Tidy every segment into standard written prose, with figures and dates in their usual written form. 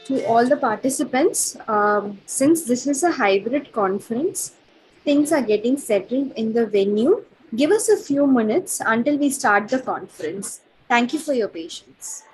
To all the participants, since this is a hybrid conference, things are getting settled in the venue. Give us a few minutes until we start the conference. Thank you for your patience.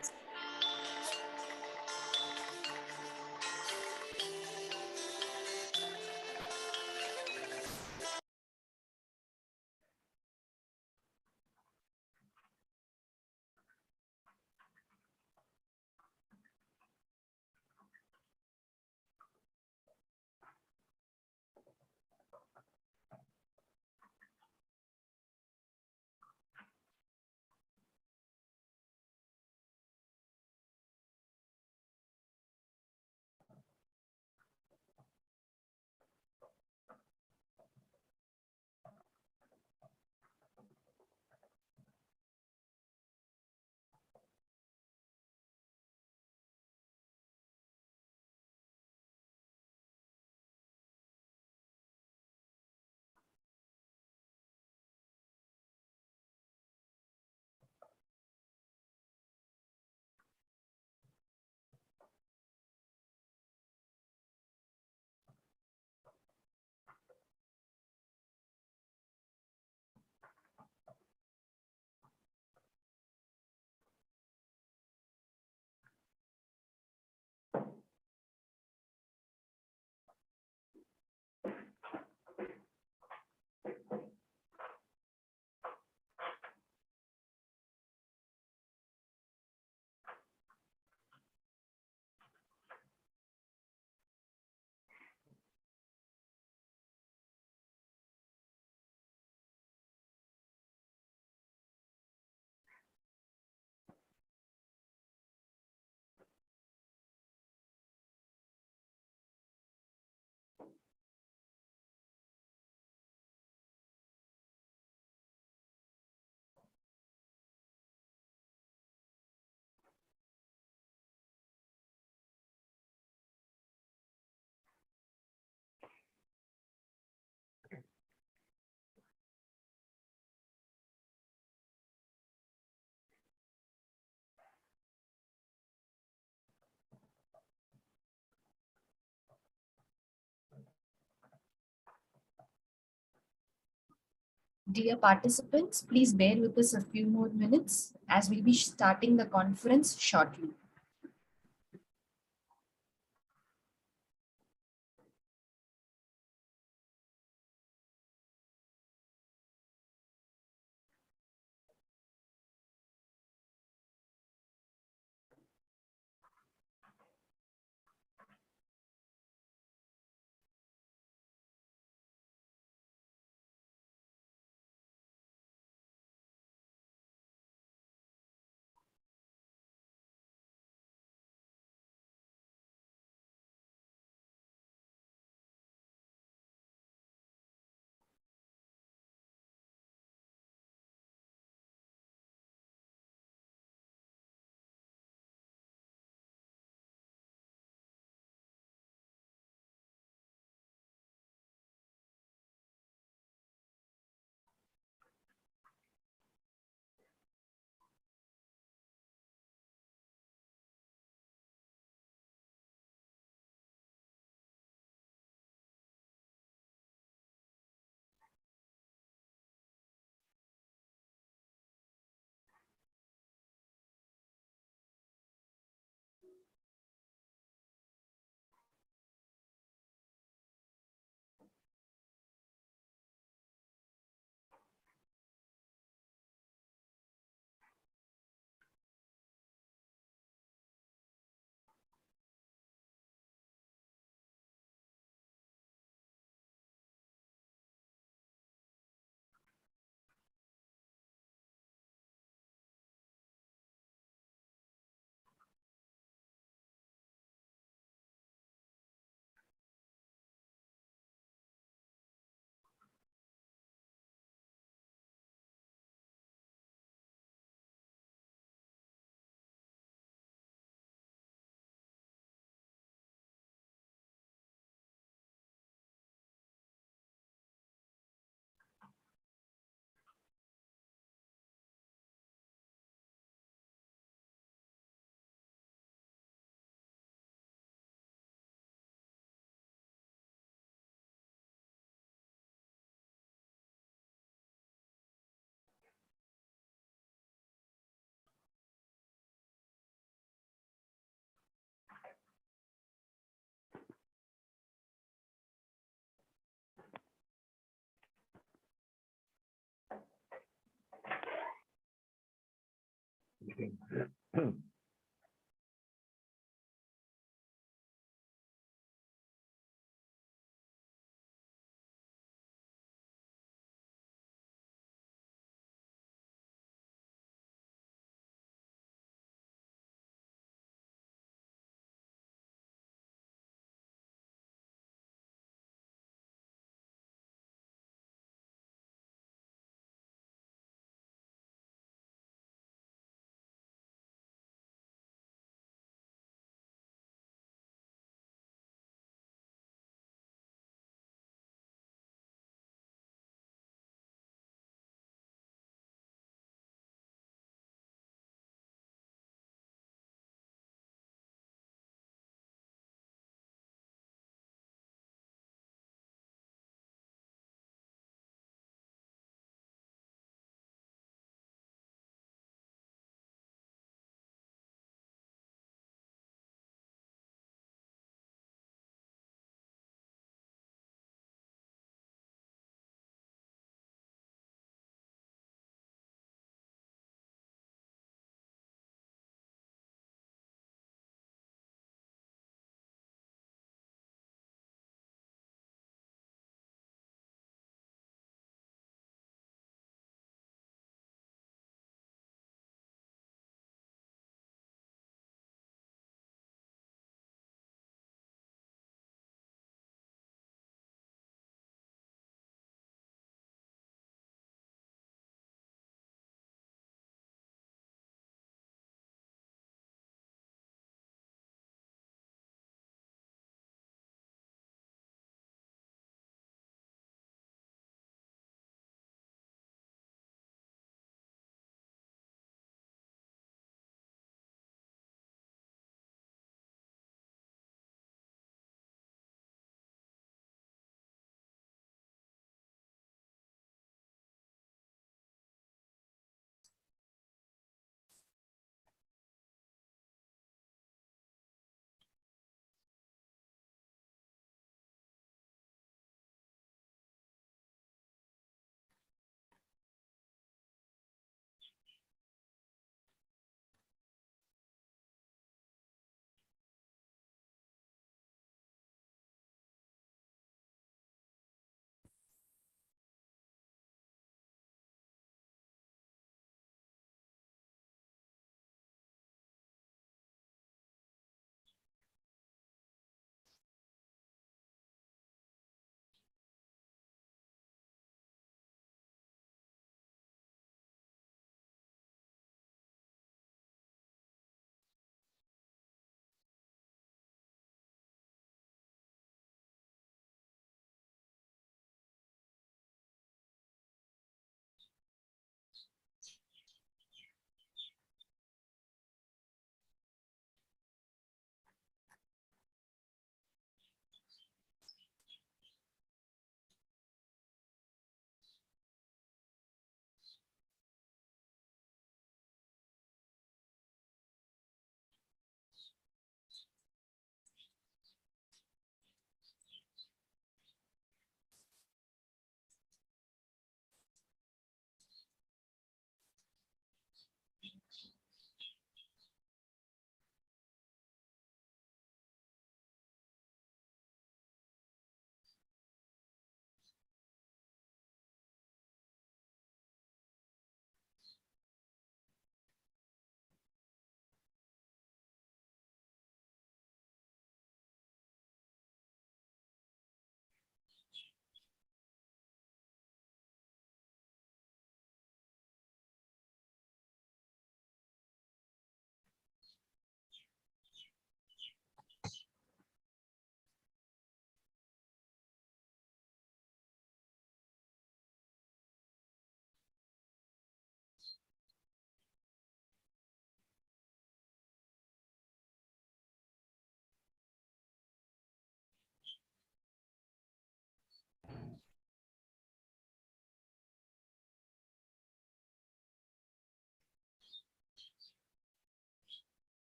Dear participants, please bear with us a few more minutes as we'll be starting the conference shortly.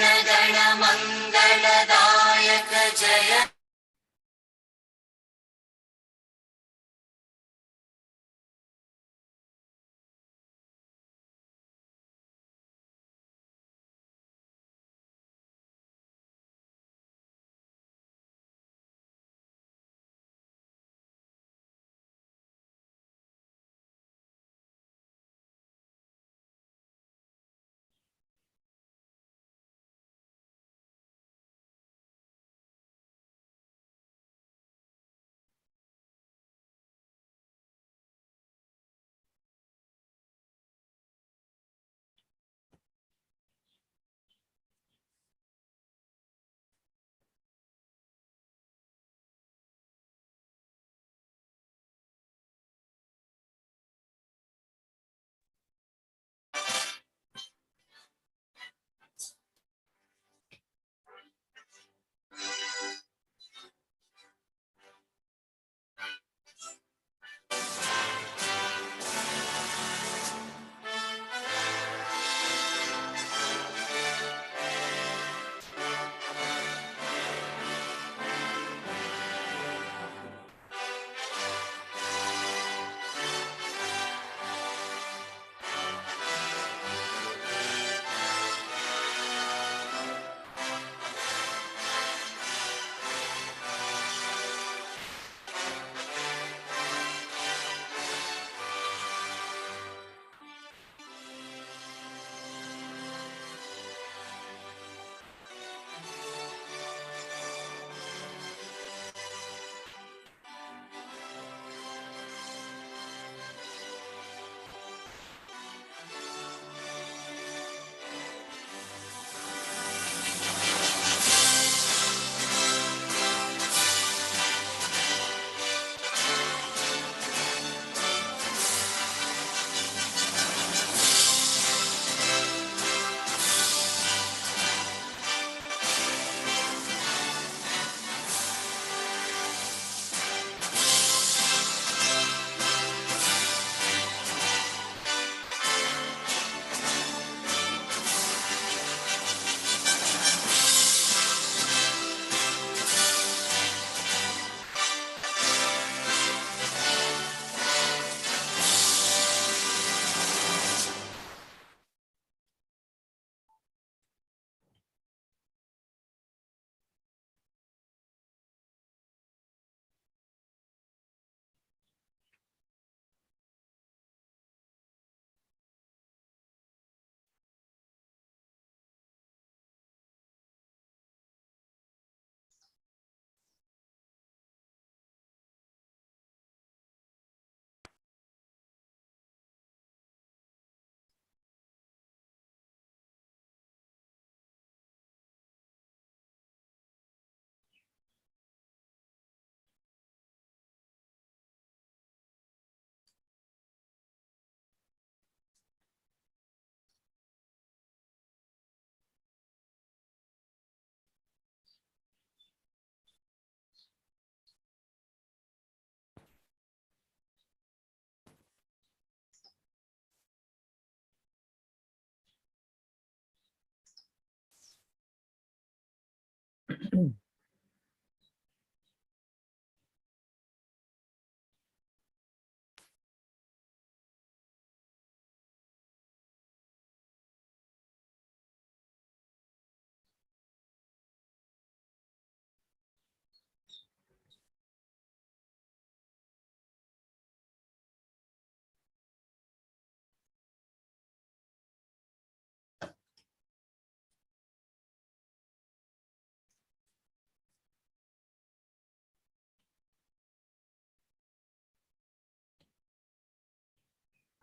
Gana मंगलदायक Jai.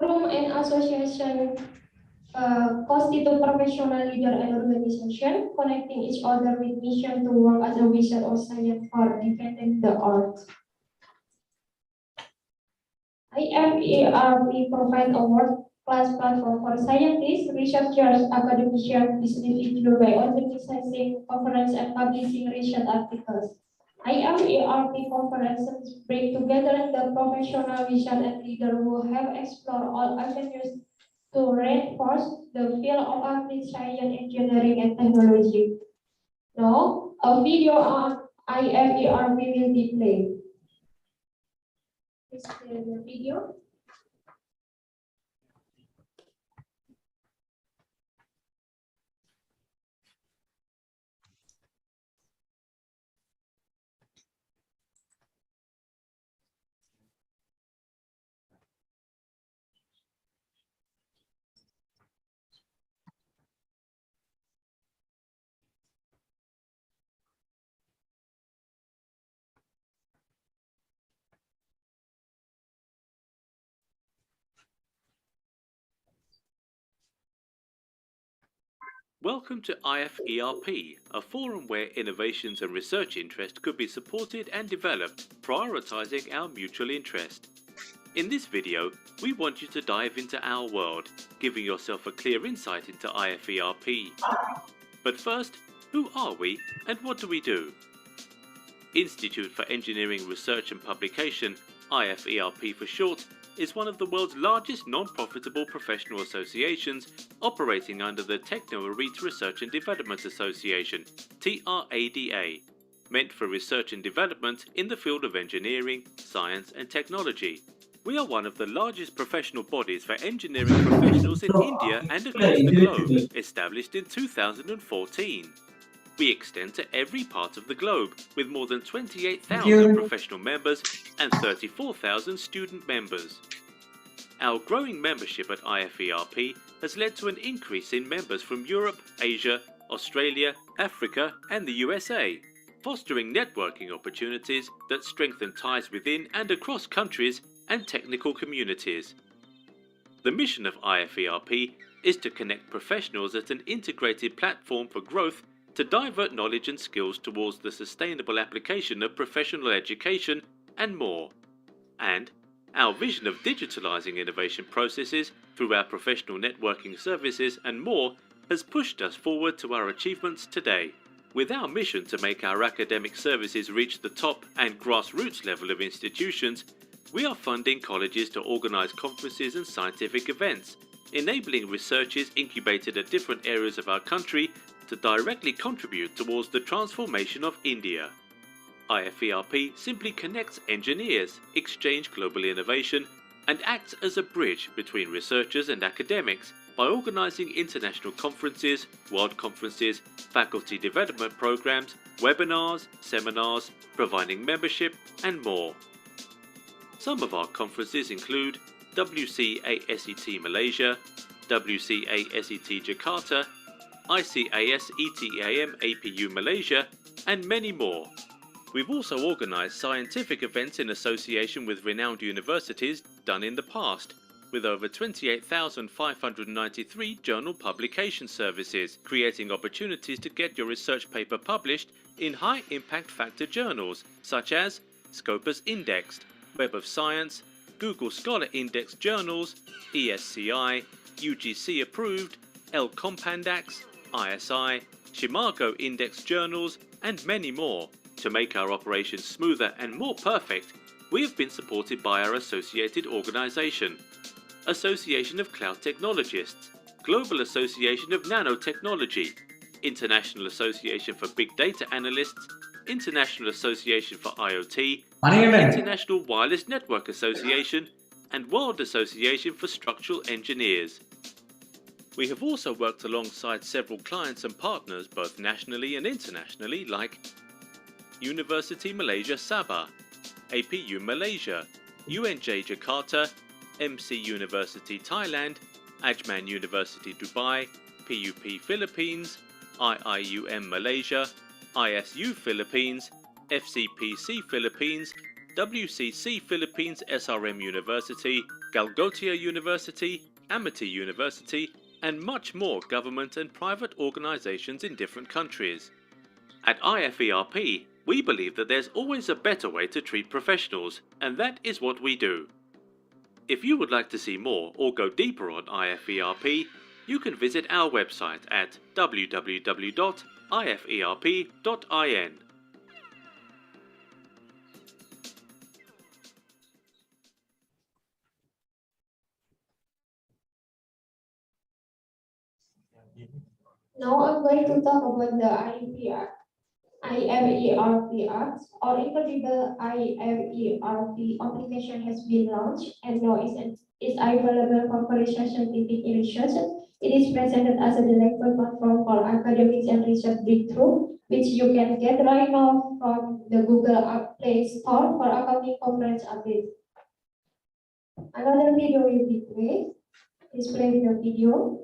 Room and association constitute professional leader and organization, connecting each other with mission to work as a wizard of science for defending the earth. IFERP provide a world-class platform for scientists, researchers, academicians, business individuals by organizing conferences and publishing research articles. IFERP conferences bring together the professional vision and leaders who have explored all avenues to reinforce the field of applied science, engineering, and technology. Now, a video on IFERP will be played. Please play the video. Welcome to IFERP, a forum where innovations and research interest could be supported and developed, prioritizing our mutual interest. In this video, we want you to dive into our world, giving yourself a clear insight into IFERP. But first, who are we and what do we do? Institute for Engineering Research and Publication, IFERP for short, is one of the world's largest non-profitable professional associations operating under the Techno-Elite Research and Development Association, TRADA, meant for research and development in the field of engineering, science and technology. We are one of the largest professional bodies for engineering professionals in India and across the globe, established in 2014. We extend to every part of the globe, with more than 28,000 professional members and 34,000 student members. Our growing membership at IFERP has led to an increase in members from Europe, Asia, Australia, Africa and the USA, fostering networking opportunities that strengthen ties within and across countries and technical communities. The mission of IFERP is to connect professionals at an integrated platform for growth to divert knowledge and skills towards the sustainable application of professional education and more. And our vision of digitalizing innovation processes through our professional networking services and more has pushed us forward to our achievements today. With our mission to make our academic services reach the top and grassroots level of institutions, we are funding colleges to organize conferences and scientific events, enabling researchers incubated at different areas of our country to directly contribute towards the transformation of India. IFERP simply connects engineers, exchange global innovation, and acts as a bridge between researchers and academics by organizing international conferences, world conferences, faculty development programs, webinars, seminars, providing membership, and more. Some of our conferences include WCASET Malaysia, WCASET Jakarta, ICRCET APU Malaysia, and many more. We've also organised scientific events in association with renowned universities done in the past, with over 28,593 journal publication services, creating opportunities to get your research paper published in high impact factor journals such as Scopus Indexed, Web of Science, Google Scholar Index journals, ESCI, UGC approved, L Compandax, ISI, Shimago Index journals, and many more. To make our operations smoother and more perfect, we have been supported by our associated organisation, Association of Cloud Technologists, Global Association of Nanotechnology, International Association for Big Data Analysts, International Association for IoT, International Wireless Network Association, and World Association for Structural Engineers. We have also worked alongside several clients and partners both nationally and internationally like University Malaysia Sabah, APU Malaysia, UNJ Jakarta, MC University Thailand, Ajman University Dubai, PUP Philippines, IIUM Malaysia, ISU Philippines, FCPC Philippines, WCC Philippines SRM University, Galgotia University, Amity University, and much more government and private organisations in different countries. At IFERP, we believe that there's always a better way to treat professionals, and that is what we do. If you would like to see more or go deeper on IFERP, you can visit our website at www.iferp.in. Now I'm going to talk about the IFERP Act, or Incredible IFERP application has been launched and now is available for commercial scientific research. It is presented as a delightful platform for academics and research breakthrough, which you can get right now from the Google App Play Store for upcoming conference updates. Another video will be played. Please play the video.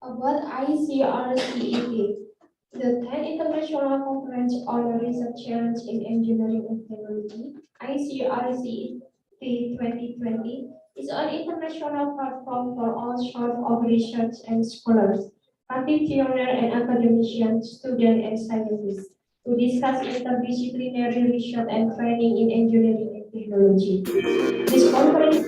About ICRCET, the 10th International Conference on Research Challenge in Engineering and Technology, ICRCET 2020, is an international platform for all sorts of research and scholars, practitioners and academicians, students and scientists, to discuss interdisciplinary research and training in engineering and technology. This conference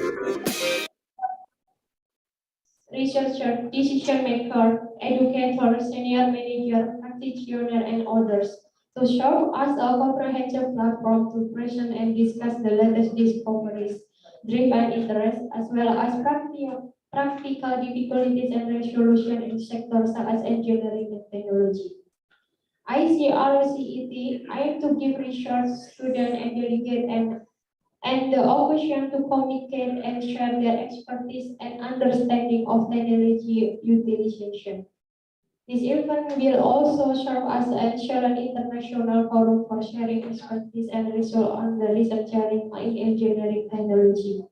researcher, decision maker, educator, senior manager, practitioner, and others to serve as a comprehensive platform to present and discuss the latest discoveries, driven interest, as well as practical difficulties and resolution in sectors such as engineering and technology. ICRCET aims to give research students and delegates and the opportunity to communicate and share their expertise and understanding of technology utilization. This event will also serve as an excellent international forum for sharing expertise and results on the research sharing in engineering technology.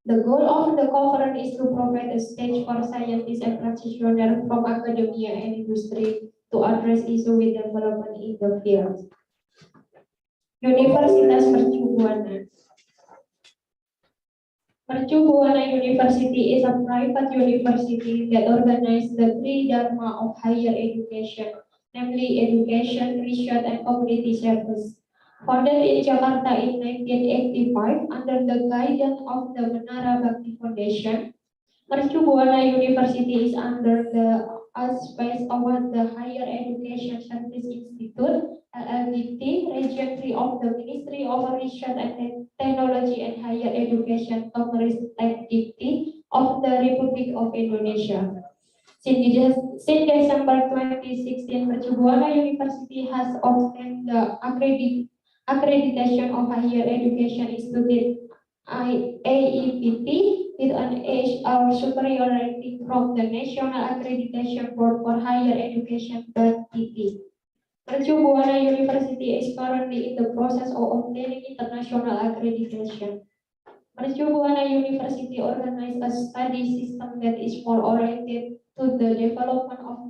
The goal of the conference is to provide a stage for scientists and practitioners from academia and industry to address issues with development in the field. Universitas Mercubuana. Mercubuana University is a private university that organizes the three dharma of higher education, namely education, research, and community service. Founded in Jakarta in 1985 under the guidance of the Menara Bakti Foundation, Mercubuana University is under the auspices of the Higher Education Service Institute, LLDT, Region 3 of the Ministry of Research and Technology and Higher Education, Tekdikti of the Republic of Indonesia. Since December 2016, Mercubuana University has obtained the accreditation of Higher Education Institute AEPT with an age or superior rating from the National Accreditation Board for Higher Education (TP). Mercubuana University is currently in the process of obtaining international accreditation. Mercubuana University organizes a study system that is more oriented to the development of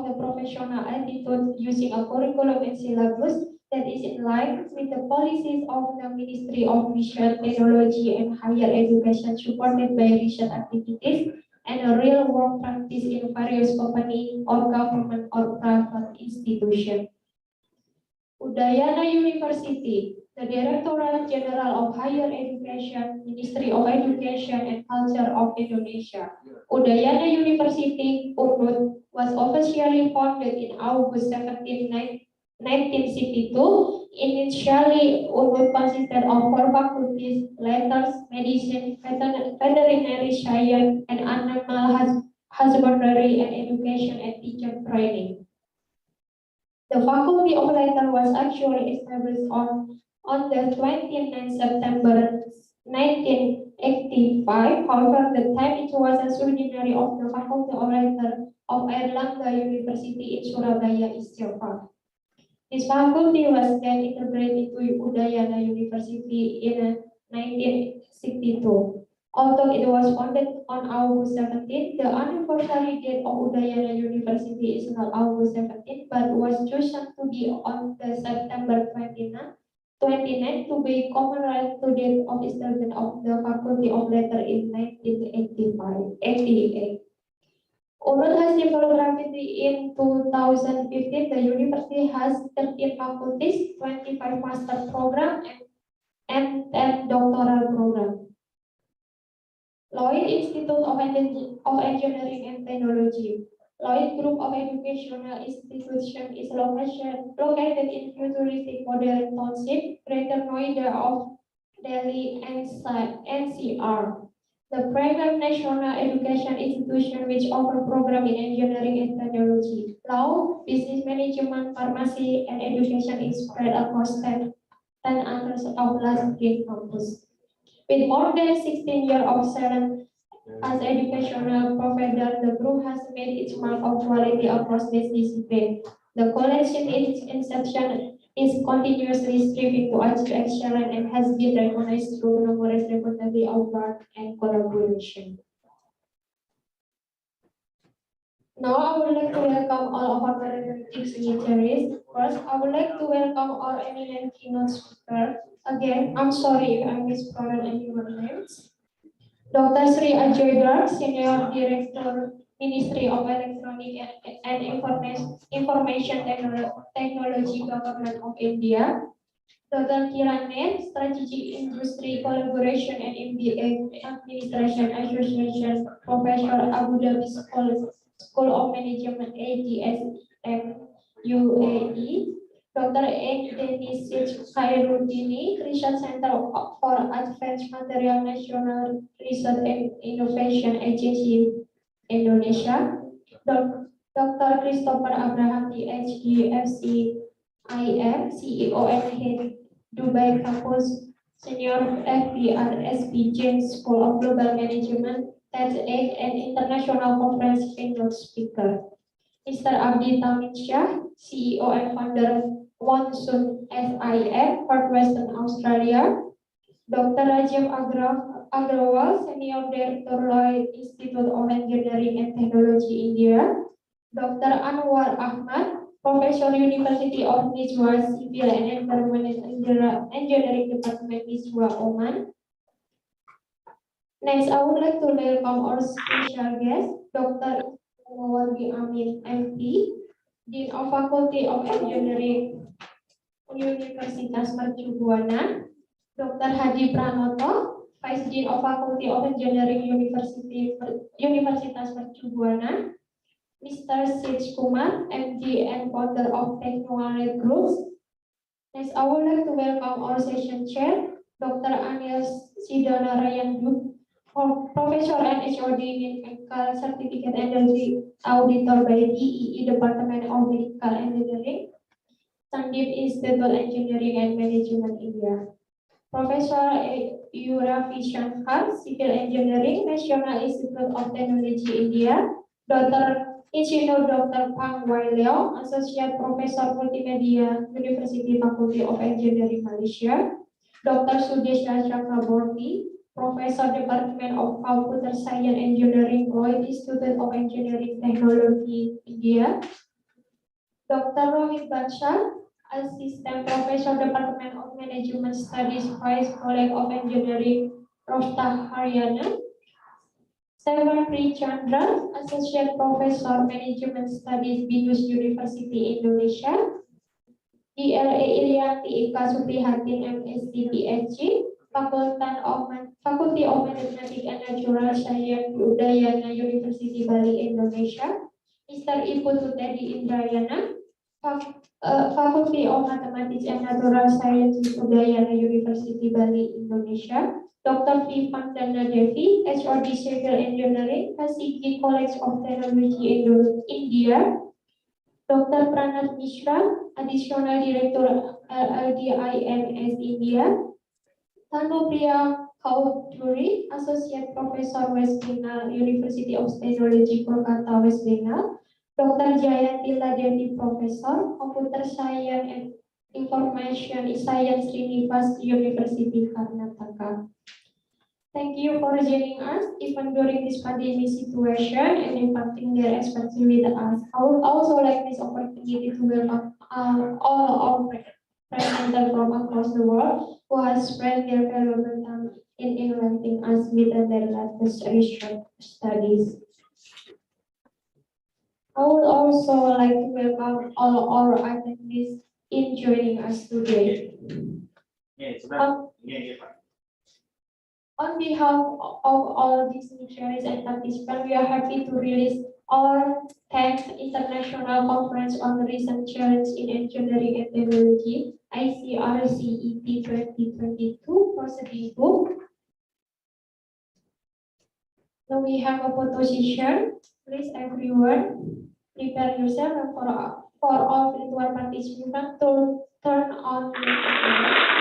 the professional attitude using a curriculum and syllabus that is in line with the policies of the Ministry of Research, Technology, and Higher Education, supported by research activities and a real-world practice in various company or government or private institution. Udayana University, the Directorate General of Higher Education, Ministry of Education and Culture of Indonesia. Udayana University, UNUD, was officially founded in August 17, 1962. Initially, UNUD consisted of 4 faculties: letters, medicine, veterinary science, and animal Husbandry and Education and Teacher Training. The Faculty of Letters was actually established on the 29th September 1985. However, the time it was a subsidiary of the Faculty of Letters of Airlangga University in Surabaya is still found. This faculty was then integrated into Udayana University in 1962. Although it was founded on August 17, the anniversary date of Udayana University is not August 17, but was chosen to be on the September 29 to be commemorate to date of establishment of the Faculty of Letters in 1988. Although has developed rapidly in 2015, the university has 13 faculties, 25 master program, and 10 doctoral program. Lloyd Institute of Engineering and Technology. Lloyd Group of Educational Institution is located in futuristic modern township, Greater Noida of Delhi NCR. The private national education institution which offer program in engineering and technology, law, business management, pharmacy, and education is spread across 10 acres of last green campus. With more than 16 years of service as educational provider, the group has made its mark of quality across this discipline. The college in its inception is continuously striving to achieve excellence and has been recognized through numerous reputable awards and collaboration. Now I would like to welcome all of our honorary signatories. First, I would like to welcome our eminent keynote speaker. Again, I'm sorry if I mispronounced any of your names. Dr. Sri Ajay Garg, Senior Director, Ministry of Electronic and Information Technology, Government of India. Dr. Kiran Nair, Strategy Industry Collaboration and MBA Administration Association, Professor Abu Dhabi School of Management ADSM UAE. Dr. Ek Denis Khairuddini, Research Center for Advanced Material National Research and Innovation Agency Indonesia. Dr. Christopher Abraham, PhD, FCIM, CEO and Head Dubai Campus, Senior FBRSP James School of Global Management, TEDx and International Conference keynote speaker. Mr. Abdi Tamim Shah, CEO and founder Monsoon SIM, Western Australia. Dr. Rajiv Agrawal, Senior Director, Lloyd Institute of Engineering and Technology, India. Dr. Anwar Ahmad, Professor, University of Nizwa, Civil and Environmental Engineering Department, Nizwa, Oman. Next, I would like to welcome our special guest, Dr. Mawardi Amin, MP, Dean of Faculty of Engineering, Universitas Mercu Buana. Dr. Hadi Pranoto, Vice Dean of Faculty of Engineering, Universitas Mercu Buana. Mr. Sij Kumar, MD and founder of Technology Group. Next, I would like to welcome our session chair, Dr. Anil Sidana Rayandu, Professor and HOD in Medical Certificate Energy Auditor by DEE Department of Medical Engineering, Sandeep Institute of Engineering and Management, India. Professor Yuravi Shankar, Civil Engineering, National Institute of Technology, India. Dr. Ingenieur Dr. Pang Wai Leo, Associate Professor Multimedia, University Faculty of Engineering, Malaysia. Dr. Sudeshra Chakraborty, Professor, Department of Computer Science Engineering, Lloyd Institute of Engineering Technology, India. Dr. Rohit Bansal, Assistant Professor, Department of Management Studies, Vice College of Engineering, Rohtak, Haryana. Sevan Chandra, Associate Professor, Management Studies, Binus University, Indonesia. DLA Ilianti Ika Suprihatin, MSc, PhD, Faculty of Mathematics and Natural Science, Udayana University, Bali, Indonesia. Mr. Ibu Tutedi Indrayana, Faculty of Mathematics and Natural Sciences, Udayana University, Bali, Indonesia. Dr. V. Vandana Devi, HOD Civil Engineering, KCG College of Technology India, Dr. Pranat Mishra, Additional Director LDIMS India, Tanupriya Kauduri, Associate Professor West Bengal, University of Technology, Kolkata, West Bengal, Dr. Jayanti Ladeni, Professor, Computer Science and Information Science, University, Karnataka. Thank you for joining us, even during this pandemic situation and impacting their expertise with us. I would also like this opportunity to welcome all our presenters from across the world who has spent their valuable time in enlightening us with their latest research studies. I would also like to welcome all our attendees in joining us today. On behalf of all these missionaries and participants, we are happy to release our 10th International Conference on Recent Challenge in Engineering and Technology, ICRCET 2022 proceeding book. Now we have a photo session. Please everyone, prepare yourself for all virtual participants to turn on your camera.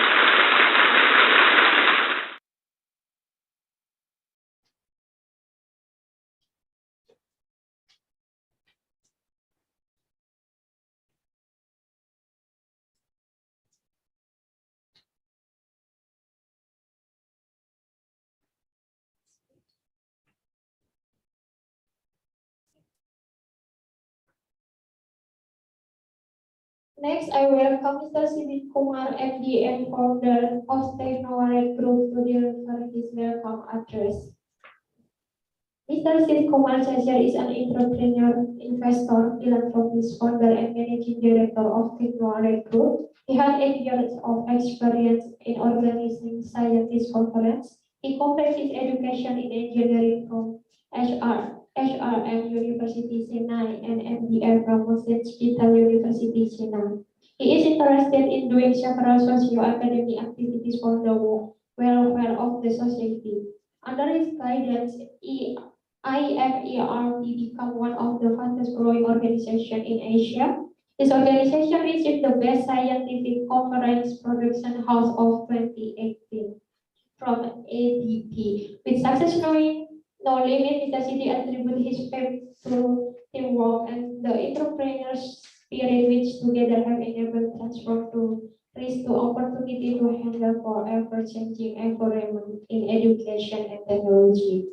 Next, I welcome Mr. Sidit Kumar, MD and founder of Technowaret Group, to deliver his welcome address. Mr. Sidit Kumar Chachar is an entrepreneur, investor, philanthropist, founder, and managing director of Technowaret Group. He had 8 years of experience in organizing scientist conference. He completed education in engineering from HRM University Chennai and MBA from Digital University Chennai. He is interested in doing several socio-academic activities for the welfare of the society. Under his guidance, IFERP became one of the fastest growing organizations in Asia. This organization received the Best Scientific Conference Production House of 2018 from ADP. With success no limit, Mr. City attribute his fame to teamwork and the entrepreneurial spirit which together have enabled transform to risk to opportunity to handle for ever-changing environment in education and technology.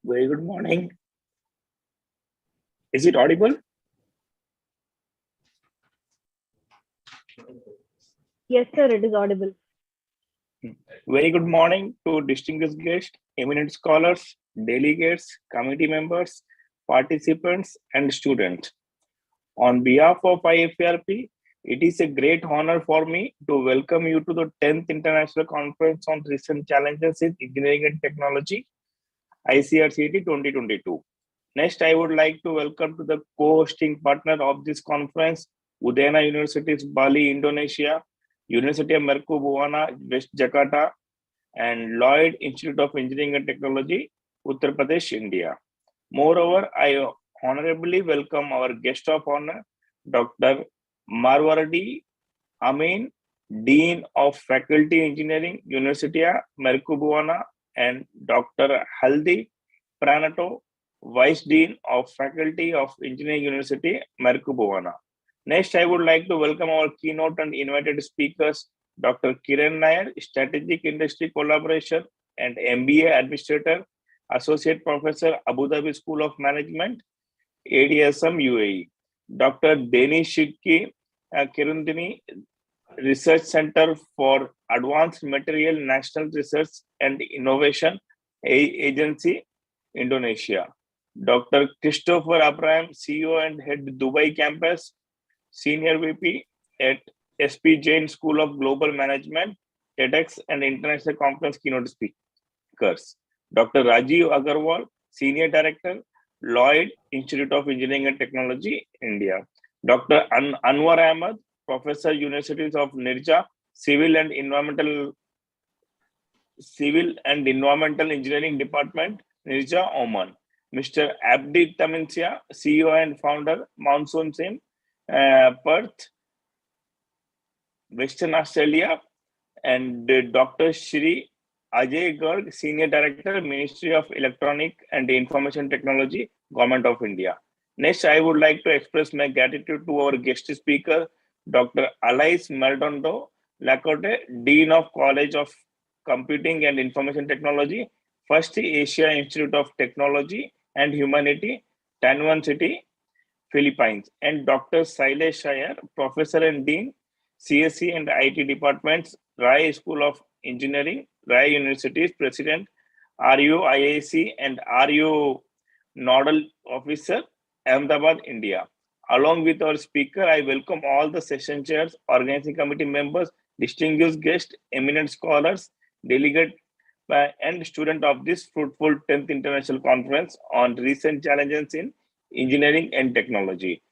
Very good morning. Is it audible? Yes, sir, it is audible. Very good morning to distinguished guests, eminent scholars, delegates, committee members, participants, and students. On behalf of IFERP, it is a great honor for me to welcome you to the 10th International Conference on Recent Challenges in Engineering and Technology, ICRCET 2022. Next, I would like to welcome to the co-hosting partner of this conference, Udayana University's Bali, Indonesia, University of Mercu Buana, West Jakarta, and Lloyd Institute of Engineering and Technology, Uttar Pradesh, India. Moreover, I honorably welcome our guest of honor, Dr. Marwardi Amin, Dean of Faculty Engineering, University of Mercu Buana, and Dr. Haldi Pranato, Vice Dean of Faculty of Engineering University, Mercu Buana. Next, I would like to welcome our keynote and invited speakers, Dr. Kiran Nair, Strategic Industry Collaboration and MBA Administrator, Associate Professor, Abu Dhabi School of Management, ADSM UAE. Dr. Denish Shidki Kirundini, Research Center for Advanced Material National Research and Innovation Agency, Indonesia. Dr. Christopher Abraham, CEO and Head Dubai Campus, Senior VP at SP Jain School of Global Management, TEDx and International Conference keynote speakers. Dr. Rajiv Agarwal, Senior Director, Lloyd Institute of Engineering and Technology, India. Dr. Anwar Ahmad, Professor, Universities of Nirja, Civil and Environmental Engineering Department, Nirja, Oman. Mr. Abdi Taminsia, CEO and founder, Monsoon Sim, Perth, Western Australia, and Dr. Shri Ajay Garg, Senior Director, Ministry of Electronic and Information Technology, Government of India. Next, I would like to express my gratitude to our guest speaker, Dr. Alais Maldonado Lacote, Dean of College of Computing and Information Technology, First Asia Institute of Technology and Humanity, Tanwan City, Philippines, and Dr. Sailesh Shire, Professor and Dean, CSE and IT Departments, Rai School of Engineering, Rai Universities, President, RU IAC and RU Nodal Officer, Ahmedabad, India. Along with our speaker, I welcome all the session chairs, organizing committee members, distinguished guests, eminent scholars, delegates, and students of this fruitful 10th International Conference on Recent Challenges in Engineering and Technology,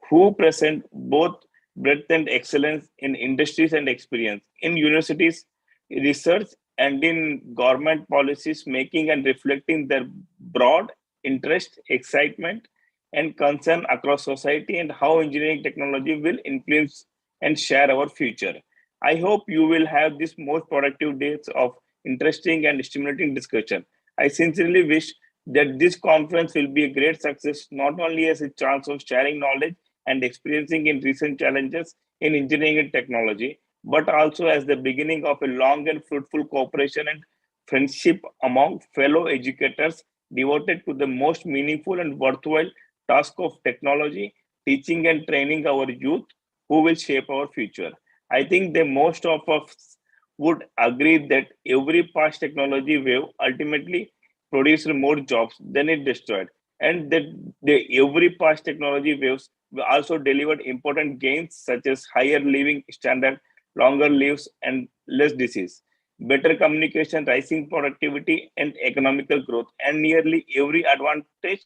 who present both breadth and excellence in industries and experience in universities, research, and in government policies, making and reflecting their broad interest, excitement, and concern across society and how engineering technology will influence and share our future. I hope you will have this most productive days of interesting and stimulating discussion. I sincerely wish that this conference will be a great success, not only as a chance of sharing knowledge and experiencing in recent challenges in engineering and technology, but also as the beginning of a long and fruitful cooperation and friendship among fellow educators devoted to the most meaningful and worthwhile task of technology, teaching and training our youth who will shape our future. I think the most of us would agree that every past technology wave ultimately produced more jobs than it destroyed, and that every past technology waves also delivered important gains such as higher living standard, longer lives, and less disease, better communication, rising productivity, and economical growth, and nearly every advantage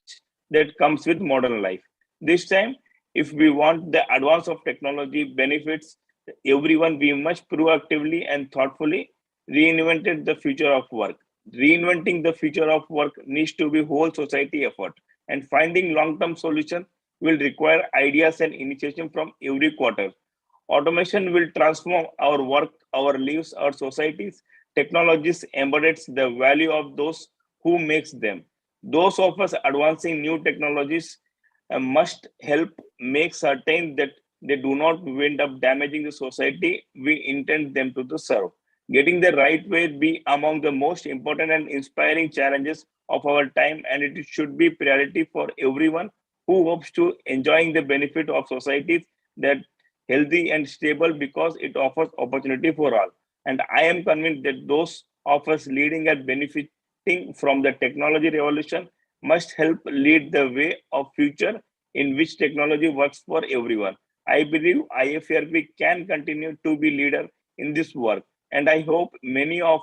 that comes with modern life. This time, if we want the advance of technology benefits everyone, we must proactively and thoughtfully reinvent the future of work. Reinventing the future of work needs to be whole society effort, and finding long-term solution will require ideas and initiation from every quarter. Automation will transform our work, our lives, our societies. Technologies embeds the value of those who makes them. Those of us advancing new technologies must help make certain that they do not end up damaging the society we intend them to serve. Getting the right way be among the most important and inspiring challenges of our time, and it should be priority for everyone who hopes to enjoying the benefit of societies that healthy and stable because it offers opportunity for all. And I am convinced that those of us leading and benefiting from the technology revolution must help lead the way of future in which technology works for everyone. I believe IFERP can continue to be leader in this work, and I hope many of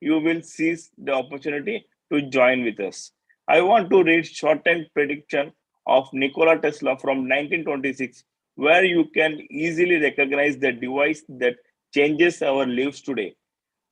you will seize the opportunity to join with us. I want to read shortened prediction of Nikola Tesla from 1926, where you can easily recognize the device that changes our lives today.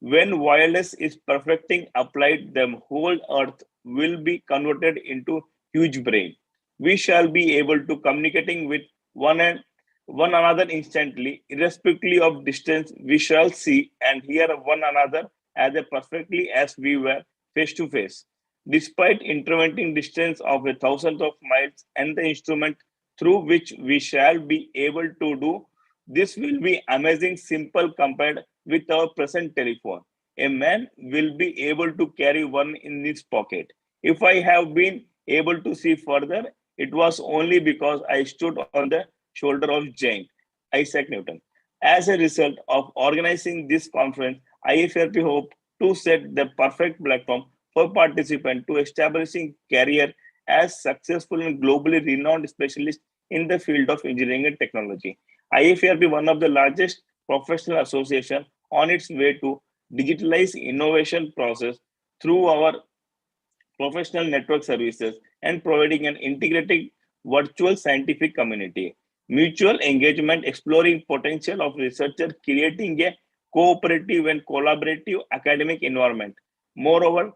When wireless is perfecting applied, the whole earth will be converted into huge brain. We shall be able to communicating with one and one another instantly, irrespectively of distance. We shall see and hear one another as perfectly as we were face to face. Despite intervening distance of a thousand of miles and the instrument through which we shall be able to do this will be amazing simple compared with our present telephone. A man will be able to carry one in his pocket. If I have been able to see further, it was only because I stood on the shoulder of giant Isaac Newton. As a result of organizing this conference, IFERP hope to set the perfect platform for participants to establishing career as successful and globally renowned specialists in the field of engineering and technology. IFERP, one of the largest professional association on its way to digitalize innovation process through our professional network services and providing an integrated virtual scientific community. Mutual engagement, exploring potential of researchers, creating a cooperative and collaborative academic environment. Moreover,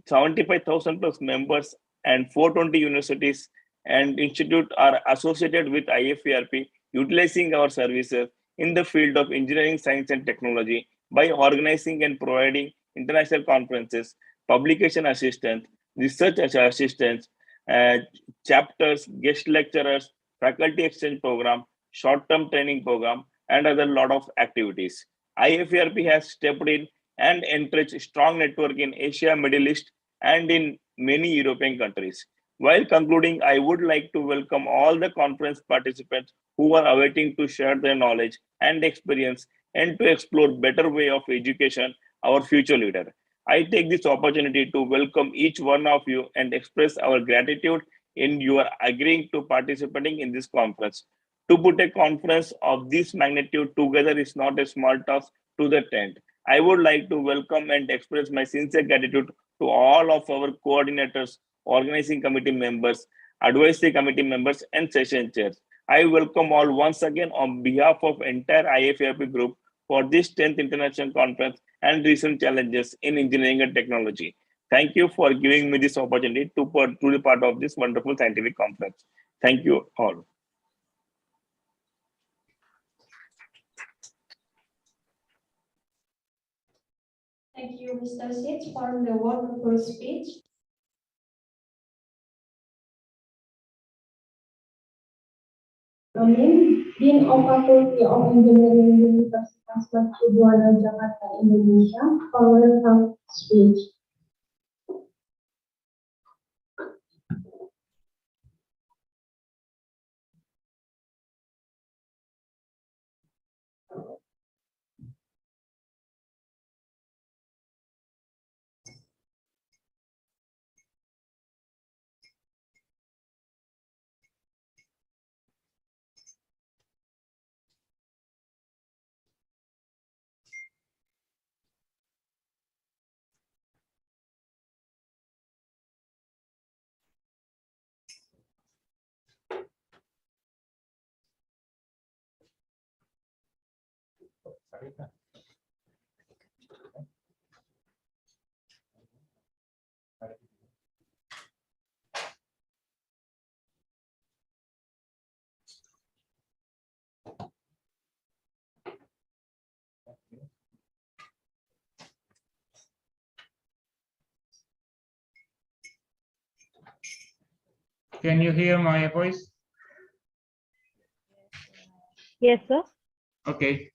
75,000 plus members and 420 universities and institutes are associated with IFERP, utilizing our services in the field of engineering, science, and technology by organizing and providing international conferences, publication assistance, research assistance, uh, chapters, guest lecturers, faculty exchange program, short-term training program, and other lot of activities. IFERP has stepped in and entrenched strong network in Asia, Middle East, and in many European countries. While concluding, I would like to welcome all the conference participants who are awaiting to share their knowledge and experience and to explore better way of education, our future leader. I take this opportunity to welcome each one of you and express our gratitude in your agreeing to participating in this conference. To put a conference of this magnitude together is not a small task to the tent. I would like to welcome and express my sincere gratitude to all of our coordinators, organizing committee members, advisory committee members, and session chairs. I welcome all once again on behalf of entire IFERP group for this 10th International Conference and recent challenges in engineering and technology. Thank you for giving me this opportunity to be part of this wonderful scientific conference. Thank you all. Thank you, Mr. Sitz, for the wonderful speech. Dean of Faculty of Engineering, Universitas Mercubuana, Jakarta, Indonesia, for welcome speech. Can you hear my voice? Yes, sir. Okay,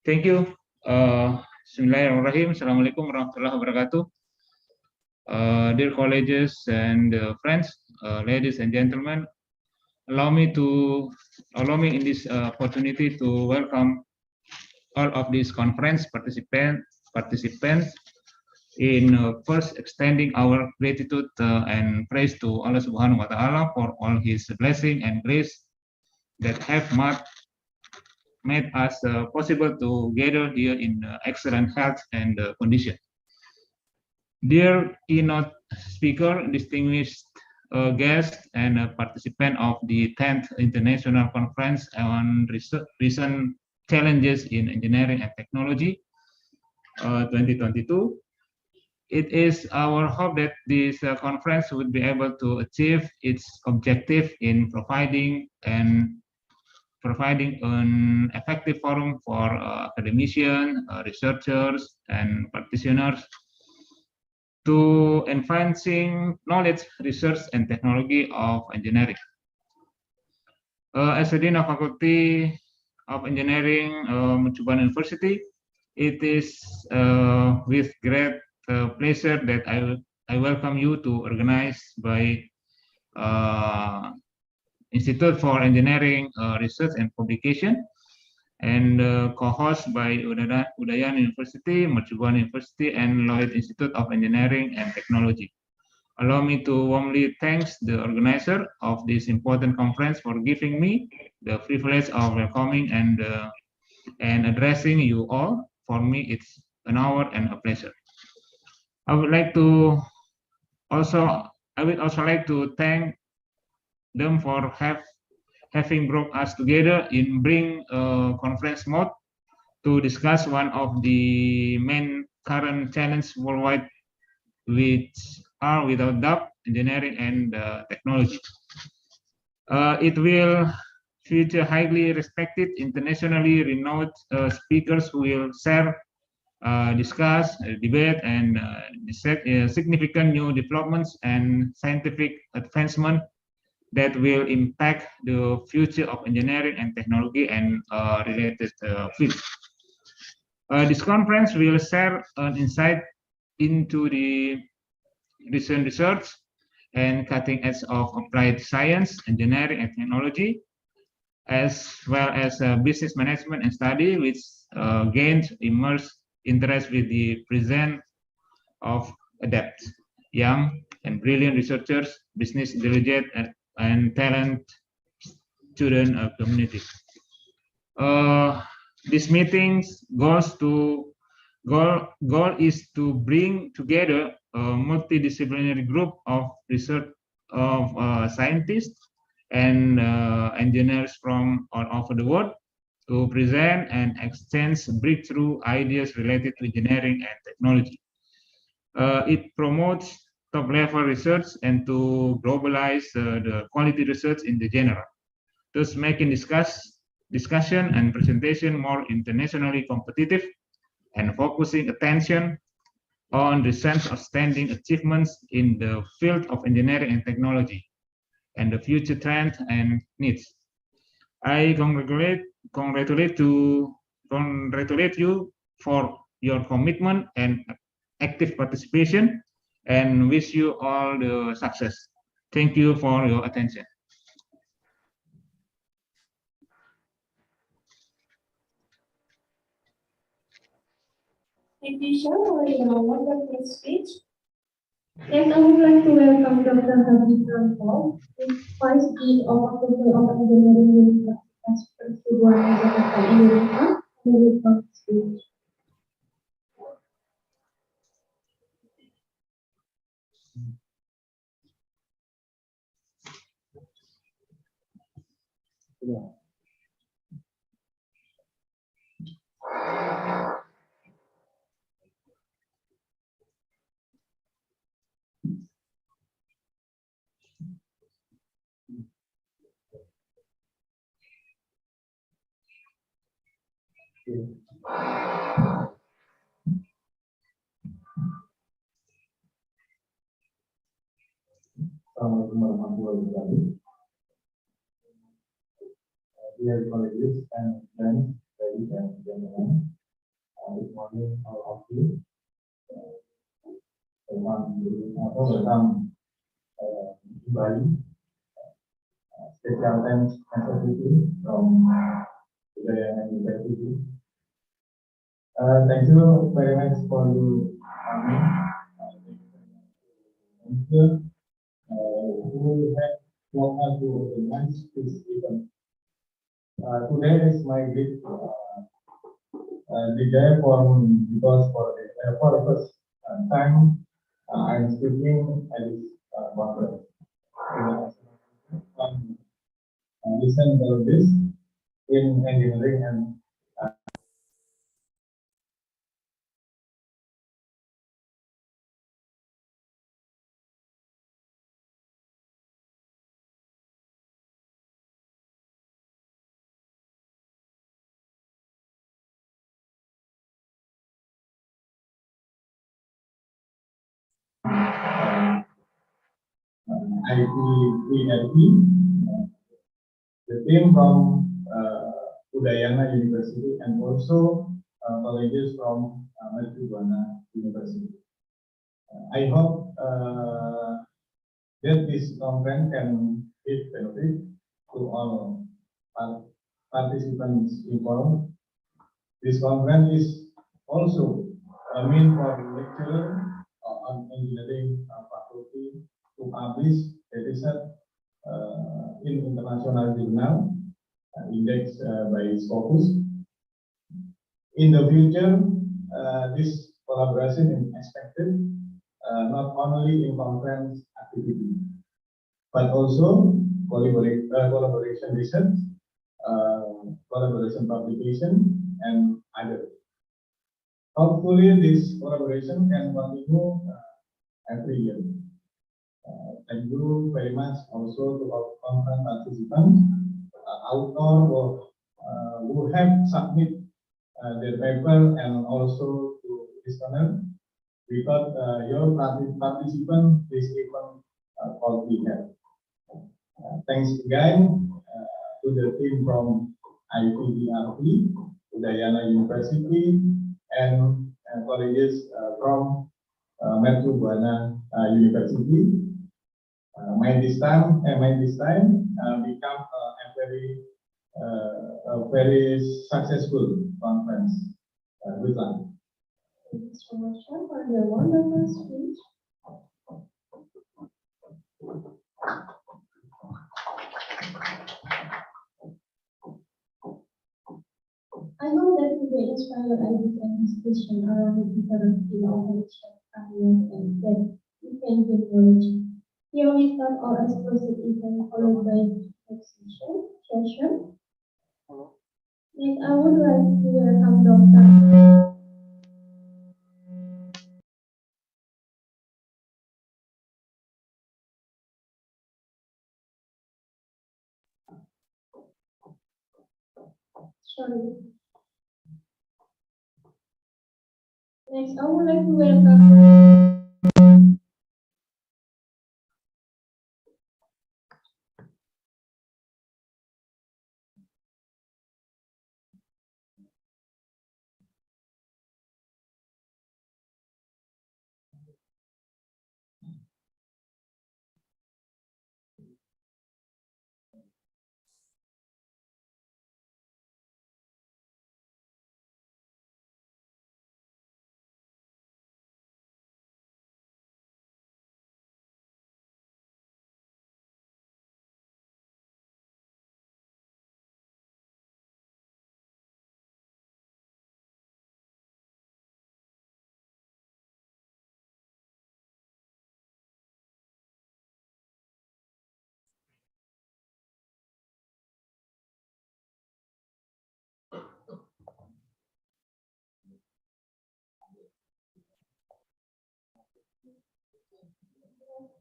thank you. Bismillahirrahmanirrahim. Assalamualaikum warahmatullahi wabarakatuh. Dear colleagues and friends, ladies and gentlemen, allow me in this opportunity to welcome all of these conference participants in first extending our gratitude and praise to Allah Subhanahu wa Ta'ala for all His blessing and grace that have made us possible to gather here in excellent health and condition. Dear keynote speaker, distinguished guest and participant of the 10th International Conference on Recent Challenges in Engineering and Technology 2022. It is our hope that this conference would be able to achieve its objective in providing an effective forum for academicians, researchers, and practitioners to advancing knowledge, research, and technology of engineering. As a Dean of Faculty of Engineering, Mercubuana University, it is with great pleasure that I welcome you to organize by Institute for Engineering Research and Publication and co-hosted by Udayana University, Mercubuana University, and Lloyd Institute of Engineering and Technology. Allow me to warmly thank the organizer of this important conference for giving me the privilege of welcoming and addressing you all. For me, it's an honor and a pleasure. I would like to also I would also like to thank them for having brought us together in bring conference mode to discuss one of the main current challenges worldwide, which are without doubt engineering and technology. It will feature highly respected, internationally renowned speakers who will share, discuss, debate, and significant new developments and scientific advancement that will impact the future of engineering and technology and related fields. This conference will share an insight into the recent research and cutting edge of applied science, engineering, and technology, as well as business management and study, which gained immense interest with the present of adept, young and brilliant researchers, business diligent, and talent student community. This meeting's goal is to bring together a multidisciplinary group of research of scientists and engineers from all over the world to present and exchange breakthrough ideas related to engineering and technology. It promotes top-level research and to globalize the quality research in the general, thus making discussion and presentation more internationally competitive and focusing attention on recent outstanding achievements in the field of engineering and technology and the future trends and needs. I congratulate you for your commitment and active participation and wish you all the success. Thank you for your attention. Thank you, Sean, for your wonderful speech. Next, I would like to welcome Dr. Hadi Prampo, Vice Dean of Faculty of Engineering Universitas Pertubuhan Jakarta, Indonesia, who will talk speech. Assalamualaikum warahmatullahi wabarakatuh. Dear colleagues and friends, ladies and gentlemen, good morning all of you. Welcome kembali. Special thanks from Udayana University. Thank you very much for you coming. Thank you. Who have walked us to organize this event. Today is my big day for me because for the first time I'm speaking at this conference. Listen to this in engineering and IFERP, the team from Udayana University and also colleges from Mercubuana University. I hope that this conference can give benefit to all participants informed. This conference is also a mean for lecturer on engineering faculty to publish research in international journal indexed by its focus. In the future, this collaboration is expected not only in conference activity, but also collaboration research, collaboration publication, and others. Hopefully, this collaboration can continue every year. Thank you very much also to our conference participants, author who have submitted their paper, and also to listener, because your participant this event all we have. Thanks again to the team from IFERP, Udayana University, and colleges from Metro Buana University. This time become a very successful conference. Good luck. Thank you so much for the wonderful speech. I hope that you will inspire ideas and discussion around the different fields of areas and that you can get knowledge. Here we start our exclusive event followed by next session. Next, I would like to welcome Dr. Sorry. Next, I would like to welcome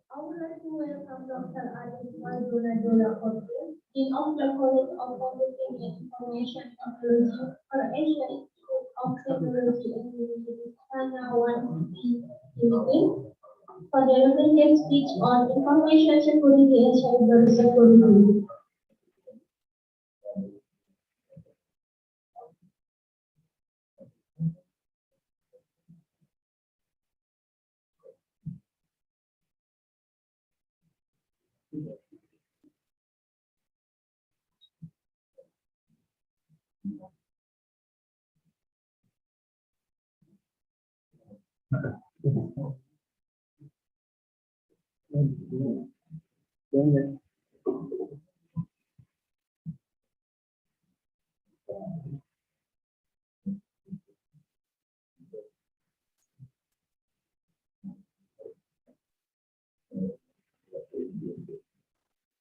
I would like to welcome Dr. Arif Madura Kotil, Dean of the College of Computing and Information Technology for Asia Institute of Technology and University Hana 1 Philippines, for the representative speech on information security and cyber security.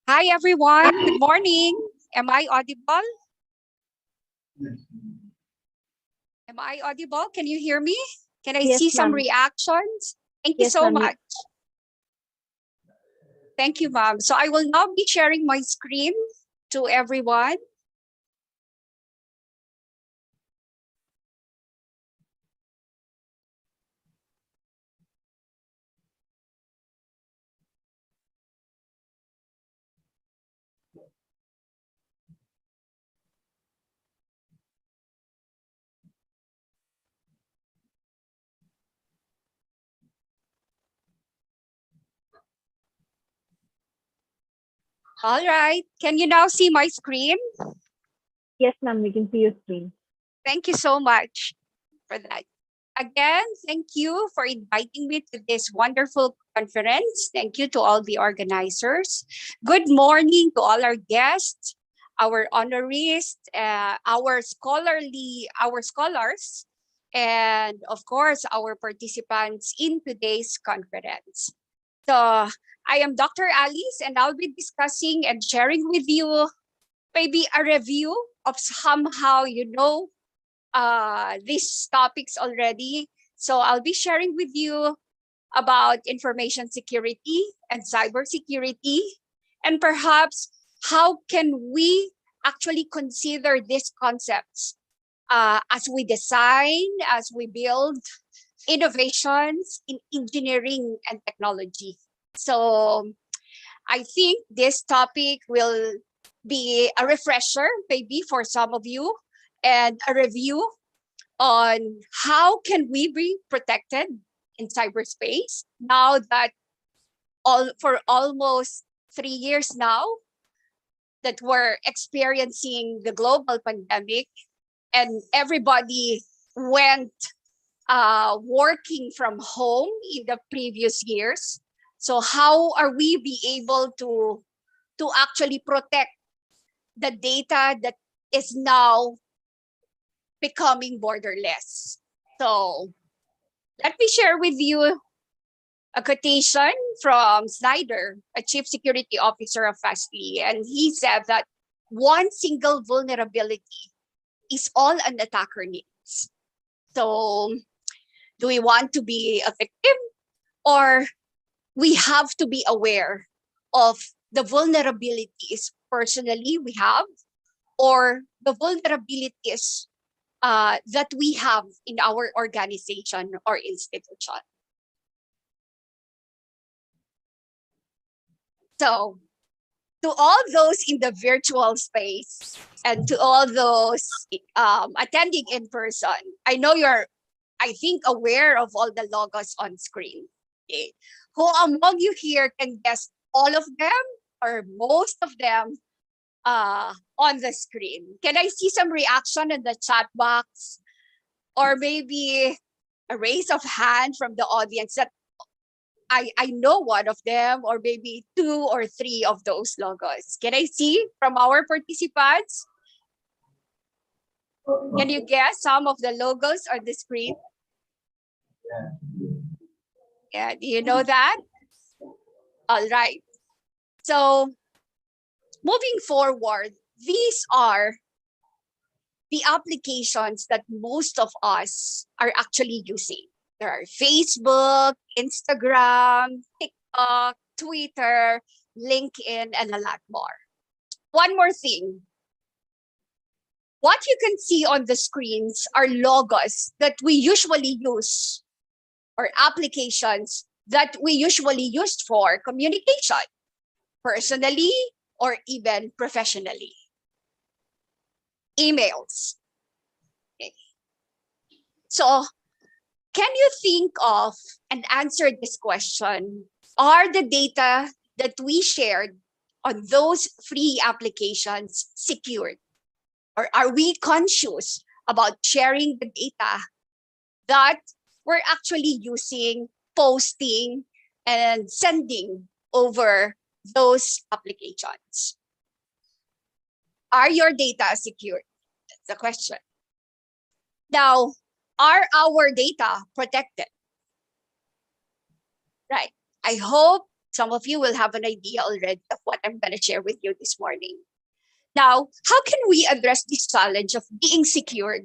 Hi, everyone. Good morning. Am I audible? Am I audible? Can you hear me? Can I Yes, see some ma'am. reactions? Thank you Yes, so ma'am. much. Thank you, ma'am. So I will now be sharing my screen to everyone. All right. Can you now see my screen? Yes, ma'am, we can see your screen. Thank you so much for that. Again, thank you for inviting me to this wonderful conference. Thank you to all the organizers. Good morning to all our guests, our honorees, our scholars, and of course, our participants in today's conference. So I am Dr. Alice, and I'll be discussing and sharing with you maybe a review of somehow these topics already. So I'll be sharing with you about information security and cybersecurity, and perhaps how can we actually consider these concepts as we design, as we build innovations in engineering and technology. So I think this topic will be a refresher maybe for some of you, and a review on how can we be protected in cyberspace now that for almost 3 years now that we're experiencing the global pandemic and everybody went working from home in the previous years. So how are we be able to actually protect the data that is now becoming borderless? So let me share with you a quotation from Snyder, a chief security officer of Fastly, and he said that one single vulnerability is all an attacker needs. So do we want to be a victim, or we have to be aware of the vulnerabilities personally we have, or the vulnerabilities that we have in our organization or institution? So to all those in the virtual space and to all those attending in person, I know you're, I think, aware of all the logos on screen. Okay. Who among you here can guess all of them or most of them on the screen? Can I see some reaction in the chat box, or maybe a raise of hand from the audience that I know one of them, or maybe 2 or 3 of those logos? Can I see from our participants? Can you guess some of the logos on the screen? Yeah, do you know that? All right. So moving forward, these are the applications that most of us are actually using. There are Facebook, Instagram, TikTok, Twitter, LinkedIn, and a lot more. One more thing. What you can see on the screens are logos that we usually use, or applications that we usually use for communication, personally or even professionally. Emails. Okay. So can you think of and answer this question? Are the data that we shared on those free applications secured? Or are we conscious about sharing the data that we're actually using, posting, and sending over those applications? Are your data secured? That's the question. Now, are our data protected? Right. I hope some of you will have an idea already of what I'm going to share with you this morning. Now, how can we address this challenge of being secured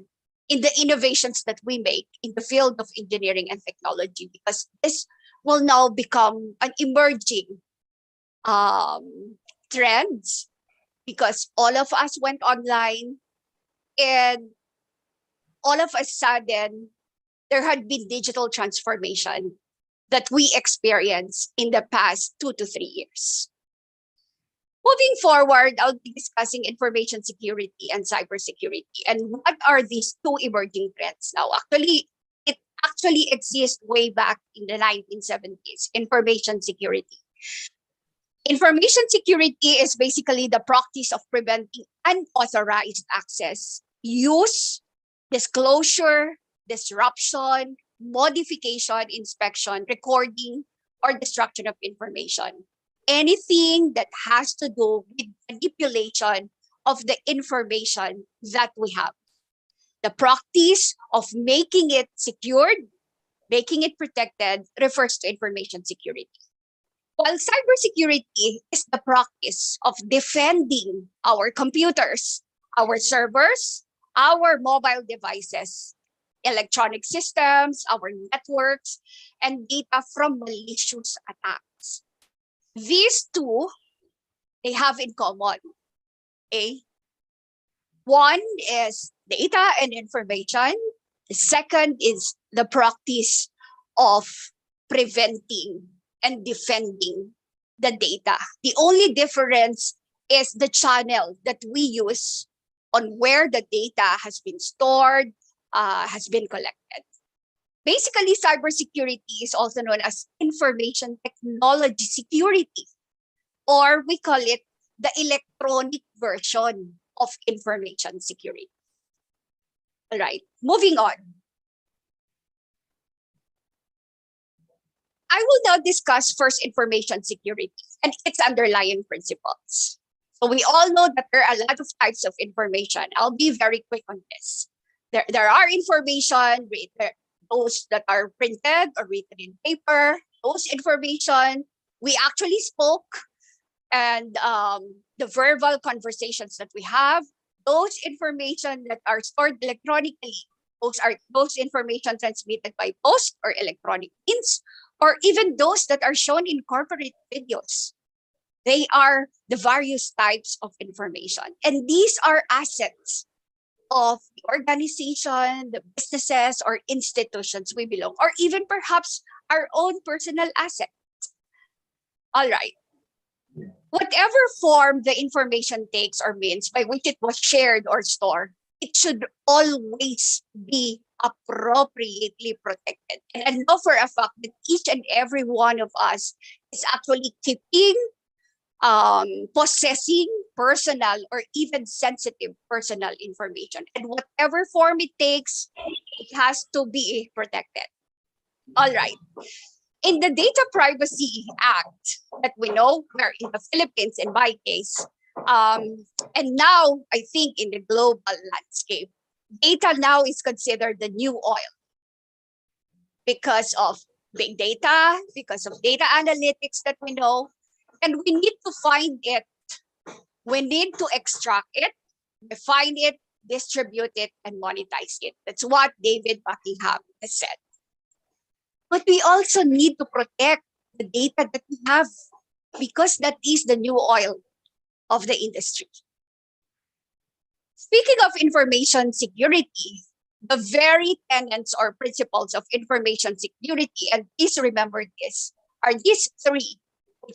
in the innovations that we make in the field of engineering and technology? Because this will now become an emerging trend, because all of us went online, and all of a sudden, there had been digital transformation that we experienced in the past 2 to 3 years. Moving forward, I'll be discussing information security and cybersecurity. And what are these 2 emerging trends now? Actually, it exists way back in the 1970s, information security. Information security is basically the practice of preventing unauthorized access, use, disclosure, disruption, modification, inspection, recording, or destruction of information. Anything that has to do with manipulation of the information that we have. The practice of making it secured, making it protected refers to information security. While cybersecurity is the practice of defending our computers, our servers, our mobile devices, electronic systems, our networks, and data from malicious attacks. These two, they have in common. Okay? One is data and information. The second is the practice of preventing and defending the data. The only difference is the channel that we use on where the data has been stored, has been collected. Basically, cybersecurity is also known as information technology security, or we call it the electronic version of information security. All right, moving on. I will now discuss first information security and its underlying principles. So we all know that there are a lot of types of information. I'll be very quick on this. There are information, those that are printed or written in paper, those information we actually spoke, and the verbal conversations that we have, those information that are stored electronically, those information transmitted by post or electronic means, or even those that are shown in corporate videos. They are the various types of information. And these are assets of the organization, the businesses or institutions we belong, or even perhaps our own personal assets. All right. Whatever form the information takes or means by which it was shared or stored, it should always be appropriately protected. And I know for a fact that each and every one of us is actually keeping, possessing personal or even sensitive personal information. And whatever form it takes, it has to be protected. All right. In the Data Privacy Act that we know, we're in the Philippines in my case, and now I think in the global landscape, data now is considered the new oil because of big data, because of data analytics that we know, and we need to find it, we need to extract it, refine it, distribute it, and monetize it. That's what David Buckingham has said. But we also need to protect the data that we have because that is the new oil of the industry. Speaking of information security, the very tenets or principles of information security, and please remember this, are these three.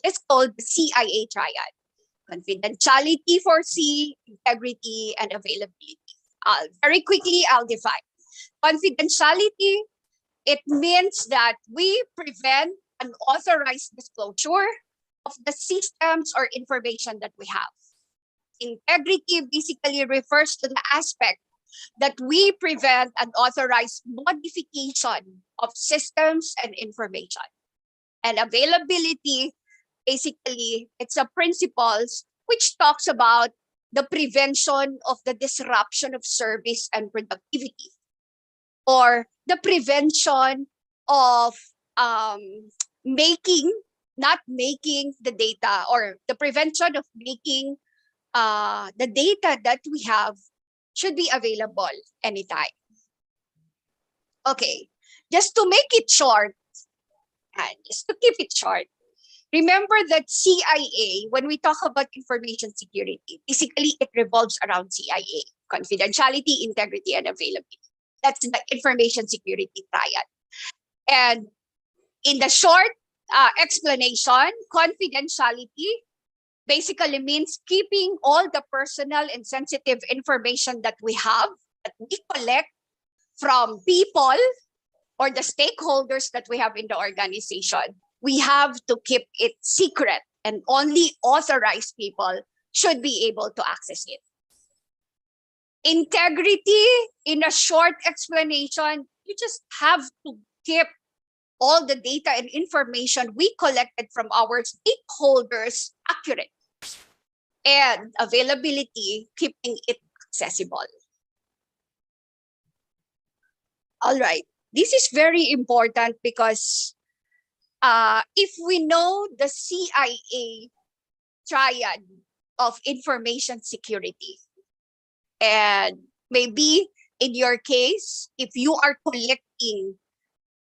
It's called the CIA triad. Confidentiality for C, integrity, and availability. Very quickly, I'll define. Confidentiality, it means that we prevent unauthorized disclosure of the systems or information that we have. Integrity basically refers to the aspect that we prevent unauthorized modification of systems and information. And availability, basically, it's a principles which talks about the prevention of the disruption of service and productivity, or the prevention of not making the data, or the prevention of making the data that we have should be available anytime. Okay, just to make it short, and just to keep it short, remember that CIA, when we talk about information security, basically it revolves around CIA, confidentiality, integrity, and availability. That's the information security triad. And in the short explanation, confidentiality basically means keeping all the personal and sensitive information that we have, that we collect from people or the stakeholders that we have in the organization. We have to keep it secret and only authorized people should be able to access it. Integrity, in a short explanation, you just have to keep all the data and information we collected from our stakeholders accurate, and availability, keeping it accessible. All right, this is very important because if we know the CIA triad of information security, and maybe in your case, if you are collecting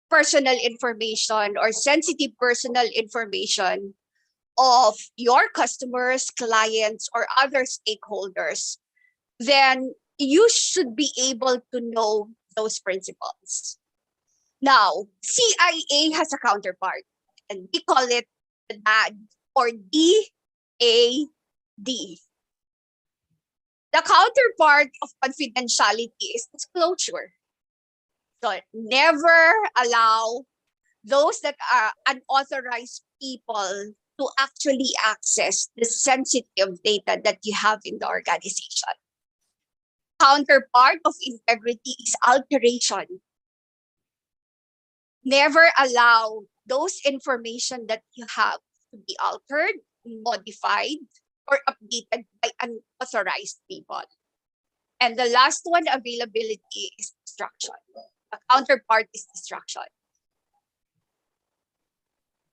personal information or sensitive personal information of your customers, clients, or other stakeholders, then you should be able to know those principles. Now, CIA has a counterpart, and we call it the DAD, or DAD. The counterpart of confidentiality is disclosure. So never allow those that are unauthorized people to actually access the sensitive data that you have in the organization. Counterpart of integrity is alteration. Never allow those information that you have to be altered, modified, or updated by unauthorized people. And the last one, availability, is destruction. The counterpart is destruction.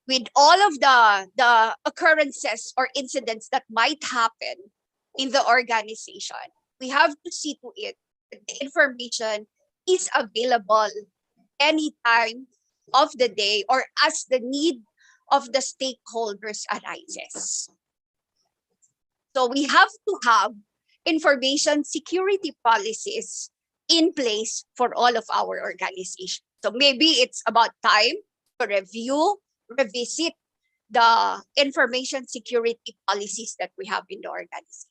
With all of the occurrences or incidents that might happen in the organization, we have to see to it that the information is available anytime of the day or as the need of the stakeholders arises. So we have to have information security policies in place for all of our organizations. So maybe it's about time to review, revisit the information security policies that we have in the organization.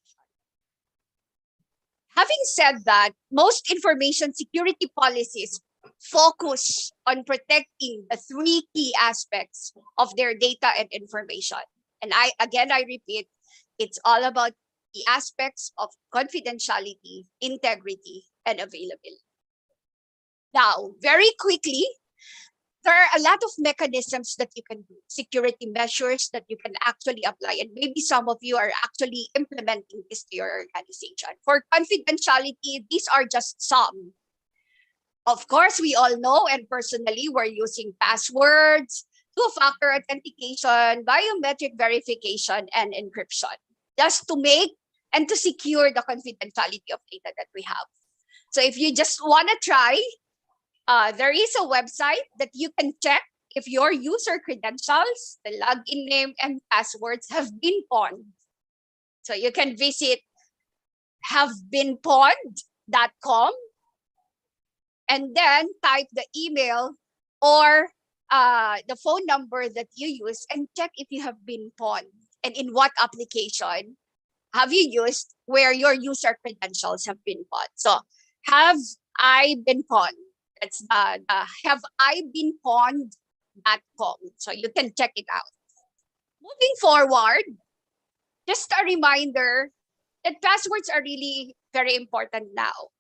Having said that, most information security policies focus on protecting the three key aspects of their data and information. And I repeat, it's all about the aspects of confidentiality, integrity, and availability. Now, very quickly, there are a lot of mechanisms that you can do, security measures that you can actually apply. And maybe some of you are actually implementing this to your organization. For confidentiality, these are just some. Of course, we all know, and personally, we're using passwords, two-factor authentication, biometric verification, and encryption, just to make and to secure the confidentiality of data that we have. So if you just want to try, there is a website that you can check if your user credentials, the login name, and passwords have been pawned. So you can visit havebeenpawned.com and then type the email or the phone number that you use and check if you have been pawned and in what application have you used where your user credentials have been pawned. So have I been pawned? That's haveibeenpawned.com. So you can check it out. Moving forward, just a reminder that passwords are really very important now.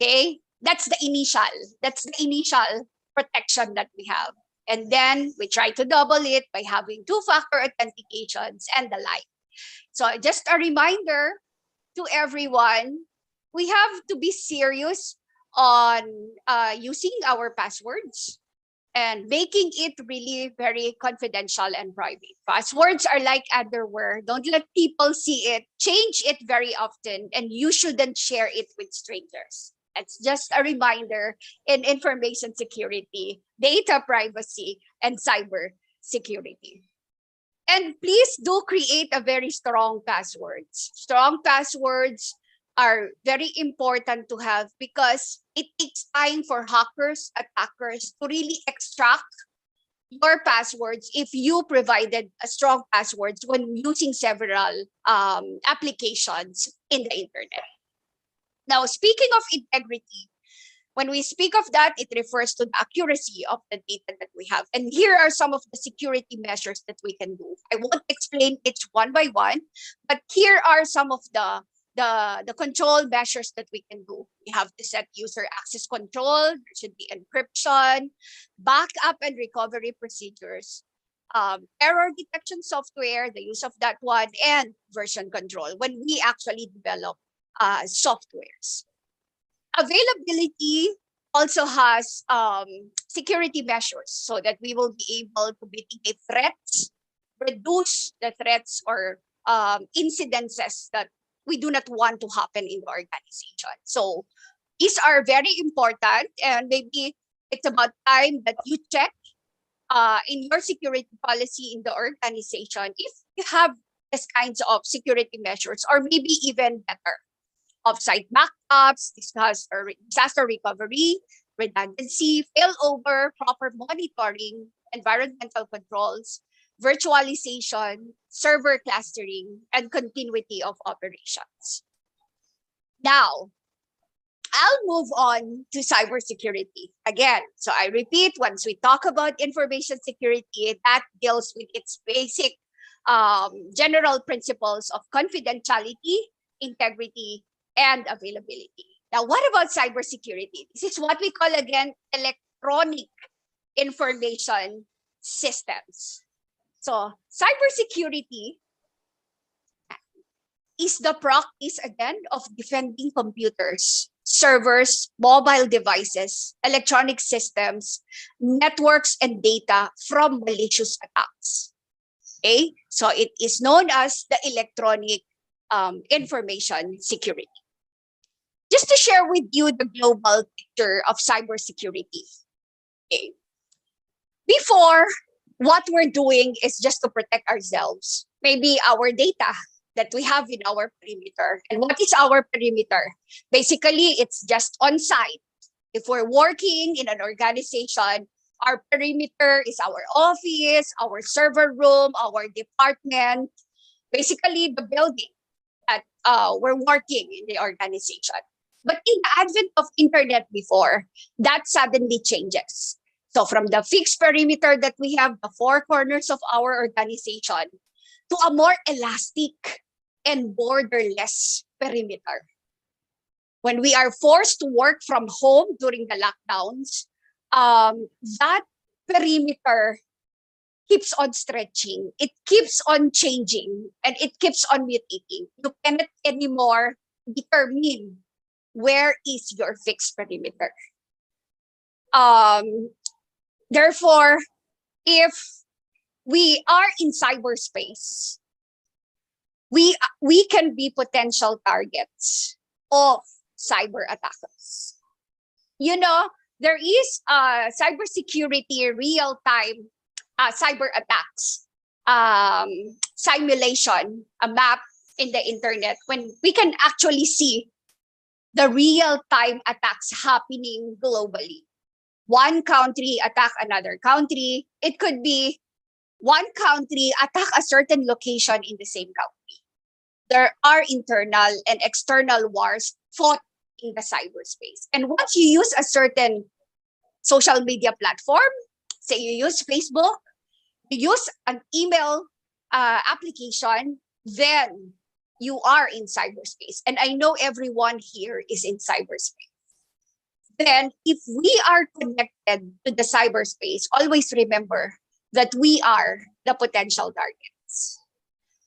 Okay, that's the initial protection that we have. And then we try to double it by having two-factor authentications and the like. So just a reminder to everyone, we have to be serious on using our passwords and making it really very confidential and private. Passwords are like underwear. Don't let people see it. Change it very often, and you shouldn't share it with strangers. It's just a reminder in information security, data privacy, and cyber security. And please do create a very strong passwords. Strong passwords are very important to have because it takes time for hackers, attackers to really extract your passwords if you provided a strong passwords when using several applications in the internet. Now, speaking of integrity, When we speak of that, it refers to the accuracy of the data that we have. And here are some of the security measures that we can do. I won't explain each one by one, but here are some of the control measures that we can do. We have to set user access control. There should be encryption, backup and recovery procedures, error detection software, the use of that one, and version control when we actually develop softwares. Availability also has security measures so that we will be able to mitigate threats, reduce the threats or incidences that we do not want to happen in the organization. So these are very important, and maybe it's about time that you check in your security policy in the organization if you have these kinds of security measures, or maybe even better, offsite backups, disaster recovery, redundancy, failover, proper monitoring, environmental controls, virtualization, server clustering, and continuity of operations. Now, I'll move on to cybersecurity again. So I repeat, once we talk about information security, that deals with its basic general principles of confidentiality, integrity, and availability. Now, what about cybersecurity? This is what we call, again, electronic information systems. So cybersecurity is the practice, again, of defending computers, servers, mobile devices, electronic systems, networks, and data from malicious attacks. Okay, so it is known as the electronic information security. Just to share with you the global picture of cybersecurity. Okay. Before, what we're doing is just to protect ourselves, maybe our data that we have in our perimeter. And what is our perimeter? Basically, it's just on site. If we're working in an organization, our perimeter is our office, our server room, our department, basically the building that we're working in the organization. But in the advent of internet before, that suddenly changes. So from the fixed perimeter that we have, the four corners of our organization, to a more elastic and borderless perimeter. When we are forced to work from home during the lockdowns, that perimeter keeps on stretching, it keeps on changing, and it keeps on mutating. You cannot anymore determine where is your fixed perimeter. Therefore, if we are in cyberspace, we can be potential targets of cyber attackers. You know, there is cybersecurity real-time cyber attacks simulation, a map in the internet, when we can actually see the real-time attacks happening globally. One country attack another country. It could be one country attack a certain location in the same country. There are internal and external wars fought in the cyberspace. And once you use a certain social media platform, say you use Facebook, you use an email application, then you are in cyberspace. And I know everyone here is in cyberspace. Then if we are connected to the cyberspace, always remember that we are the potential targets.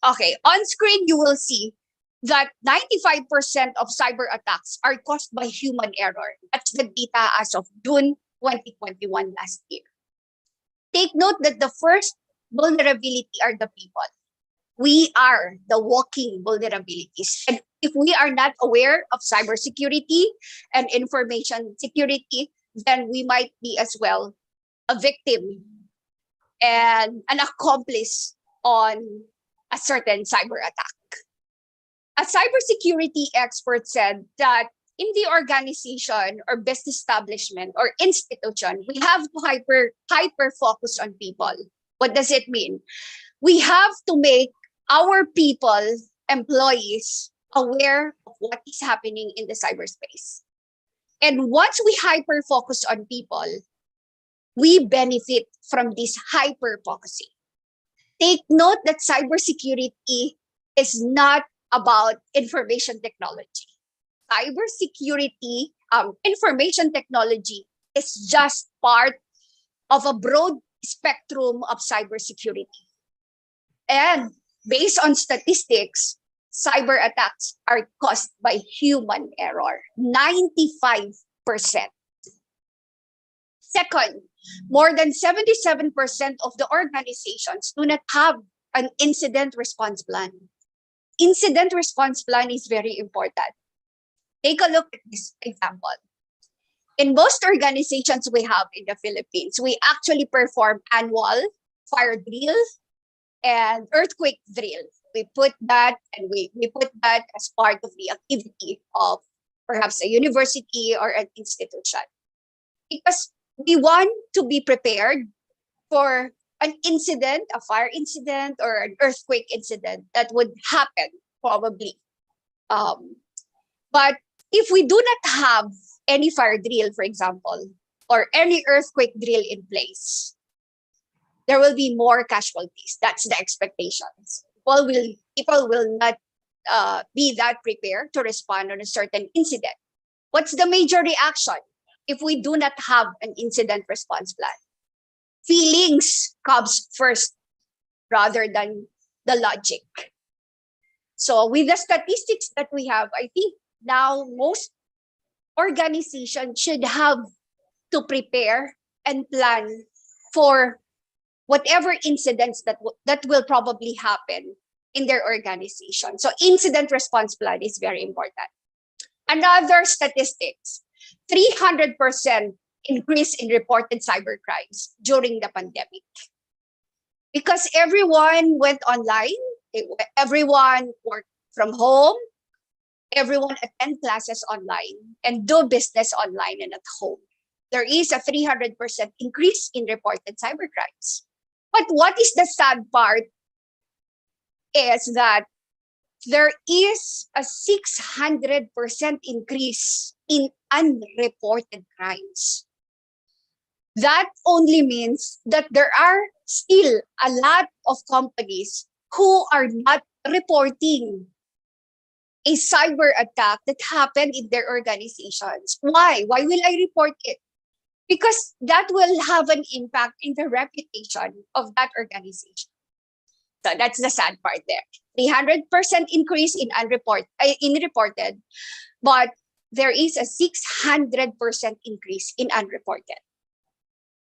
Okay, on screen, you will see that 95% of cyber attacks are caused by human error. That's the data as of June 2021 last year. Take note that the first vulnerability are the people. We are the walking vulnerabilities. And if we are not aware of cybersecurity and information security, then we might be as well a victim and an accomplice on a certain cyber attack. A cybersecurity expert said that in the organization or business establishment or institution, we have to hyper focus on people. What does it mean? We have to make our people, employees, aware of what is happening in the cyberspace. And once we hyper focus on people, we benefit from this hyper focusing. Take note that cybersecurity is not about information technology. Cybersecurity, information technology is just part of a broad spectrum of cybersecurity. And based on statistics, cyber attacks are caused by human error, 95%. Second, more than 77% of the organizations do not have an incident response plan. Incident response plan is very important. Take a look at this example. In most organizations we have in the Philippines, we actually perform annual fire drill and earthquake drill. We put that as part of the activity of perhaps a university or an institution. Because we want to be prepared for an incident, a fire incident or an earthquake incident that would happen probably. But if we do not have any fire drill, for example, or any earthquake drill in place, there will be more casualties. That's the expectations. People will not be that prepared to respond on a certain incident. What's the major reaction if we do not have an incident response plan? Feelings comes first rather than the logic. So with the statistics that we have, I think now most organizations should have to prepare and plan for whatever incidents that will probably happen in their organization. So incident response plan is very important. Another statistics, 300% increase in reported cybercrimes during the pandemic. Because everyone went online, everyone worked from home, everyone attend classes online and do business online and at home. There is a 300% increase in reported cybercrimes. But what is the sad part is that there is a 600% increase in unreported crimes. That only means that there are still a lot of companies who are not reporting a cyber attack that happened in their organizations. Why? Why will I report it? Because that will have an impact in the reputation of that organization. So that's the sad part there. 300% increase in reported, but there is a 600% increase in unreported.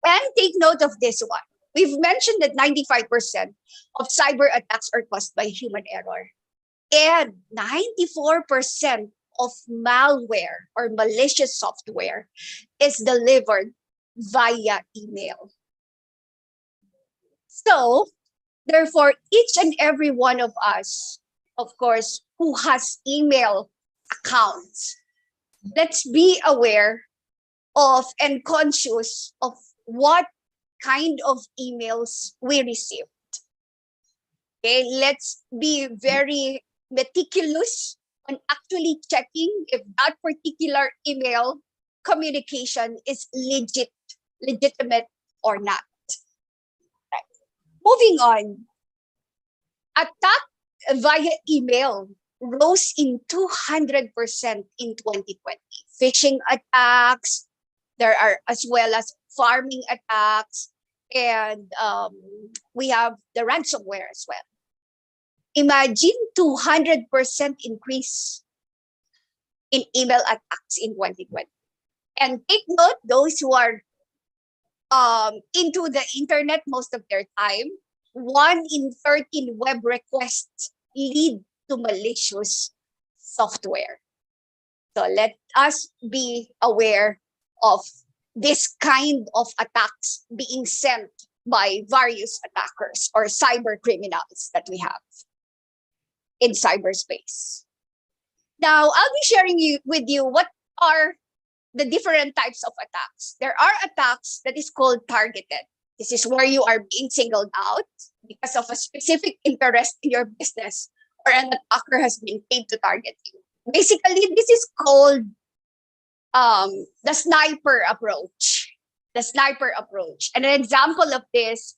And take note of this one. We've mentioned that 95% of cyber attacks are caused by human error. And 94% of malware or malicious software is delivered via email. So, therefore, each and every one of us, of course, who has email accounts, let's be aware of and conscious of what kind of emails we received. Okay, let's be very meticulous on actually checking if that particular email communication is legitimate or not. Right. Moving on, attack via email rose in 200% in 2020. Phishing attacks, there are as well as farming attacks, and we have the ransomware as well. Imagine 200% increase in email attacks in 2020. And take note, those who are into the internet most of their time, 1 in 13 web requests lead to malicious software. So let us be aware of this kind of attacks being sent by various attackers or cyber criminals that we have in cyberspace. Now, I'll be sharing with you what are the different types of attacks. There are attacks that is called targeted. This is where you are being singled out because of a specific interest in your business, or an attacker has been paid to target you. Basically, this is called the sniper approach. The sniper approach. And an example of this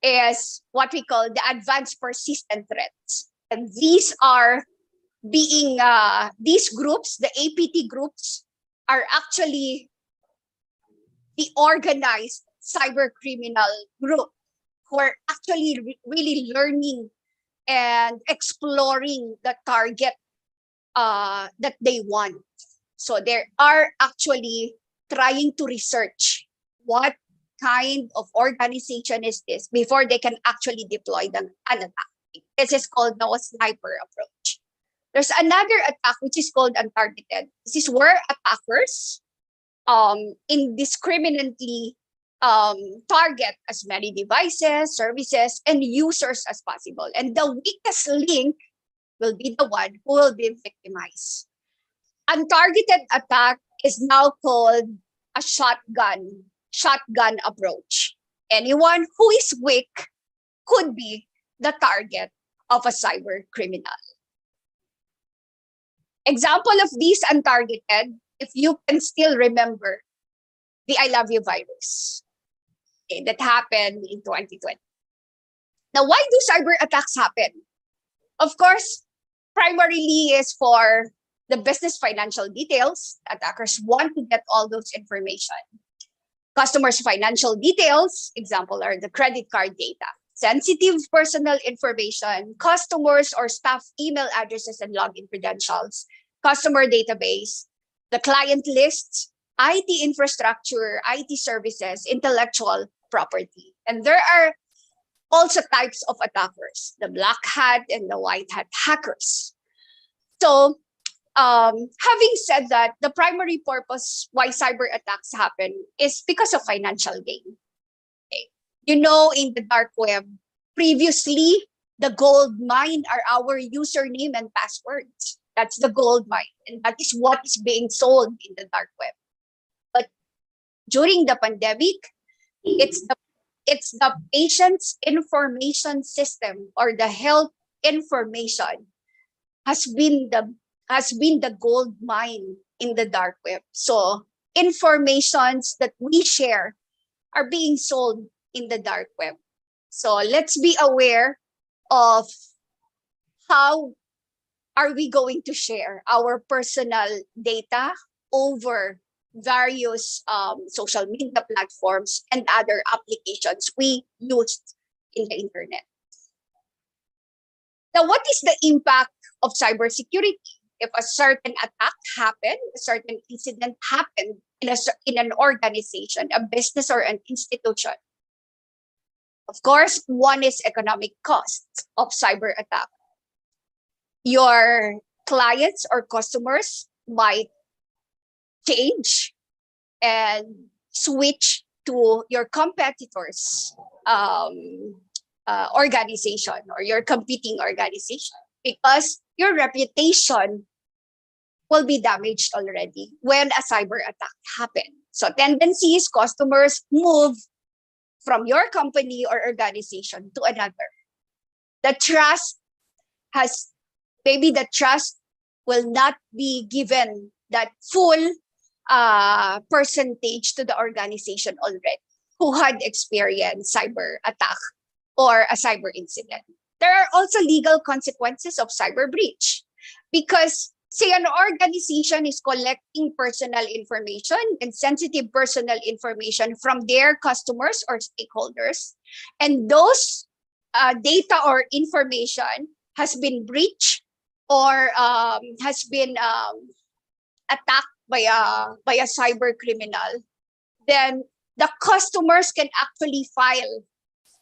is what we call the advanced persistent threats. And these are being, these groups, the APT groups, are actually the organized cyber criminal group who are actually really learning and exploring the target that they want. So they are actually trying to research what kind of organization is this before they can actually deploy an attack. This is called now a sniper approach. There's another attack which is called untargeted. This is where attackers indiscriminately target as many devices, services, and users as possible. And the weakest link will be the one who will be victimized. Untargeted attack is now called a shotgun approach. Anyone who is weak could be the target of a cyber criminal. Example of these untargeted, if you can still remember, the I Love You virus that happened in 2020. Now, why do cyber attacks happen? Of course, primarily is for the business financial details. Attackers want to get all those information. Customers' financial details, example, are the credit card data. Sensitive personal information, customers or staff email addresses and login credentials, customer database, the client lists, IT infrastructure, IT services, intellectual property. And there are also types of attackers, the black hat and the white hat hackers. So having said that, the primary purpose why cyber attacks happen is because of financial gain. Okay. You know, in the dark web, previously, the gold mine are our username and passwords. That's the gold mine. And that is what is being sold in the dark web. But during the pandemic, it's the patient's information system or the health information has been the gold mine in the dark web. So informations that we share are being sold in the dark web. So let's be aware of how are we going to share our personal data over various social media platforms and other applications we used in the internet. Now, what is the impact of cybersecurity? If a certain attack happened, a certain incident happened in an organization, a business or an institution, of course, one is economic costs of cyber attack. Your clients or customers might change and switch to your competitors' organization or your competing organization because your reputation will be damaged already when a cyber attack happened. So tendency is customers move from your company or organization to another. The trust will not be given that full percentage to the organization already who had experienced cyber attack or a cyber incident. There are also legal consequences of cyber breach because say an organization is collecting personal information and sensitive personal information from their customers or stakeholders, and those data or information has been breached or has been attacked by a cyber criminal, then the customers can actually file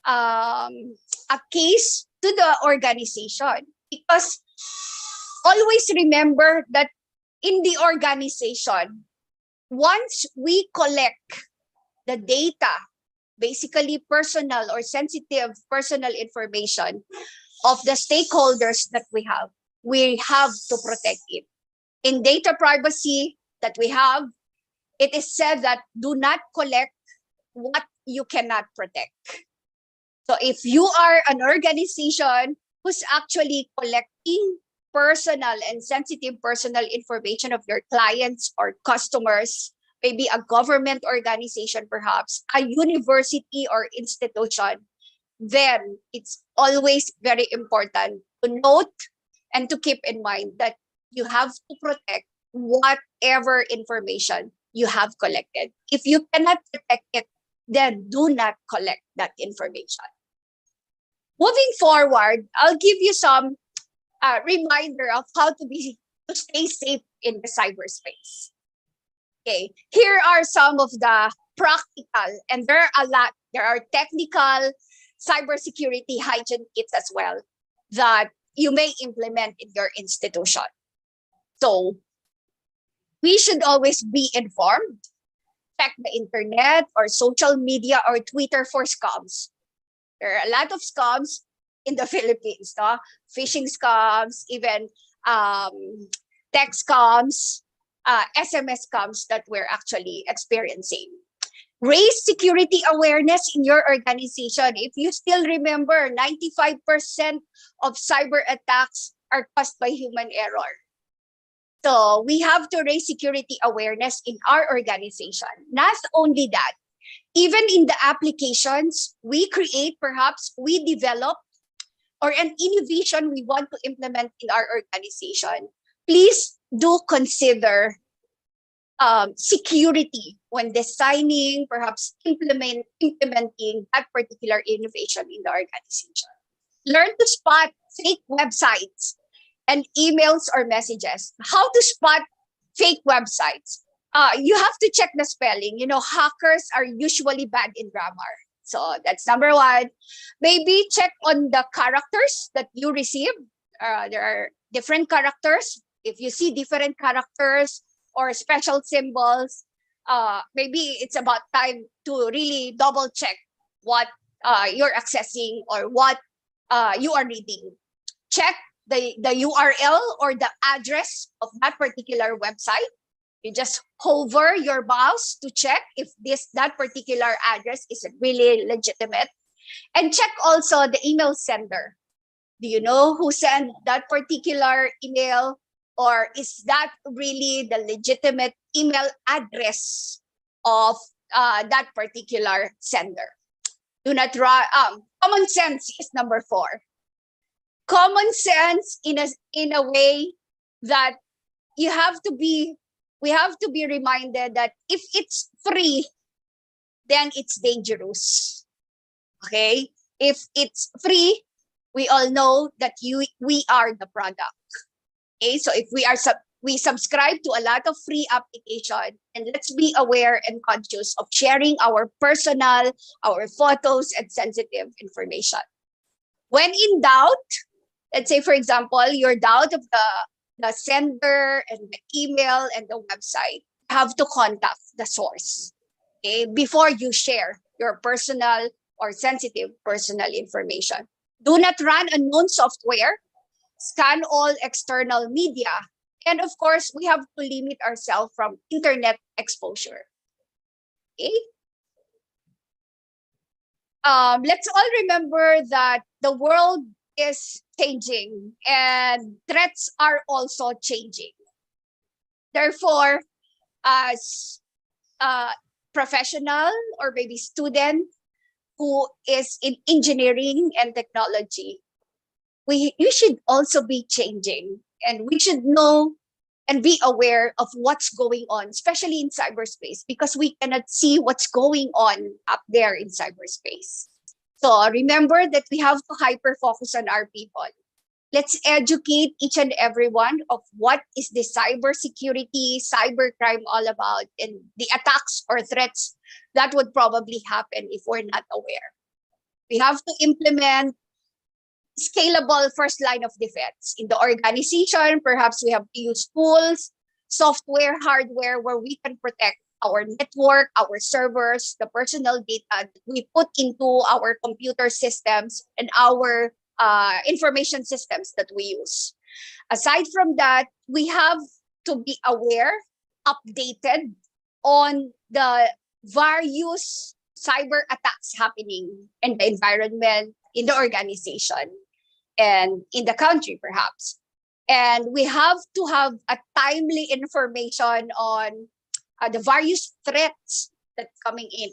a case to the organization because always remember that in the organization, once we collect the data, basically personal or sensitive personal information of the stakeholders that we have to protect it. In data privacy that we have, it is said that do not collect what you cannot protect. So if you are an organization who's actually collecting personal and sensitive personal information of your clients or customers, maybe a government organization, perhaps a university or institution, then it's always very important to note and to keep in mind that you have to protect whatever information you have collected. If you cannot protect it, then do not collect that information. Moving forward, I'll give you some reminder of how to stay safe in the cyberspace. Okay, here are some of the practical, and there are a lot. There are technical cybersecurity hygiene kits as well that you may implement in your institution. So we should always be informed. Check the internet or social media or Twitter for scams. There are a lot of scams in the Philippines, no? Phishing scams, even text scams, SMS scams that we're actually experiencing. Raise security awareness in your organization. If you still remember, 95% of cyber attacks are caused by human error. So we have to raise security awareness in our organization. Not only that, even in the applications we create, perhaps we develop, or an innovation we want to implement in our organization, please do consider security when designing, perhaps implementing that particular innovation in the organization. Learn to spot fake websites and emails or messages. How to spot fake websites? You have to check the spelling. You know, hackers are usually bad in grammar. So that's number one. Maybe check on the characters that you receive. There are different characters. If you see different characters or special symbols, maybe it's about time to really double check what you're accessing or what you are reading. Check the URL or the address of that particular website. You just hover your mouse to check if that particular address is really legitimate. And check also the email sender. Do you know who sent that particular email? Or is that really the legitimate email address of that particular sender? Do not run. Common sense is number 4. Common sense in a way that we have to be reminded that if it's free, then it's dangerous. Okay? If it's free, we all know that we are the product. Okay? So if we subscribe to a lot of free application, and let's be aware and conscious of sharing our personal, our photos and sensitive information. When in doubt, let's say, for example, your doubt of the sender and the email and the website, you have to contact the source, okay, before you share your personal or sensitive personal information. Do not run unknown software, scan all external media, and of course, we have to limit ourselves from internet exposure. Okay? Let's all remember that the world is changing and threats are also changing. Therefore, as a professional or maybe student who is in engineering and technology, you should also be changing, and we should know and be aware of what's going on, especially in cyberspace, because we cannot see what's going on up there in cyberspace. So remember that we have to hyper-focus on our people. Let's educate each and every one of what is the cybersecurity, cybercrime all about, and the attacks or threats that would probably happen if we're not aware. We have to implement scalable first line of defense in the organization. Perhaps we have to use tools, software, hardware, where we can protect our network, our servers, the personal data that we put into our computer systems and our information systems that we use. Aside from that, we have to be aware, updated on the various cyber attacks happening in the environment, in the organization, and in the country, perhaps. And we have to have a timely information on the various threats that's coming in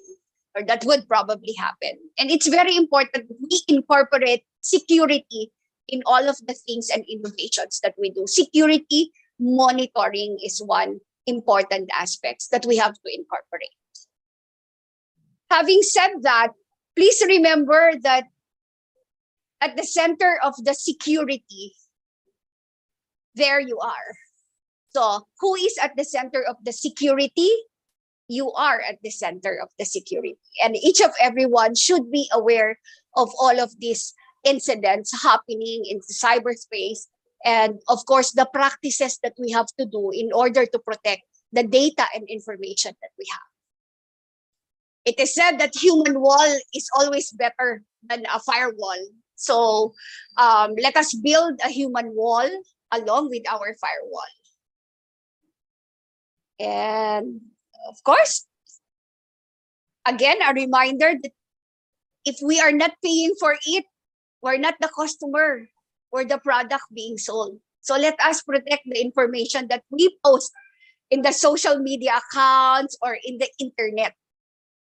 or that would probably happen. And it's very important that we incorporate security in all of the things and innovations that we do. Security monitoring is one important aspect that we have to incorporate. Having said that, please remember that at the center of the security, there you are. So who is at the center of the security? You are at the center of the security. And each of everyone should be aware of all of these incidents happening in the cyberspace. And of course, the practices that we have to do in order to protect the data and information that we have. It is said that human wall is always better than a firewall. So let us build a human wall along with our firewall. And of course, again, a reminder that if we are not paying for it, we're not the customer, we're the product being sold. So let us protect the information that we post in the social media accounts or in the internet.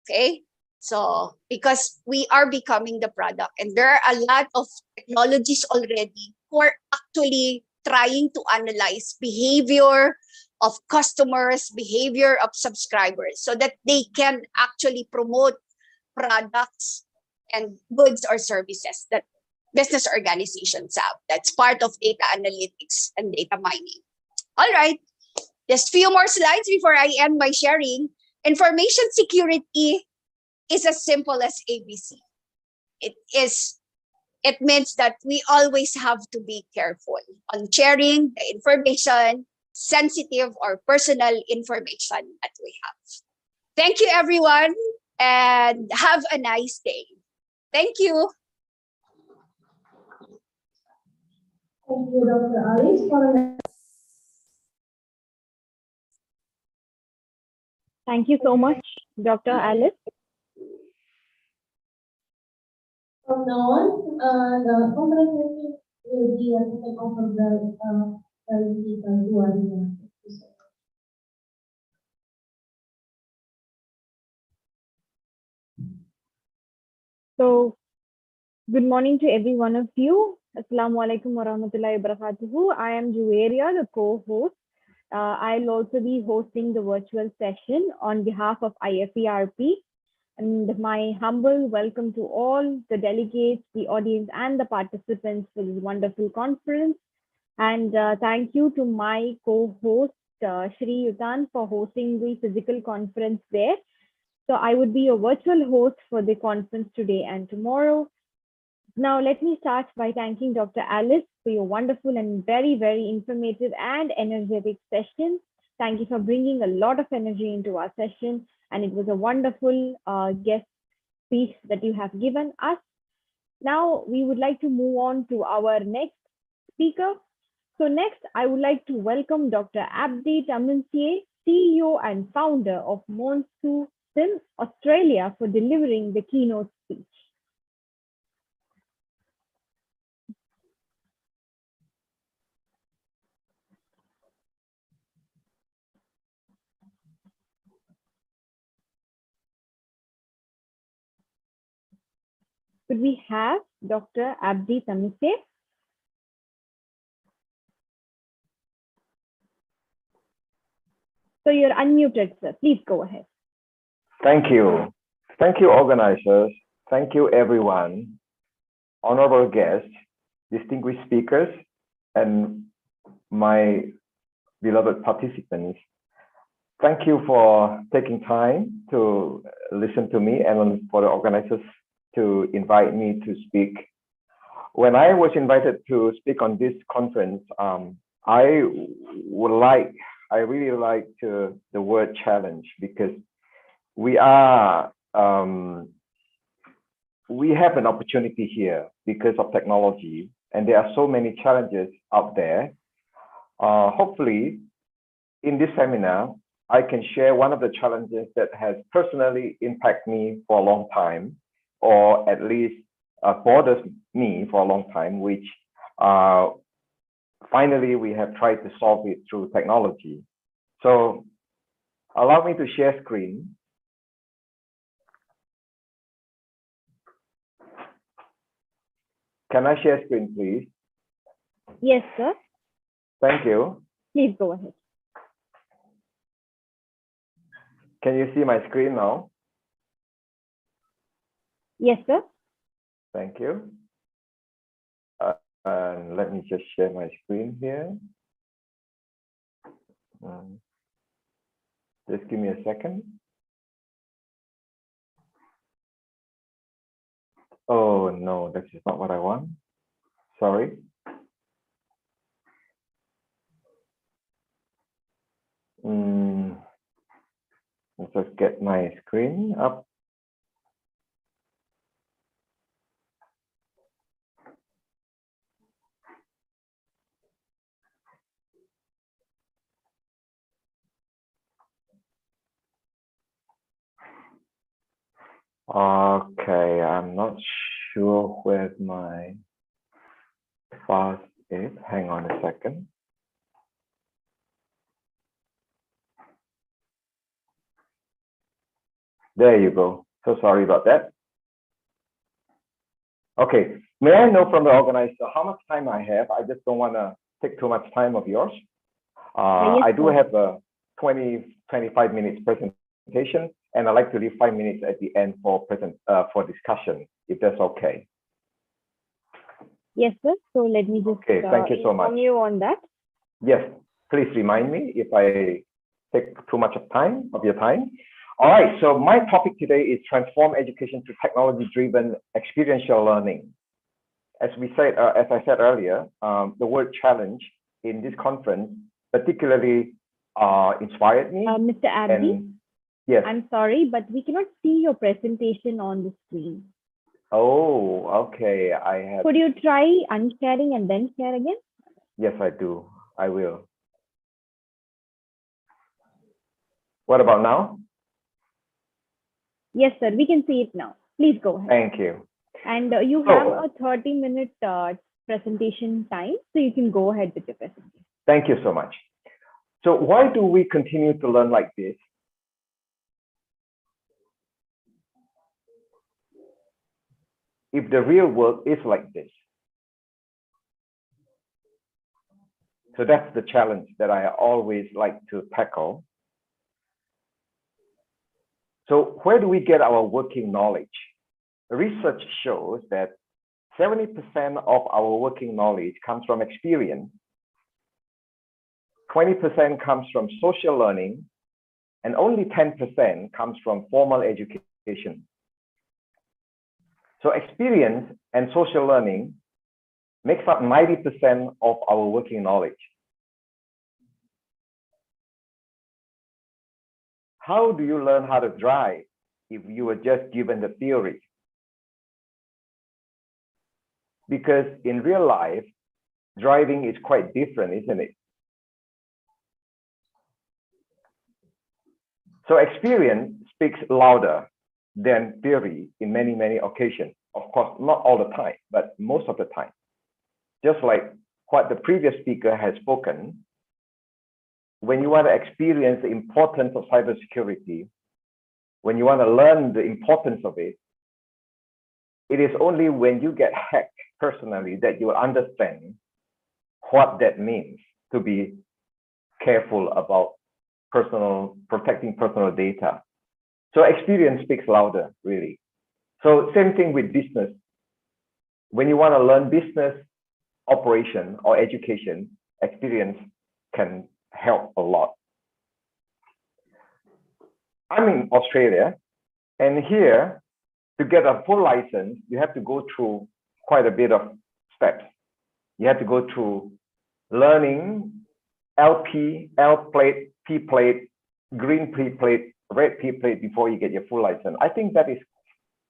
Okay? So, because we are becoming the product, and there are a lot of technologies already who are actually trying to analyze behavior of customers, behavior of subscribers, so that they can actually promote products and goods or services that business organizations have. That's part of data analytics and data mining. All right, just few more slides before I end my sharing. Information security is as simple as ABC. It means that we always have to be careful on sharing the information, sensitive or personal information that we have. Thank you, everyone, and have a nice day. Thank you. Thank you, Dr. Alice, for Thank you so much, Dr. Alice. from now on, the conference will be taken over the speaker who are here. So, good morning to every one of you. Assalamu alaikum warahmatullahi wabarakatuh. I am Juwaria, the co-host. I'll also be hosting the virtual session on behalf of IFERP. And my humble welcome to all the delegates, the audience, and the participants for this wonderful conference. And thank you to my co-host, Shri Yutan, for hosting the physical conference there. So I would be your virtual host for the conference today and tomorrow. Now, let me start by thanking Dr. Alice for your wonderful and very, very informative and energetic session. Thank you for bringing a lot of energy into our session. And it was a wonderful guest speech that you have given us. Now, we would like to move on to our next speaker. So next, I would like to welcome Dr. Abdi Tamansier, CEO and founder of Monsu Sim Australia, for delivering the keynote speech. Could we have Dr. Abdi Tamansier? So you're unmuted, sir. Please go ahead. Thank you. Thank you, organizers. Thank you, everyone. Honorable guests, distinguished speakers, and my beloved participants. Thank you for taking time to listen to me and for the organizers to invite me to speak. When I was invited to speak on this conference, I really like the word challenge, because we have an opportunity here because of technology, and there are so many challenges out there. Hopefully, in this seminar, I can share one of the challenges that has personally impacted me for a long time, or at least bothers me for a long time, which finally, we have tried to solve it through technology. So allow me to share screen. Can I share screen, please? Yes, sir. Thank you. Please go ahead. Can you see my screen now? Yes, sir. Thank you. And let me just share my screen here. Just give me a second. Oh, no, this is not what I want. Sorry. Let's just get my screen up. Okay, I'm not sure where my fast is. Hang on a second. There you go. So sorry about that. Okay, may I know from the organizer how much time I have? I just don't want to take too much time of yours. Yes, I do sir. have a 25 minutes presentation, and I'd like to leave 5 minutes at the end for discussion, if that's okay. Yes, sir. So let me just Okay, thank you so much. inform you on that. Yes, please remind me if I take too much of your time. All right, so my topic today is transform education to technology-driven experiential learning. As I said earlier, the word challenge in this conference particularly inspired me. Mr. Abdi, yes. I'm sorry, but we cannot see your presentation on the screen. Oh, okay. Could you try unsharing and then share again? Yes, I do. I will. What about now? Yes, sir. We can see it now. Please go ahead. Thank you. And you have a 30-minute presentation time, so you can go ahead with your presentation. Thank you so much. So why do we continue to learn like this? If the real world is like this? So that's the challenge that I always like to tackle. So where do we get our working knowledge? Research shows that 70% of our working knowledge comes from experience, 20% comes from social learning, and only 10% comes from formal education. So experience and social learning makes up 90% of our working knowledge. How do you learn how to drive if you were just given the theory? Because in real life, driving is quite different, isn't it? So experience speaks louder than theory in many, many occasions. Of course, not all the time, but most of the time. Just like what the previous speaker has spoken, when you want to experience the importance of cybersecurity, when you want to learn the importance of it, it is only when you get hacked personally that you will understand what that means to be careful about protecting personal data. So experience speaks louder, really. So same thing with business. When you want to learn business operation or education, experience can help a lot. I'm in Australia, and here, to get a full license, you have to go through quite a bit of steps. You have to go through learning LP, L plate, P plate, green P plate, red P plate before you get your full license. I think that is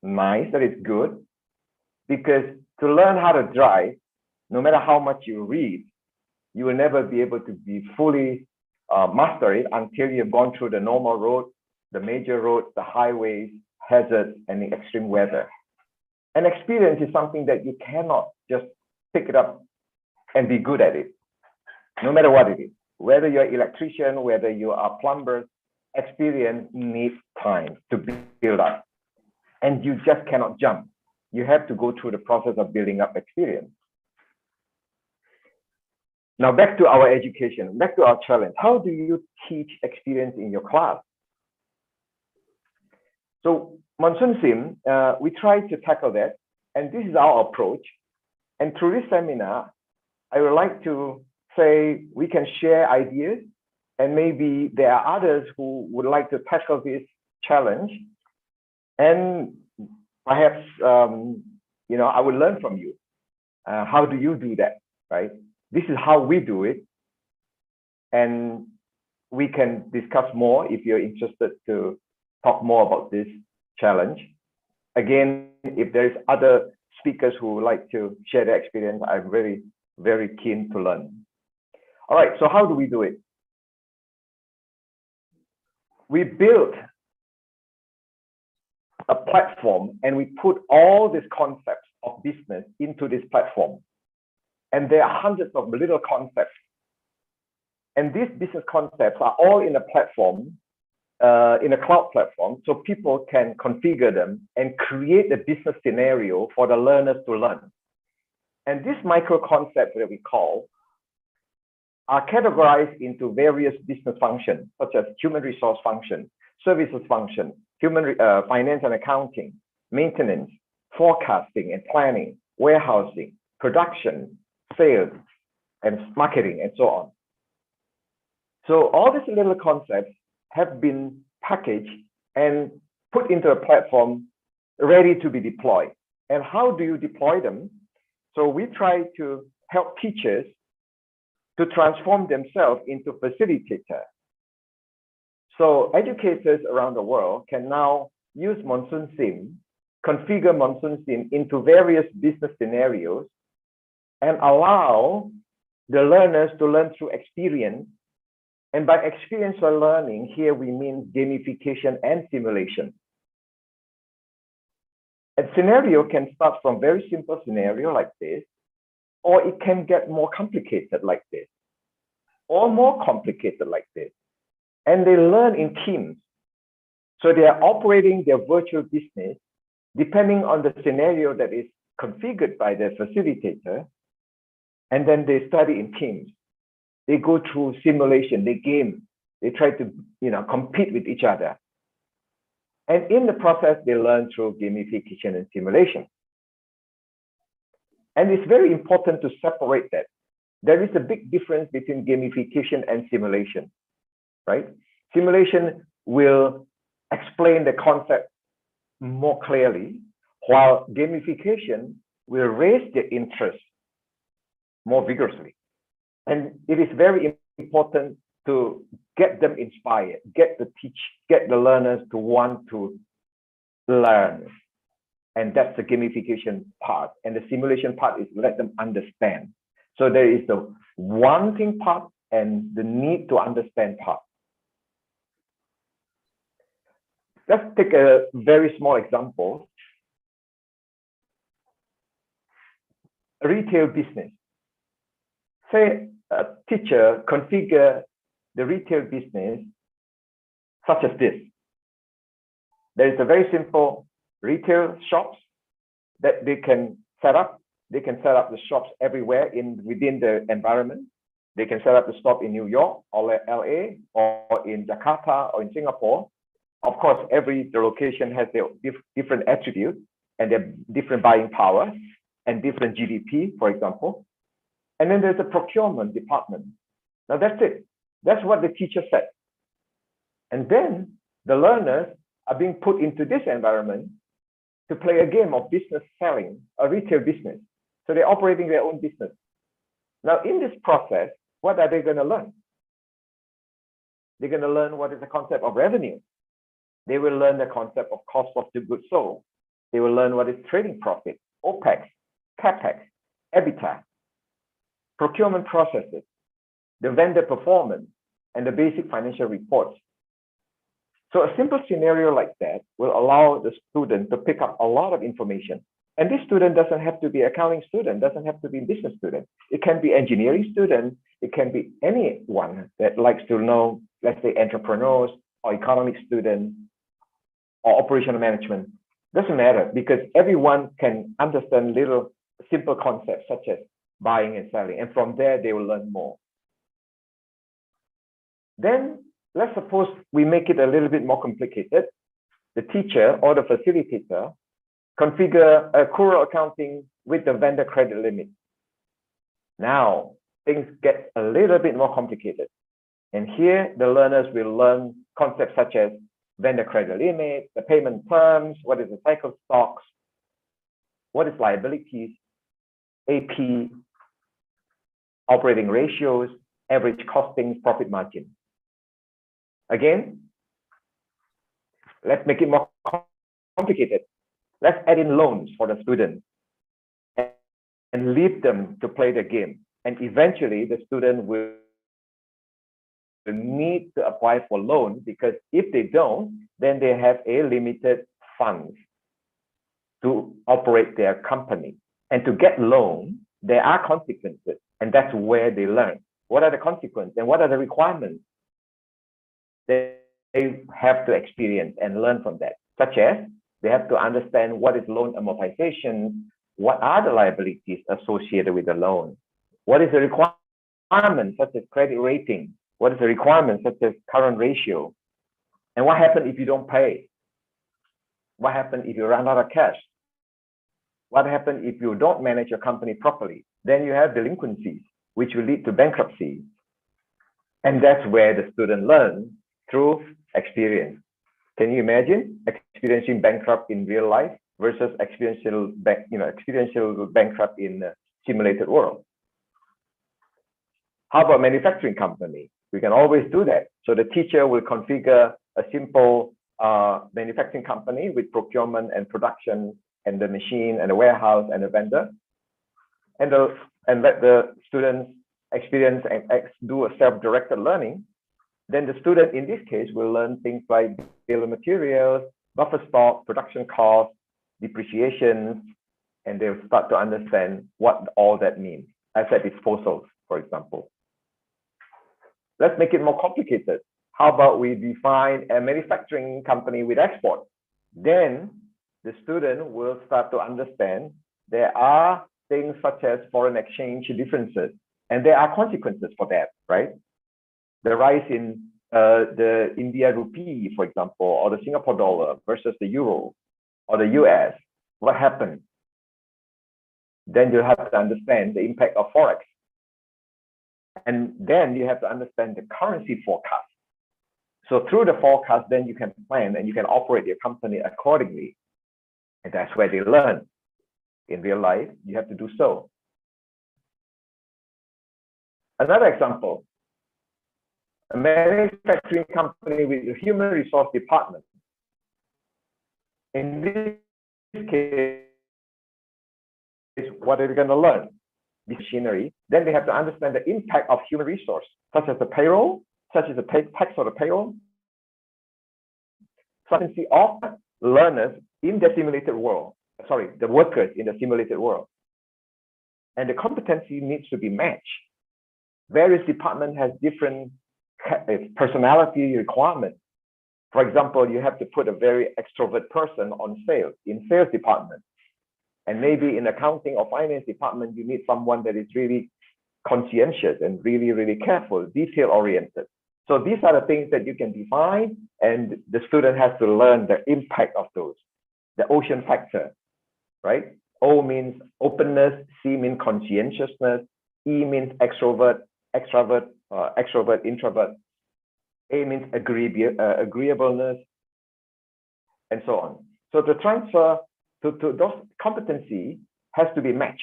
nice, that is good, because to learn how to drive, no matter how much you read, you will never be able to be fully master it until you've gone through the normal road, the major roads, the highways, hazards, and the extreme weather. And experience is something that you cannot just pick it up and be good at it. no matter what it is, whether you're an electrician, whether you are a plumber, experience needs time to build up. And you just cannot jump. You have to go through the process of building up experience. Now back to our education, back to our challenge. How do you teach experience in your class? So Monsoon Sim, we try to tackle that, and this is our approach. And through this seminar, I would like to say we can share ideas, and maybe there are others who would like to tackle this challenge. And perhaps, I would learn from you. How do you do that, right? This is how we do it. And we can discuss more if you're interested to talk more about this challenge. Again, if there's other speakers who would like to share their experience, I'm very, very keen to learn. All right, so how do we do it? We built a platform and we put all these concepts of business into this platform. And there are hundreds of little concepts. And these business concepts are all in a platform, in a cloud platform, so people can configure them and create a business scenario for the learners to learn. And these micro concepts that we call are categorized into various business functions, such as human resource function, services function, finance and accounting, maintenance, forecasting and planning, warehousing, production, sales, and marketing, and so on. So all these little concepts have been packaged and put into a platform ready to be deployed. And how do you deploy them? So we try to help teachers to transform themselves into facilitators. So educators around the world can now use Monsoon Sim, configure Monsoon Sim into various business scenarios, and allow the learners to learn through experience. And by experiential learning, here we mean gamification and simulation. A scenario can start from very simple scenario like this, or it can get more complicated like this, or more complicated like this. And they learn in teams. So they are operating their virtual business depending on the scenario that is configured by the facilitator. And then they study in teams. They go through simulation, they game, they try to compete with each other. And in the process, they learn through gamification and simulation. And it's very important to separate that. There is a big difference between gamification and simulation, right? Simulation will explain the concept more clearly, while gamification will raise their interest more vigorously. And it is very important to get them inspired, get the learners to want to learn. And that's the gamification part. And the simulation part is let them understand. So there is the wanting part and the need to understand part. Let's take a very small example. A retail business. Say a teacher configure the retail business such as this. There is a very simple retail shops that they can set up. They can set up the shops everywhere within the environment. They can set up the shop in New York or LA or in Jakarta or in Singapore. Of course, the location has their different attributes and their different buying power and different GDP, for example. And then there's a procurement department. Now that's it. That's what the teacher said. And then the learners are being put into this environment to play a game of business selling, a retail business. So they're operating their own business. Now in this process, what are they going to learn? They're going to learn what is the concept of revenue. They will learn the concept of cost of the goods sold. They will learn what is trading profit, OPEX, CAPEX, EBITDA, procurement processes, the vendor performance, and the basic financial reports. So a simple scenario like that will allow the student to pick up a lot of information And this student doesn't have to be accounting student, doesn't have to be business student. It can be engineering student. It can be anyone that likes to know, let's say, entrepreneurs or economic students or operational management. Doesn't matter, because everyone can understand little simple concepts such as buying and selling. And from there, they will learn more. Then let's suppose we make it a little bit more complicated. The teacher or the facilitator configure accrual accounting with the vendor credit limit. Now, things get a little bit more complicated. And here, the learners will learn concepts such as vendor credit limit, the payment terms, what is the cycle stocks, what is liabilities, AP, operating ratios, average costings, profit margin. Again, let's make it more complicated. Let's add in loans for the student and leave them to play the game. And eventually the student will need to apply for loan, because if they don't, then they have a limited funds to operate their company. And to get loan, there are consequences, and that's where they learn. What are the consequences and what are the requirements? They have to experience and learn from that, such as they have to understand what is loan amortization, what are the liabilities associated with the loan, what is the requirement such as credit rating, what is the requirement such as current ratio, and what happens if you don't pay, what happens if you run out of cash, what happens if you don't manage your company properly. Then you have delinquencies, which will lead to bankruptcy. And that's where the student learns through experience. Can you imagine experiencing bankrupt in real life versus experiential bankrupt in a simulated world? How about manufacturing company? We can always do that. So the teacher will configure a simple manufacturing company with procurement and production and the machine and the warehouse and the vendor, and let the students experience and do a self-directed learning. Then the student in this case will learn things like bill of materials, buffer stock, production costs, depreciations, and they'll start to understand what all that means. Asset disposals, for example. Let's make it more complicated. How about we define a manufacturing company with export? Then the student will start to understand there are things such as foreign exchange differences, and there are consequences for that, right? The rise in the India rupee, for example, or the Singapore dollar versus the euro or the US, what happened? Then you have to understand the impact of Forex. And then you have to understand the currency forecast. So through the forecast, then you can plan and you can operate your company accordingly. And that's where they learn. In real life, you have to do so. Another example, a manufacturing company with a human resource department. In this case, what are they going to learn? Machinery. Then they have to understand the impact of human resource, such as the payroll, such as the tax or the payroll. So you can see all learners in the simulated world, sorry, the workers in the simulated world. And the competency needs to be matched. Various departments have different personality requirements. For example, you have to put a very extrovert person on sales, in sales department. And maybe in accounting or finance department, you need someone that is really conscientious and really, really careful, detail-oriented. So these are the things that you can define, and the student has to learn the impact of those. The ocean factor, right? O means openness, C means conscientiousness, E means extrovert, introvert. A means agreeableness, and so on. So the transfer to those competency has to be matched.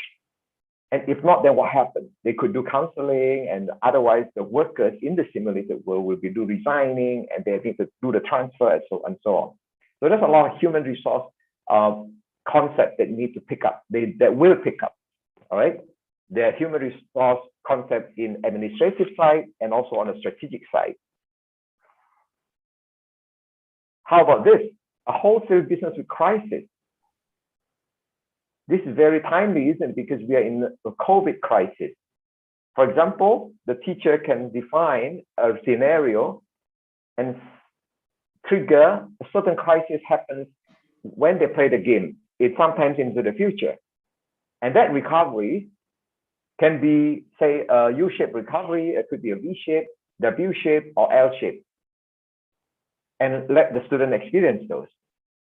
And if not, then what happens? They could do counseling, and otherwise the workers in the simulated world will be resigning, and they need to do the transfer and so on. So there's a lot of human resource concepts that you need to pick up, that will pick up, all right? There are human resource concepts in administrative side and also on the strategic side. How about this? A wholesale business with crisis. this is very timely, isn't it? Because we are in a COVID crisis. For example, the teacher can define a scenario and trigger a certain crisis happens when they play the game. It's sometimes into the future. And that recovery can be, say, a U-shaped recovery. It could be a V-shape, W-shape, or L-shape. And let the student experience those,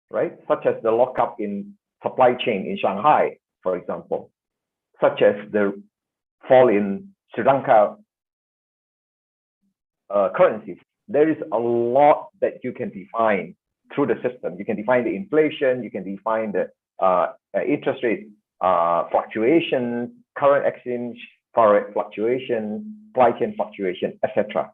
right? Such as the lockup in supply chain in Shanghai, for example, such as the fall in Sri Lanka currencies. There is a lot that you can define through the system. You can define the inflation, you can define the interest rate fluctuations, current exchange forex fluctuations, supply chain fluctuation, etc.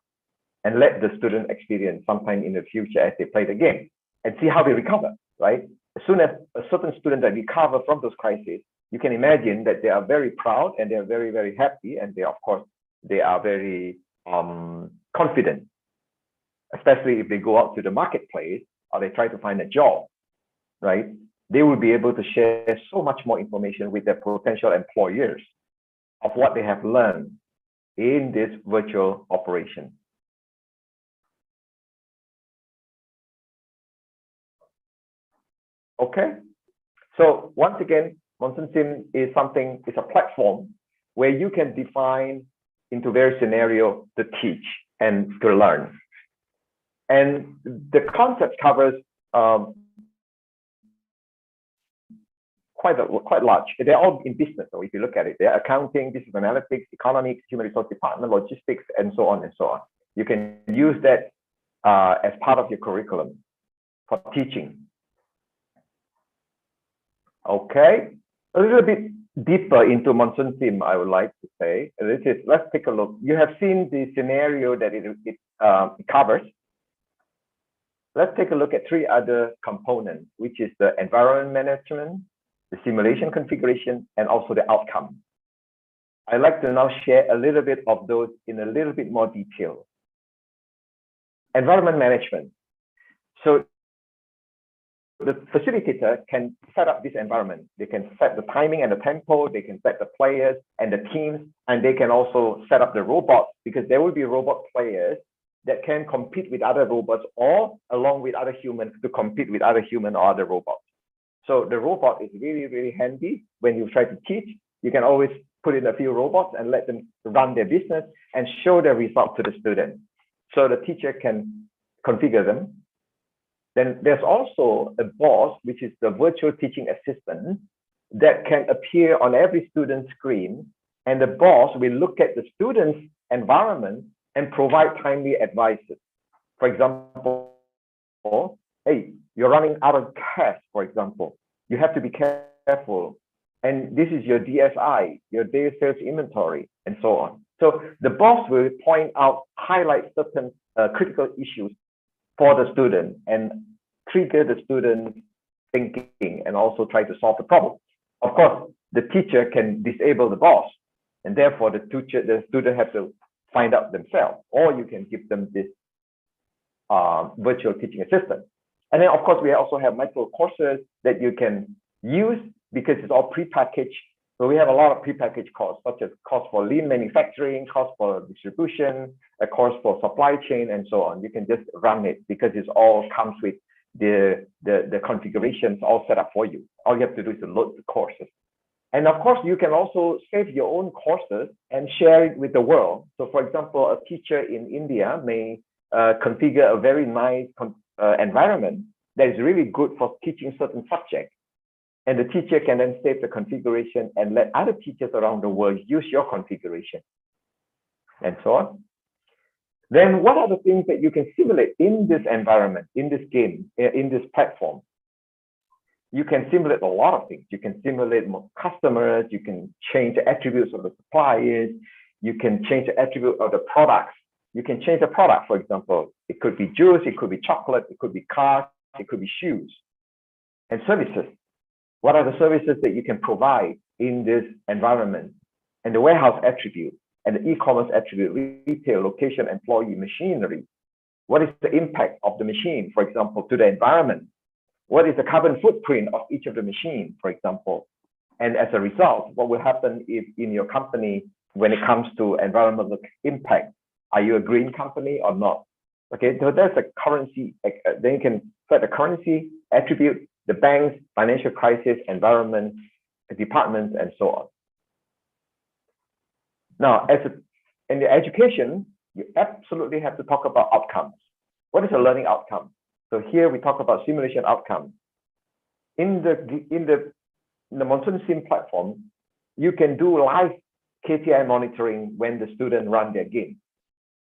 And let the student experience sometime in the future as they play the game and see how they recover, right? As soon as a certain student that recover from those crises, you can imagine that they are very proud and they are very, very happy. And they, of course, they are very confident, especially if they go out to the marketplace or they try to find a job, right? They will be able to share so much more information with their potential employers of what they have learned in this virtual operation. Okay, so once again, Monson Sim is a platform where you can define into various scenarios to teach and to learn. And the concept covers quite large. They're all in business, so if you look at it, they're accounting, business analytics, economics, human resource department, logistics, and so on and so on. You can use that as part of your curriculum for teaching. Okay, a little bit deeper into Monson Sim, I would like to say. Let's take a look. You have seen the scenario that it covers. Let's take a look at three other components, which is the environment management, the simulation configuration, and also the outcome. I'd like to now share a little bit of those in a little bit more detail. Environment management. So the facilitator can set up this environment. They can set the timing and the tempo, they can set the players and the teams, and they can also set up the robots, because there will be robot players that can compete with other robots or along with other humans to compete with other human or other robots. So the robot is really, really handy when you try to teach. You can always put in a few robots and let them run their business and show the result to the student. So the teacher can configure them. Then there's also a boss, which is the virtual teaching assistant, that can appear on every student's screen. And the boss will look at the student's environment and provide timely advices. For example, hey, you're running out of cash, for example. You have to be careful. And this is your DSI, your day sales inventory, and so on. So the boss will point out, highlight certain critical issues for the student and trigger the student thinking and also try to solve the problem. Of course, the teacher can disable the boss, and therefore the student has to find out themselves, or you can give them this virtual teaching assistant. And then, of course, we also have micro courses that you can use because it's all prepackaged. So we have a lot of prepackaged courses, such as course for lean manufacturing, course for distribution, a course for supply chain, and so on. You can just run it because it all comes with the configurations all set up for you. All you have to do is to load the courses. And of course, you can also save your own courses and share it with the world. So for example, a teacher in India may configure a very nice environment that is really good for teaching certain subjects. And the teacher can then save the configuration and let other teachers around the world use your configuration, and so on. Then what are the things that you can simulate in this environment, in this game, in this platform? You can simulate a lot of things. You can simulate more customers, you can change the attributes of the suppliers, you can change the attribute of the products. You can change the product, for example. It could be juice, it could be chocolate, it could be cars, it could be shoes. And services. What are the services that you can provide in this environment? And the warehouse attribute and the e-commerce attribute, retail, location, employee, machinery. What is the impact of the machine, for example, to the environment? What is the carbon footprint of each of the machines, for example? And as a result, what will happen if in your company, when it comes to environmental impact, are you a green company or not? Okay, so there's a currency, then you can set the currency, attribute, the banks, financial crisis, environment, departments, and so on. Now, in the education, you absolutely have to talk about outcomes. What is a learning outcome? So here we talk about simulation outcome. In the Monsoon Sim platform, you can do live KPI monitoring when the student run their game.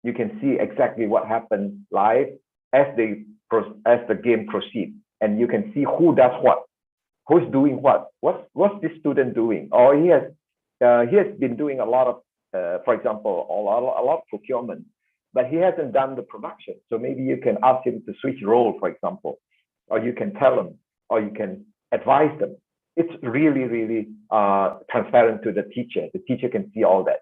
You can see exactly what happens live as the game proceeds, and you can see who does what, who's doing what, what's this student doing, or he has been doing a lot of, for example, a lot of procurement, but he hasn't done the production. So maybe you can ask him to switch role, for example, or you can tell them, or you can advise them. It's really, really transparent to the teacher. The teacher can see all that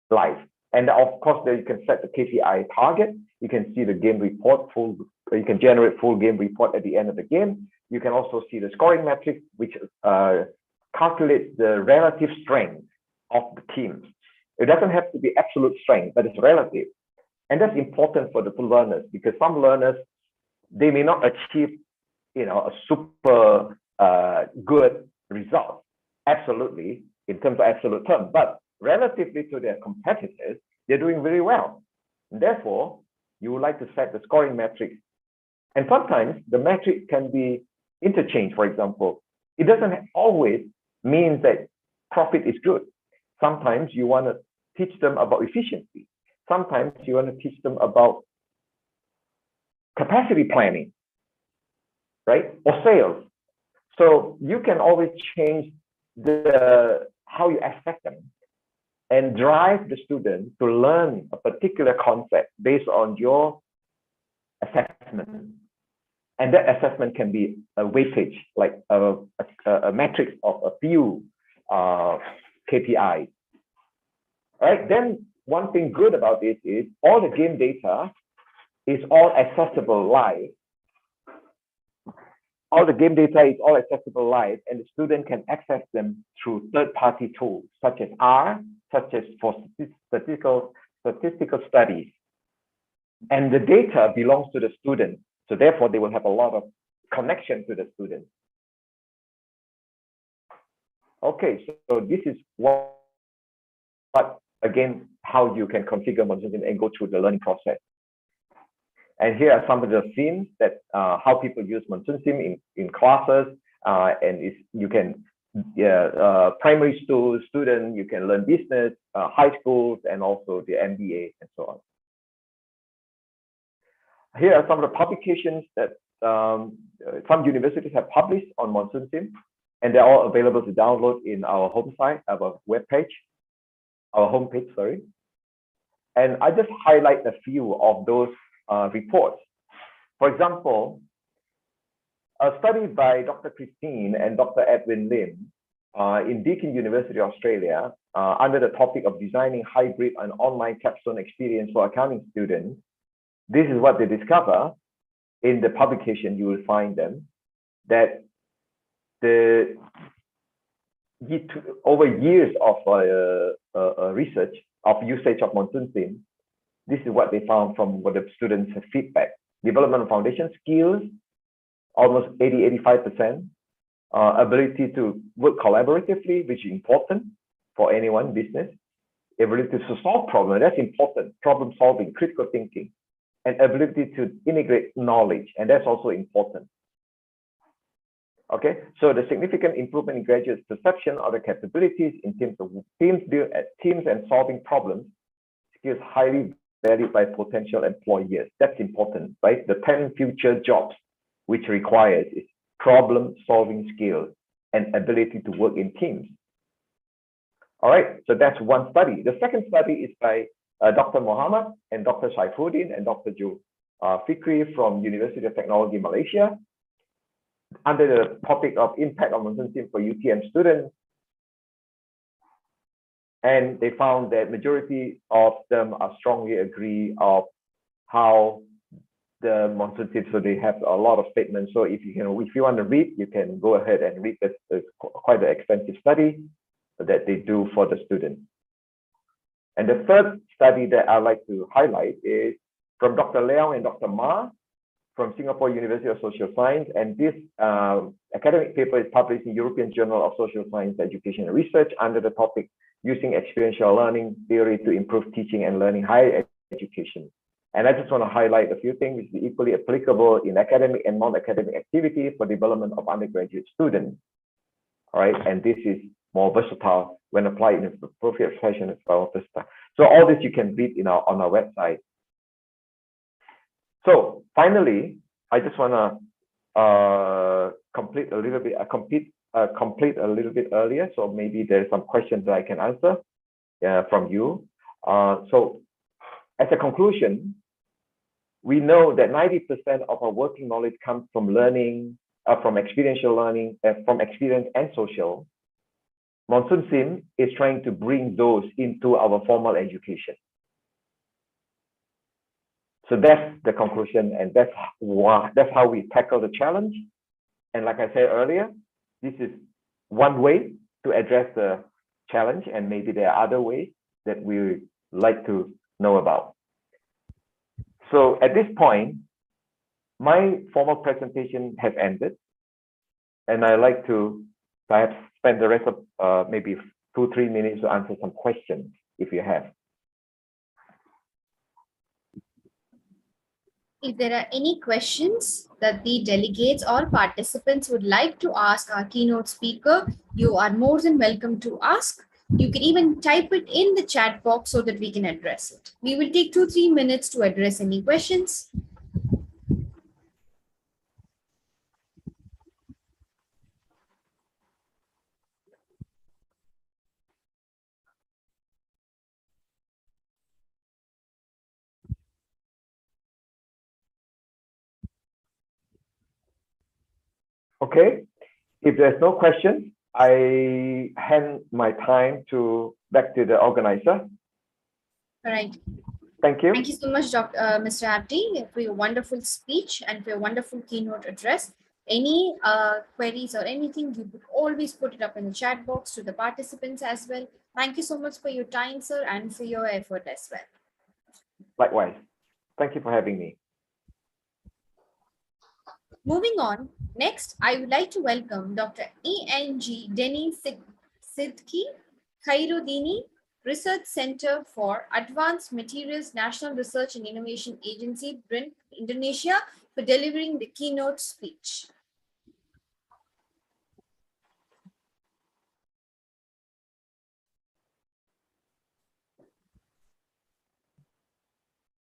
live. And of course, there you can set the KPI target. You can see the game report you can generate full game report at the end of the game. You can also see the scoring metrics, which calculates the relative strength of the team. It doesn't have to be absolute strength, but it's relative. And that's important for the learners, because some learners, they may not achieve, a super good result, absolutely, in terms of absolute terms, but relatively to their competitors, they're doing very well. And therefore, you would like to set the scoring metrics. And sometimes the metric can be interchanged. For example, it doesn't always mean that profit is good. Sometimes you want to teach them about efficiency. Sometimes you want to teach them about capacity planning, right? Or sales. So you can always change how you assess them and drive the student to learn a particular concept based on your assessment. And that assessment can be a weightage, like a matrix of a few KPIs. All right, then one thing good about this is all the game data is all accessible live. All the game data is all accessible live, and the student can access them through third-party tools, such as R, such as for statistical studies. And the data belongs to the student, so therefore they will have a lot of connection to the student. Okay, so this is what again, how you can configure Monsoon Sim and go through the learning process. And here are some of the themes that how people use Monsoon Sim in classes, and you can primary school student, you can learn business, high schools, and also the MBA and so on. Here are some of the publications that some universities have published on Monsoon Sim, and they're all available to download in our home site, our webpage, our homepage, sorry. And I just highlight a few of those reports. For example, a study by Dr. Christine and Dr. Edwin Lim in Deakin University, Australia, under the topic of designing hybrid and online capstone experience for accounting students. This is what they discover in the publication. You will find them that over years of research of usage of Monsoon Sim, this is what they found from what the students have feedback. Development of foundation skills, almost 80–85%. Ability to work collaboratively, which is important for anyone business. Ability to solve problems, that's important. Problem solving, critical thinking, and ability to integrate knowledge, and that's also important. Okay, so the significant improvement in graduates' perception of the capabilities in teams and solving problems, skills highly valued by potential employers. That's important, right? The 10 future jobs which requires is problem-solving skills and ability to work in teams. All right, so that's one study. The second study is by Dr. Muhammad and Dr. Saifuddin and Dr. Jo Fikri from University of Technology, Malaysia, under the topic of impact of Monsoon Sim for UTM students. And they found that majority of them are strongly agree of how the monsoon sim, so they have a lot of statements. So if you want to read, you can go ahead and read this. It's quite an extensive study that they do for the students. And the third study that I'd like to highlight is from Dr. Leong and Dr. Ma from Singapore University of Social Science. And this academic paper is published in European Journal of Social Science Education and Research under the topic Using Experiential Learning Theory to Improve Teaching and Learning Higher Education. And I just want to highlight a few things which is equally applicable in academic and non-academic activity for development of undergraduate students. All right, and this is more versatile when applied in an appropriate fashion as well. So all this you can read on our website. So finally, I just want to complete a little bit earlier. So maybe there's some questions that I can answer from you. So as a conclusion, we know that 90% of our working knowledge comes from learning, from experiential learning, from experience and social. Monsoon Sim is trying to bring those into our formal education. So that's the conclusion, and that's how we tackle the challenge. And like I said earlier, this is one way to address the challenge, and maybe there are other ways that we would like to know about. So at this point, my formal presentation has ended, and I'd like to perhaps spend the rest of maybe 2-3 minutes to answer some questions if you have. If there are any questions that the delegates or participants would like to ask our keynote speaker, you are more than welcome to ask. You can even type it in the chat box so that we can address it. We will take 2-3 minutes to address any questions. Okay, if there's no question, I hand my time back to the organizer. All right. Thank you. Thank you so much, Mr. Abdi, for your wonderful speech and for your wonderful keynote address. Any queries or anything, you could always put it up in the chat box to the participants as well. Thank you so much for your time, sir, and for your effort as well. Likewise. Thank you for having me. Moving on, next, I would like to welcome Dr. E.N.G. Denny Sidki Khairuddini, Research Center for Advanced Materials, National Research and Innovation Agency, BRIN, Indonesia, for delivering the keynote speech.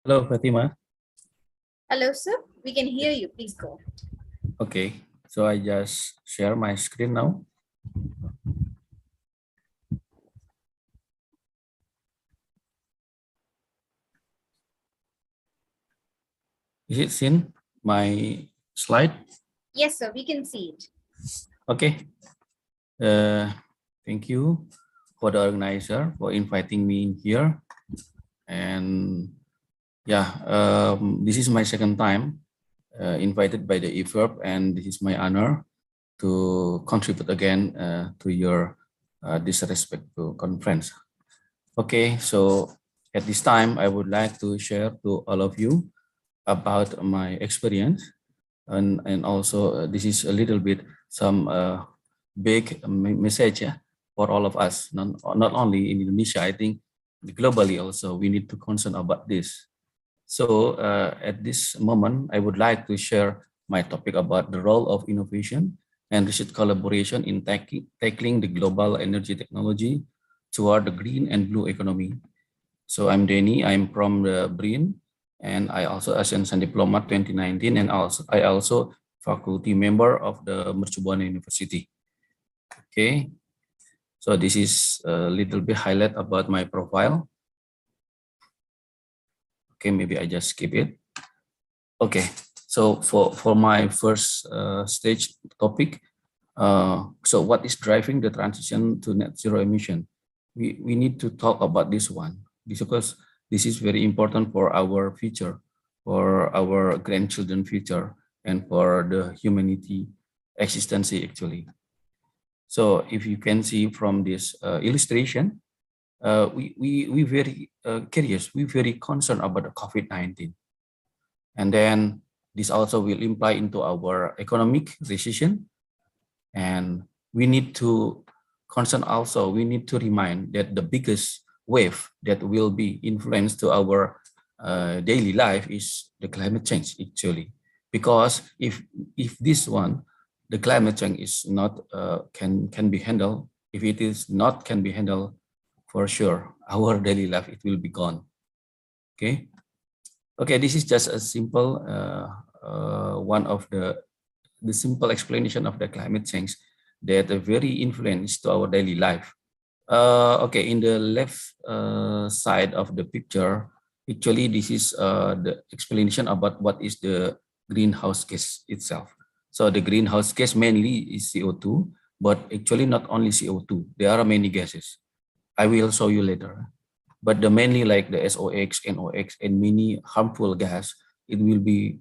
Hello, Fatima. Hello, sir. We can hear you. Please go. Okay, so I just share my screen now. Is it seen, my slide? Yes, sir, we can see it. Okay. Thank you for the organizer for inviting me in here. And yeah, this is my second time invited by the IFERP, and this is my honor to contribute again to your disrespectful conference. Okay, so at this time, I would like to share to all of you about my experience, and also this is a little bit some big message for all of us, not only in Indonesia, I think globally also we need to concern about this. So at this moment, I would like to share my topic about the role of innovation and research collaboration in tackling the global energy technology toward the green and blue economy. So I'm Denny, I'm from the BRIN, and I also Ascension Diploma 2019, and I also faculty member of the Mercubuana University. Okay, so this is a little bit highlight about my profile. Okay, maybe I just skip it. Okay, so for my first stage topic, so what is driving the transition to net zero emission? We need to talk about this one because this is very important for our future, for our grandchildren future and for the humanity existence actually. So if you can see from this illustration, we very curious, we very concerned about the COVID-19. And then this also will imply into our economic recession. And we need to concern also, we need to remind that the biggest wave that will be influenced to our daily life is the climate change actually. Because if this one, the climate change is not can be handled, if it is not can be handled, for sure, our daily life, it will be gone. Okay. Okay, this is just a simple one of the simple explanation of the climate change that are very influenced to our daily life. Okay, in the left side of the picture, actually this is the explanation about what is the greenhouse gas itself. So the greenhouse gas mainly is CO2, but actually not only CO2, there are many gases. I will show you later. But the mainly like the SOx, NOx, and many harmful gas, it will be,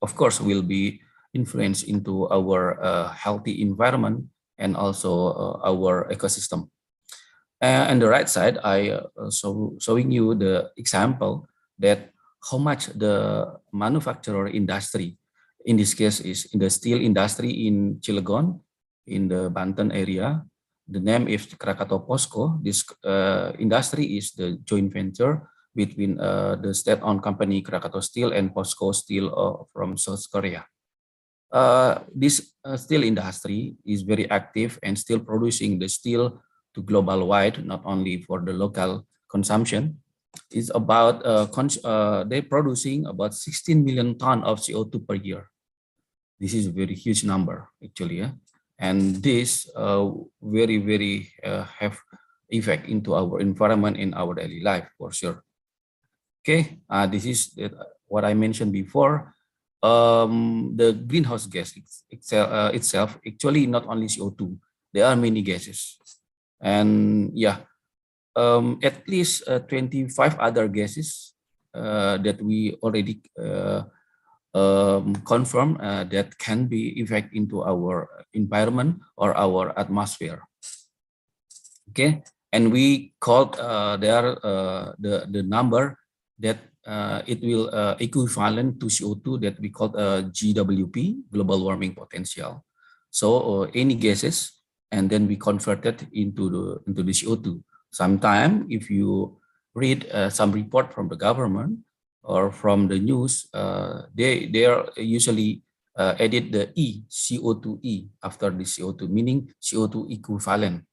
of course, will be influenced into our healthy environment and also our ecosystem. And the right side, I showing you the example that how much the manufacturer industry, in this case is in the steel industry in Cilegon, in the Banten area. The name is Krakatau POSCO. This industry is the joint venture between the state-owned company Krakatau Steel and POSCO Steel from South Korea. This steel industry is very active and still producing the steel to global wide, not only for the local consumption. It's about they're producing about 16 million tons of CO2 per year. This is a very huge number actually. Yeah? And this very have effect into our environment in our daily life for sure. Okay, this is what I mentioned before. The greenhouse gas itself actually not only CO2, there are many gases, and yeah, at least 25 other gases that we already confirm that can be effect into our environment or our atmosphere. Okay, and we called the number that it will equivalent to CO2 that we call GWP, global warming potential. So any gases, and then we convert it into the CO2. Sometime if you read some report from the government or from the news, they are usually added the CO2e after the CO2, meaning CO2 equivalent,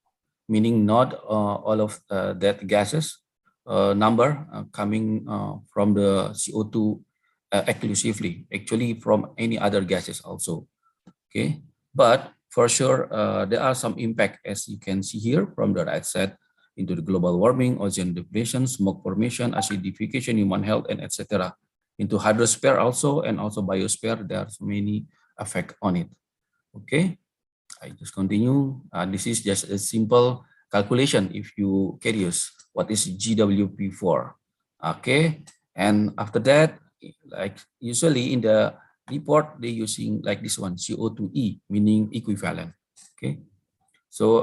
meaning not all of that gases number coming from the CO2 exclusively, actually from any other gases also. Okay, but for sure there are some impact, as you can see here from the right side, into the global warming, ozone depletion, smoke formation, acidification, human health, and etc. Into hydrosphere also, and also biosphere, there's many effect on it. Okay, I just continue. This is just a simple calculation if you curious what is GWP for. Okay, and after that, like usually in the report, they using like this one, CO2e, meaning equivalent. Okay, so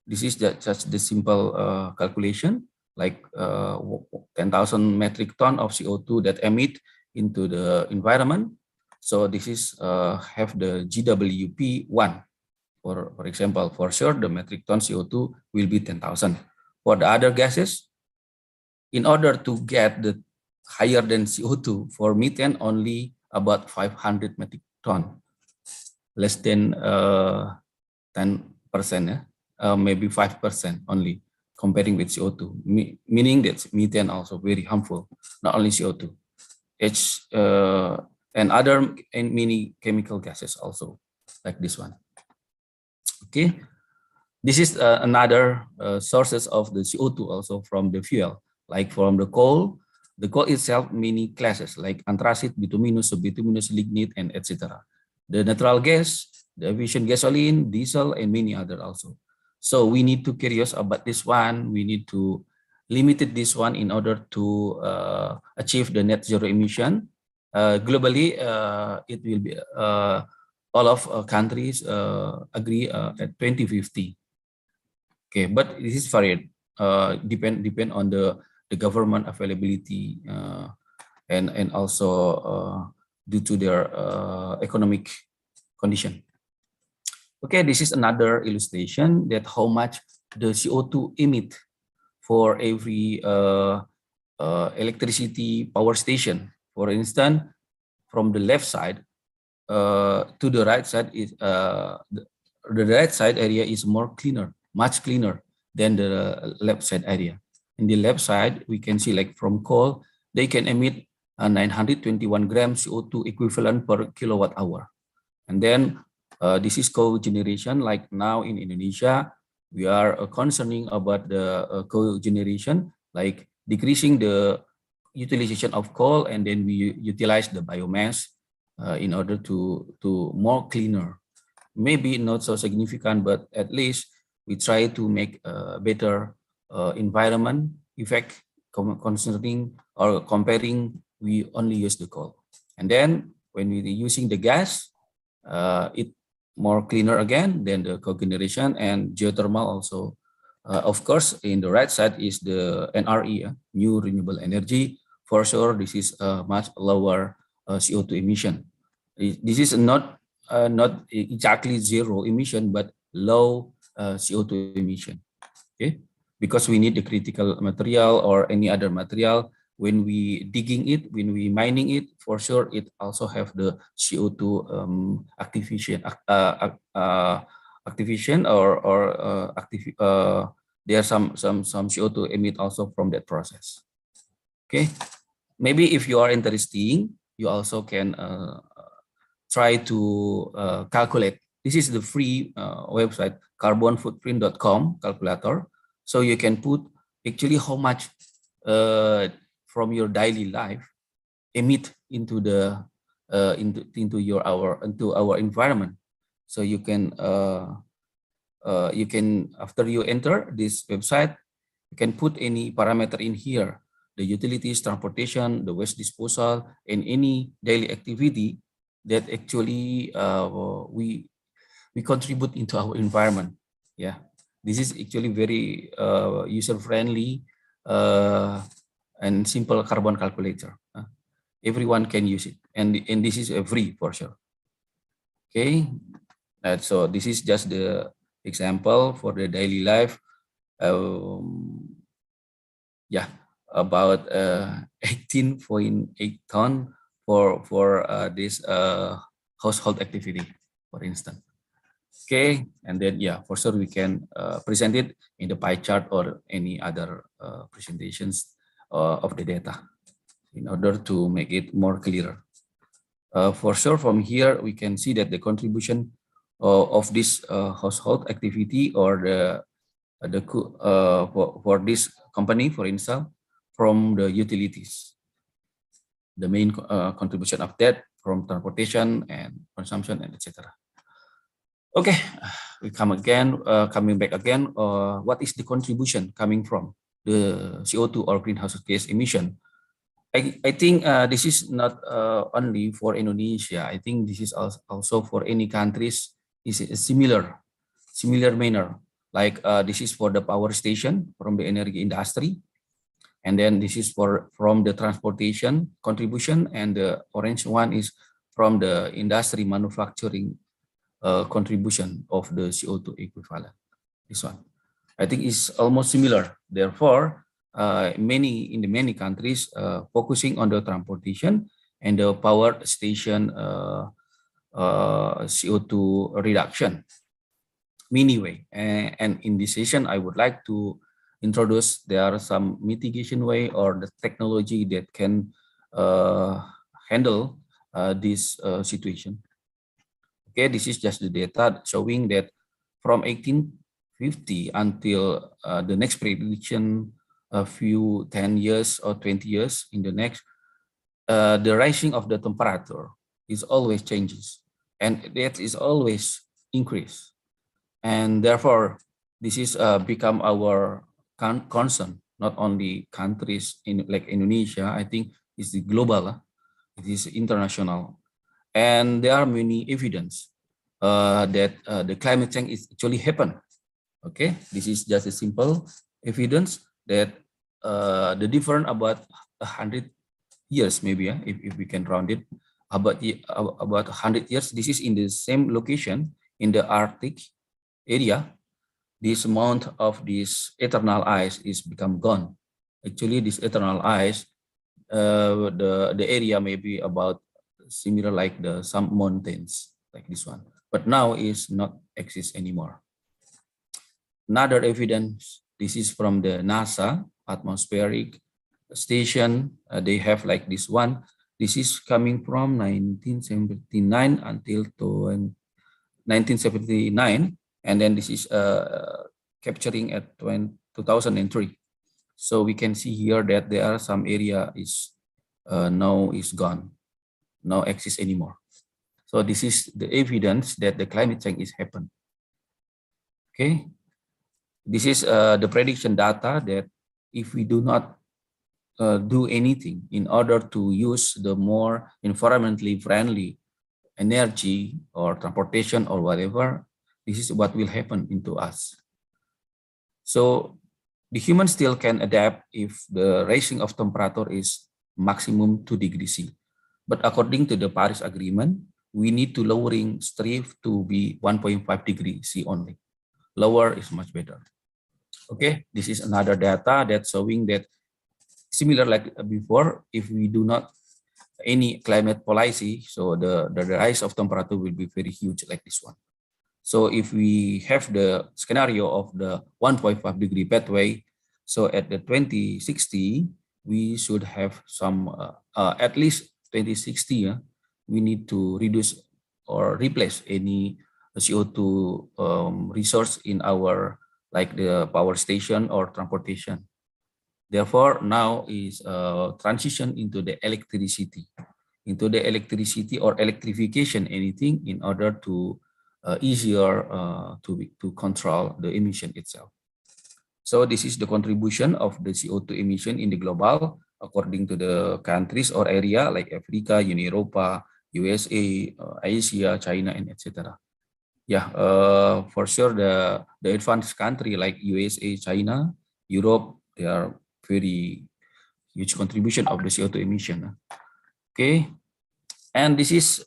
this is just the simple calculation, like 10,000 metric ton of CO2 that emit into the environment. So this is have the GWP 1. For example, for sure, the metric ton CO2 will be 10,000. For the other gases, in order to get the higher than CO2, for methane only about 500 metric ton, less than 10%, yeah? Maybe 5% only, comparing with CO2, meaning that methane also very harmful, not only CO2, and other and many chemical gases also, like this one. Okay, this is another sources of the CO2 also from the fuel, like from the coal. The coal itself many classes like anthracite, bituminous, subbituminous, lignite, and etc. The natural gas, the aviation gasoline, diesel, and many other also. So we need to curious about this one. We need to limited this one in order to achieve the net zero emission. Globally, it will be all of countries agree at 2050. Okay, but this is varied. Depend on the government availability and also due to their economic condition. Okay, this is another illustration that how much the CO2 emit for every electricity power station. For instance, from the left side to the right side is the right side area is more cleaner, much cleaner than the left side area. In the left side, we can see like from coal, they can emit 921 grams CO2 equivalent per kilowatt hour. And then this is co-generation. Like now in Indonesia, we are concerning about the co-generation, like decreasing the utilization of coal, and then we utilize the biomass in order to more cleaner. Maybe not so significant, but at least we try to make a better environment effect concerning or comparing we only use the coal. And then when we using the gas, it more cleaner again than the cogeneration and geothermal also. Of course, in the right side is the NRE, new renewable energy. For sure, this is a much lower CO2 emission. This is not exactly zero emission, but low CO2 emission. Okay, because we need the critical material or any other material. When we digging it, when we mining it, for sure it also have the CO2 activation there are some CO2 emit also from that process. Okay, maybe if you are interested, you also can try to calculate. This is the free website carbonfootprint.com calculator. So you can put actually how much from your daily life emit into the into our environment. So you can after you enter this website, you can put any parameter in here, the utilities, transportation, the waste disposal, and any daily activity that actually we contribute into our environment. Yeah, this is actually very user friendly and simple carbon calculator. Everyone can use it, and this is free for sure. Okay, so this is just the example for the daily life. Yeah, about 18.8 ton for this household activity, for instance. Okay, and then yeah, for sure we can present it in the pie chart or any other presentations of the data in order to make it more clear. For sure, from here we can see that the contribution of this household activity or for this company, for instance, from the utilities, the main contribution of that from transportation and consumption and etc. Okay, we coming back again. What is the contribution coming from the CO2 or greenhouse gas emission? I think this is not only for Indonesia. I think this is also for any countries. Is a similar manner. Like this is for the power station from the energy industry, and then this is from the transportation contribution, and the orange one is from the industry manufacturing contribution of the CO2 equivalent. This one, I think, is almost similar. Therefore, in many countries focusing on the transportation and the power station CO2 reduction. Anyway, and in this session, I would like to introduce there are some mitigation way or the technology that can handle this situation. Okay, this is just the data showing that from 1850 until the next prediction, a few 10 years or 20 years in the next, the rising of the temperature is always changes, and that is always increase. And therefore, this is become our concern not only countries in like Indonesia. I think it's the global, it is international, and there are many evidence that the climate change is actually happen. Okay, this is just a simple evidence that the difference about 100 years, maybe, if we can round it, about 100 years. This is in the same location in the Arctic area. This amount of this eternal ice is become gone. Actually, this eternal ice, the area may be about similar like the some mountains like this one, but now is not exist anymore. Another evidence, this is from the NASA atmospheric station. They have like this one. This is coming from 1979 until 1979, and then this is capturing at 2003. So we can see here that there are some area is now is gone, no exist anymore. So this is the evidence that the climate change is happen. Okay, this is the prediction data that if we do not do anything in order to use the more environmentally friendly energy or transportation or whatever, this is what will happen into us. So the human still can adapt if the raising of temperature is maximum 2 degrees C. But according to the Paris Agreement, we need to lowering strive to be 1.5 degrees C only. Lower is much better. Okay, this is another data that's showing that similar like before, if we do not any climate policy, so the rise of temperature will be very huge like this one. So if we have the scenario of the 1.5 degree pathway, so at the 2060, we should have some, at least 2060, we need to reduce or replace any CO2 resource in our, like the power station or transportation. Therefore, now is transition into the electricity or electrification, anything in order to easier to control the emission itself. So this is the contribution of the CO2 emission in the global according to the countries or area like Africa, Europa, USA, Asia, China, and etc. Yeah, for sure the advanced country like USA, China, Europe, they are very huge contribution of the CO2 emission. Okay, and this is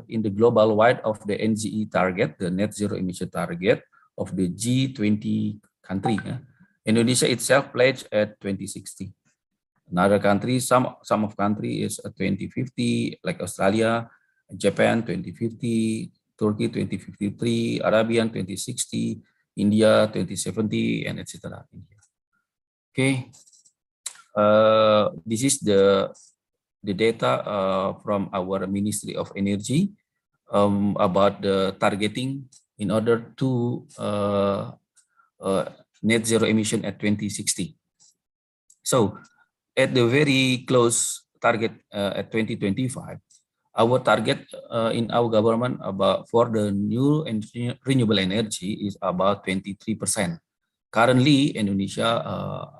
in the global wide of the NZE target, the net zero emission target of the G20 country. Indonesia itself pledged at 2060. Another country, some of country is at 2050, like Australia, Japan 2050, Turkey 2053, Arabian 2060, India 2070, and etc. Okay. This is the data from our Ministry of Energy about the targeting in order to net zero emission at 2060. So at the very close target at 2025, our target in our government about for the new renewable energy is about 23%. Currently, Indonesia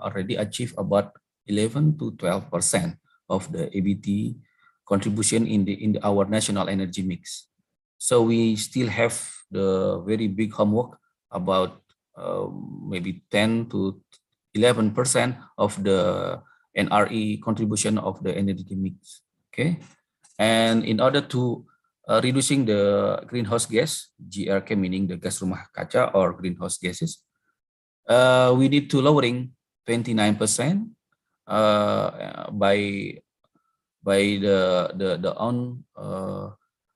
already achieved about 11 to 12% of the EBT contribution in our national energy mix. So we still have the very big homework about maybe 10 to 11% of the NRE contribution of the energy mix. Okay, and in order to reducing the greenhouse gas, GRK meaning the gas rumah kaca or greenhouse gases, we need to lowering 29% by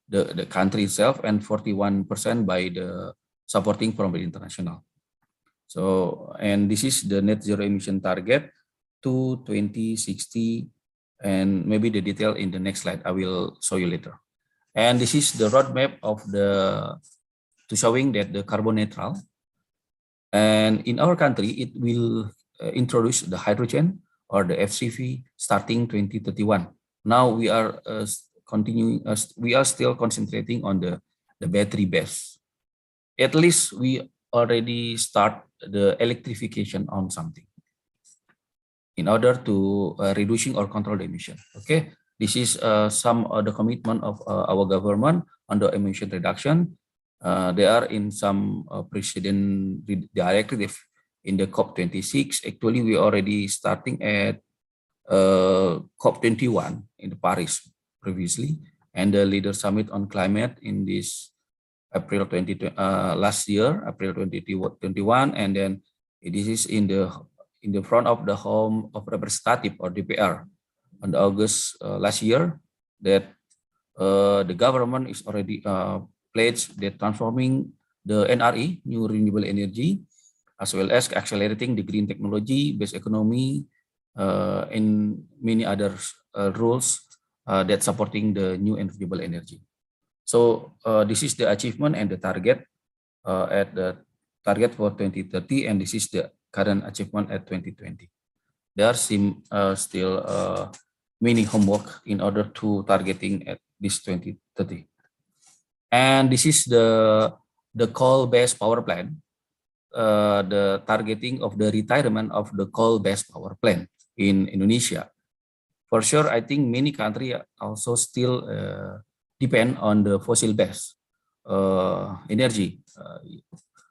the country itself, and 41% by the supporting from the international. So, and this is the net zero emission target to 2060, and maybe the detail in the next slide I will show you later. And this is the roadmap of to showing that the carbon neutral. And in our country, it will introduce the hydrogen or the FCV starting 2031. Now we are continuing, we are still concentrating on the battery base. At least we already start the electrification on something. in order to reducing or control the emission. Okay, this is some of the commitment of our government on the emission reduction. They are in some precedent directive in the COP26. Actually, we already starting at COP21 in Paris previously, and the Leader Summit on Climate in this April 2020 last year, April 2021, and then this is in the front of the Home of Representative or DPR on August last year, that the government is already pledged that transforming the NRE, new renewable energy, as well as accelerating the green technology based economy and many other rules that supporting the new and renewable energy. So this is the achievement and the target at the target for 2030, and this is the current achievement at 2020. There seem still many homework in order to targeting at this 2030. And this is the coal-based power plant, the targeting of the retirement of the coal-based power plant in Indonesia. For sure, I think many countries also still depend on the fossil-based energy,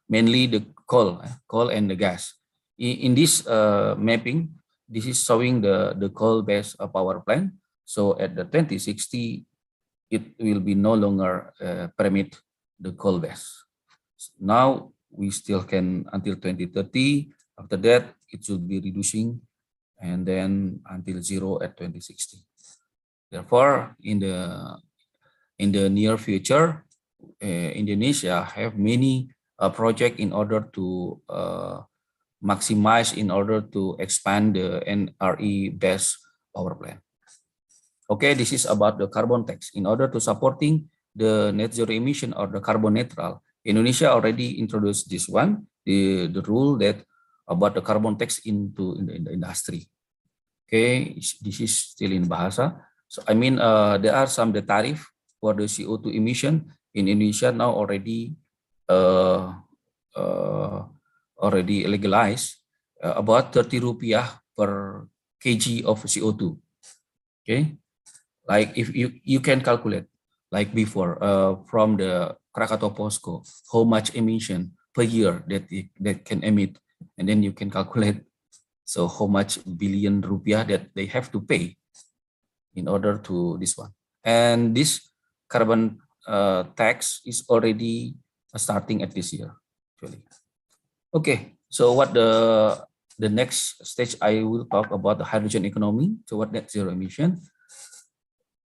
mainly the coal and the gas. In this mapping, this is showing the coal-based power plant. So at the 2060, it will be no longer permit the coal-based. Now we still can until 2030. After that, it should be reducing, and then until zero at 2060. Therefore, in the near future, Indonesia have many projects in order to maximize, in order to expand the NRE-based power plant. Okay, this is about the carbon tax. In order to supporting the net zero emission or the carbon neutral, Indonesia already introduced this one, the rule that about the carbon tax in the industry. Okay, this is still in bahasa. So I mean, there are some the tariff for the CO2 emission in Indonesia now already legalized, about 30 rupiah per kg of CO2. Okay, like if you can calculate like before from the Krakatau Posko, how much emission per year that can emit, and then you can calculate so how much billion rupiah that they have to pay in order to this one. And this carbon tax is already starting at this year, actually. Okay, so what the next stage I will talk about the hydrogen economy toward net zero emission.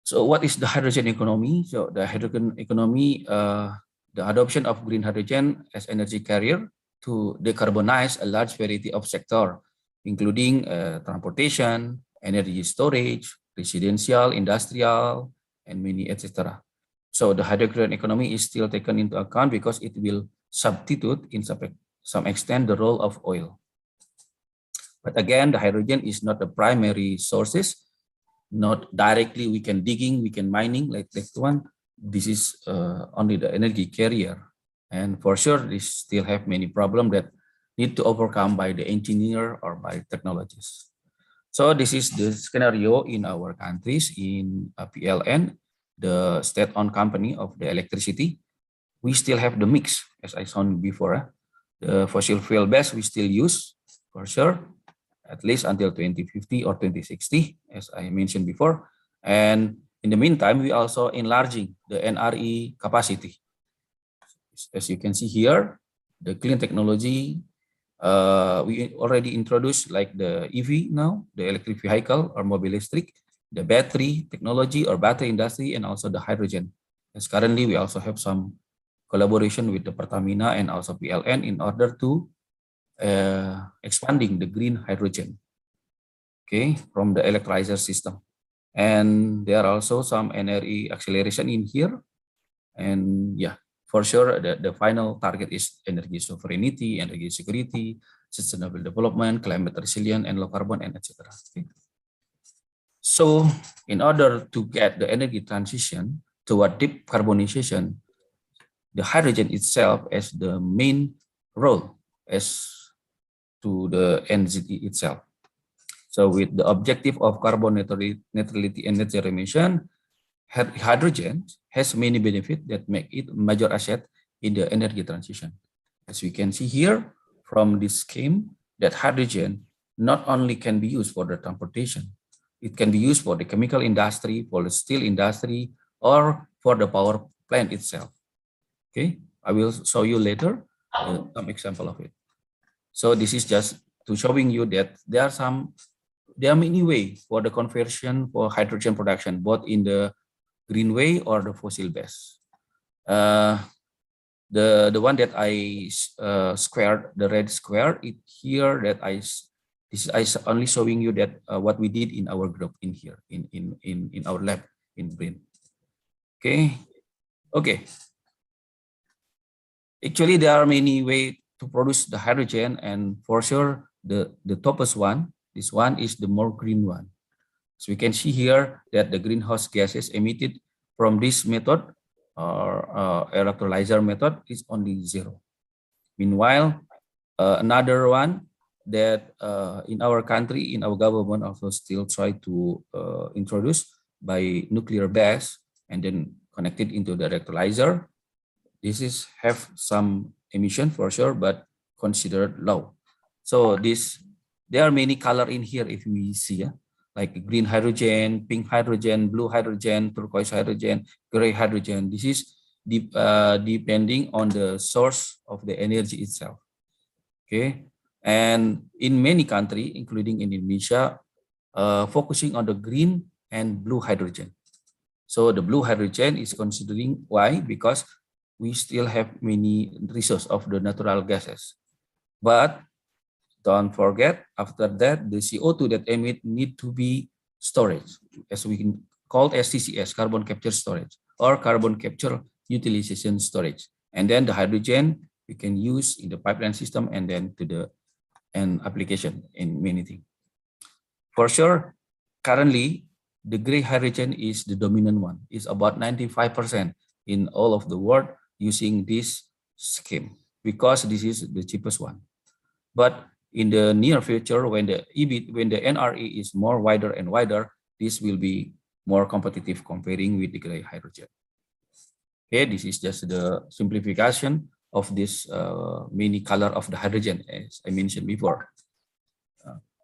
So what is the hydrogen economy? So the hydrogen economy, the adoption of green hydrogen as energy carrier to decarbonize a large variety of sectors, including transportation, energy storage, residential, industrial, and many, etc. So the hydrogen economy is still taken into account because it will substitute in some extent the role of oil. But again, the hydrogen is not the primary sources. Not directly we can digging, we can mining like this one. This is only the energy carrier. And for sure, this still have many problems that need to overcome by the engineer or by technologists. So this is the scenario in our countries in PLN, the state-owned company of the electricity. We still have the mix, as I shown before. The fossil fuel base we still use, for sure, at least until 2050 or 2060, as I mentioned before. And in the meantime, we also enlarging the NRE capacity. As you can see here, the clean technology, we already introduced like the EV now, the electric vehicle or mobile electric, the battery technology or battery industry, and also the hydrogen. As currently, we also have some collaboration with the Pertamina and also PLN in order to expanding the green hydrogen, okay, from the electrolyzer system. And there are also some NRE acceleration in here. And yeah, for sure, the final target is energy sovereignty, energy security, sustainable development, climate resilience, and low carbon, and etc. Okay. So in order to get the energy transition toward deep carbonization, the hydrogen itself as the main role as to the NZE itself. So with the objective of carbon neutrality and net zero emission, hydrogen has many benefits that make it a major asset in the energy transition. As we can see here from this scheme, that hydrogen not only can be used for the transportation, it can be used for the chemical industry, for the steel industry, or for the power plant itself. Okay, I will show you later some example of it. So this is just to showing you that there are many ways for the conversion for hydrogen production, both in the green way or the fossil base. The one that I squared, the red square, it here that I only showing you that what we did in our group in here in our lab in brain. Okay. Actually, there are many ways to produce the hydrogen, and for sure the topest one, this one is the more green one. So we can see here that the greenhouse gases emitted from this method or electrolyzer method is only 0. Meanwhile, another one that in our country, in our government also still try to introduce by nuclear base and then connected into the electrolyzer. This is have some emission for sure, but considered low. So there are many color in here if we see, like green hydrogen, pink hydrogen, blue hydrogen, turquoise hydrogen, gray hydrogen. This is depending on the source of the energy itself. Okay, and in many countries, including in Indonesia, focusing on the green and blue hydrogen. So the blue hydrogen is considering why? Because we still have many resources of the natural gases. But don't forget, after that, the CO2 that emit need to be storage, as we can call as CCS, carbon capture storage, or carbon capture utilization storage. And then the hydrogen we can use in the pipeline system and then to the end application in many things. For sure, currently, the gray hydrogen is the dominant one. It's about 95% in all of the world using this scheme because this is the cheapest one. But in the near future, when the NRE is more wider and wider, this will be more competitive comparing with the gray hydrogen. Okay, this is just the simplification of this many color of the hydrogen, as I mentioned before.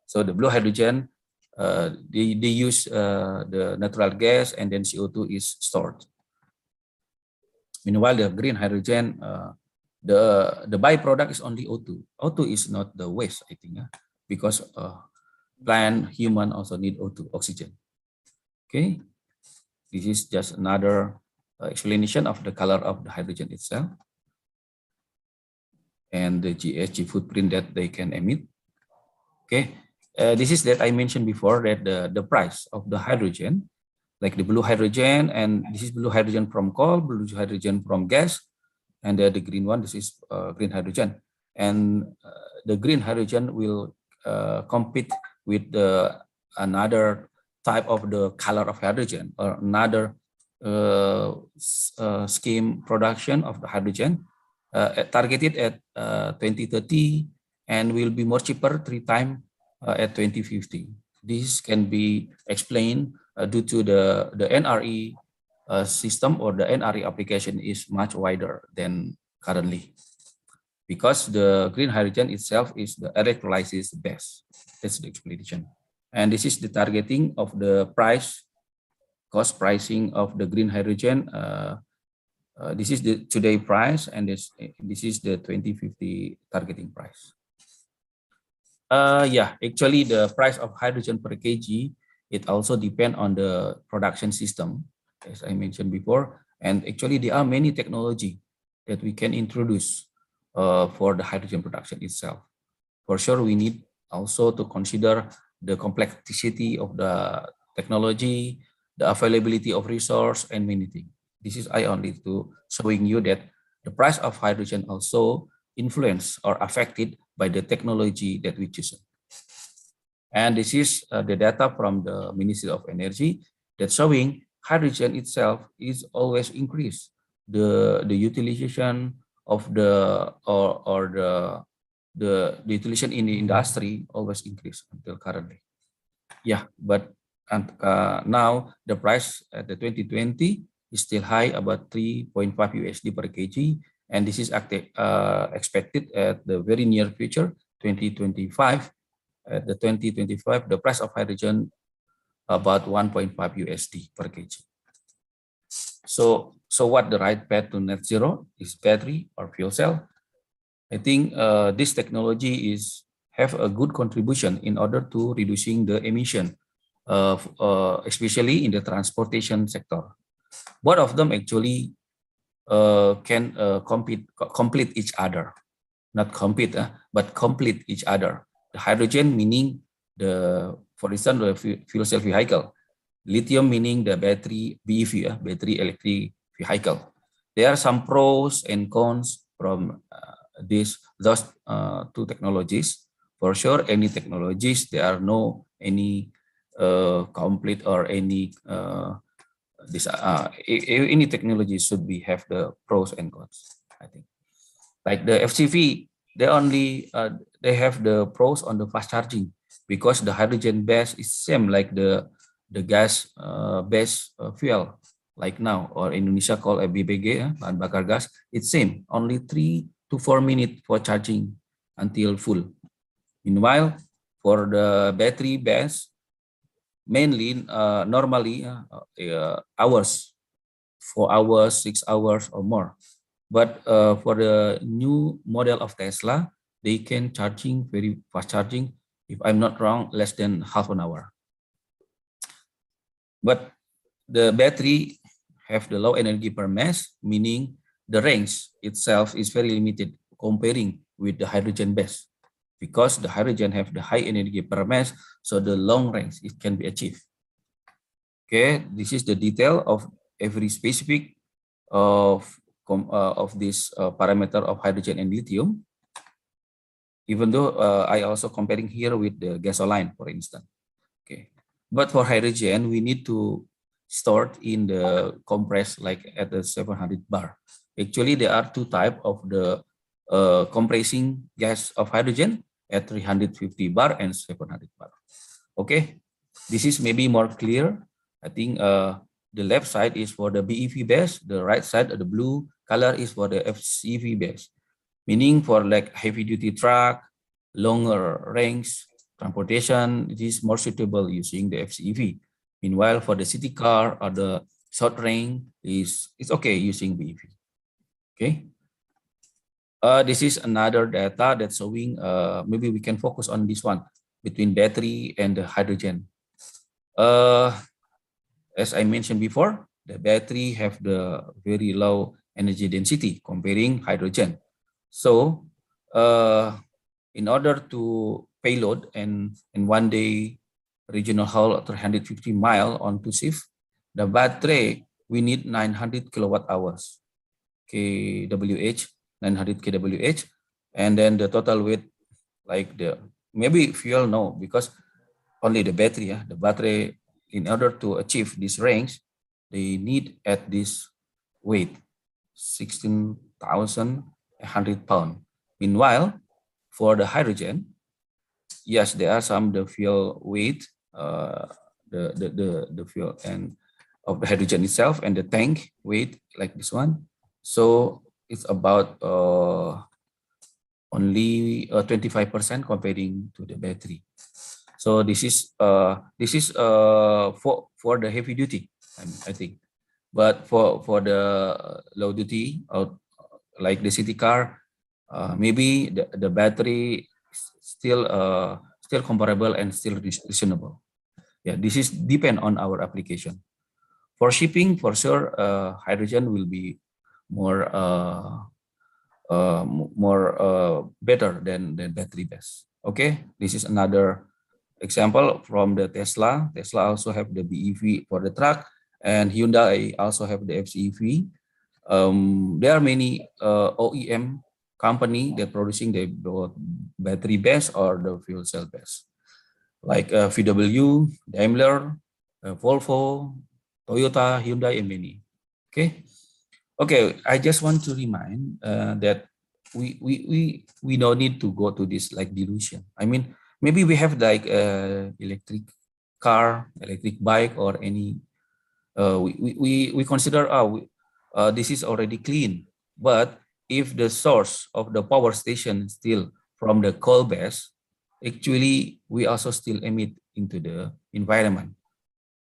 So the blue hydrogen, they use the natural gas and then CO2 is stored. Meanwhile, the green hydrogen, the byproduct is only O2. O2 is not the waste, I think, because plant, human also need O2, oxygen. Okay, this is just another explanation of the color of the hydrogen itself and the GHG footprint that they can emit. Okay, this is that I mentioned before that the price of the hydrogen, like the blue hydrogen, and this is blue hydrogen from coal, blue hydrogen from gas, and the green one, this is green hydrogen. And the green hydrogen will compete with another type of the color of hydrogen or another scheme production of the hydrogen targeted at 2030 and will be more cheaper 3 times at 2050. This can be explained due to the NRE system or the NRE application is much wider than currently because the green hydrogen itself is the electrolysis base. That's the explanation. And this is the targeting of the cost pricing of the green hydrogen. This is the today price and this is the 2050 targeting price. Yeah, actually the price of hydrogen per kg, it also depends on the production system, as I mentioned before. And actually there are many technology that we can introduce for the hydrogen production itself. For sure, we need also to consider the complexity of the technology, the availability of resource, and many things. This is I only to showing you that the price of hydrogen also influenced or affected by the technology that we choose. And this is the data from the Ministry of Energy that showing hydrogen itself is always increased. The utilization of the utilization in the industry always increase until currently. Yeah, but now the price at the 2020 is still high, about 3.5 USD per kg, and this is expected at the very near future, 2025. At the 2025, the price of hydrogen about 1.5 USD per kg. So what the right path to net zero is battery or fuel cell? I think this technology have a good contribution in order to reducing the emission, especially in the transportation sector. Both of them actually can complete each other, not compete, but complete each other. The hydrogen meaning for instance, the fuel cell vehicle. Lithium meaning the battery BEV, battery electric vehicle. There are some pros and cons from those two technologies. For sure, any technologies, there are no any complete or any any technology should be have the pros and cons. I think like the FCV, they have the pros on the fast charging because the hydrogen base is same like the gas base fuel like now or Indonesia called BBG, bahan bakar gas. It's same, only 3 to 4 minutes for charging until full. Meanwhile, for the battery base, mainly normally hours, 4 hours, 6 hours or more. But for the new model of Tesla, they can charging very fast charging. If I'm not wrong, less than half an hour. But the battery have the low energy per mass, meaning the range itself is very limited comparing with the hydrogen base, because the hydrogen have the high energy per mass, so the long range it can be achieved. Okay, this is the detail of every specific of this parameter of hydrogen and lithium. Even though I also comparing here with the gasoline, for instance. Okay, but for hydrogen, we need to store in the compressed like at the 700 bar. Actually, there are two types of the compressing gas of hydrogen at 350 bar and 700 bar. Okay, this is maybe more clear. I think the left side is for the BEV base, the right side of the blue color is for the FCV base, meaning for like heavy duty truck, longer range transportation, it is more suitable using the FCEV. Meanwhile, for the city car or the short range, it's okay using BEV. Okay. This is another data that's showing, maybe we can focus on this one between battery and the hydrogen. As I mentioned before, the battery have the very low energy density comparing hydrogen. So in order to payload and in one day regional haul 350 mile on two shift, the battery we need 900 kilowatt hours, kWh, 900 kWh, and then the total weight like the maybe fuel no, because only the battery, the battery in order to achieve this range, they need at this weight 16,100 pounds. Meanwhile, for the hydrogen, yes, there are some the fuel weight, the fuel and of the hydrogen itself and the tank weight like this one. So it's about only 25% comparing to the battery. So this is for the heavy duty, I think. But for the low duty or like the city car, maybe the battery still comparable and still reasonable. Yeah, this is depend on our application. For shipping, for sure, hydrogen will be more better than battery based. Okay, this is another example from the Tesla. Tesla also have the BEV for the truck, and Hyundai also have the FCEV. There are many OEM company that producing the battery base or the fuel cell base, like VW, Daimler, Volvo, Toyota, Hyundai, and many. Okay. I just want to remind that we don't need to go to this like delusion. I mean, maybe we have like electric car, electric bike, or any, we consider, this is already clean. But if the source of the power station is still from the coal base, actually we also still emit into the environment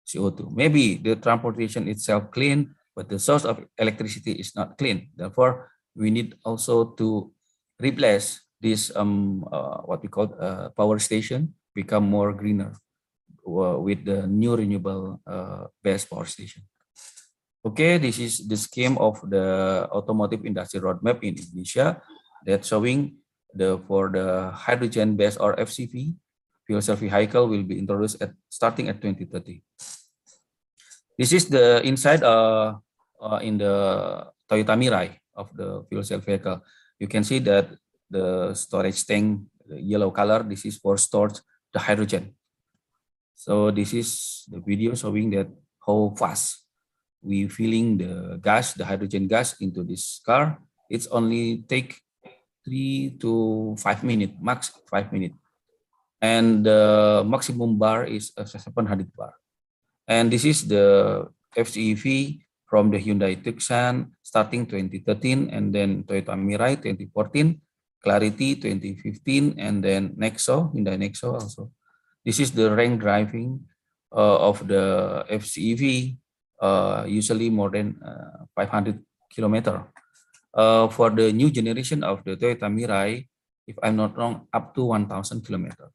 CO2. Maybe the transportation itself clean, but the source of electricity is not clean. Therefore, we need also to replace this what we call power station, become more greener with the new renewable based power station. Okay, this is the scheme of the automotive industry roadmap in Indonesia that showing for the hydrogen based or FCV fuel cell vehicle will be introduced starting at 2030. This is the inside in the Toyota Mirai of the fuel cell vehicle. You can see that the storage tank, the yellow color, this is for storage the hydrogen. So this is the video showing that how fast we filling the gas, the hydrogen gas into this car. It's only take 3 to 5 minutes, max 5 minutes. And the maximum bar is 700 bar. And this is the FCEV from the Hyundai Tucson starting 2013, and then Toyota Mirai 2014, Clarity 2015, and then Nexo, Hyundai Nexo also. This is the rank driving of the FCEV, usually more than 500 kilometer. For the new generation of the Toyota Mirai, if I'm not wrong, up to 1,000 kilometer.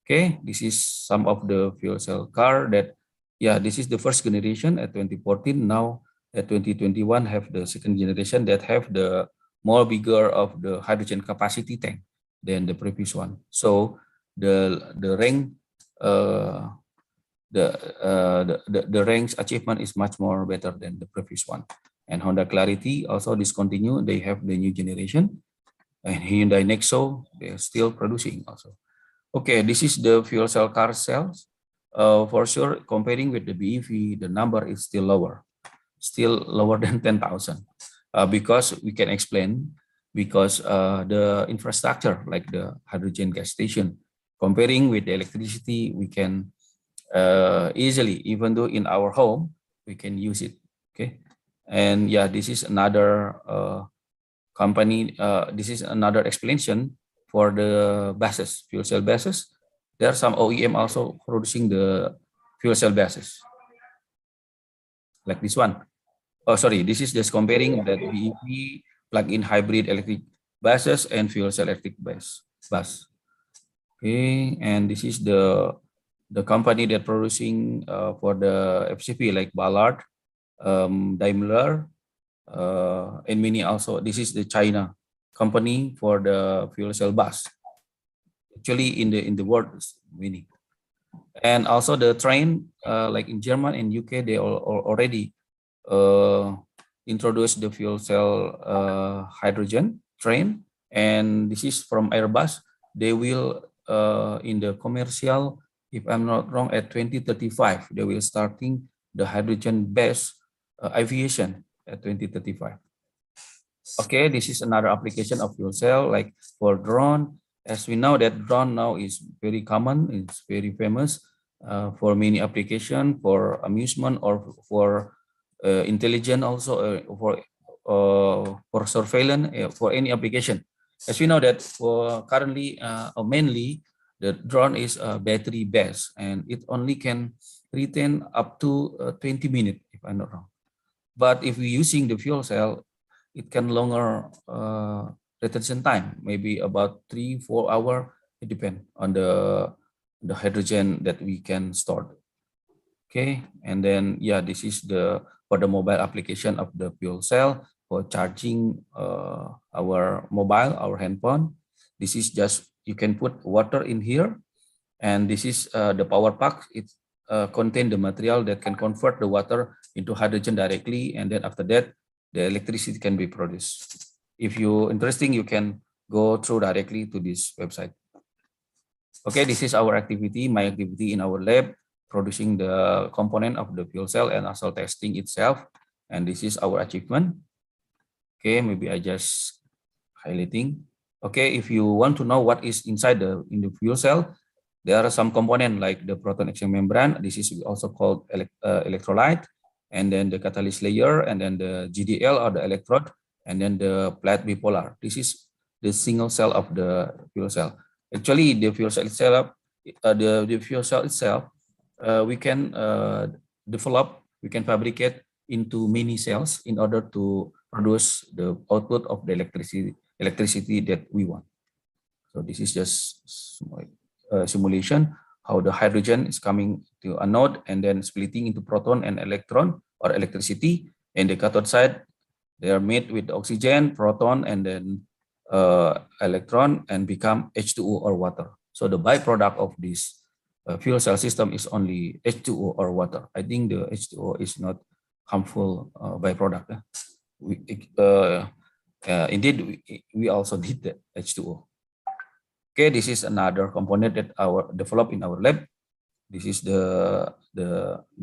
Okay, this is some of the fuel cell car that, yeah, this is the first generation at 2014. Now at 2021 have the second generation that have the more bigger of the hydrogen capacity tank than the previous one. So the rank the ranks achievement is much more better than the previous one. And Honda Clarity also discontinued. They have the new generation, and Hyundai Nexo, they're still producing also. Okay, this is the fuel cell car cells. For sure, comparing with the BEV, the number is still lower than 10,000. Because we can explain, because the infrastructure like the hydrogen gas station, comparing with the electricity, we can easily, even though in our home, we can use it. Okay, and yeah, this is another company. This is another explanation for the buses, fuel cell buses. There are some OEM also producing the fuel cell buses, like this one. Oh, sorry, this is just comparing that BEV plug-in hybrid electric buses and fuel cell electric bus. Okay, and this is the company that producing for the FCP like Ballard, Daimler, and many also. This is the China company for the fuel cell bus. Actually, in the world, many. And also the train, like in German and UK, they already introduced the fuel cell hydrogen train. And this is from Airbus. They will in the commercial, if I'm not wrong, at 2035, they will starting the hydrogen-based aviation at 2035. Okay, this is another application of fuel cell, like for drone. As we know that drone now is very common, it's very famous for many applications, for amusement or for intelligence, also for surveillance, for any application. As we know that for currently, mainly the drone is battery based, and it only can retain up to 20 minutes, if I'm not wrong. But if we're using the fuel cell, it can longer retention time, maybe about 3-4 hours. It depends on the hydrogen that we can store. Okay, and then yeah, this is for the mobile application of the fuel cell for charging our mobile, our handphone. This is just, you can put water in here, and this is the power pack. It contains the material that can convert the water into hydrogen directly, and then after that, the electricity can be produced. If you're interested, you can go through directly to this website. Okay, this is our activity, my activity in our lab, producing the component of the fuel cell and also testing itself. And this is our achievement. Okay, maybe I just highlighting. Okay, if you want to know what is inside in the fuel cell, There are some components like the proton exchange membrane. This is also called electrolyte, and then the catalyst layer, and then the GDL or the electrode, and then the plate bipolar. This is the single cell of the fuel cell. Actually, the fuel cell itself, the fuel cell itself, we can develop, we can fabricate into many cells in order to produce the output of the electricity that we want. So this is just simulation how the hydrogen is coming to anode and then splitting into proton and electron or electricity. And the cathode side, they are made with oxygen, proton, and then electron and become H2O or water. So the byproduct of this fuel cell system is only H2O or water. I think the H2O is not harmful byproduct. Indeed, we also need the H2O. Okay, this is another component that our developed in our lab. This is the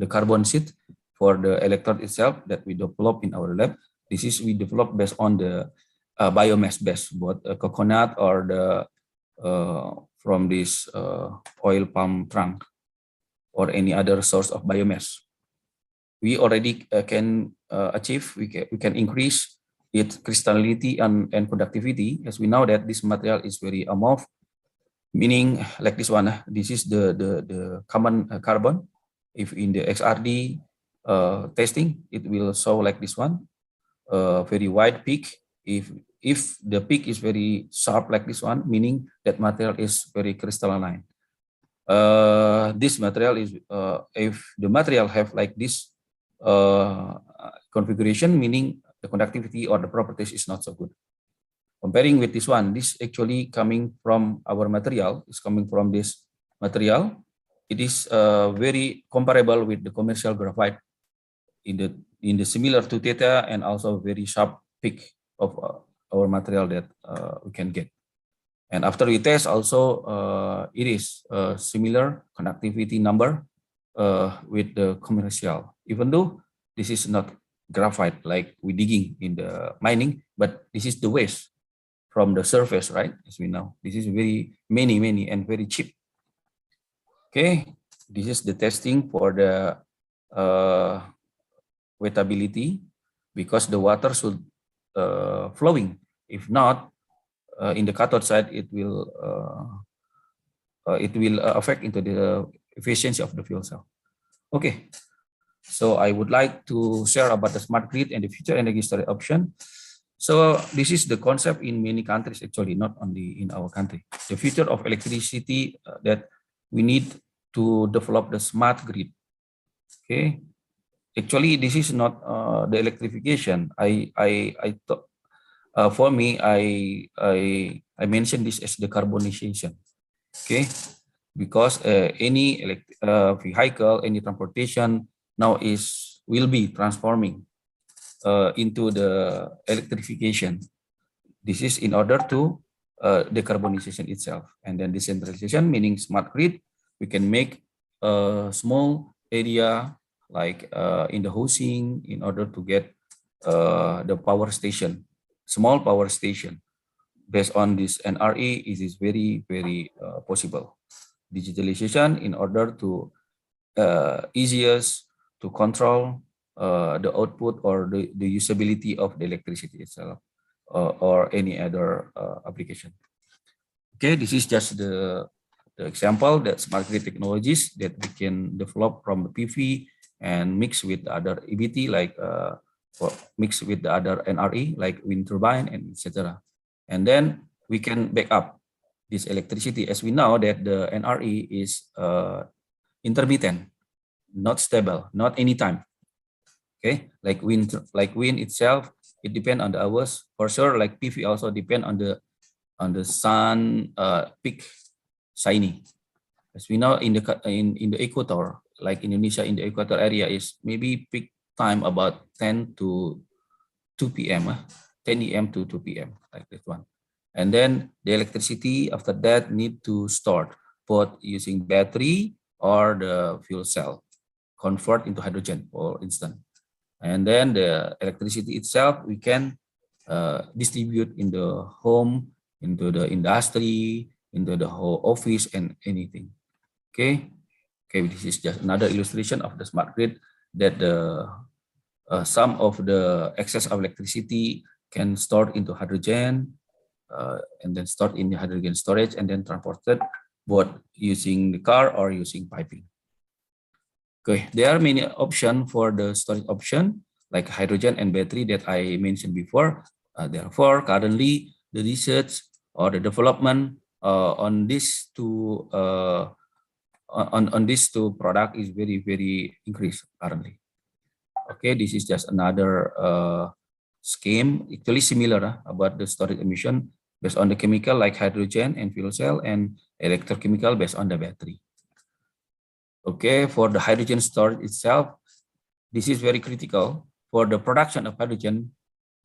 carbon sheet for the electrode itself that we developed in our lab. This is we developed based on the biomass based, both coconut or the from this oil palm trunk or any other source of biomass. We already can achieve, we can increase its crystallinity and conductivity, as we know that this material is very amorph, meaning like this one. This is the common carbon. If in the XRD testing, it will show like this one, very wide peak. If the peak is very sharp like this one, meaning that material is very crystalline. This material is, if the material have like this configuration, meaning the conductivity or the properties is not so good. Comparing with this one, this actually coming from our material, is coming from this material. It is very comparable with the commercial graphite in the similar to theta, and also very sharp peak of our material that we can get. And after we test also, it is similar conductivity number with the commercial, even though this is not graphite like we digging in the mining, but this is the waste from the surface, right? As we know, this is very many and very cheap. Okay, this is the testing for the wettability, because the water should flowing. If not, in the cathode side, it will affect into the efficiency of the fuel cell. Okay, so I would like to share about the smart grid and the future energy storage option. So this is the concept in many countries, actually, not only in our country. The future of electricity that we need to develop the smart grid. Okay, actually, this is not the electrification. For me, I mentioned this as the carbonization. Okay, because any vehicle, any transportation now will be transforming into the electrification. This is in order to decarbonization itself. And then decentralization, meaning smart grid, we can make a small area like in the housing in order to get the power station, small power station. Based on this NRE, it is very possible. Digitalization in order to easiest to control the output or the usability of the electricity itself, or any other application. Okay, this is just the example that smart grid technologies that we can develop from the PV and mix with the other EBT, like mix with the other NRE like wind turbine and etc. And then we can back up this electricity, as we know that the NRE is intermittent, not stable, not anytime. Okay, like wind itself, it depends on the hours for sure. Like PV also depend on the sun peak shiny. As we know in the equator, like Indonesia in the equator area is maybe peak time about 10 to 2 p.m. 10 a.m. to 2 p.m. like this one. And then the electricity after that need to start both using battery or the fuel cell, convert into hydrogen, for instance. And then the electricity itself, we can distribute in the home, into the industry, into the whole office and anything. Okay, this is just another illustration of the smart grid that the some of the excess of electricity can store into hydrogen and then stored in the hydrogen storage and then transported both using the car or using piping. Okay, there are many options for the storage option like hydrogen and battery that I mentioned before. Therefore, currently the research or the development on these two on these two product is very increased currently. Okay, this is just another scheme, actually similar about the storage emission based on the chemical like hydrogen and fuel cell and electrochemical based on the battery. Okay, for the hydrogen storage itself, this is very critical. For the production of hydrogen,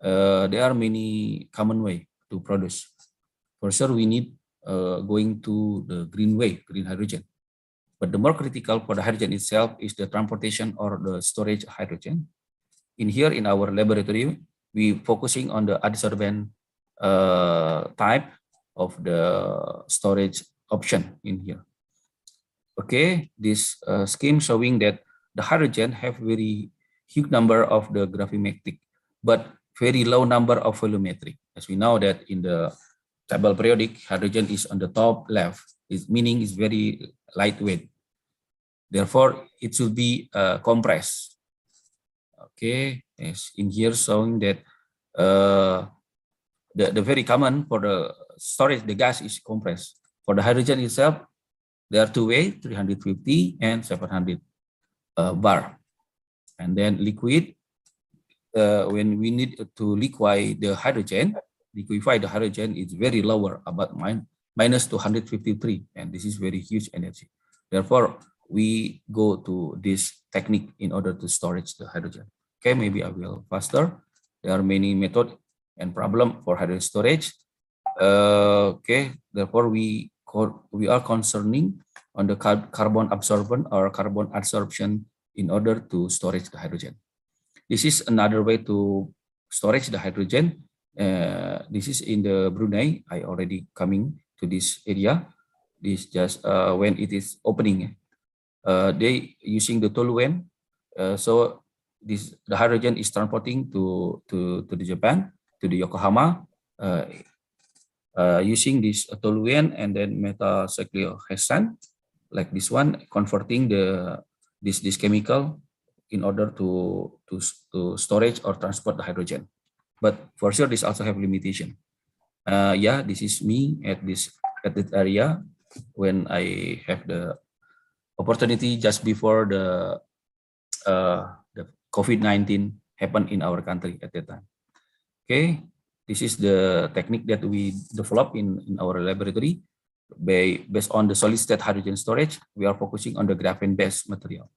there are many common way to produce. For sure, we need going to the green way, green hydrogen. But the more critical for the hydrogen itself is the transportation or the storage of hydrogen. In here, in our laboratory, we focusing on the adsorbent type of the storage option in here. Okay, this scheme showing that the hydrogen have very huge number of the gravimetric, but very low number of volumetric. As we know that in the table periodic, hydrogen is on the top left, meaning it's very lightweight. Therefore, it should be compressed. Okay, yes, in here showing that the very common for the storage, the gas is compressed. For the hydrogen itself, there are two ways, 350 and 700 bar. And then liquid, when we need to liquefy the hydrogen, is very lower, about minus 253, and this is very huge energy. Therefore, we go to this technique in order to storage the hydrogen. Okay, maybe I will faster. There are many methods and problem for hydrogen storage. Okay, therefore we are concerning on the carbon absorbent or carbon adsorption in order to storage the hydrogen. This is another way to storage the hydrogen. This is in the Brunei. I already coming to this area. This just when it is opening. They using the toluene. So the hydrogen is transporting to the Japan, to the Yokohama, using this toluene and then metacyclohexane, like this one, converting this chemical in order to storage or transport the hydrogen. But for sure, this also have limitation. Yeah, this is me at this area when I have the opportunity just before the COVID-19 happened in our country at that time. Okay, this is the technique that we develop in our laboratory. Based on the solid state hydrogen storage, we are focusing on the graphene-based material.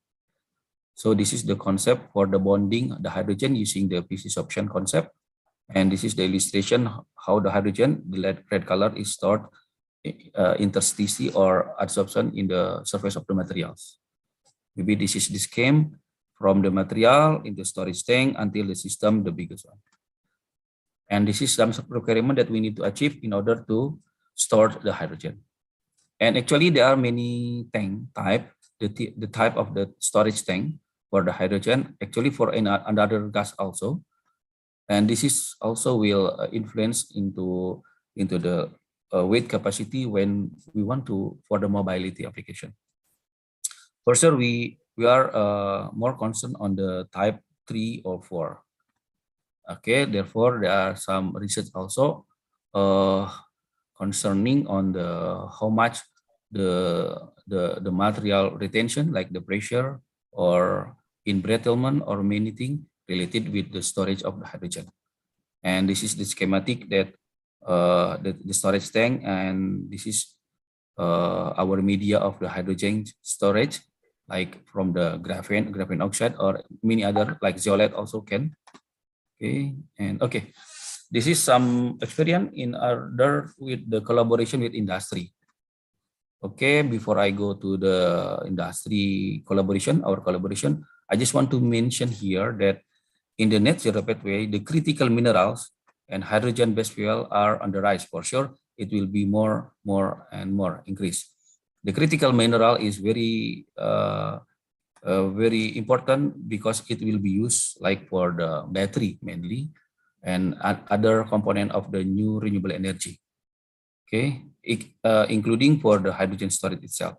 So this is the concept for the bonding the hydrogen using the PC option concept. And this is the illustration how the hydrogen, the red color, is stored interstice or adsorption in the surface of the materials. Maybe this came from the material in the storage tank until the system, the biggest one. And this is some requirement that we need to achieve in order to store the hydrogen. And actually there are many tank type, the type of the storage tank for the hydrogen, actually for another gas also. And this is also will influence into the weight capacity when we want to for the mobility application. For sure, we are more concerned on the type 3 or 4. Okay, therefore there are some research also concerning on the how much the material retention, like the pressure or embrittlement or many things related with the storage of the hydrogen. And this is the schematic that the storage tank, and this is our media of the hydrogen storage, like from the graphene oxide or many other like zeolite also can. Okay, and okay, this is some experience in order with the collaboration with industry. Okay, before I go to the industry collaboration, our collaboration, I just want to mention here that in the net zero pathway, the critical minerals and hydrogen-based fuel are on the rise. For sure, it will be more and more increased. The critical mineral is very very important because it will be used like for the battery mainly and other component of the new renewable energy. Okay, including for the hydrogen storage itself.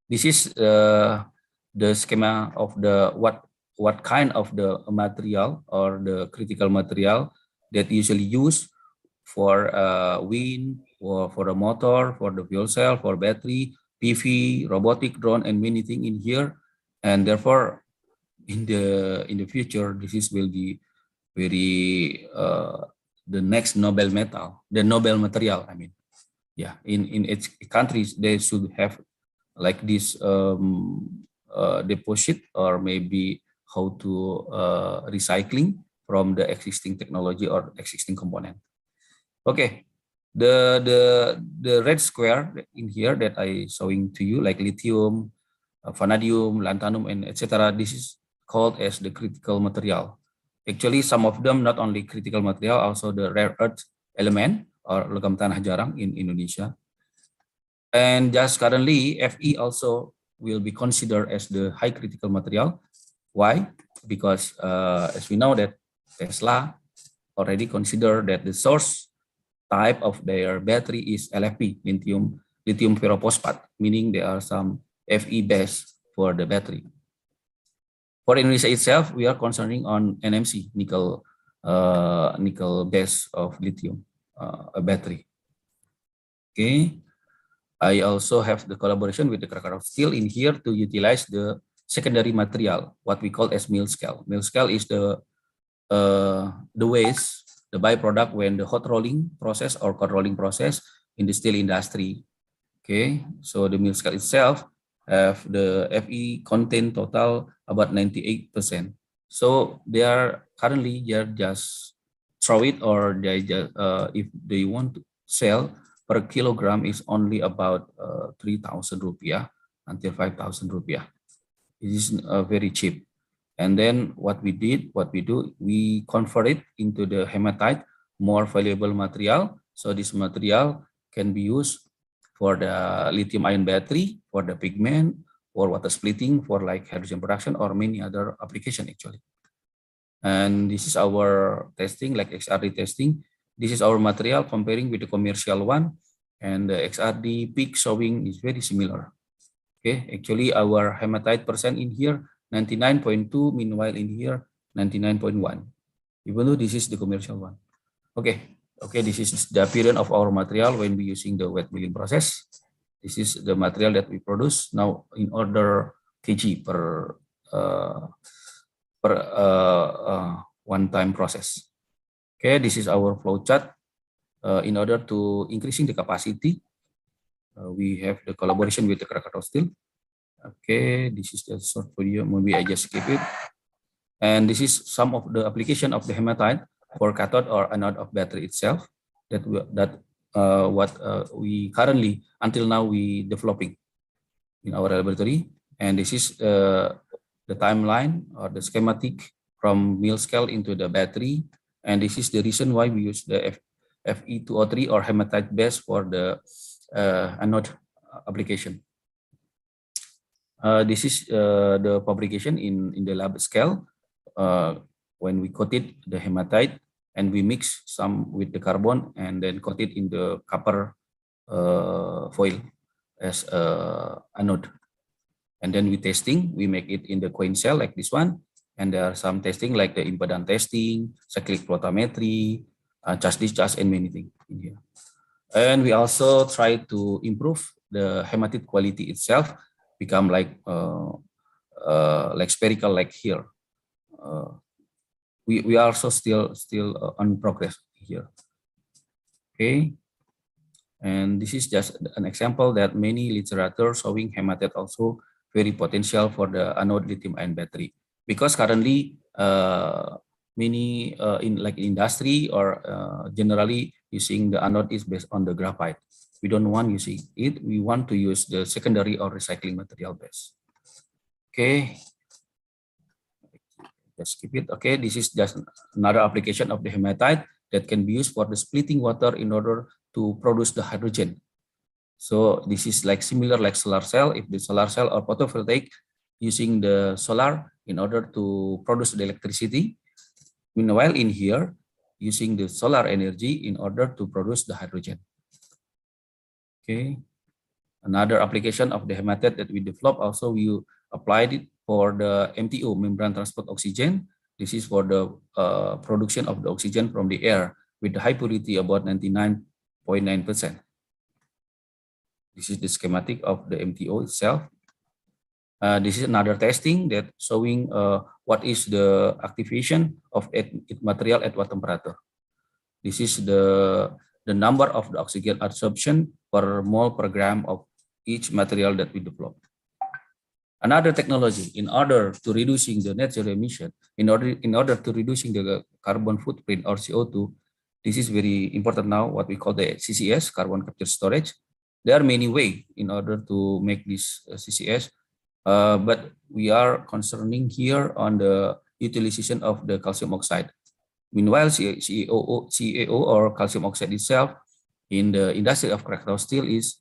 This is the schema of the what kind of the material or the critical material that usually used for wind, or for the motor, for the fuel cell, for battery, PV, robotic drone, and many things in here. And therefore, in the future, this will be very the next Nobel metal, the Nobel material. I mean, yeah, in its countries they should have like this deposit or maybe how to recycling from the existing technology or existing component. Okay, the red square in here that I showing to you like lithium, vanadium, lanthanum, and etc. This is called as the critical material. Actually, some of them not only critical material, also the rare earth element or logam tanah jarang in Indonesia. And just currently, Fe also will be considered as the high critical material. Why? Because as we know that Tesla already consider that the source type of their battery is LFP, lithium ferrophosphate, meaning there are some Fe base for the battery. For Indonesia itself, we are concerning on NMC, nickel base of lithium battery. Okay. I also have the collaboration with the Krakatau Steel in here to utilize the secondary material, what we call as mill scale. Mill scale is the waste, the byproduct when the hot rolling process or cold rolling process in the steel industry. Okay, so the mill scale itself have the Fe content total about 98%. So they are currently just throw it, or they just, if they want to sell, per kilogram is only about 3,000 rupiah until 5,000 rupiah. It is very cheap. And then what we do, we convert it into the hematite, more valuable material. So this material can be used for the lithium ion battery, for the pigment, for water splitting, for like hydrogen production, or many other application actually. And this is our testing, like XRD testing. This is our material comparing with the commercial one, and the XRD peak showing is very similar. Okay, actually our hematite percent in here 99.2, meanwhile in here 99.1, even though this is the commercial one. Okay, this is the appearance of our material when we using the wet milling process. This is the material that we produce now in order kg per one-time process. Okay, this is our flow chart. In order to increasing the capacity, we have the collaboration with the Krakatau Steel. Okay, this is the short video. Maybe I just skip it. And this is some of the application of the hematite for cathode or anode of battery itself. What we currently until now we developing in our laboratory. And this is the timeline or the schematic from mill scale into the battery. And this is the reason why we use the Fe2O3 or hematite base for the anode application. This is the publication in the lab scale when we coated the hematite and we mix some with the carbon and then coat it in the copper foil as anode. And then we testing, we make it in the coin cell like this one. And there are some testing like the impedance testing, cyclic photometry, charge discharge, and many things in here. And we also try to improve the hematite quality itself, become like spherical like here. We are also still on progress here. Okay, and this is just an example that many literature showing hematite also very potential for the anode lithium ion battery, because currently many in like industry or generally using the anode is based on the graphite. We don't want using it. We want to use the secondary or recycling material base. Okay, just skip it. Okay, this is just another application of the hematite that can be used for the splitting water in order to produce the hydrogen. So this is like similar like solar cell. If the solar cell or photovoltaic using the solar in order to produce the electricity, meanwhile in here using the solar energy in order to produce the hydrogen. Okay. Another application of the method that we developed also we applied it for the MTO, membrane transport oxygen. This is for the production of the oxygen from the air with the high purity about 99.9%. This is the schematic of the MTO itself. This is another testing that showing what is the activation of it material at what temperature. This is the number of the oxygen absorption per mole per gram of each material that we develop. Another technology in order to reducing the net zero emission, in order to reducing the carbon footprint or CO2, this is very important now, what we call the CCS, carbon capture storage. There are many ways in order to make this CCS, but we are concerning here on the utilization of the calcium oxide. Meanwhile, CaO or calcium oxide itself in the industry of cracked steel is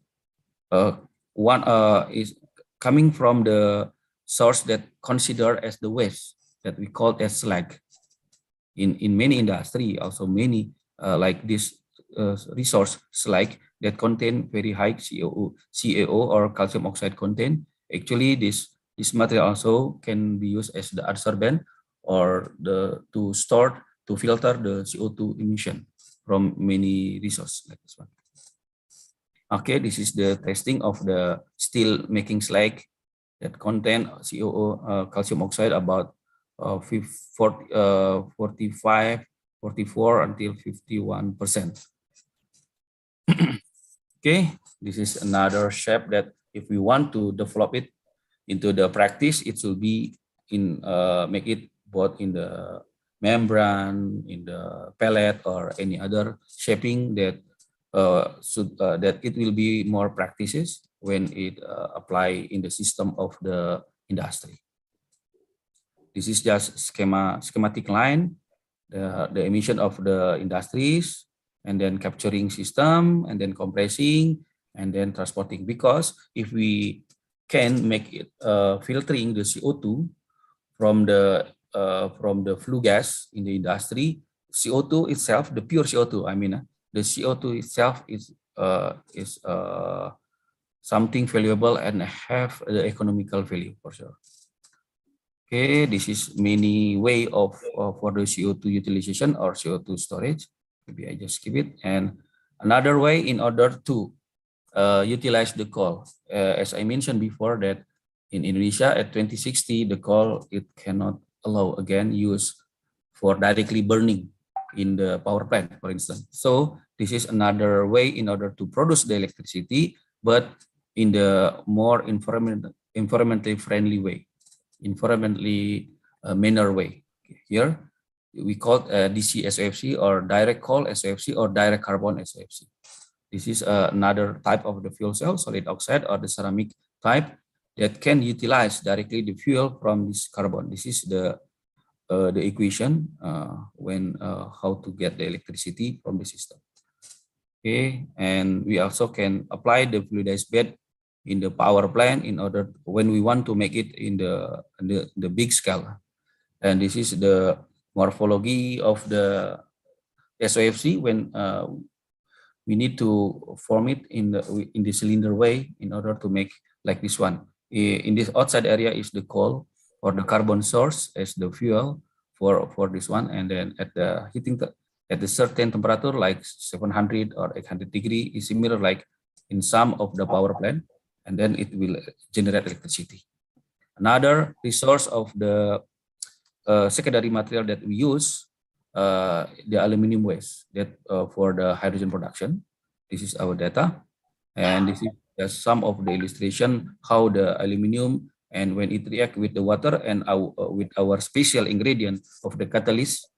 is coming from the source that considered as the waste that we call as slag. In many industry, also many like this resource slag that contain very high CaO or calcium oxide content. Actually, this material also can be used as the adsorbent or to store to filter the CO2 emission from many resources like this one. Okay, this is the testing of the steel making slag that contain CaO calcium oxide about 45, 44 until 51%. Okay, this is another shape that if we want to develop it into the practice, it will be in make it both in the membrane, in the pellet, or any other shaping that that it will be more practices when it apply in the system of the industry. This is just schematic line, the emission of the industries, and then capturing system, and then compressing, and then transporting. Because if we can make it filtering the CO2 from the flue gas in the industry, CO2 itself, the pure CO2, I mean, the CO2 itself is something valuable and have the economical value for sure. Okay, this is many way of for the CO2 utilization or CO2 storage. Maybe I just skip it. And another way in order to utilize the coal, as I mentioned before, that in Indonesia at 2060 the coal it cannot allow again use for directly burning in the power plant, for instance. So this is another way in order to produce the electricity, but in the more environmentally friendly way, environmentally manner way. Here we call DC SOFC or direct coal SOFC or direct carbon SOFC. This is another type of the fuel cell, solid oxide or the ceramic type that can utilize directly the fuel from this carbon. This is the equation when how to get the electricity from the system. Okay, and we also can apply the fluidized bed in the power plant in order when we want to make it in the big scale. And this is the morphology of the SOFC when we need to form it in the cylinder way in order to make like this one. In this outside area is the coal or the carbon source as the fuel for this one, and then at the heating at a certain temperature like 700 or 800 degree is similar like in some of the power plant, and then it will generate electricity. Another resource of the secondary material that we use, the aluminum waste that for the hydrogen production. This is our data, and this is just some of the illustration how the aluminum and when it react with the water and with our special ingredient of the catalyst,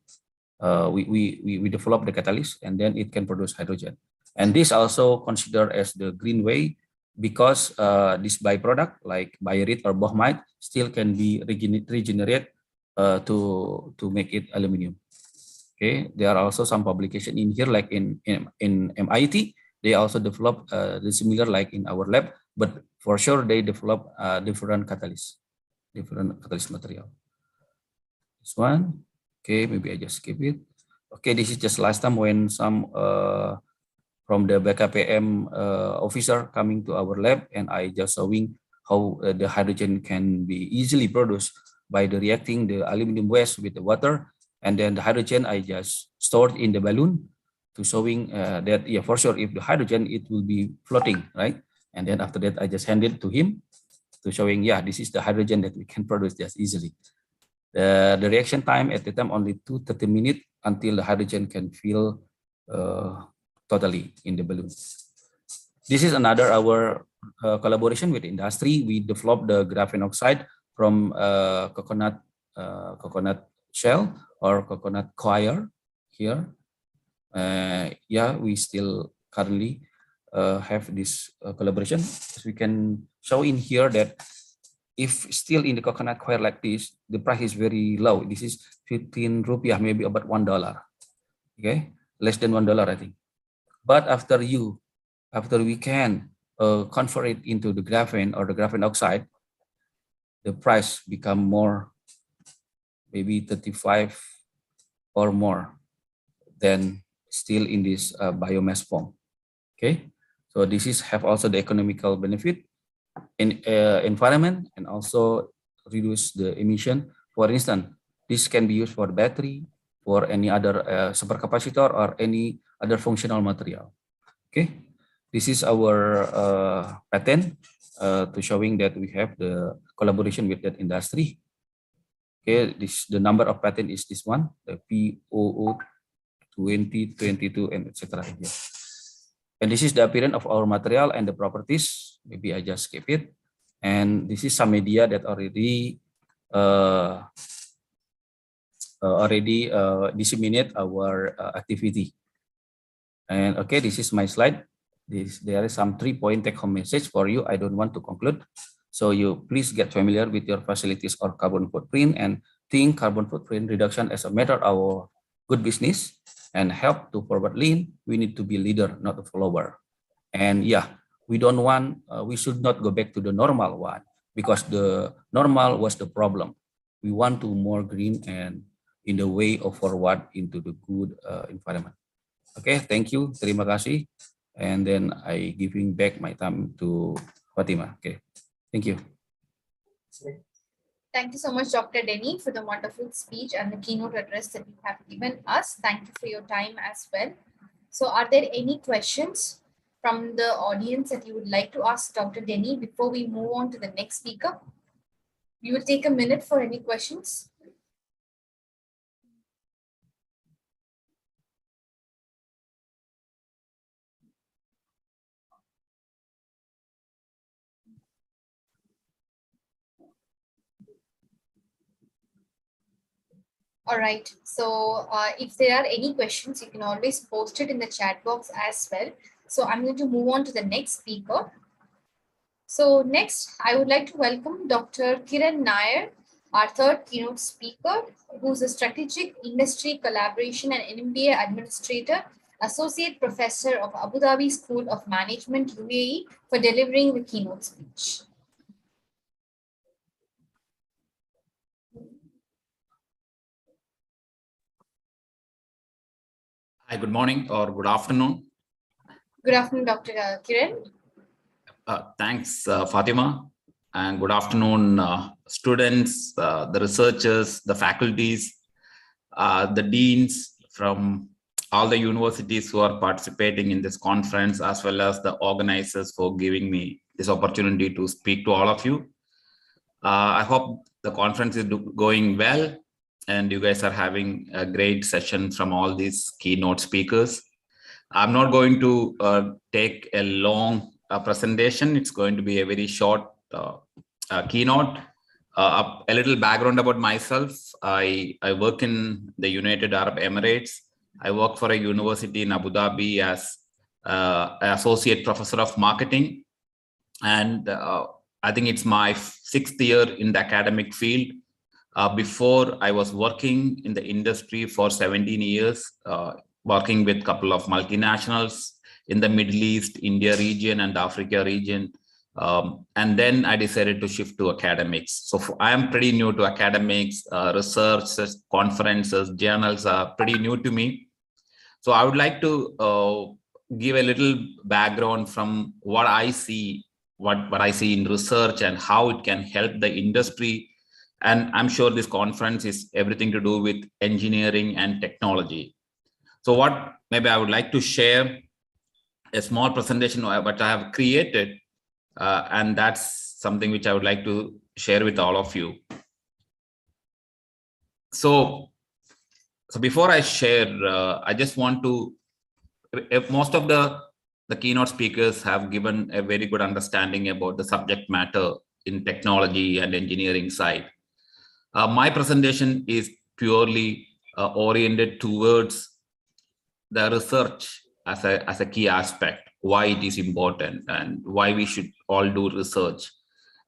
we develop the catalyst and then it can produce hydrogen. And this also considered as the green way because this byproduct like baryite or boehmite still can be regenerate to make it aluminum. Okay, there are also some publication in here like in MIT they also develop the similar like in our lab, but for sure they develop different catalyst material. This one, okay, maybe I just skip it. Okay, this is just last time when some from the BKPM officer coming to our lab, and I just showing how the hydrogen can be easily produced by the reacting the aluminum waste with the water, and then the hydrogen I just stored in the balloon to showing that yeah, for sure if the hydrogen it will be floating, right? And then after that I just hand it to him to showing yeah, this is the hydrogen that we can produce just easily. The reaction time at the time only 30 minutes until the hydrogen can fill totally in the balloon. This is another our collaboration with industry. We developed the graphene oxide from coconut shell or coconut coir here. Yeah, we still currently have this collaboration. As we can show in here that if still in the coconut coir like this, the price is very low. This is 15 rupiah, maybe about $1. Okay, less than $1, I think. But after we can convert it into the graphene or the graphene oxide, the price become more, maybe 35 or more than still in this biomass form. Okay, so this is have also the economical benefit in environment and also reduce the emission. For instance, this can be used for battery, for any other supercapacitor or any other functional material. Okay, this is our patent to showing that we have the collaboration with that industry. Okay, the number of patent is this one, the P00 2022 and etc. And this is the appearance of our material and the properties. Maybe I just skip it. And this is some media that already disseminate our activity. And okay, this is my slide. There is some 3-point take-home message for you. I don't want to conclude. So you please get familiar with your facilities or carbon footprint and think carbon footprint reduction as a matter of good business and help to forward lean. We need to be leader, not a follower. And yeah, we don't want, we should not go back to the normal one because the normal was the problem. We want to more green and in the way of forward into the good environment. Okay, thank you, terima kasih. And then I giving back my time to Fatima. Okay, thank you. Thank you so much, Dr. Denny, for the wonderful speech and the keynote address that you have given us. Thank you for your time as well. So are there any questions from the audience that you would like to ask Dr. Denny before we move on to the next speaker? We will take a minute for any questions. All right, so if there are any questions, you can always post it in the chat box as well. So I'm going to move on to the next speaker. So next, I would like to welcome Dr. Kiran Nair, our third keynote speaker, who's a strategic industry collaboration and MBA administrator, associate professor of Abu Dhabi School of Management, UAE, for delivering the keynote speech. Hi, good morning or good afternoon. Good afternoon, Dr. Kiran. Thanks, Fatima, and good afternoon, students, the researchers, the faculties, the deans from all the universities who are participating in this conference, as well as the organizers for giving me this opportunity to speak to all of you. I hope the conference is going well and you guys are having a great session from all these keynote speakers. I'm not going to take a long presentation. It's going to be a very short keynote. A little background about myself. I work in the United Arab Emirates. I work for a university in Abu Dhabi as associate professor of marketing. And I think it's my 6th year in the academic field. Before I was working in the industry for 17 years, working with a couple of multinationals in the Middle East, India region and the Africa region. And then I decided to shift to academics. So I am pretty new to academics, research, conferences, journals are pretty new to me. So I would like to give a little background from what I see, what I see in research and how it can help the industry. And I'm sure this conference is everything to do with engineering and technology. So what maybe I would like to share a small presentation what I have created, and that's something which I would like to share with all of you. So before I share, I just want to, most of the keynote speakers have given a very good understanding about the subject matter in technology and engineering side. My presentation is purely oriented towards the research as a key aspect, why it is important and why we should all do research.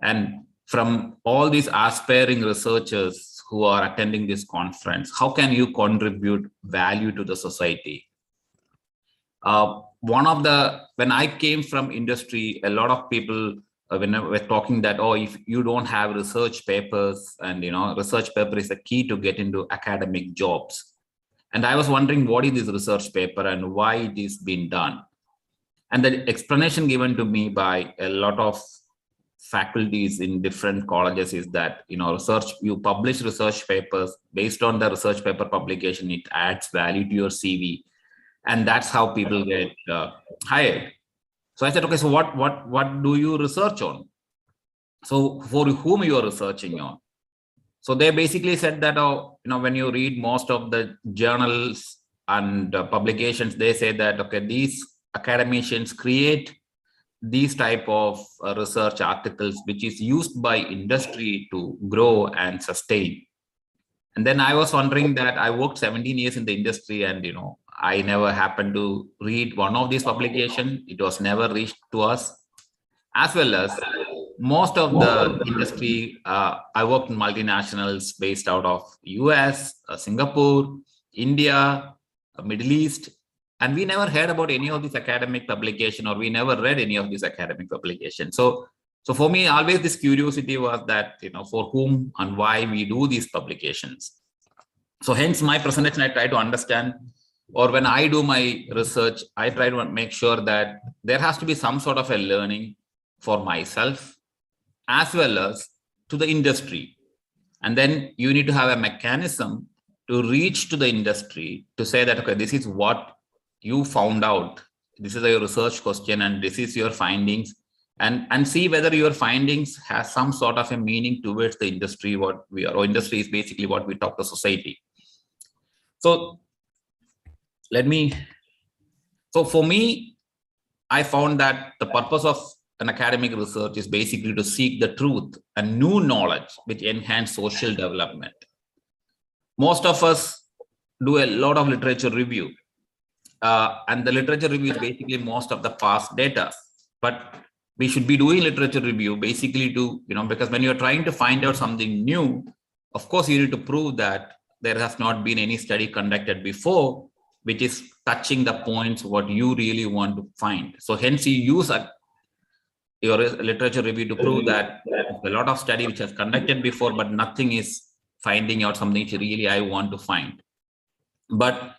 And from all these aspiring researchers who are attending this conference, how can you contribute value to the society? When I came from industry, a lot of people when we're talking that, oh, if you don't have research papers, and research paper is the key to get into academic jobs. And I was wondering, what is this research paper and why it is being done? And the explanation given to me by a lot of faculties in different colleges is that, you publish research papers, based on the research paper publication, it adds value to your CV. And that's how people get hired. So I said, okay, so what do you research on? So for whom you are researching on? So they basically said that, when you read most of the journals and publications, they say that, okay, these academicians create these type of research articles, which is used by industry to grow and sustain. And then I was wondering that I worked 17 years in the industry, and, I never happened to read one of these publications. It was never reached to us. As well as most of the industry, I worked in multinationals based out of US, Singapore, India, Middle East, and we never heard about any of these academic publication, or we never read any of these academic publications. So for me, always this curiosity was that, for whom and why we do these publications. So hence my presentation, I try to understand, or when I do my research, I try to make sure that there has to be some sort of a learning for myself as well as to the industry. And then you need to have a mechanism to reach to the industry to say that, okay, this is what you found out. This is your research question and this is your findings, and see whether your findings has some sort of a meaning towards the industry. What we are, or industry is basically what we talk to society. So for me, I found that the purpose of an academic research is basically to seek the truth and new knowledge which enhance social development. Most of us do a lot of literature review, and the literature review is basically most of the past data. But we should be doing literature review basically to, because when you're trying to find out something new, of course, you need to prove that there has not been any study conducted before, which is touching the points what you really want to find. So hence you use your literature review to prove that a lot of study which has conducted before, but nothing is finding out something which really I want to find. But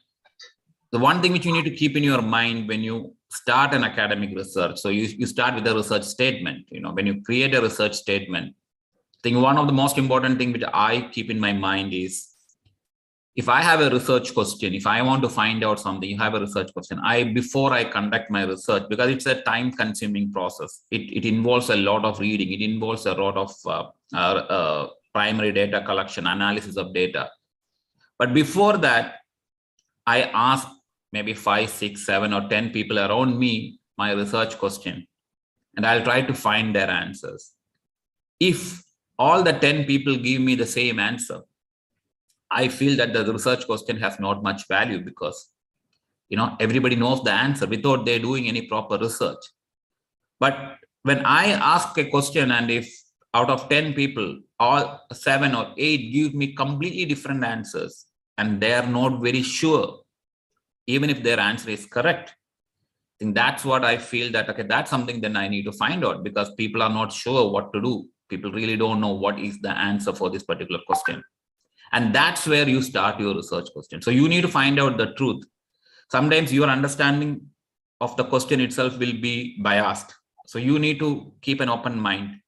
the one thing which you need to keep in your mind when you start an academic research, so you start with a research statement. When you create a research statement, I think one of the most important thing which I keep in my mind is, if I have a research question, if I want to find out something, you have a research question, before I conduct my research, because it's a time consuming process, it involves a lot of reading, it involves a lot of primary data collection, analysis of data. But before that, I ask maybe 5, 6, 7 or 10 people around me my research question, and I'll try to find their answers. If all the 10 people give me the same answer, I feel that the research question has not much value, because everybody knows the answer without they doing any proper research. But when I ask a question, and if out of 10 people, all 7 or 8 give me completely different answers, and they are not very sure, even if their answer is correct, I think that's what I feel that, okay, that's something then I need to find out, because people are not sure what to do. People really don't know what is the answer for this particular question. And that's where you start your research question. So you need to find out the truth. Sometimes your understanding of the question itself will be biased. So you need to keep an open mind.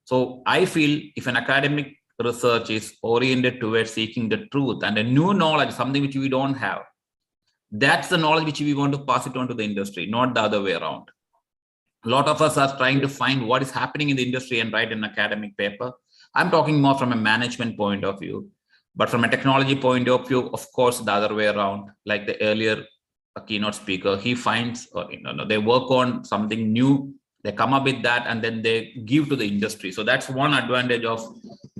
So I feel if an academic research is oriented towards seeking the truth and a new knowledge, something which we don't have, that's the knowledge which we want to pass it on to the industry, not the other way around. A lot of us are trying to find what is happening in the industry and write an academic paper. I'm talking more from a management point of view, but from a technology point of view, of course, the other way around, like the earlier keynote speaker, he finds, or they work on something new, they come up with that, and then they give to the industry. So that's one advantage of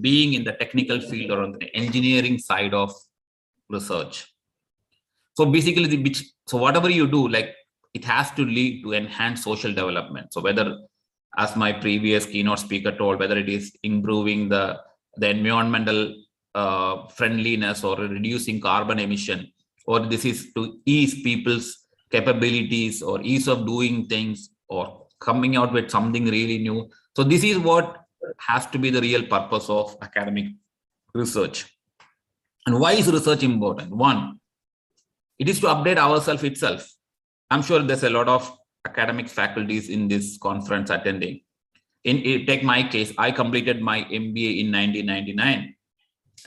being in the technical field or on the engineering side of research. So basically, so whatever you do, like, it has to lead to enhance social development. So whether, as my previous keynote speaker told, whether it is improving the environmental friendliness or reducing carbon emission, or this is to ease people's capabilities or ease of doing things or coming out with something really new. So this is what has to be the real purpose of academic research. And why is research important? One, it is to update ourselves itself. I'm sure there's a lot of academic faculties in this conference attending. Take my case, I completed my MBA in 1999,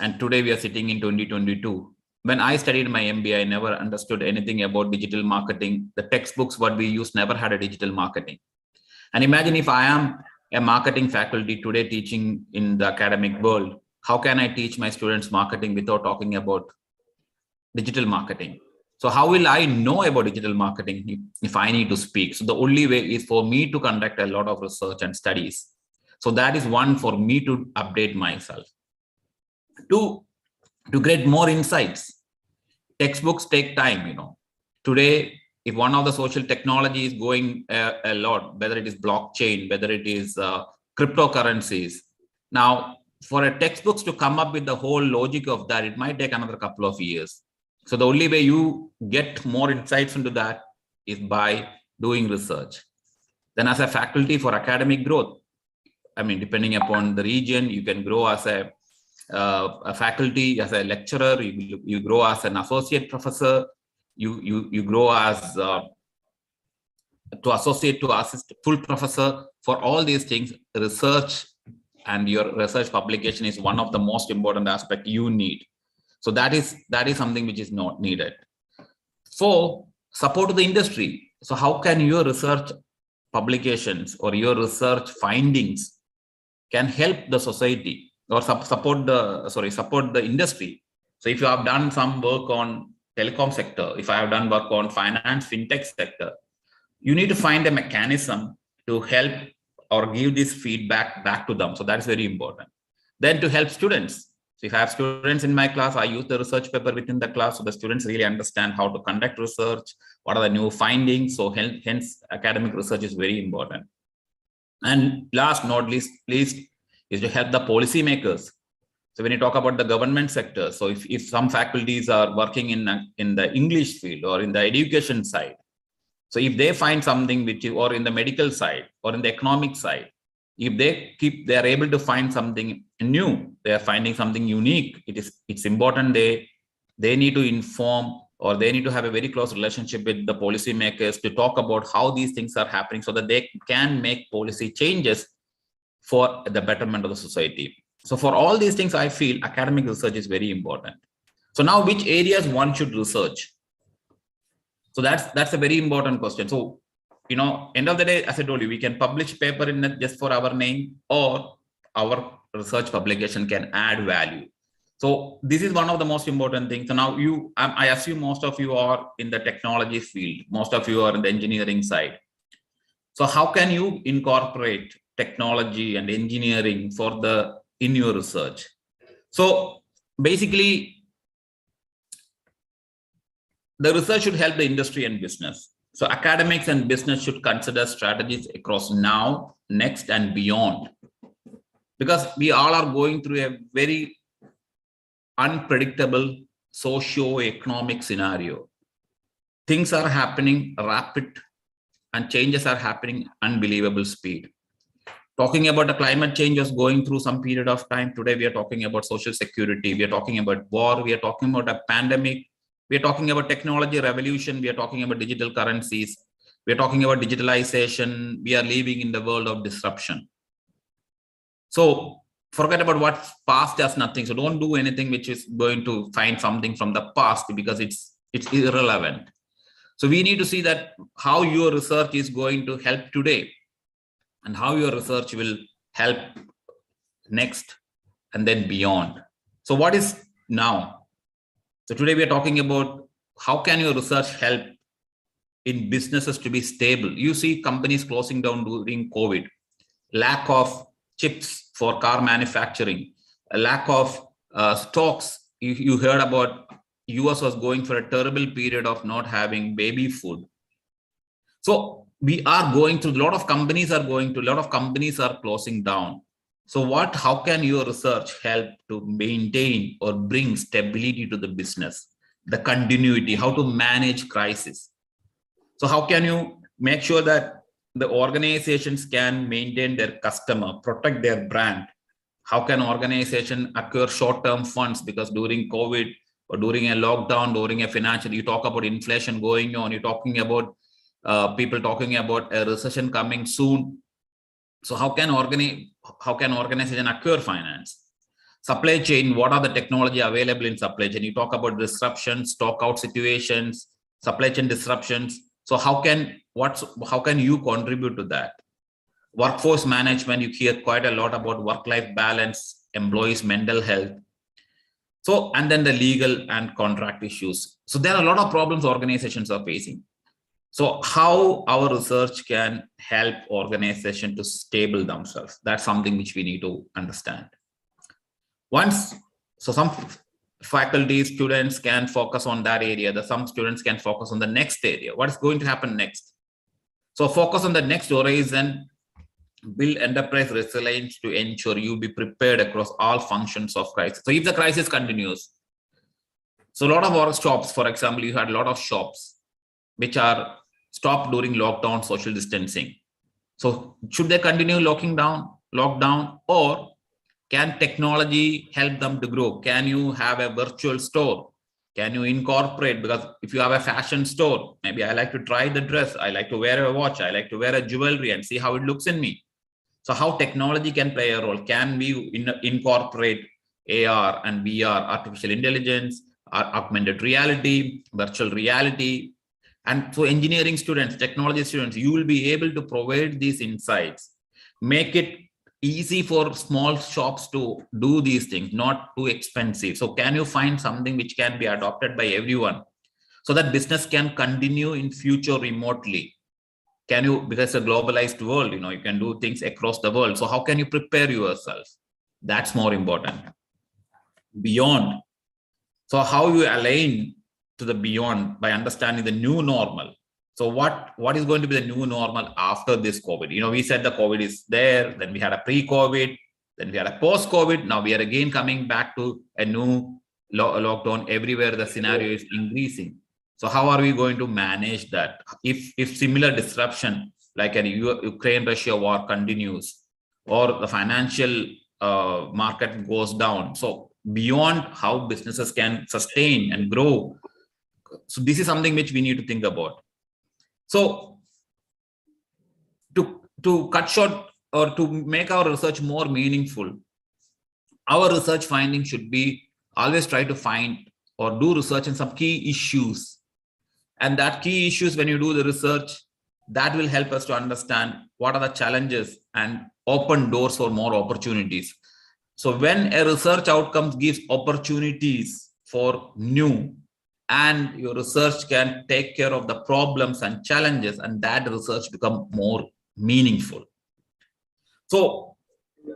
and today we are sitting in 2022. When I studied my MBA, I never understood anything about digital marketing. The textbooks what we used never had a digital marketing. And imagine if I am a marketing faculty today teaching in the academic world, how can I teach my students marketing without talking about digital marketing? So how will I know about digital marketing if I need to speak? So the only way is for me to conduct a lot of research and studies. So that is one, for me to update myself. Two, to get more insights. Textbooks take time, Today, if one of the social technology is going a lot, whether it is blockchain, whether it is cryptocurrencies. Now, for a textbooks to come up with the whole logic of that, it might take another couple of years. So the only way you get more insights into that is by doing research. Then as a faculty for academic growth, I mean, depending upon the region, you can grow as a faculty, as a lecturer, you grow as an associate professor, you grow as to associate to assist full professor. For all these things, research and your research publication is one of the most important aspects you need. So that is something which is not needed. For support to the industry. So how can your research publications or your research findings can help the society or support the industry? So if you have done some work on telecom sector, if I have done work on finance, fintech sector, you need to find a mechanism to help or give this feedback back to them. So that's very important. Then to help students. So if I have students in my class, I use the research paper within the class so the students really understand how to conduct research, what are the new findings. So hence academic research is very important. And last not least is to help the policymakers. So when you talk about the government sector, so if some faculties are working in the English field or in the education side, so if they find something which is, or in the medical side or in the economic side, if they are able to find something new, they are finding something unique, it's important they need to inform, or they need to have a very close relationship with the policymakers to talk about how these things are happening so that they can make policy changes for the betterment of the society. So for all these things, I feel academic research is very important. So now, which areas one should research? So that's a very important question. So, end of the day, as I told you, we can publish paper in it just for our name, or our research publication can add value. So this is one of the most important things. So now I assume most of you are in the technology field. Most of you are in the engineering side. So how can you incorporate technology and engineering in your research? So basically, the research should help the industry and business. So academics and business should consider strategies across now, next, and beyond. Because we all are going through a very unpredictable socio-economic scenario. Things are happening rapid and changes are happening unbelievable speed. Talking about the climate change was going through some period of time. Today, we are talking about social security. We are talking about war. We are talking about a pandemic. We are talking about technology revolution. We are talking about digital currencies. We are talking about digitalization. We are living in the world of disruption. So forget about what's past as nothing. So don't do anything which is going to find something from the past, because it's irrelevant. So we need to see that how your research is going to help today, and how your research will help next and then beyond. So what is now? So today we are talking about how can your research help in businesses to be stable. You see companies closing down during COVID, lack of chips for car manufacturing, a lack of stocks. You heard about US was going for a terrible period of not having baby food. So we are going through, a lot of companies are closing down. So how can your research help to maintain or bring stability to the business, the continuity, how to manage crisis? So how can you make sure that the organizations can maintain their customer, protect their brand? How can organization acquire short-term funds? Because during COVID or during a lockdown, during a financial, you talk about inflation going on, you're talking about people talking about a recession coming soon. So how can organization acquire finance? Supply chain, what are the technology available in supply chain? You talk about disruptions, stock out situations, supply chain disruptions. So how can you contribute to that? Workforce management, you hear quite a lot about work-life balance, employees' mental health. So, and then the legal and contract issues. So there are a lot of problems organizations are facing. So how our research can help organizations to stable themselves, that's something which we need to understand. Some faculty, students can focus on that area, some students can focus on the next area. What is going to happen next? So focus on the next horizon, build enterprise resilience to ensure you be prepared across all functions of crisis. So if the crisis continues, so a lot of our shops, for example, you had a lot of shops which are stopped during lockdown, social distancing. So should they continue lockdown, or can technology help them to grow? Can you have a virtual store? Can you incorporate? Because if you have a fashion store, maybe I like to try the dress, I like to wear a watch, I like to wear a jewelry and see how it looks in me. So how technology can play a role? Can we incorporate AR and VR, artificial intelligence, augmented reality, virtual reality? And so engineering students, technology students, you will be able to provide these insights, make it easy for small shops to do these things, not too expensive. So can you find something which can be adopted by everyone so that business can continue in future remotely? Can you, because it's a globalized world, you can do things across the world. So how can you prepare yourself? That's more important. Beyond. So how you align to the beyond by understanding the new normal. So what is going to be the new normal after this COVID? We said the COVID is there, then we had a pre-COVID, then we had a post-COVID. Now we are again coming back to a new lockdown everywhere. The scenario is increasing. So how are we going to manage that? If similar disruption like a Ukraine-Russia war continues, or the financial market goes down. So beyond how businesses can sustain and grow. So this is something which we need to think about. So to cut short or to make our research more meaningful, our research findings should be always try to find or do research in some key issues. And that key issues, when you do the research, that will help us to understand what are the challenges and open doors for more opportunities. So when a research outcomes gives opportunities for new, and your research can take care of the problems and challenges, and that research become more meaningful. So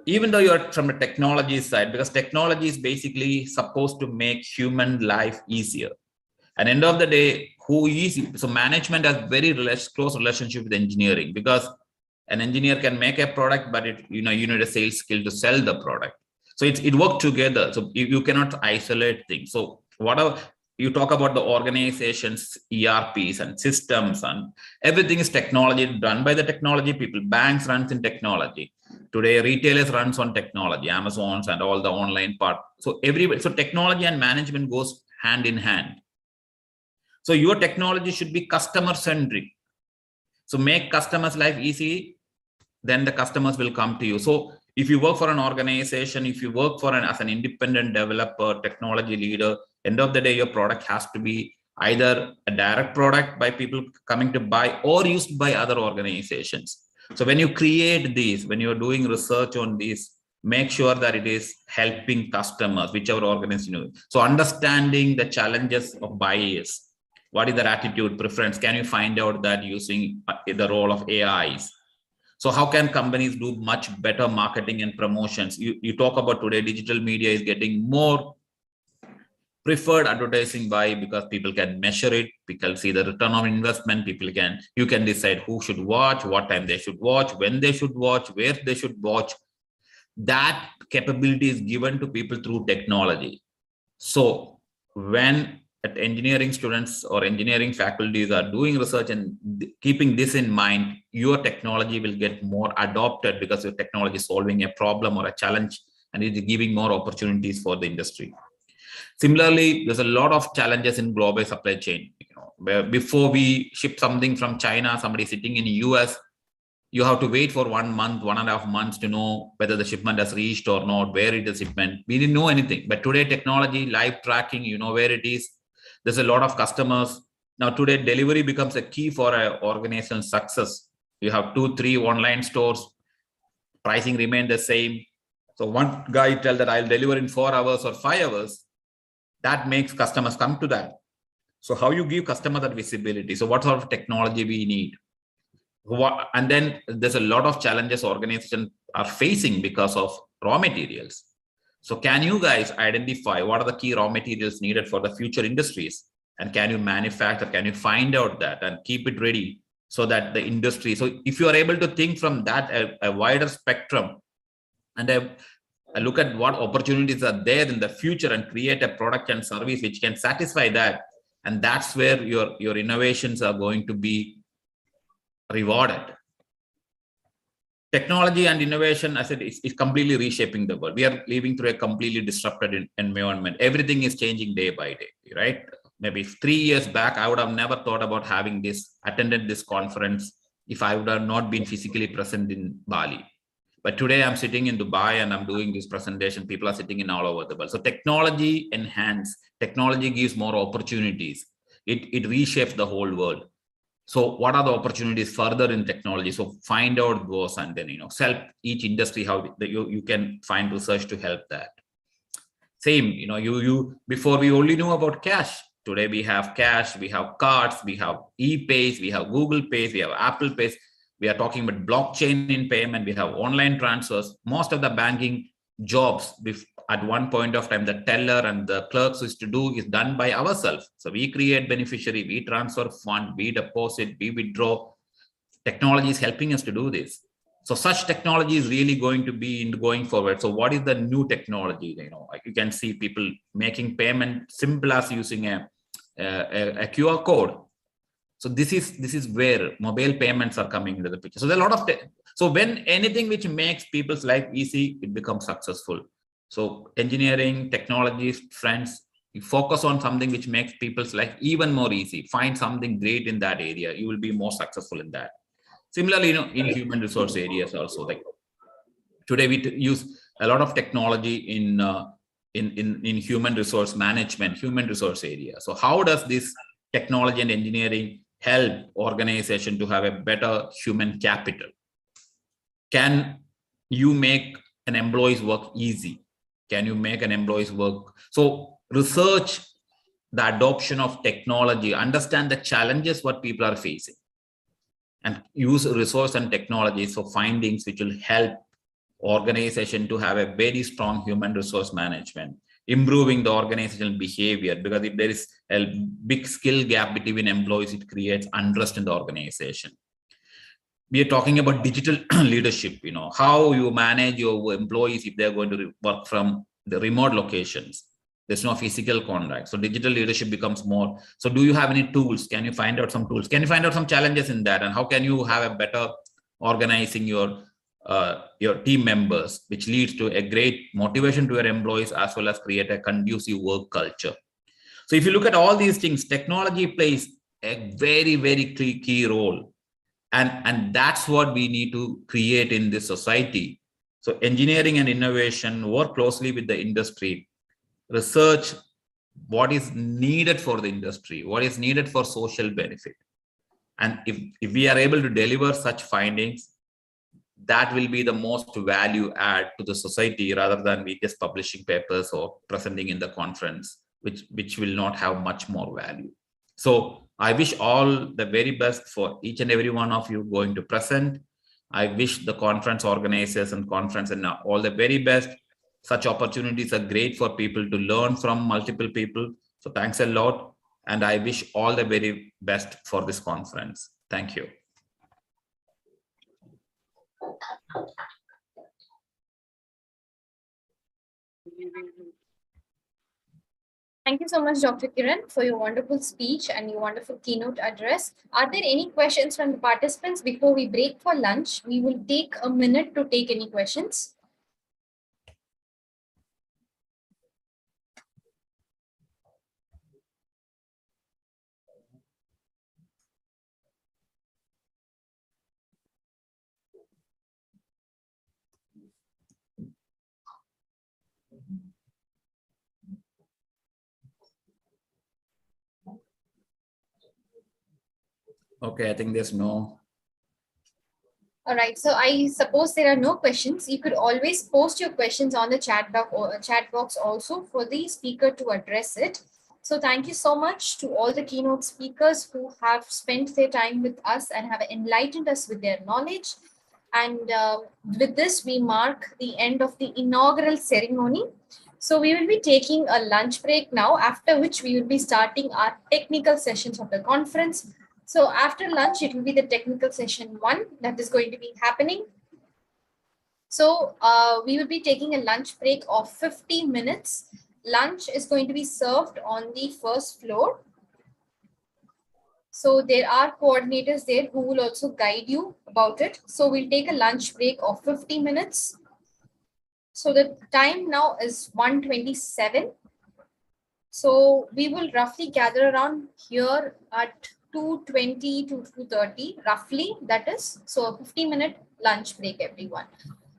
even though you're from the technology side, because technology is basically supposed to make human life easier. At the end of the day, so management has very close relationship with engineering, because an engineer can make a product, but you need a sales skill to sell the product. So it works together. So you cannot isolate things. So you talk about the organizations, ERPs and systems, and everything is technology, done by the technology people. Banks runs in technology. Today, retailers runs on technology, Amazon's and all the online part. So everybody, so technology and management goes hand in hand. So your technology should be customer centric. So make customers' life easy, then the customers will come to you. So if you work for an organization, if you work for as an independent developer, technology leader, end of the day, your product has to be either a direct product by people coming to buy or used by other organizations. So when you create these, when you're doing research on these, make sure that it is helping customers, whichever organization. So understanding the challenges of buyers. What is their attitude, preference? Can you find out that using the role of AIs? So how can companies do much better marketing and promotions? You talk about today, digital media is getting more preferred advertising by, because people can measure it, people see the return on investment, you can decide who should watch, what time they should watch, when they should watch, where they should watch. That capability is given to people through technology. So when engineering students or engineering faculties are doing research and keeping this in mind, your technology will get more adopted because your technology is solving a problem or a challenge and it is giving more opportunities for the industry. Similarly, there's a lot of challenges in global supply chain. Where before we ship something from China, somebody sitting in the US, you have to wait for 1 month, 1.5 months to know whether the shipment has reached or not, where it is shipment. We didn't know anything. But today, technology, live tracking, you know where it is. There's a lot of customers. Now today, delivery becomes a key for an organization's success. You have 2-3 online stores, pricing remain the same. So one guy tell that I'll deliver in 4 hours or 5 hours, that makes customers come to that. So how you give customer that visibility? So what sort of technology we need? And then there's a lot of challenges organizations are facing because of raw materials. So can you guys identify what are the key raw materials needed for the future industries? And can you manufacture, can you find out that and keep it ready so that the industry, so if you are able to think from that, a wider spectrum, and I look at what opportunities are there in the future and create a product and service which can satisfy that. And that's where your innovations are going to be rewarded. Technology and innovation, I said, is completely reshaping the world. We are living through a completely disrupted environment. Everything is changing day by day, right? Maybe 3 years back, I would have never thought about attended this conference if I would have not been physically present in Bali. But today I'm sitting in Dubai and I'm doing this presentation. People are sitting in all over the world. So technology technology gives more opportunities. It reshapes the whole world. So what are the opportunities further in technology? So find out those and then, help each industry how you can find research to help that. Same, before we only knew about cash. Today we have cash, we have cards, we have e-pays, we have Google Pays, we have Apple Pays. We are talking about blockchain in payment. We have online transfers. Most of the banking jobs at one point of time, the teller and the clerks used to do is done by ourselves. So we create beneficiary, we transfer fund, we deposit, we withdraw. Technology is helping us to do this. So such technology is really going to be going forward. So what is the new technology? You can see people making payment simple as using a QR code. So this is where mobile payments are coming into the picture. So there are a lot of so when anything which makes people's life easy, it becomes successful. So engineering, technology, friends, you focus on something which makes people's life even more easy. Find something great in that area. You will be more successful in that. Similarly, in human resource areas also, like today we use a lot of technology in human resource management, human resource area. So how does this technology and engineering help organization to have a better human capital? Can you make an employee's work easy? Can you make an employee's work? So research the adoption of technology, understand the challenges what people are facing, and use resource and technology. So findings which will help organization to have a very strong human resource management, improving the organizational behavior, because if there is a big skill gap between employees, it creates unrest in the organization. We are talking about digital leadership, how you manage your employees if they're going to work from the remote locations. There's no physical contact. So digital leadership becomes more. So do you have any tools? Can you find out some tools? Can you find out some challenges in that? And how can you have a better organizing your team members, which leads to a great motivation to your employees, as well as create a conducive work culture? So if you look at all these things, technology plays a very, very key role. And that's what we need to create in this society. So engineering and innovation work closely with the industry, research what is needed for the industry, what is needed for social benefit. And if we are able to deliver such findings, that will be the most value add to the society, rather than we just publishing papers or presenting in the conference, which will not have much more value. So I wish all the very best for each and every one of you going to present. I wish the conference organizers and conference and all the very best. Such opportunities are great for people to learn from multiple people. So thanks a lot. And I wish all the very best for this conference. Thank you. Thank you so much, Dr. Kiran, for your wonderful speech and your wonderful keynote address. Are there any questions from the participants before we break for lunch? We will take a minute to take any questions. Okay, I think there's no. All right, so I suppose there are no questions. You could always post your questions on the chat box also for the speaker to address it. So thank you so much to all the keynote speakers who have spent their time with us and have enlightened us with their knowledge. And with this, we mark the end of the inaugural ceremony. So we will be taking a lunch break now, after which we will be starting our technical sessions of the conference. So after lunch, it will be the technical session 1 that is going to be happening. So we will be taking a lunch break of 50 minutes. Lunch is going to be served on the first floor. So there are coordinators there who will also guide you about it. So we'll take a lunch break of 50 minutes. So the time now is 1:27. So we will roughly gather around here at 2:20 to 2:30, roughly, that is. So a 50-minute lunch break, everyone.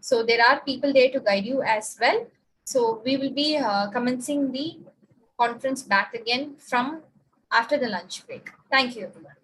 So there are people there to guide you as well. So we will be commencing the conference back again from after the lunch break. Thank you, everyone.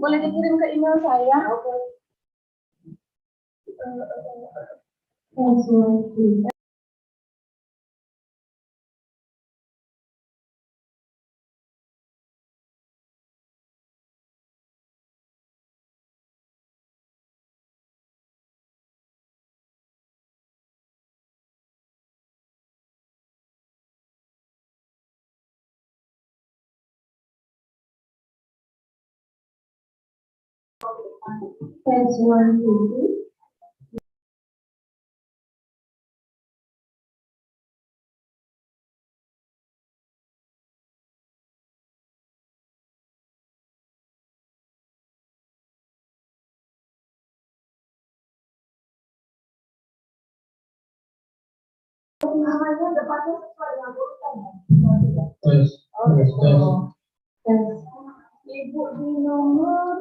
Boleh dikirim ke email saya. Test 1, 2, 3. Tes, tes, tes. Ibu di nomor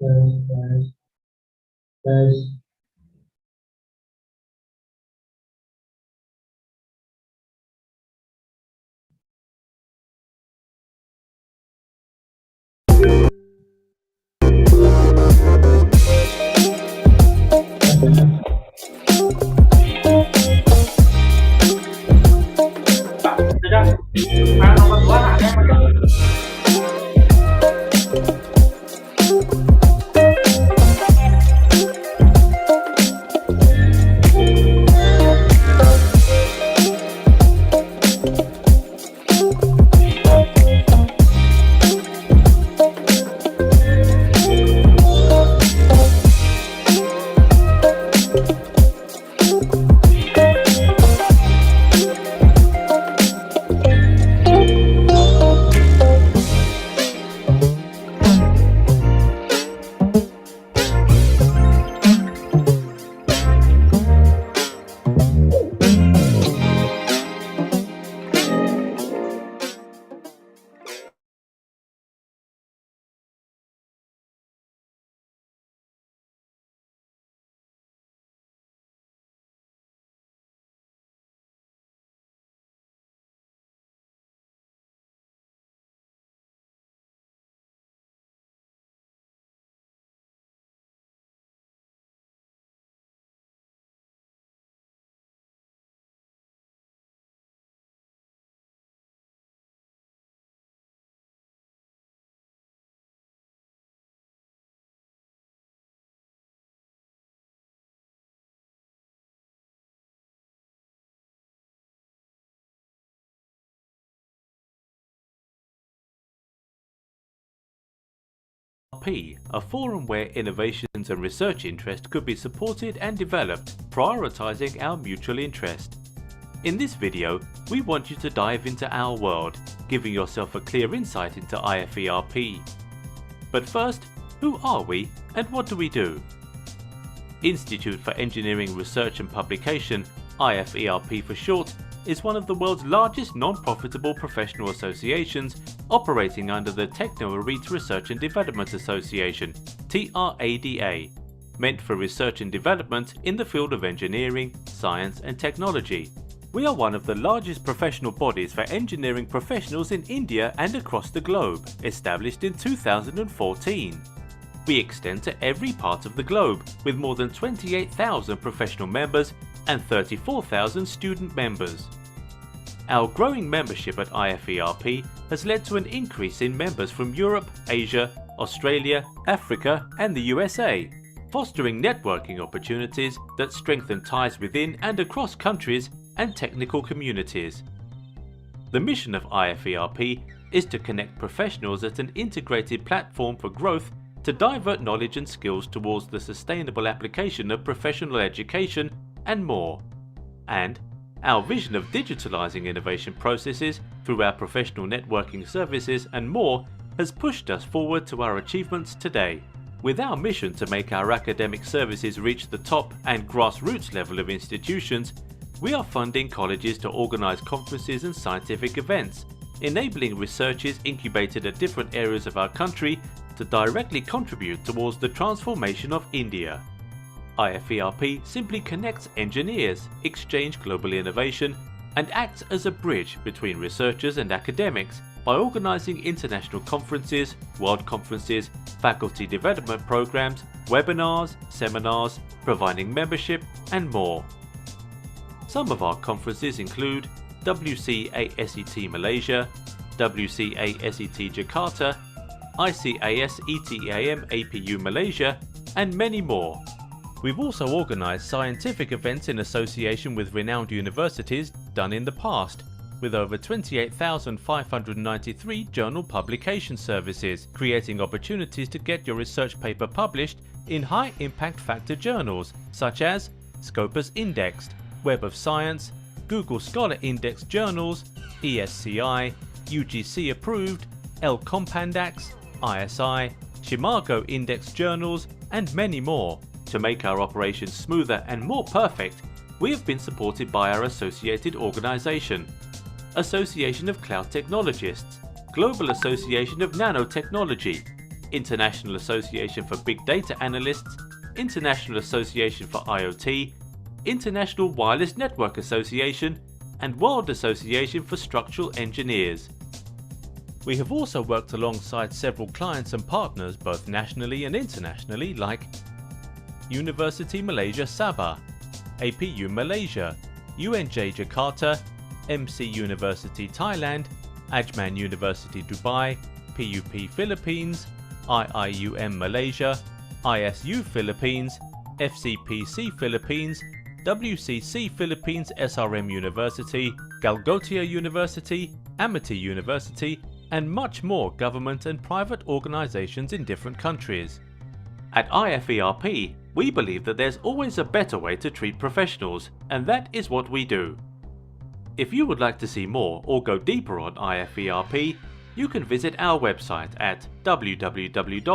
test, test. IFERP, a forum where innovations and research interest could be supported and developed, prioritizing our mutual interest. In this video, we want you to dive into our world, giving yourself a clear insight into IFERP. But first, who are we and what do we do? Institute for Engineering Research and Publication, IFERP for short, is one of the world's largest non-profitable professional associations operating under the Techno-Elite Research and Development Association, TRADA, meant for research and development in the field of engineering, science and technology. We are one of the largest professional bodies for engineering professionals in India and across the globe, established in 2014. We extend to every part of the globe, with more than 28,000 professional members and 34,000 student members. Our growing membership at IFERP has led to an increase in members from Europe, Asia, Australia, Africa and the USA, fostering networking opportunities that strengthen ties within and across countries and technical communities. The mission of IFERP is to connect professionals at an integrated platform for growth to divert knowledge and skills towards the sustainable application of professional education and more. And our vision of digitalizing innovation processes through our professional networking services and more has pushed us forward to our achievements today. With our mission to make our academic services reach the top and grassroots level of institutions, we are funding colleges to organize conferences and scientific events, enabling researchers incubated at different areas of our country to directly contribute towards the transformation of India. IFERP simply connects engineers, exchange global innovation, and acts as a bridge between researchers and academics by organizing international conferences, world conferences, faculty development programs, webinars, seminars, providing membership, and more. Some of our conferences include WCASET Malaysia, WCASET Jakarta, ICASETAM APU Malaysia, and many more. We've also organised scientific events in association with renowned universities done in the past, with over 28,593 journal publication services, creating opportunities to get your research paper published in high impact factor journals such as Scopus Indexed, Web of Science, Google Scholar Index journals, ESCI, UGC approved, L Compandax, ISI, Shimago Index journals, and many more. To make our operations smoother and more perfect, we have been supported by our associated organisation, Association of Cloud Technologists, Global Association of Nanotechnology, International Association for Big Data Analysts, International Association for IoT, International Wireless Network Association, and World Association for Structural Engineers. We have also worked alongside several clients and partners both nationally and internationally like University Malaysia Sabah, APU Malaysia, UNJ Jakarta, MC University Thailand, Ajman University Dubai, PUP Philippines, IIUM Malaysia, ISU Philippines, FCPC Philippines, WCC Philippines SRM University, Galgotia University, Amity University, and much more government and private organizations in different countries. At IFERP, we believe that there's always a better way to treat professionals, and that is what we do. If you would like to see more or go deeper on IFERP, you can visit our website at www.iferp.in.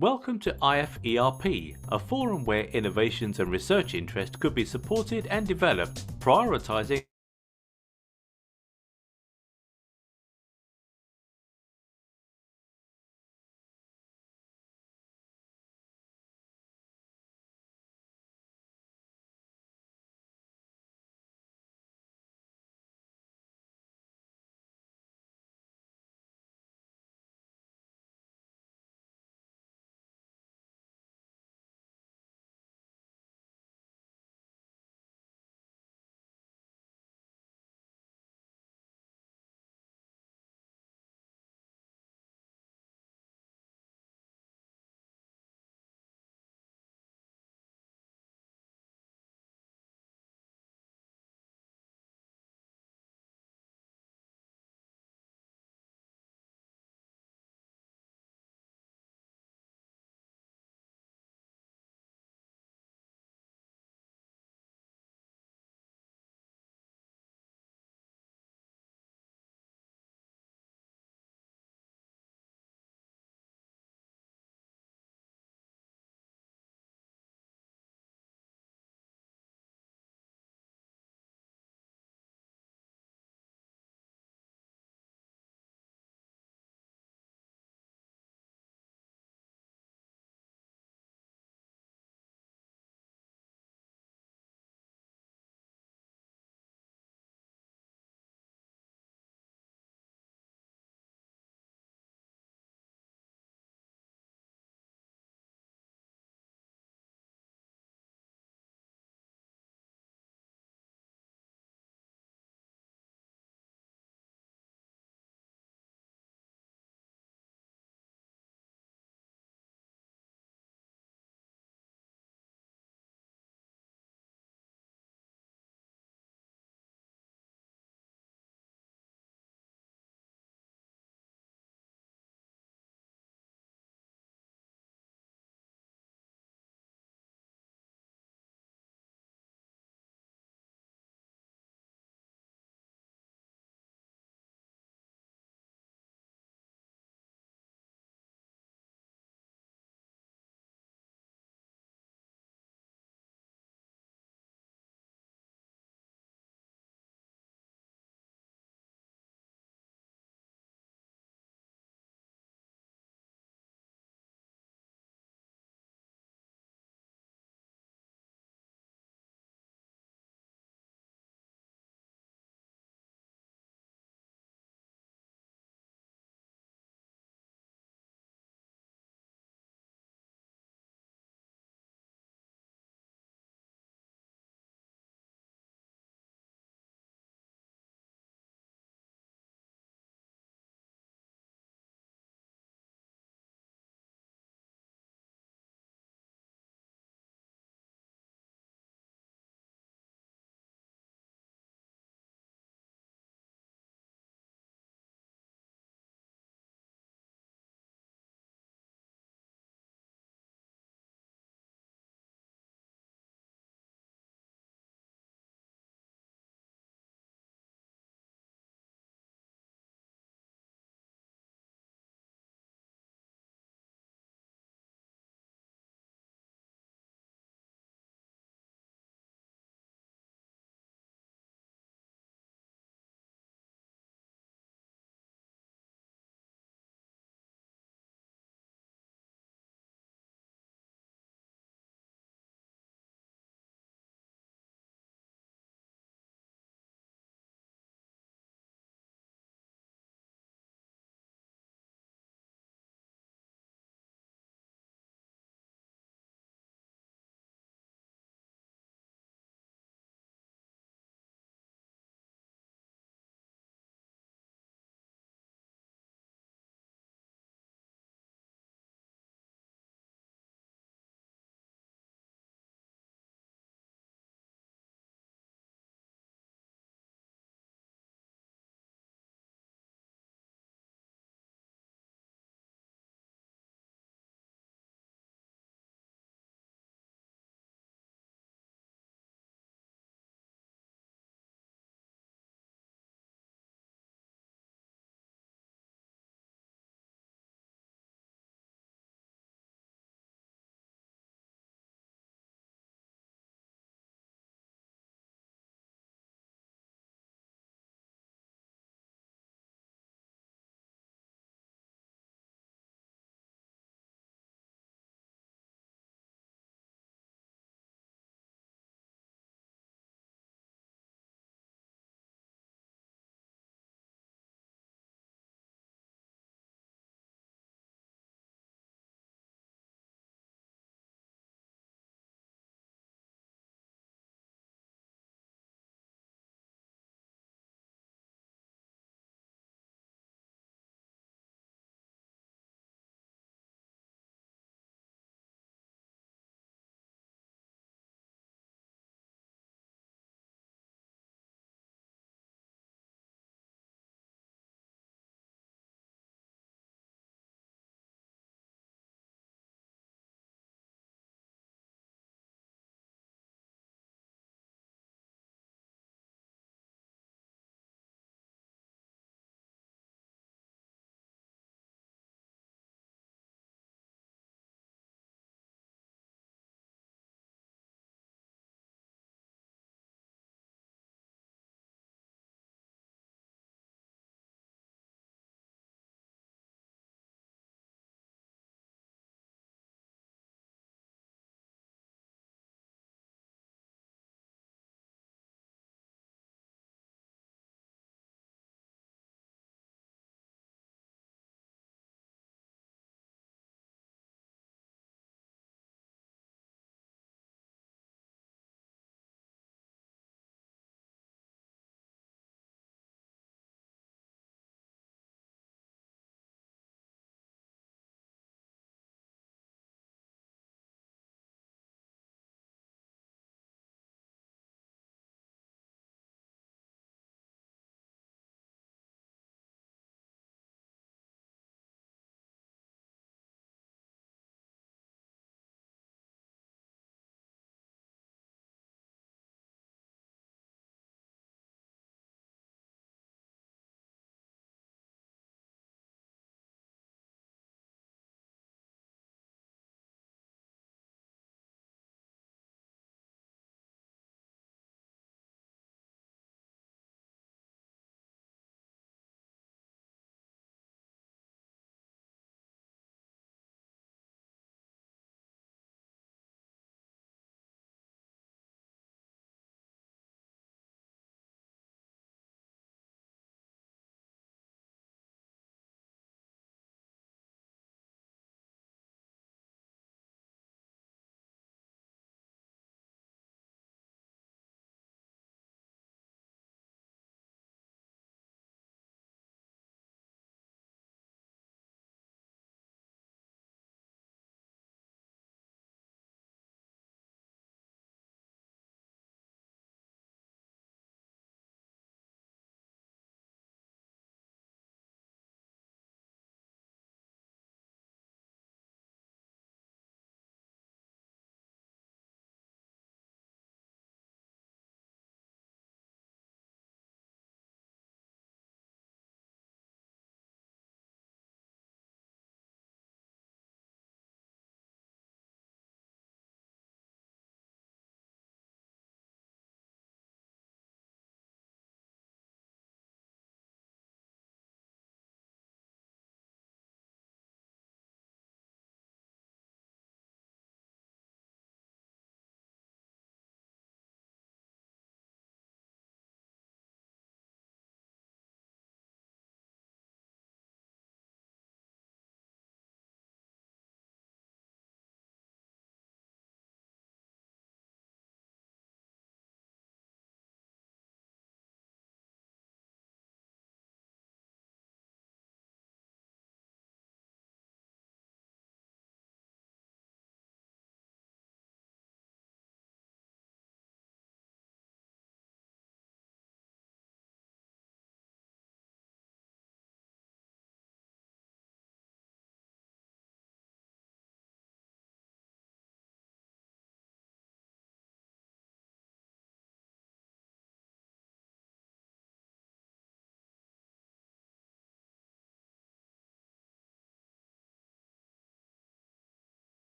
Welcome to IFERP, a forum where innovations and research interest could be supported and developed, prioritizing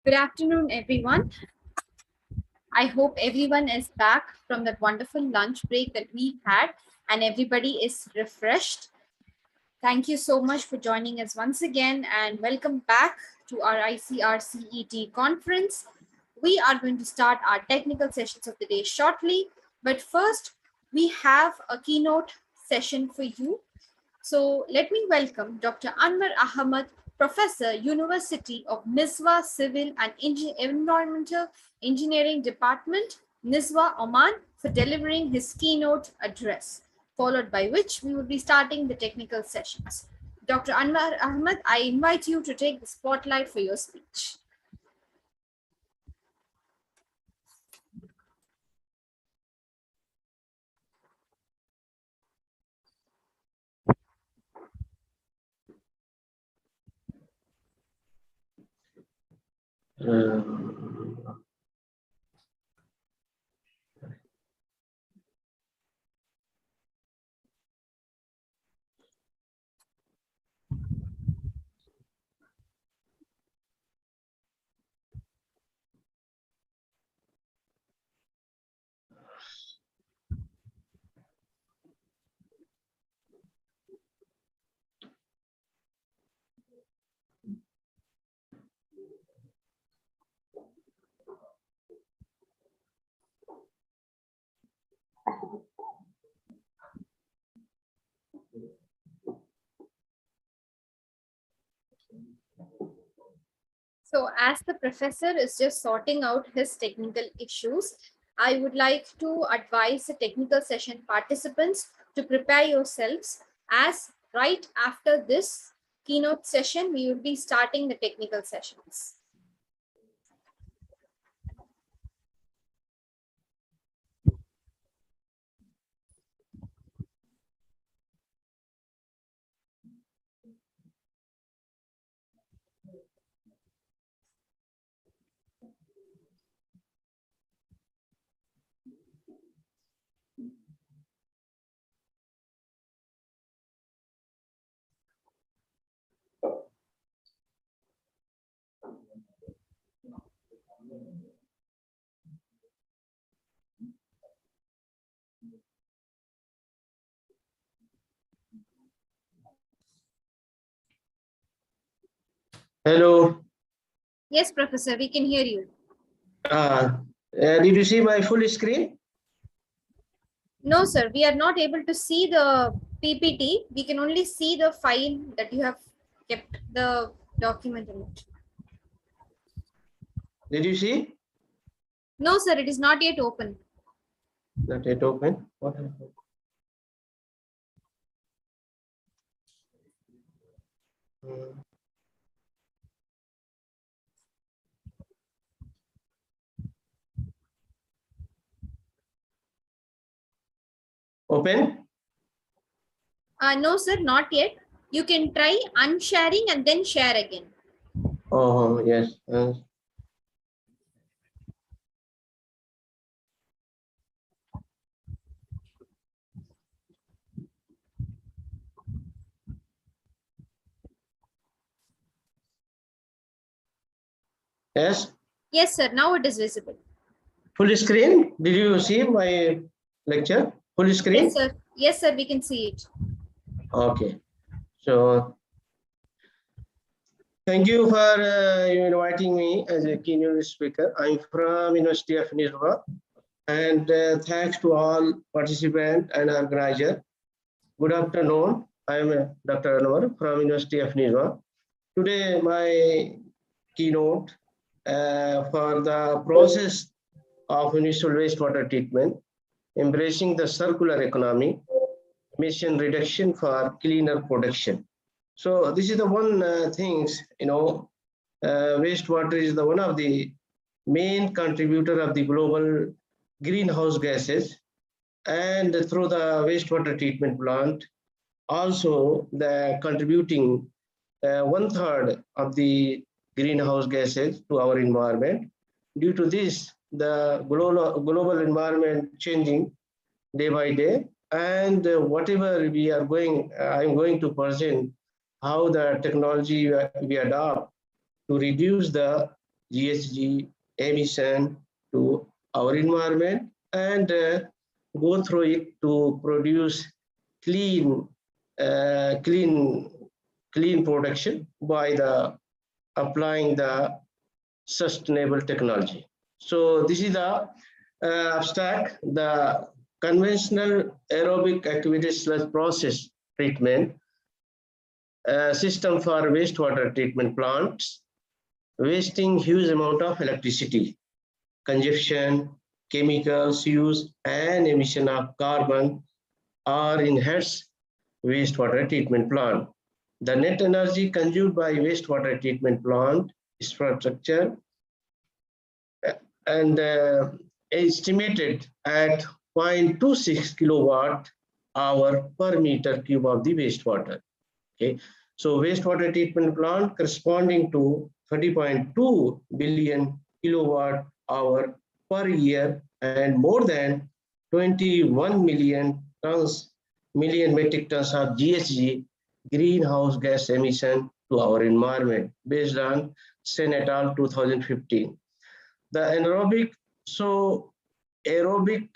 Good afternoon, everyone. I hope everyone is back from that wonderful lunch break that we had and everybody is refreshed. Thank you so much for joining us once again and welcome back to our ICRCET conference. We are going to start our technical sessions of the day shortly, but first we have a keynote session for you. So let me welcome Dr. Anwar Ahmad, Professor, University of Nizwa Civil and Environmental Engineering Department, Nizwa, Oman, for delivering his keynote address, followed by which we will be starting the technical sessions. Dr. Anwar Ahmad, I invite you to take the spotlight for your speech. So as the professor is just sorting out his technical issues, I would like to advise the technical session participants to prepare yourselves, as right after this keynote session, we will be starting the technical sessions. Hello. Yes, Professor, we can hear you. Did you see my full screen? No, sir, we are not able to see the PPT. We can only see the file that you have kept the document in it. Did you see? No, sir, it is not yet open. Not yet open. What happened? Open? No, sir, not yet. You can try unsharing and then share again. Oh, yes. Yes? Yes, sir, now it is visible. Full screen? Did you see my lecture? Full screen? Yes, sir. Yes, sir, we can see it. Okay. So, thank you for inviting me as a keynote speaker. I'm from University of Nizwa, and thanks to all participants and organizers. Good afternoon. I'm Dr. Anwar from University of Nizwa. Today, my keynote for the process of municipal wastewater treatment, embracing the circular economy, emission reduction for cleaner production. So this is the one things, wastewater is the one of the main contributor of the global greenhouse gases, and through the wastewater treatment plant, also the contributing 1/3 of the greenhouse gases to our environment. Due to this, the global environment changing day by day, and whatever we are going, I'm going to present how the technology we adopt to reduce the GHG emission to our environment and go through it to produce clean production by the applying the sustainable technology. So this is the abstract. The conventional aerobic activity sludge process treatment system for wastewater treatment plants, wasting huge amount of electricity, consumption, chemicals use, and emission of carbon are enhanced wastewater treatment plant. The net energy consumed by wastewater treatment plant infrastructure and estimated at 0.26 kilowatt hour per meter cube of the wastewater. Okay, so wastewater treatment plant corresponding to 30.2 billion kilowatt hour per year and more than 21 million metric tons of GHG greenhouse gas emission to our environment based on Sen et al. 2015. The anaerobic, so aerobic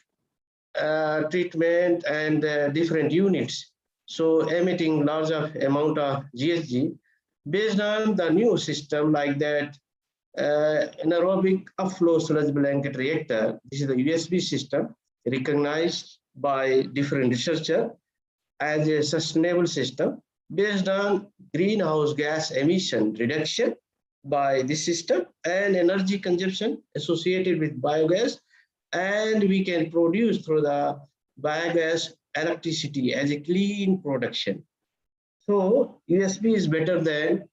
treatment and different units, so emitting large amount of GHG based on the new system like that anaerobic upflow sludge blanket reactor. This is the USB system recognized by different researchers as a sustainable system based on greenhouse gas emission reduction by this system and energy consumption associated with biogas, and we can produce through the biogas electricity as a clean production. So USB is better than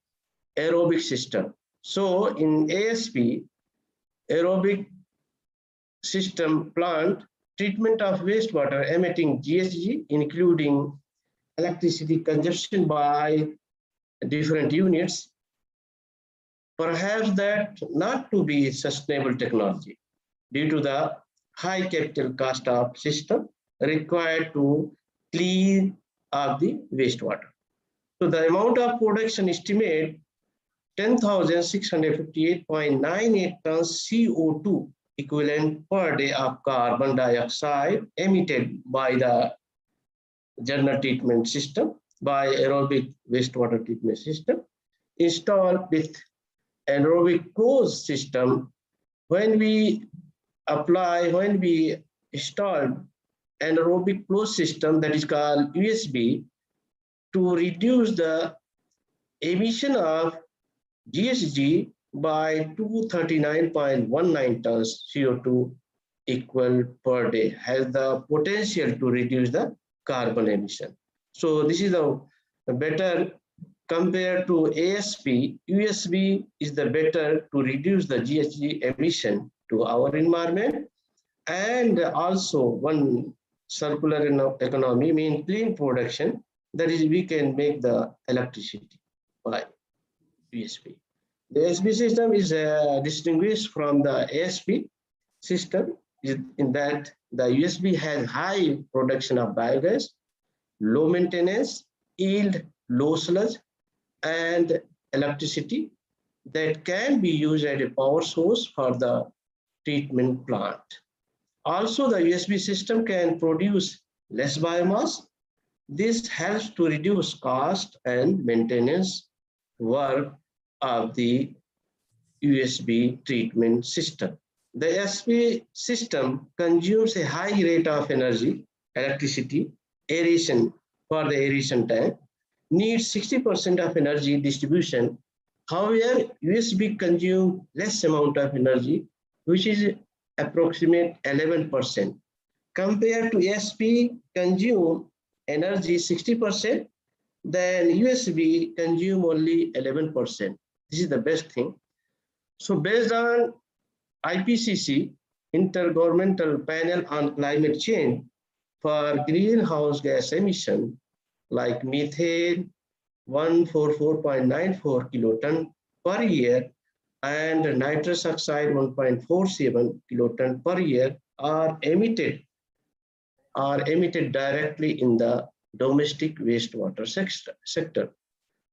aerobic system. So in ASP, aerobic system plant, treatment of wastewater emitting GHG, including electricity consumption by different units, perhaps that not to be sustainable technology due to the high capital cost of system required to clean up the wastewater. So the amount of production estimate 10,658.98 tons CO2 equivalent per day of carbon dioxide emitted by the general treatment system by aerobic wastewater treatment system installed with anaerobic closed system. When we installed anaerobic closed system that is called USB to reduce the emission of GHG by 239.19 tons CO2 equal per day has the potential to reduce the carbon emission. So this is a better compared to ASP. USB is the better to reduce the GHG emission to our environment, and also one circular economy means clean production, that is we can make the electricity by USB. The USB system is distinguished from the ASP system in that the USB has high production of biogas, low maintenance, yield, low sludge, and electricity that can be used as a power source for the treatment plant. Also, the USB system can produce less biomass. This helps to reduce cost and maintenance work of the USB treatment system. The USB system consumes a high rate of energy, electricity, aeration for the aeration tank, needs 60% of energy distribution. However, USB consumes less amount of energy, which is approximate 11%. Compared to ASP consume energy 60%, then USB consume only 11%. This is the best thing. So based on IPCC, Intergovernmental Panel on Climate Change, for greenhouse gas emission like methane 144.94 kiloton per year and nitrous oxide 1.47 kiloton per year are emitted directly in the domestic wastewater sector.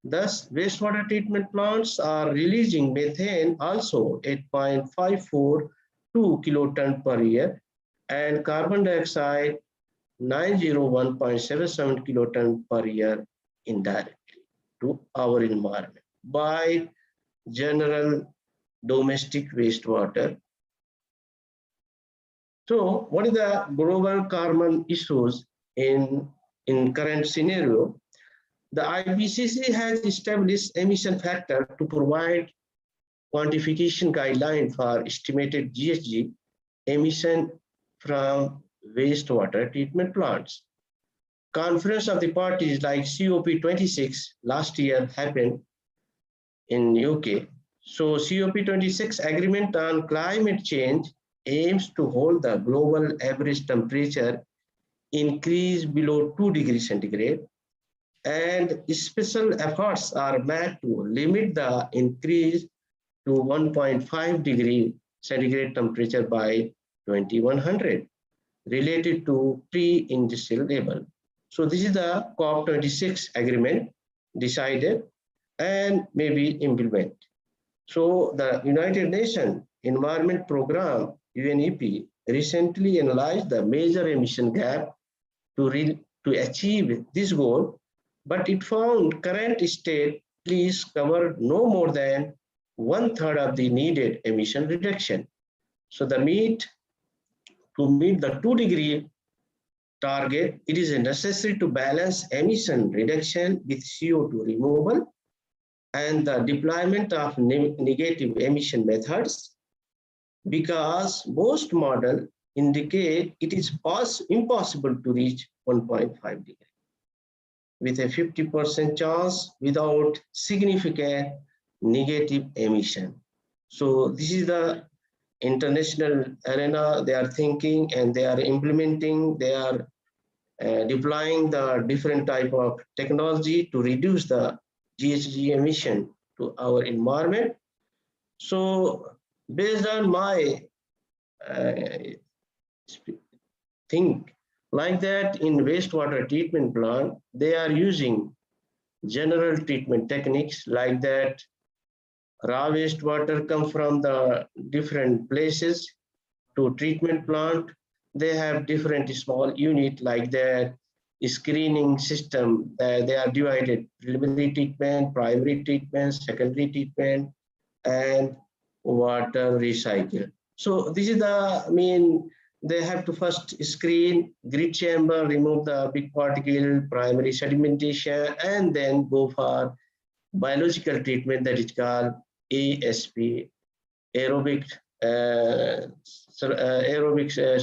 Thus, wastewater treatment plants are releasing methane also 8.542 kiloton per year and carbon dioxide 901.77 kiloton per year indirectly to our environment by general domestic wastewater. So what is the global carbon issues in current scenario? The IPCC has established emission factor to provide quantification guideline for estimated GHG emission from wastewater treatment plants. Conference of the parties like COP26 last year happened in UK. So COP26 agreement on climate change aims to hold the global average temperature increase below 2 degrees centigrade, and special efforts are made to limit the increase to 1.5 degree centigrade temperature by 2100 related to pre-industrial level. So this is the COP26 agreement decided and maybe implemented. So the United Nations Environment Program, UNEP, recently analyzed the major emission gap to achieve this goal, but it found current state please cover no more than 1/3 of the needed emission reduction. So to meet the 2 degree target, it is necessary to balance emission reduction with CO2 removal and the deployment of negative emission methods, because most models indicate it is impossible to reach 1.5 degree with a 50% chance without significant negative emission. So this is the international arena they are thinking, and they are implementing, they are deploying the different type of technology to reduce the GHG emission to our environment. So based on my think like that, in wastewater treatment plant, they are using general treatment techniques like that. Raw wastewater come from the different places to treatment plant. They have different small unit like that. Screening system, they are divided: preliminary treatment, primary treatment, secondary treatment, and water recycle. So this is the they have to first screen, grid chamber, remove the big particle, primary sedimentation, and then go for biological treatment that is called ASP, aerobic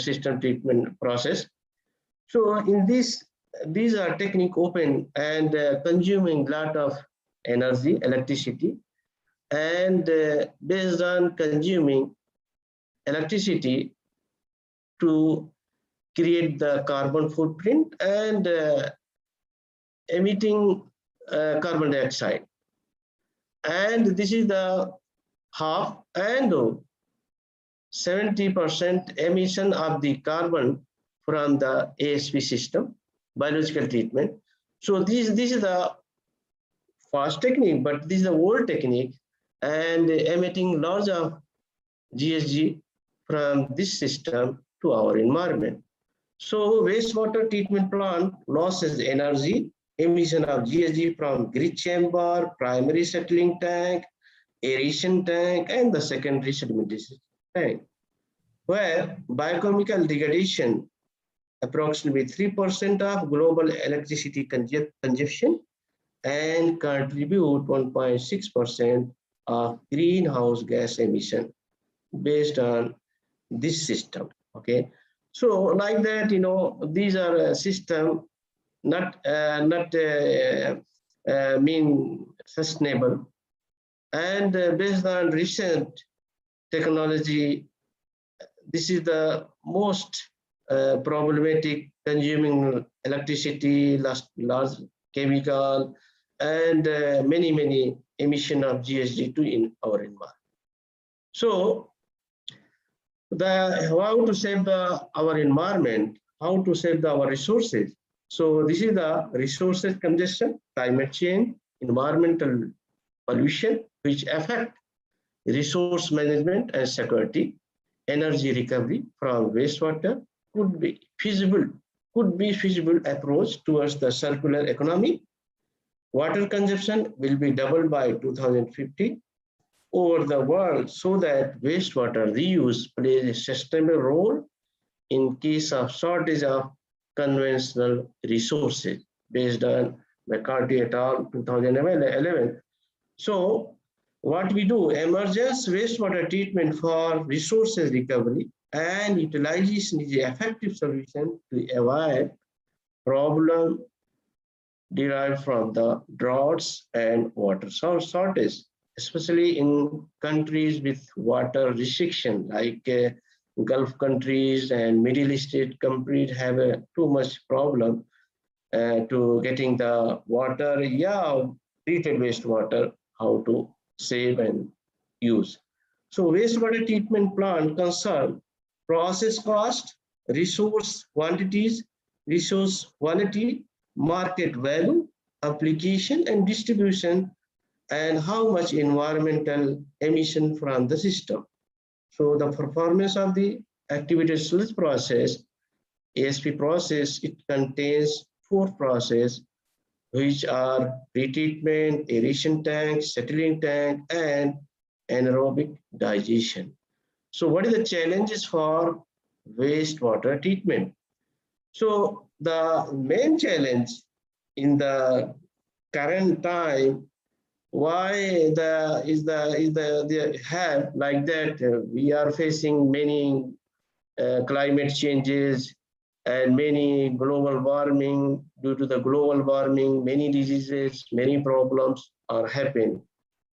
system treatment process. So in this, these are technique open and consuming a lot of energy, electricity, and based on consuming electricity to create the carbon footprint and emitting carbon dioxide. And this is the half and 70% emission of the carbon from the ASP system, biological treatment. So this is the fast technique, but this is the old technique, and emitting lots of GHG from this system to our environment. So wastewater treatment plant losses energy, emission of GHG from grid chamber, primary settling tank, aeration tank, and the secondary sedimentation tank, where biochemical degradation approximately 3% of global electricity consumption and contribute 1.6% of greenhouse gas emission based on this system. Okay, so like that, these are a system not sustainable, and based on recent technology, this is the most problematic, consuming electricity, large chemical, and many emission of GHG in our environment. So how to save our environment, how to save our resources. So this is the resources congestion, climate change, environmental pollution which affect resource management and security. Energy recovery from wastewater could be feasible approach towards the circular economy. Water consumption will be doubled by 2050 over the world, so that wastewater reuse plays a sustainable role in case of shortage of conventional resources, based on McCarthy et al. 2011. So what we do, emergence wastewater treatment for resources recovery and utilization is an effective solution to avoid problem derived from the droughts and water shortage, especially in countries with water restriction like Gulf countries and Middle East countries have too much problem to getting the water, treated wastewater, how to save and use. So wastewater treatment plant concern process cost, resource quantities, resource quality, market value, application and distribution, and how much environmental emission from the system. So the performance of the activated sludge process, ASP process, it contains 4 processes, which are pretreatment, aeration tank, settling tank, and anaerobic digestion. So what are the challenges for wastewater treatment? So the main challenge in the current time, why the have like that, we are facing many climate changes and many global warming. Due to the global warming, many diseases, many problems are happening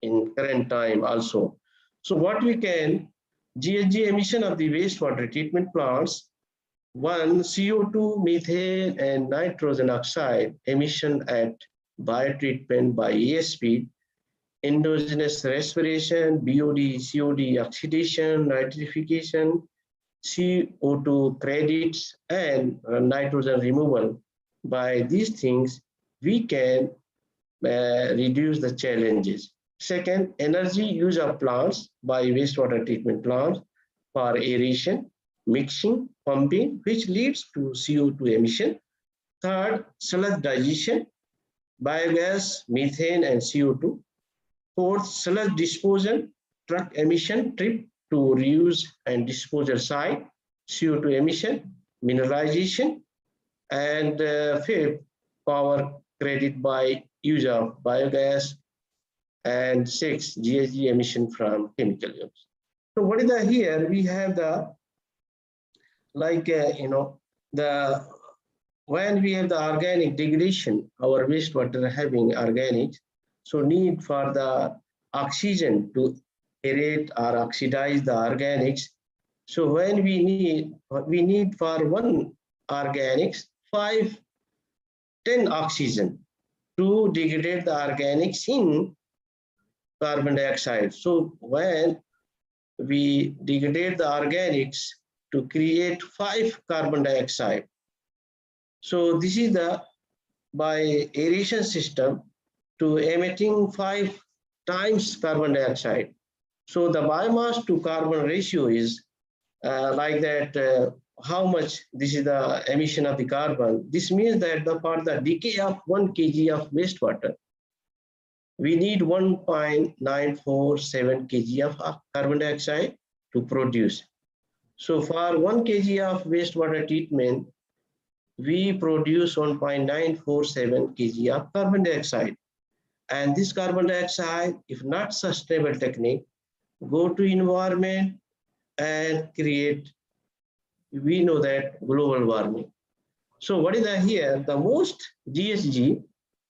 in current time also. So what we can, GHG emission of the wastewater treatment plants, 1, CO2, methane, and nitrogen oxide emission at biotreatment by ASP, endogenous respiration, BOD, COD oxidation, nitrification, CO2 credits, and nitrogen removal. By these things, we can reduce the challenges. Second, energy use of plants by wastewater treatment plants for aeration, mixing, pumping, which leads to CO2 emission. Third, sludge digestion, biogas, methane, and CO2. Fourth, sludge disposal, truck emission, trip to reuse and disposal site, CO2 emission, mineralization. And fifth, power credit by use of biogas. And 6, GHG emission from chemical use. So what is the here? We have the, like, when we have the organic degradation, our wastewater having organics, so need for the oxygen to aerate or oxidize the organics. So when we need for 1 organics, 10 oxygen to degrade the organics in carbon dioxide. So when we degrade the organics to create 5 carbon dioxide. So this is the by aeration system to emitting 5 times carbon dioxide. So the biomass to carbon ratio is like that, how much this is the emission of the carbon. This means that for the decay of 1 kg of wastewater, we need 1.947 kg of carbon dioxide to produce. So for 1 kg of wastewater treatment, we produce 1.947 kg of carbon dioxide. And this carbon dioxide, if not sustainable technique, go to environment and create, we know that, global warming. So what is here? The most GHG,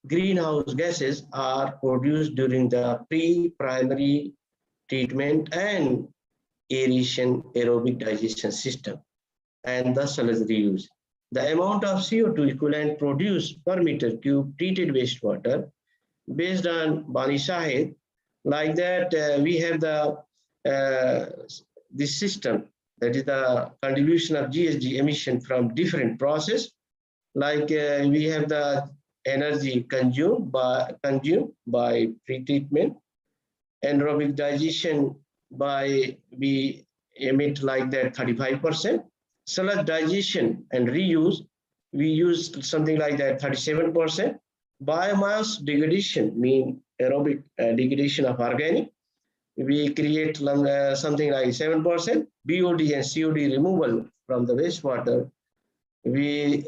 greenhouse gases, are produced during the pre-primary treatment and aeration aerobic digestion system, and the sludge reuse. The amount of CO2 equivalent produced per meter cube treated wastewater, based on Bani Shahid, like that, we have the this system, that is the contribution of GHG emission from different process. Like we have the energy consumed by pre-treatment. Anaerobic digestion by we emit like that 35%. Sludge digestion and reuse, we use something like that 37%. Biomass degradation, mean aerobic degradation of organic, we create something like 7%. BOD and COD removal from the wastewater, we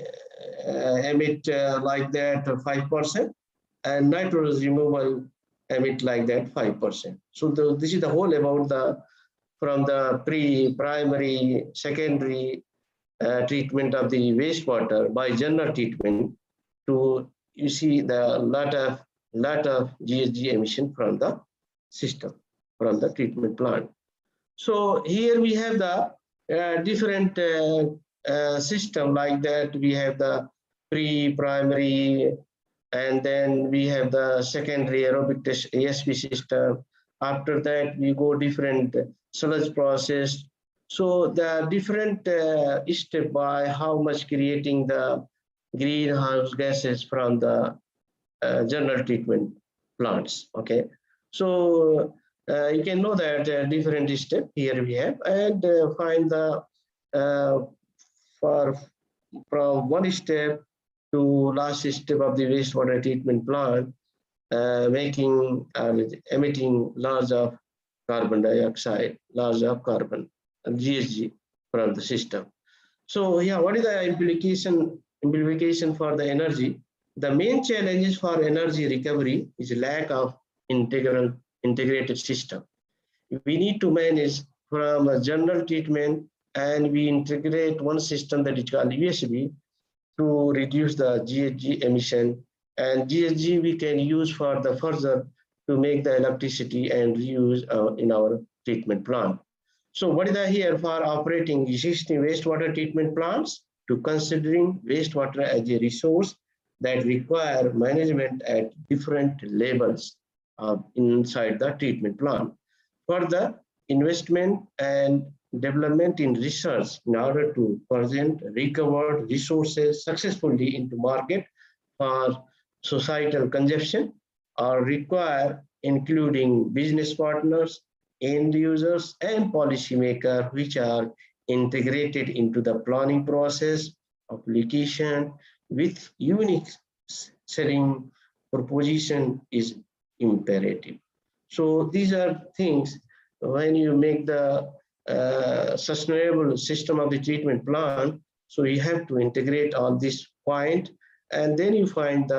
emit like that 5%, and nitrogen removal emit like that 5%. So this is the whole about the from the primary, secondary treatment of the wastewater by general treatment to you see the lot of GHG emission from the system, from the treatment plant. So here we have the different system like that. We have the primary, and then we have the secondary aerobic ASP system. After that, we go different sludge process. So the different step by how much creating the greenhouse gases from the general treatment plants. Okay, so you can know that different step here we have, and find the from one step to last step of the wastewater treatment plant, emitting lots of carbon dioxide, lots of carbon and GHG from the system. So yeah, what is the implication for the energy? The main challenges for energy recovery is lack of integrated system. We need to manage from a general treatment, and we integrate one system that is called USB to reduce the GHG emission, and GHG we can use for the further to make the electricity and reuse in our treatment plant. So what is the here for operating existing wastewater treatment plants? To considering wastewater as a resource that require management at different levels inside the treatment plant. Further, investment and development in research in order to present recovered resources successfully into market for societal consumption are required, including business partners, end users, and policymakers, which are integrated into the planning process, application with unique setting proposition is imperative. So these are things when you make the sustainable system of the treatment plant, so you have to integrate all this point, and then you find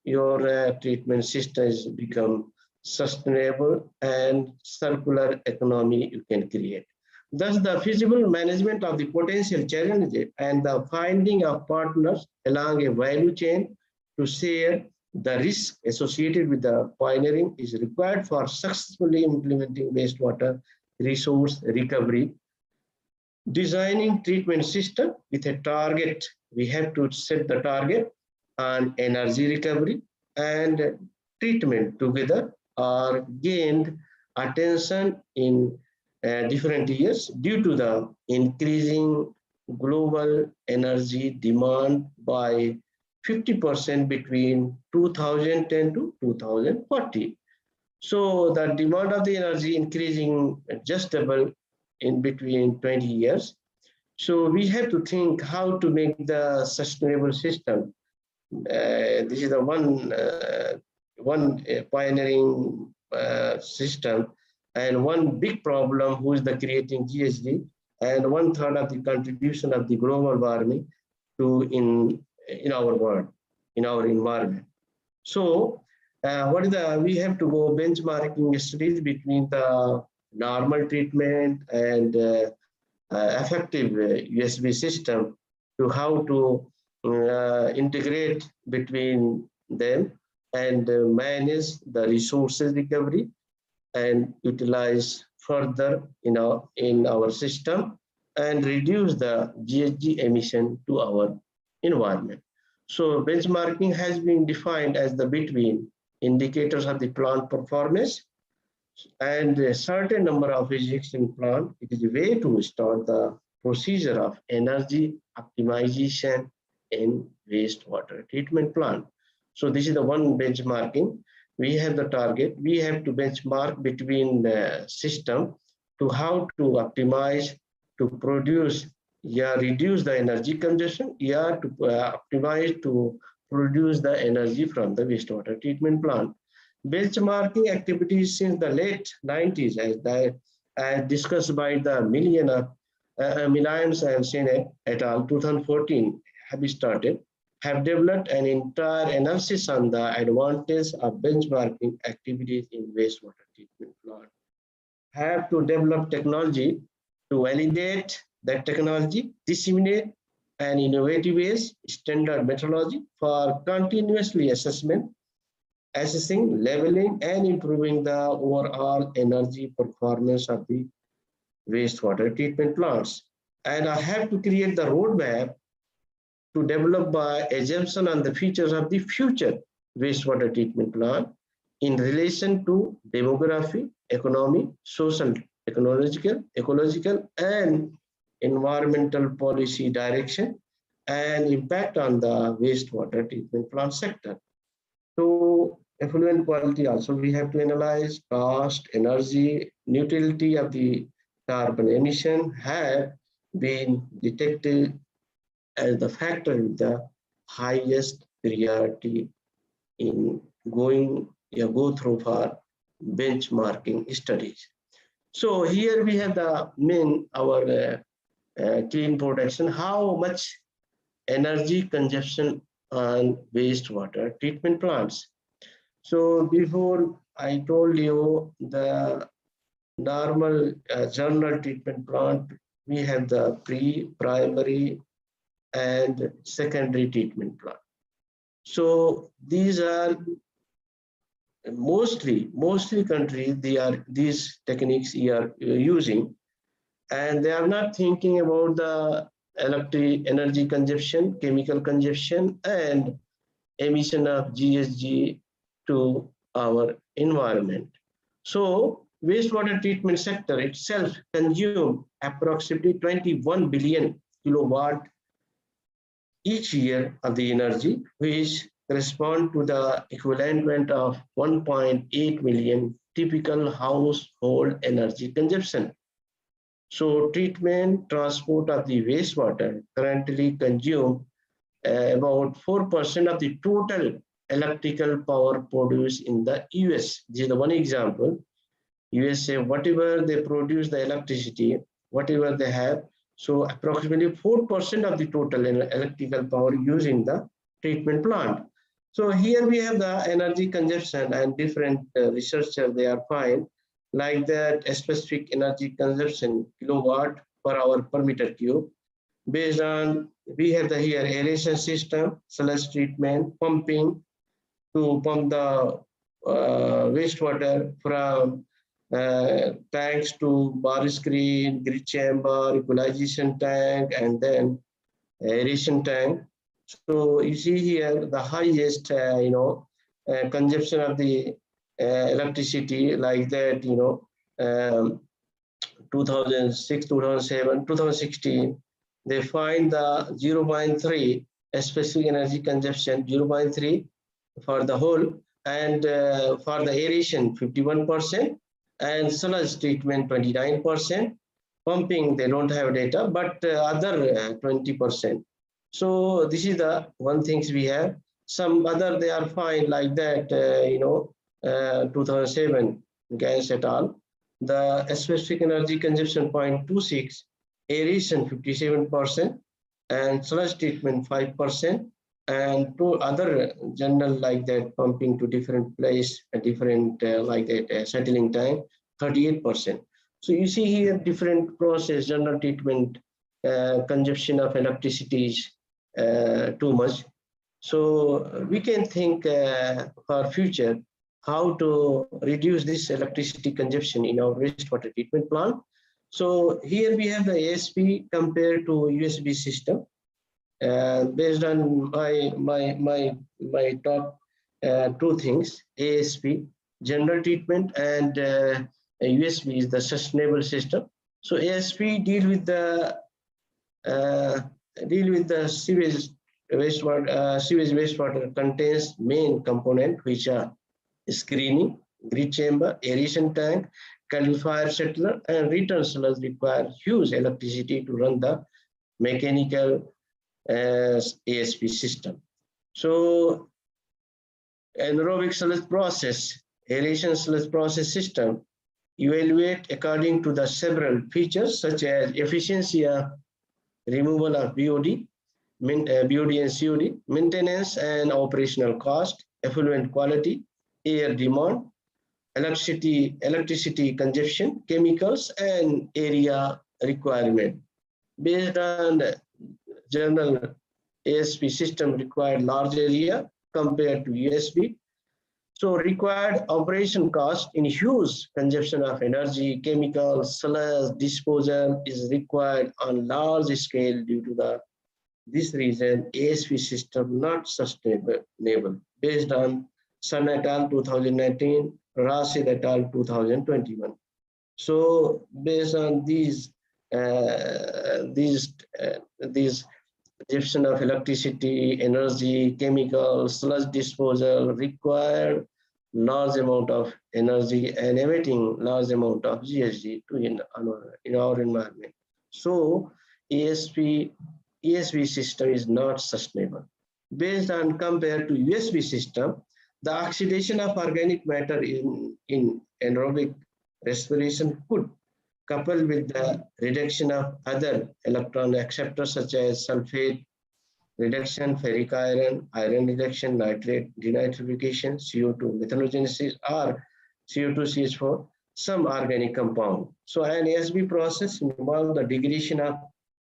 your treatment system has become sustainable and circular economy you can create. Thus, the feasible management of the potential challenges and the finding of partners along a value chain to share the risk associated with the pioneering is required for successfully implementing wastewater resource recovery. Designing treatment system with a target, we have to set the target on energy recovery and treatment together are gained attention in different years due to the increasing global energy demand by 50% between 2010 to 2040. So the demand of the energy increasing just double in between 20 years. So we have to think how to make the sustainable system. This is the one pioneering system, and one big problem who is the creating GHG, and 1/3 of the contribution of the global warming to in our world, in our environment. So what is we have to go benchmarking studies between the normal treatment and effective USB system to how to integrate between them and manage the resources recovery and utilize further in our system and reduce the GHG emission to our environment. So benchmarking has been defined as the between indicators of the plant performance and a certain number of existing plant. It is a way to start the procedure of energy optimization in wastewater treatment plant. So this is the one benchmarking. We have the target. We have to benchmark between the system to how to optimize to produce, reduce the energy consumption, to optimize to produce the energy from the wastewater treatment plant. Benchmarking activities since the late 90s, as discussed by the Milliams and Senate et al. 2014 have developed an entire analysis on the advantage of benchmarking activities in wastewater treatment plant. Have to develop technology to validate that technology, disseminate an innovative ways, standard methodology for continuously assessing, leveling, and improving the overall energy performance of the wastewater treatment plants. And I have to create the roadmap to develop by assumption on the features of the future wastewater treatment plant in relation to demography, economy, social, ecological, and environmental policy direction and impact on the wastewater treatment plant sector. So effluent quality also we have to analyze, cost, energy, neutrality of the carbon emission have been detected as the factor with the highest priority in go through for benchmarking studies. So here we have the our clean production, how much energy consumption on wastewater treatment plants. So before I told you the normal general treatment plant, we have the primary, and secondary treatment plant. So these are mostly countries, these techniques are using, and they are not thinking about the energy consumption, chemical consumption, and emission of GHG to our environment. So wastewater treatment sector itself consumes approximately 21 billion kilowatt each year of the energy, which correspond to the equivalent of 1.8 million typical household energy consumption. So treatment, transport of the wastewater currently consume about 4% of the total electrical power produced in the US. This is the one example. USA, whatever they produce the electricity, whatever they have, so approximately 4% of the total electrical power used in the treatment plant. So here we have the energy consumption, and different researchers, they are fine, like that specific energy consumption kilowatt per hour per meter cube. Based on, we have the here aeration system, sludge treatment, pumping to pump the wastewater from tanks to bar screen, grid chamber, equalization tank, and then aeration tank. So you see here the highest, consumption of the electricity, like that, 2006, 2007, 2016, they find the 0.3 specific energy consumption, 0.3 for the whole, and for the aeration 51%, and sludge treatment 29%. Pumping, they don't have data, but other 20%. So this is the one things we have. Some other, they are fine, like that, 2007, gas et al. The specific energy consumption 0.26, aeration 57%, and sludge treatment 5%, and two other general, like that, pumping to different place, different like that, settling time 38%. So you see here different process, general treatment, consumption of electricity is too much. So we can think for future how to reduce this electricity consumption in our wastewater treatment plant. So here we have the ASP compared to USB system. Based on my top two things, ASP, general treatment, and USB is the sustainable system. So ASP deal with the sewage sewage wastewater contains main component which are screening, grid chamber, aeration tank, calcifier settler, and return sludge require huge electricity to run the mechanical ASP system. So anaerobic sludge process, aeration sludge process system evaluate according to the several features such as efficiency of removal of BOD, BOD and COD, maintenance and operational cost, effluent quality, air demand, electricity consumption, chemicals, and area requirement. Based on the general ASP system required large area compared to USB. So required operation cost in huge consumption of energy, chemicals, sludge disposal is required on large scale due to this reason ASP system not sustainable based on Sun et al. 2019, Rashid et al. 2021. So based on these consumption of electricity, energy, chemicals, sludge disposal require large amount of energy and emitting large amount of GHG in our environment. So ESP system is not sustainable. Based on compared to USB system, the oxidation of organic matter in anaerobic respiration could, coupled with the reduction of other electron acceptors such as sulfate reduction, ferric iron reduction, nitrate denitrification, CO2 methanogenesis, or CO2CH4, some organic compound. So an ASB process involves the degradation of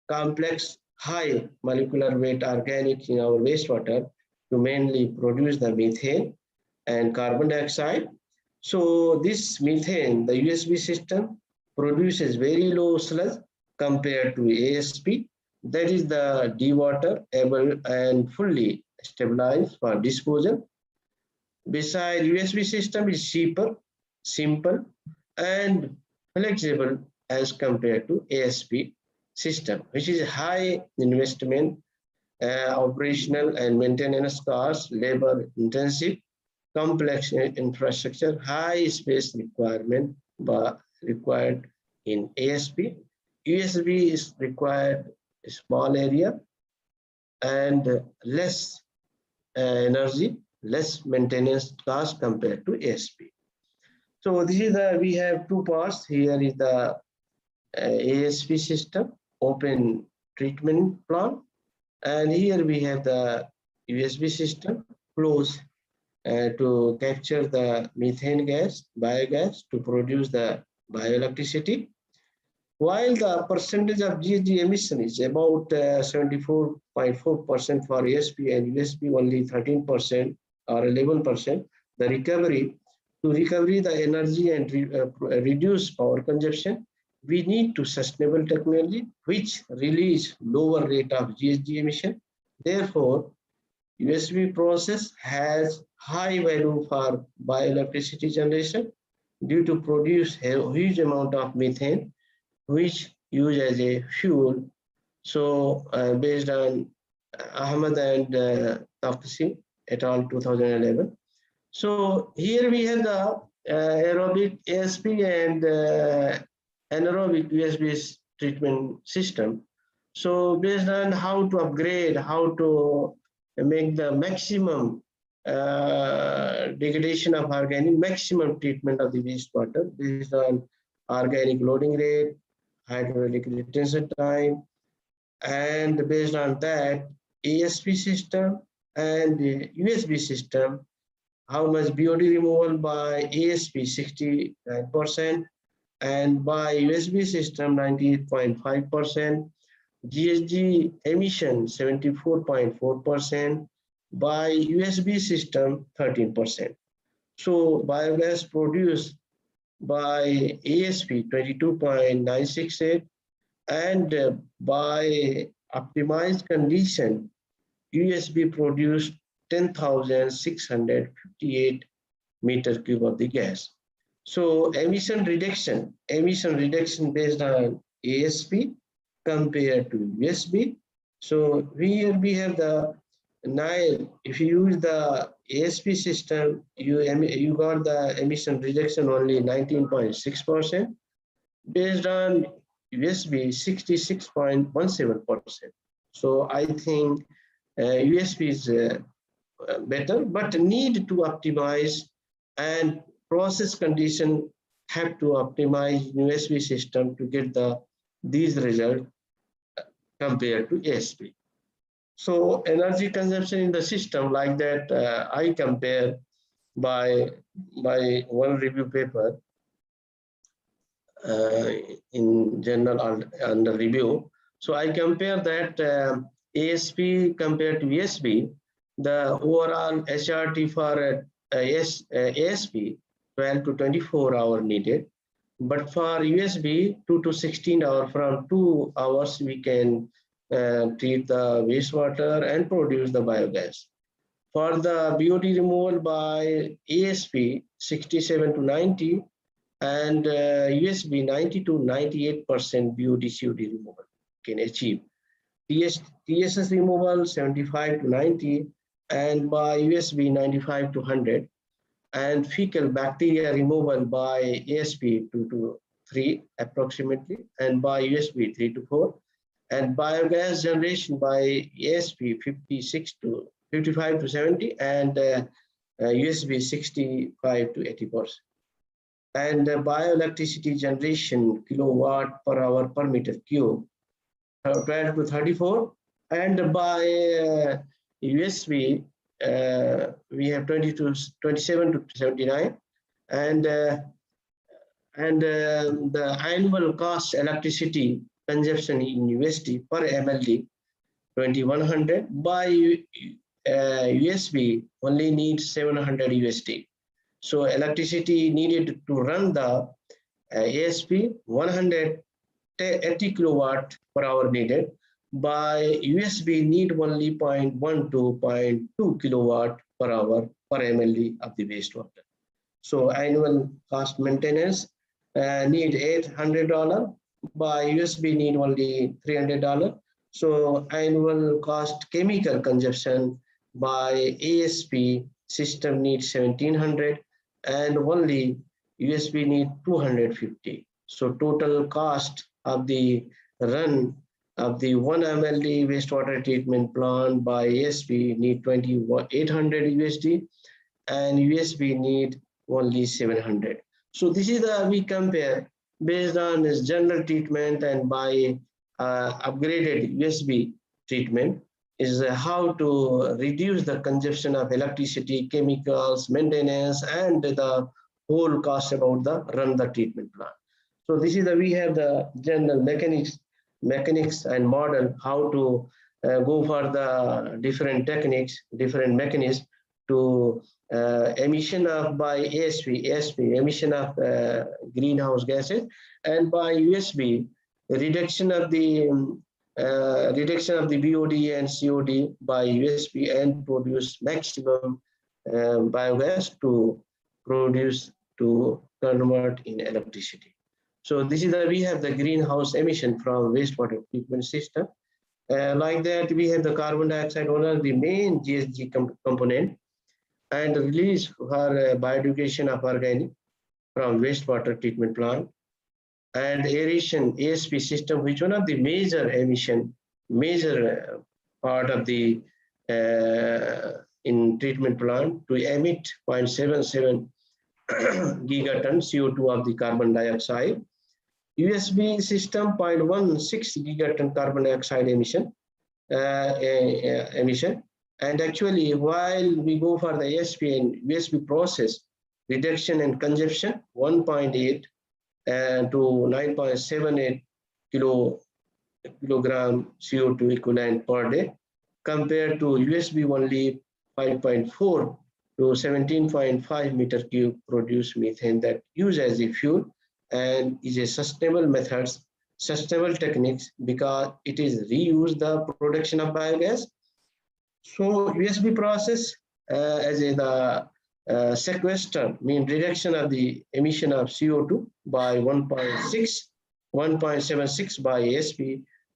complex high molecular weight organic in our wastewater to mainly produce the methane and carbon dioxide. So this methane, the USB system, produces very low sludge compared to ASP. That is the dewater able and fully stabilized for disposal. Besides, USB system is cheaper, simple, and flexible as compared to ASP system, which is high investment, operational and maintenance costs, labor intensive, complex infrastructure, high space requirement required in ASP. USB is required a small area and less energy, less maintenance cost compared to ASP. So this is we have two parts. Here is the ASP system, open treatment plant, and here we have the USB system closed to capture the methane gas, biogas to produce the bioelectricity. While the percentage of GHG emission is about 74.4% for ASP and USB only 13% or 11%, the recovery the energy and reduce power consumption, we need to sustainable technology which release lower rate of GHG emission. Therefore, USB process has high value for bioelectricity generation due to produce a huge amount of methane, which used as a fuel. So based on Ahmed and Tafsi et al. 2011. So here we have the aerobic ASP and anaerobic USB treatment system. So based on how to upgrade, how to make the maximum degradation of organic, maximum treatment of the wastewater based on organic loading rate, hydraulic retention time, and based on that, ASP system and the USB system, how much BOD removal by ASP 69% and by USB system 98.5%, GHG emission 74.4%, by USB system 13%. So biogas produced by ASP 22.968 and by optimized condition USB produced 10,658 meter cube of the gas. So emission reduction based on ASP compared to USB. So here we have the if you use the ASP system, you got the emission reduction only 19.6%, based on USB 66.17%. So I think USB is better, but need to optimize, and process condition have to optimize USB system to get these results compared to ASP. So energy consumption in the system like that, I compare by one review paper in journal under review. So I compare that ASP compared to USB, the overall HRT for ASP 12 to 24 hours needed, but for USB 2 to 16 hours, from 2 hours we can treat the wastewater and produce the biogas. For the BOD removal by ASP 67 to 90 and USB 90 to 98% BOD COD removal can achieve. TSS removal 75 to 90 and by USB 95 to 100, and fecal bacteria removal by ASP 2 to 3 approximately, and by USB 3 to 4, and biogas generation by ASP 55 to 70, and USB 65 to 80%. And bioelectricity generation kilowatt per hour per meter cube 12 to 34, and by USB we have 27 to 79, and the annual cost electricity consumption in USD per MLD 2100, by USB only needs 700 USD. So electricity needed to run the ASP 180 kilowatt per hour needed, by USB need only 0.1 to 0.2 kilowatt per hour per MLD of the wastewater. So annual cost maintenance need $800, by USB need only $300. So annual cost chemical consumption by ASP system needs 1700, and only USB need 250. So total cost of the run of the 1 MLD wastewater treatment plant by ASP need 2800 USD, and USB need only 700. So this is we compare based on this general treatment and by upgraded USB treatment is how to reduce the consumption of electricity, chemicals, maintenance, and the whole cost about the run the treatment plant. So this is we have the general mechanics and model how to go for the different techniques, different mechanisms to emission of by ASP emission of greenhouse gases, and by USB reduction of the BOD and COD by USB, and produce maximum biogas to convert in electricity. So this is we have the greenhouse emission from wastewater treatment system. Like that, we have the carbon dioxide, one of the main GHG component, and release for biodegradation of organic from wastewater treatment plant, and aeration ASP system, which one of the major emission, major part of the in treatment plant to emit 0.77 gigaton CO2 of the carbon dioxide. USB system 0.16 gigaton carbon dioxide emission. And actually, while we go for the ASP and USB process, reduction and consumption 1.8 to 9.78 kilogram CO2 equivalent per day, compared to USB only 5.4 to 17.5 meter cube produced methane that use as a fuel, and is a sustainable methods, sustainable techniques, because it is reuse the production of biogas. So USB process as in the sequester, mean reduction of the emission of CO2 by 1.76 by ASP,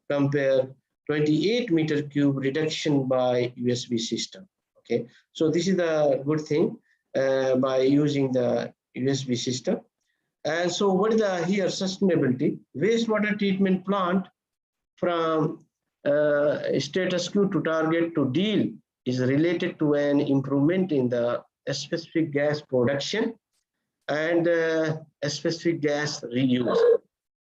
compared 28 meter cube reduction by USB system. Okay, so this is the good thing by using the USB system. And so what is the here sustainability? Wastewater treatment plant from status quo to target to deal is related to an improvement in the specific gas production and a specific gas reuse.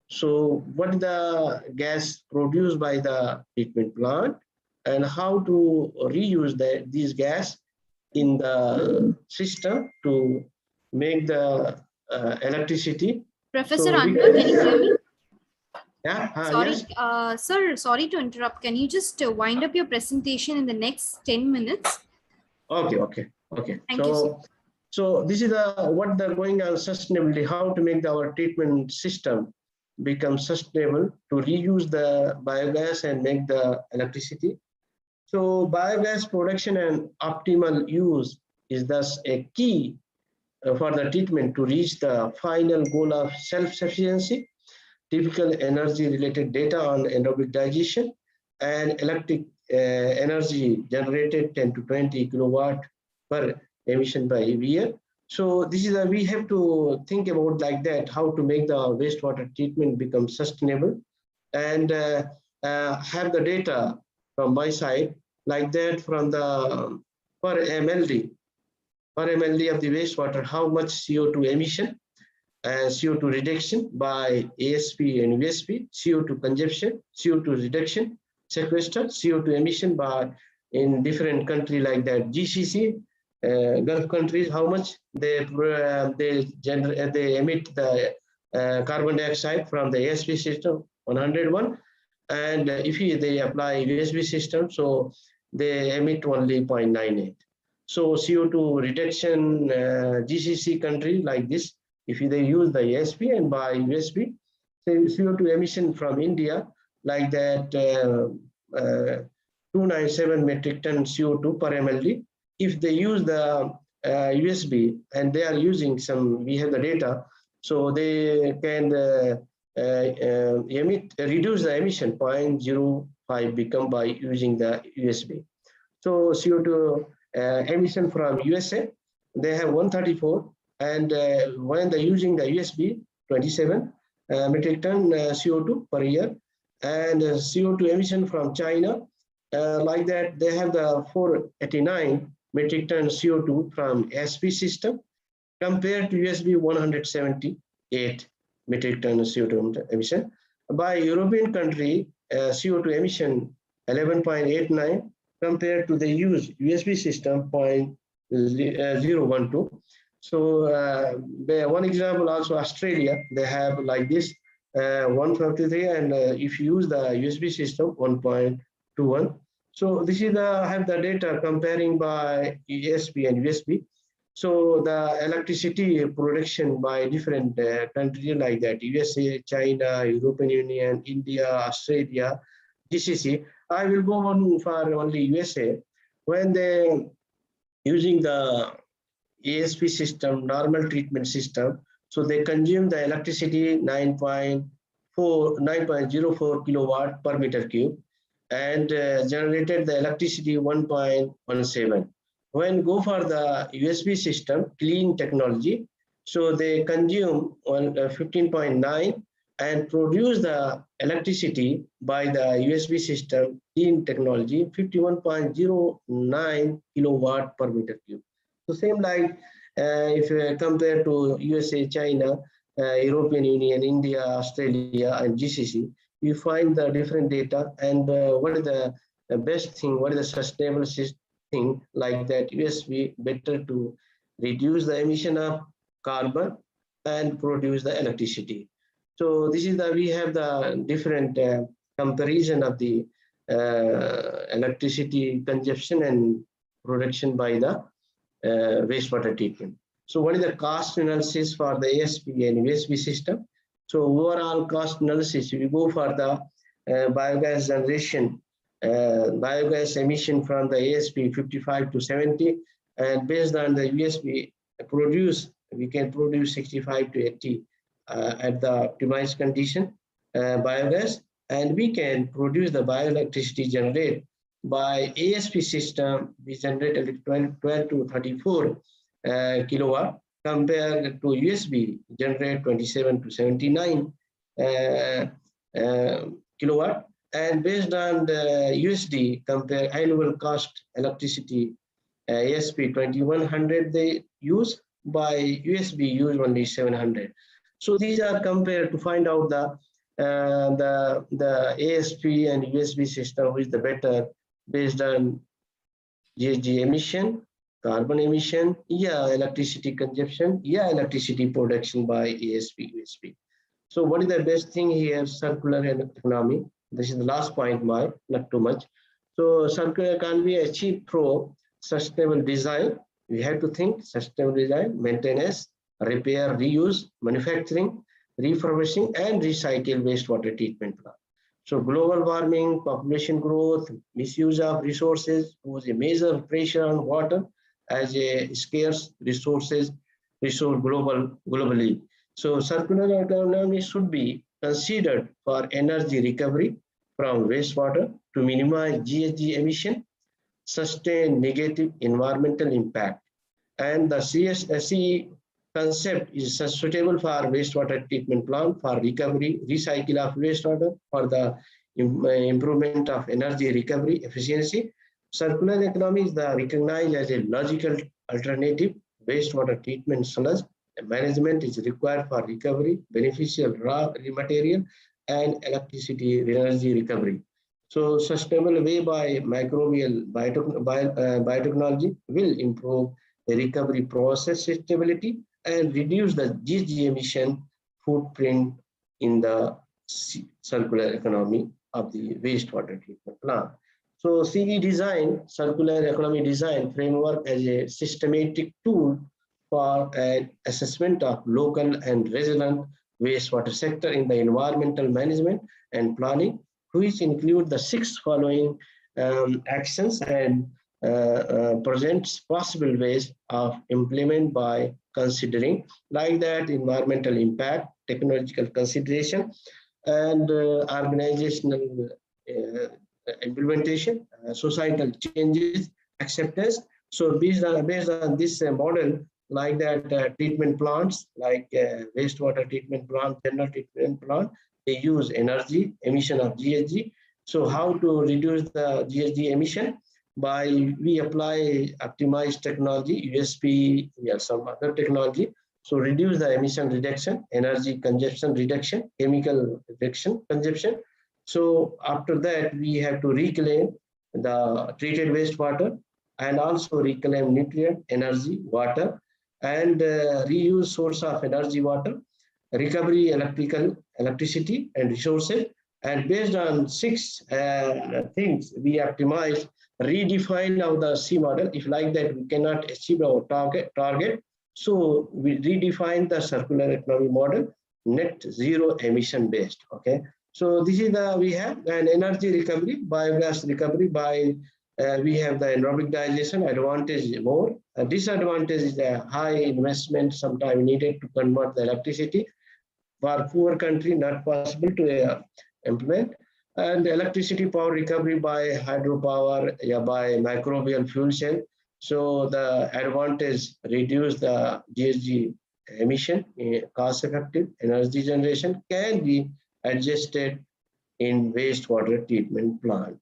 So what is the gas produced by the treatment plant and how to reuse these gas in the system to make the electricity. Professor So Anwar, can you hear me? Yeah, Sorry, yes. sir, sorry to interrupt. Can you just wind up your presentation in the next 10 minutes? Okay. Thank you, sir. So this is what the going on sustainability, how to make our treatment system become sustainable to reuse the biogas and make the electricity. So biogas production and optimal use is thus a key for the treatment to reach the final goal of self-sufficiency. Typical energy related data on anaerobic digestion and electric energy generated 10 to 20 kilowatt per emission by year. So this is we have to think about like that, how to make the wastewater treatment become sustainable and have the data from my side like that from the per MLD of the wastewater, how much CO2 emission CO2 reduction by ASP and USP, CO2 consumption, CO2 reduction, sequester, CO2 emission by in different countries like that. GCC, Gulf countries, how much they emit the carbon dioxide from the ASP system, 101, and if they apply USB system, so they emit only 0.98. So CO2 reduction, GCC country like this. If they use the ASP and by USB, CO2 emission from India like that 297 metric ton CO2 per MLD. If they use the USB and they are using some, we have the data, so they can reduce the emission 0.05 become by using the USB. So CO2 emission from USA, they have 134. And when they're using the USB, 27 metric ton CO2 per year, and CO2 emission from China, like that, they have the 489 metric ton CO2 from SP system, compared to USB 178 metric ton CO2 emission. By European country, CO2 emission 11.89 compared to the used USB system 0.012. So one example also Australia, they have like this 153, and if you use the USB system 1.21. So this is have the data comparing by ESP and USB. So the electricity production by different countries like that, USA, China, European Union, India, Australia, GCC. I will go on for only USA. When they using the ASP system, normal treatment system, so they consume the electricity 9.04 kilowatt per meter cube and generated the electricity 1.17. When go for the USB system, clean technology, so they consume 15.9 and produce the electricity by the USB system, clean technology, 51.09 kilowatt per meter cube. So same like if you compare to USA, China, European Union, India, Australia, and GCC, you find the different data and what is the best thing, what is the sustainable thing like that USB better to reduce the emission of carbon and produce the electricity. So this is we have the different comparison of the electricity consumption and production by the wastewater treatment. So what is the cost analysis for the ASP and USB system? So overall cost analysis, we go for the biogas generation, biogas emission from the ASP 55 to 70, and based on the USB we can produce 65 to 80 at the optimized condition biogas, and we can produce the bioelectricity generated by ASP system. We generate 12 to 34 kilowatt, compared to USB generate 27 to 79 kilowatt. And based on the USD, compare annual cost electricity, ASP 2100 they use, by USB use only 700. So these are compared to find out the ASP and USB system, which is the better based on GHG emission, carbon emission, electricity consumption, electricity production by ASP, USB. So what is the best thing here? Circular economy. This is the last point, not too much. So circular economy achieved through sustainable design. We have to think sustainable design, maintenance, repair, reuse, manufacturing, refurbishing, and recycle wastewater treatment plant. So global warming, population growth, misuse of resources pose a major pressure on water as a scarce resource globally. So circular economy should be considered for energy recovery from wastewater to minimize GHG emission, sustain negative environmental impact. And the CSSE concept is suitable for wastewater treatment plant for recovery, recycle of wastewater, for the improvement of energy recovery efficiency. Circular economy is recognized as a logical alternative. Wastewater treatment sludge management is required for recovery, beneficial raw material, and electricity energy recovery. So sustainable way by microbial biotechnology will improve the recovery process stability and reduce the GHG emission footprint in the circular economy of the wastewater treatment plant. So CE design, circular economy design framework, as a systematic tool for an assessment of local and regional wastewater sector in the environmental management and planning, which include the 6 following actions and presents possible ways of implement by considering, like that environmental impact, technological consideration, and organizational implementation, societal changes, acceptance. So based on this model, like that treatment plants, like wastewater treatment plant, general treatment plant, they use energy emission of GHG. So how to reduce the GHG emission? By we apply optimized technology, USP, some other technology. So reduce the emission reduction, energy consumption reduction, chemical reduction consumption. So after that, we have to reclaim the treated wastewater and also reclaim nutrient, energy, water, and reuse source of energy, water, recovery, electricity and resources. And based on 6 things, we optimize, redefine now the C model. If like that we cannot achieve our target, so we redefine the circular economy model, net zero emission based. Okay, so this is we have an energy recovery, biogas recovery by we have the anaerobic digestion advantage more. Disadvantage is a high investment sometime needed to convert the electricity. For poor country, not possible to implement. And electricity power recovery by hydropower, by microbial fuel cell. So the advantage reduce the GHG emission, cost effective energy generation can be adjusted in wastewater treatment plant.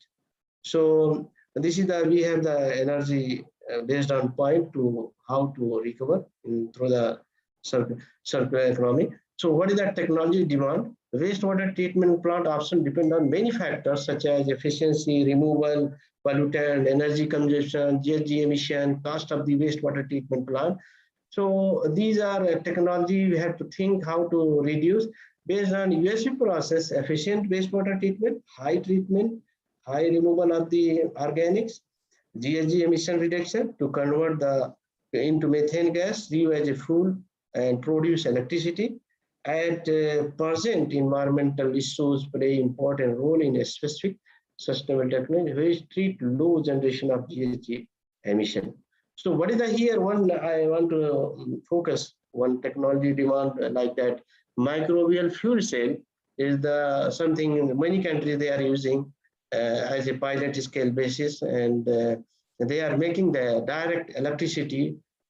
So this is we have the energy based on point to how to recover through the circular economy. So what is that technology demand? Wastewater treatment plant option depend on many factors such as efficiency, removal, pollutant, energy consumption, GHG emission, cost of the wastewater treatment plant. So these are technology we have to think how to reduce based on USP process, efficient wastewater treatment, high removal of the organics, GHG emission reduction to convert into methane gas, reuse as a fuel and produce electricity. At present, environmental issues play important role in a specific sustainable technology which treat low generation of GHG emission. So what is here one I want to focus one technology demand like that microbial fuel cell is the something in many countries they are using as a pilot scale basis, and they are making the direct electricity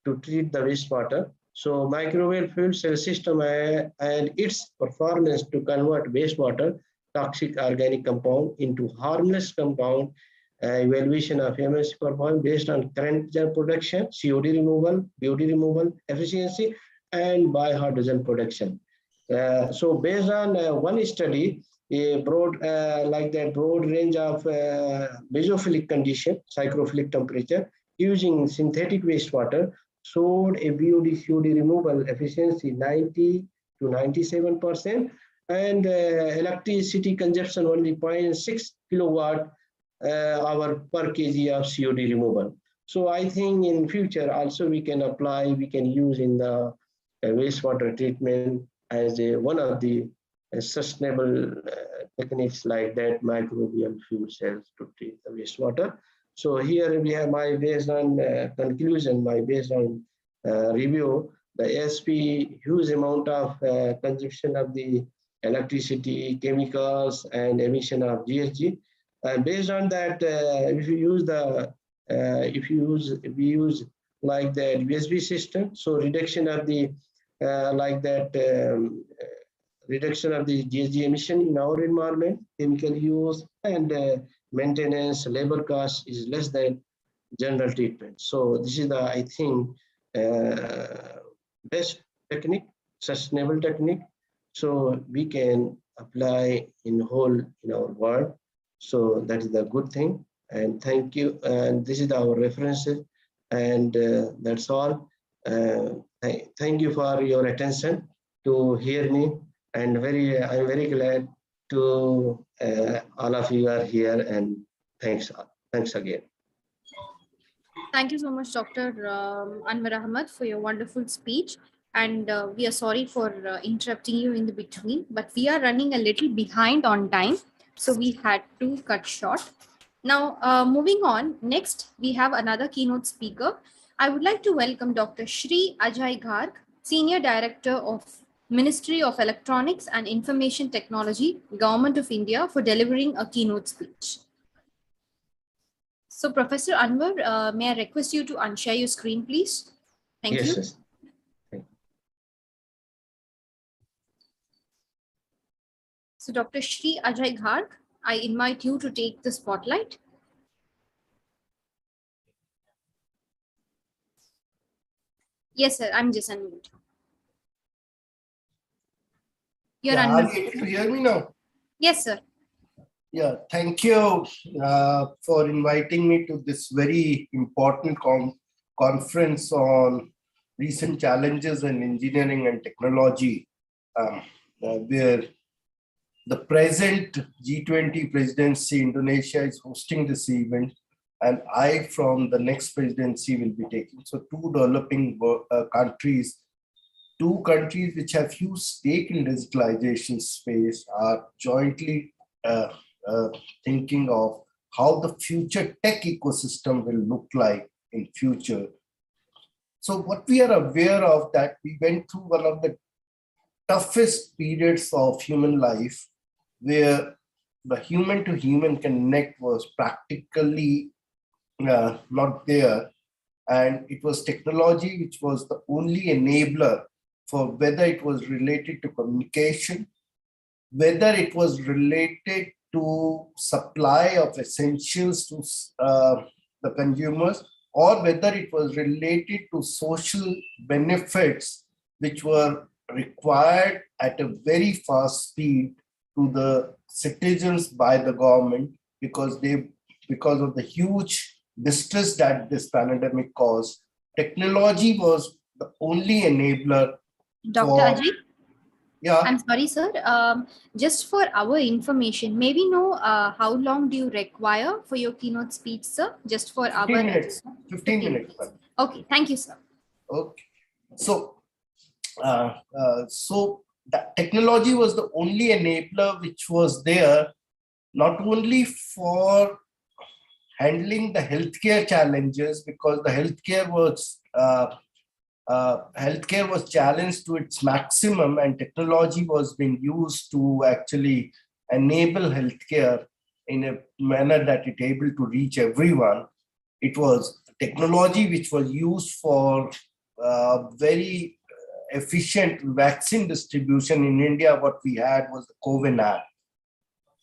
to treat the wastewater. So microwave fuel cell system and its performance to convert wastewater toxic organic compound into harmless compound, evaluation of MSC performance based on current production, COD removal, BOD removal efficiency, and biohydrogen production. So based on one study, a broad broad range of basophilic condition, psychrophilic temperature, using synthetic wastewater showed a BOD COD removal efficiency 90 to 97%, and electricity consumption only 0.6 kilowatt hour per kg of COD removal. So I think in future also we can apply, we can use in the wastewater treatment as one of the sustainable techniques like that, microbial fuel cells to treat the wastewater. So here we have my based on conclusion, my based on review, the ASP huge amount of consumption of the electricity, chemicals, and emission of GHG. And based on that, if you use the we use like the USB system, so reduction of the reduction of the GHG emission in our environment, chemical use, and maintenance, labor cost is less than general treatment. So this is the, I think, best technique, sustainable technique. So we can apply in whole in our world. So that is the good thing. And thank you. And this is our references. And that's all. Thank you for your attention to hear me. And I'm very glad to all of you are here. And thanks again. Thank you so much, Dr. Anwar Ahmad, for your wonderful speech. And we are sorry for interrupting you in the between, but we are running a little behind on time. So we had to cut short. Now, moving on, next we have another keynote speaker. I would like to welcome Dr. Shri Ajay Garg, Senior Director of Ministry of Electronics and Information Technology, Government of India, for delivering a keynote speech. So Professor Anwar, may I request you to unshare your screen, please? Thank you. Yes. So Dr. Shri Ajay Garg, I invite you to take the spotlight. Yes, sir, I'm just unmuted. You're unmuted. Are you able to hear me now? Yes, sir. Yeah, thank you for inviting me to this very important conference on recent challenges in engineering and technology, where the present G20 presidency, Indonesia is hosting this event, and I from the next presidency will be taking. So two developing countries, two countries which have huge stake in digitalization space are jointly thinking of how the future tech ecosystem will look like in future. So what we are aware of that we went through one of the toughest periods of human life, where the human to human connect was practically not there. And it was technology which was the only enabler for whether it was related to communication, whether it was related to supply of essentials to the consumers, or whether it was related to social benefits which were required at a very fast speed to the citizens by the government, because of the huge distress that this pandemic caused. Technology was the only enabler. Dr. Ajay? Yeah. I'm sorry, sir. Just for our information, may we know how long do you require for your keynote speech, sir? Just for 15 minutes. 15 minutes. Okay, thank you, sir. Okay. So, that technology was the only enabler which was there, not only for handling the healthcare challenges, because the healthcare was healthcare was challenged to its maximum and technology was being used to actually enable healthcare in a manner that it able to reach everyone. It was technology which was used for very efficient vaccine distribution in India. What we had was the COVID app.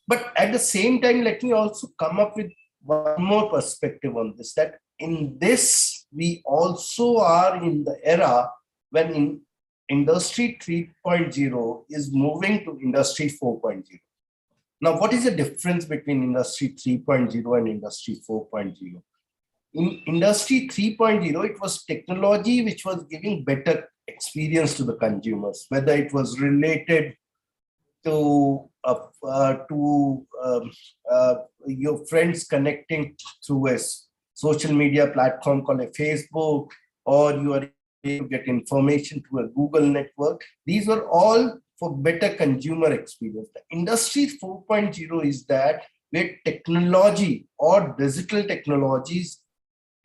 But at the same time, let me also come up with one more perspective on this, that in this, we also are in the era when industry 3.0 is moving to industry 4.0. Now, what is the difference between industry 3.0 and industry 4.0? In industry 3.0, it was technology which was giving better experience to the consumers, whether it was related to your friends connecting through a social media platform called a Facebook, or you are able to get information through a Google network. These were all for better consumer experience. The industry 4.0 is that where technology or digital technologies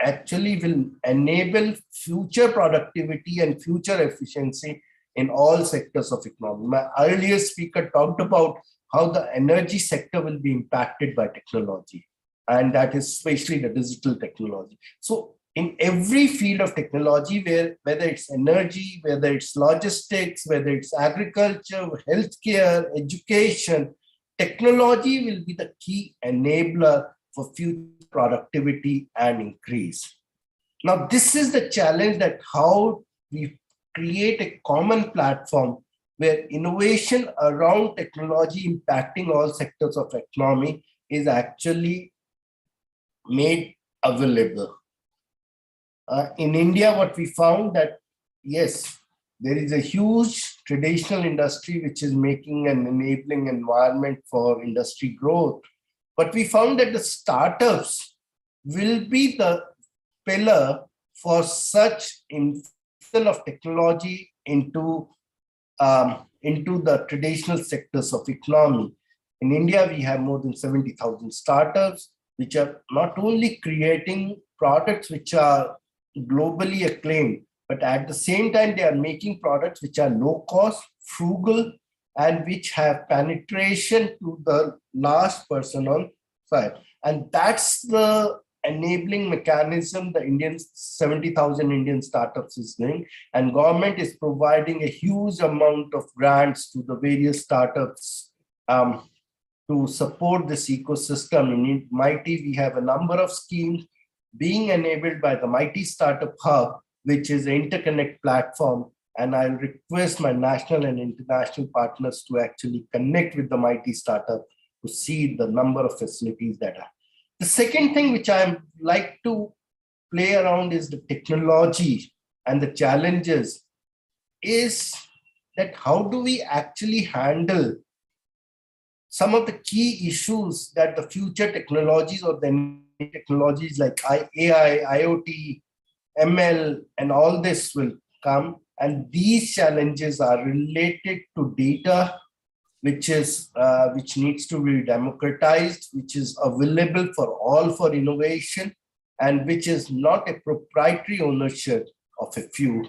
actually will enable future productivity and future efficiency in all sectors of economy. My earlier speaker talked about how the energy sector will be impacted by technology, and that is especially the digital technology. So in every field of technology, whether it's energy, whether it's logistics, whether it's agriculture, healthcare, education, technology will be the key enabler for future productivity and increase. Now, this is the challenge, that how we create a common platform where innovation around technology impacting all sectors of economy is actually made available. In India, what we found that, yes, there is a huge traditional industry which is making an enabling environment for industry growth. But we found that the startups will be the pillar for such infusion of technology into the traditional sectors of economy. In India, we have more than 70,000 startups, which are not only creating products which are globally acclaimed, but at the same time, they are making products which are low cost, frugal, and which have penetration to the last person on site. And that's the enabling mechanism the 70,000 Indian startups is doing. And government is providing a huge amount of grants to the various startups to support this ecosystem. In MIghty, we have a number of schemes being enabled by the MIghty Startup Hub, which is an interconnect platform. And I'll request my national and international partners to actually connect with the MIghty Startup to see the number of facilities that are. The second thing which I like to play around is the technology and the challenges is that how do we actually handle some of the key issues that the future technologies or the technologies like AI, IoT, ML, and all this will come. And these challenges are related to data, which needs to be democratized, which is available for all for innovation, and which is not a proprietary ownership of a few.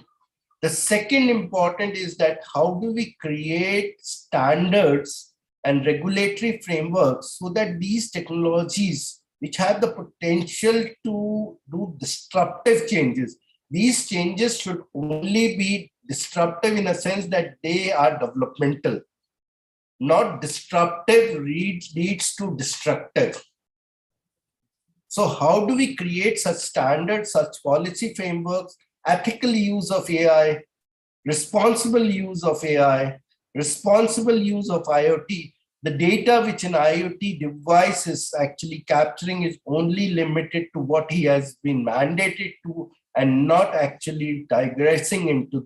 The second important is that how do we create standards and regulatory frameworks so that these technologies, which have the potential to do disruptive changes, these changes should only be disruptive in a sense that they are developmental. Not disruptive leads to destructive. So how do we create such standards, such policy frameworks, ethical use of AI, responsible use of AI, responsible use of IoT? The data which an IoT device is actually capturing is only limited to what he has been mandated to, and not actually digressing into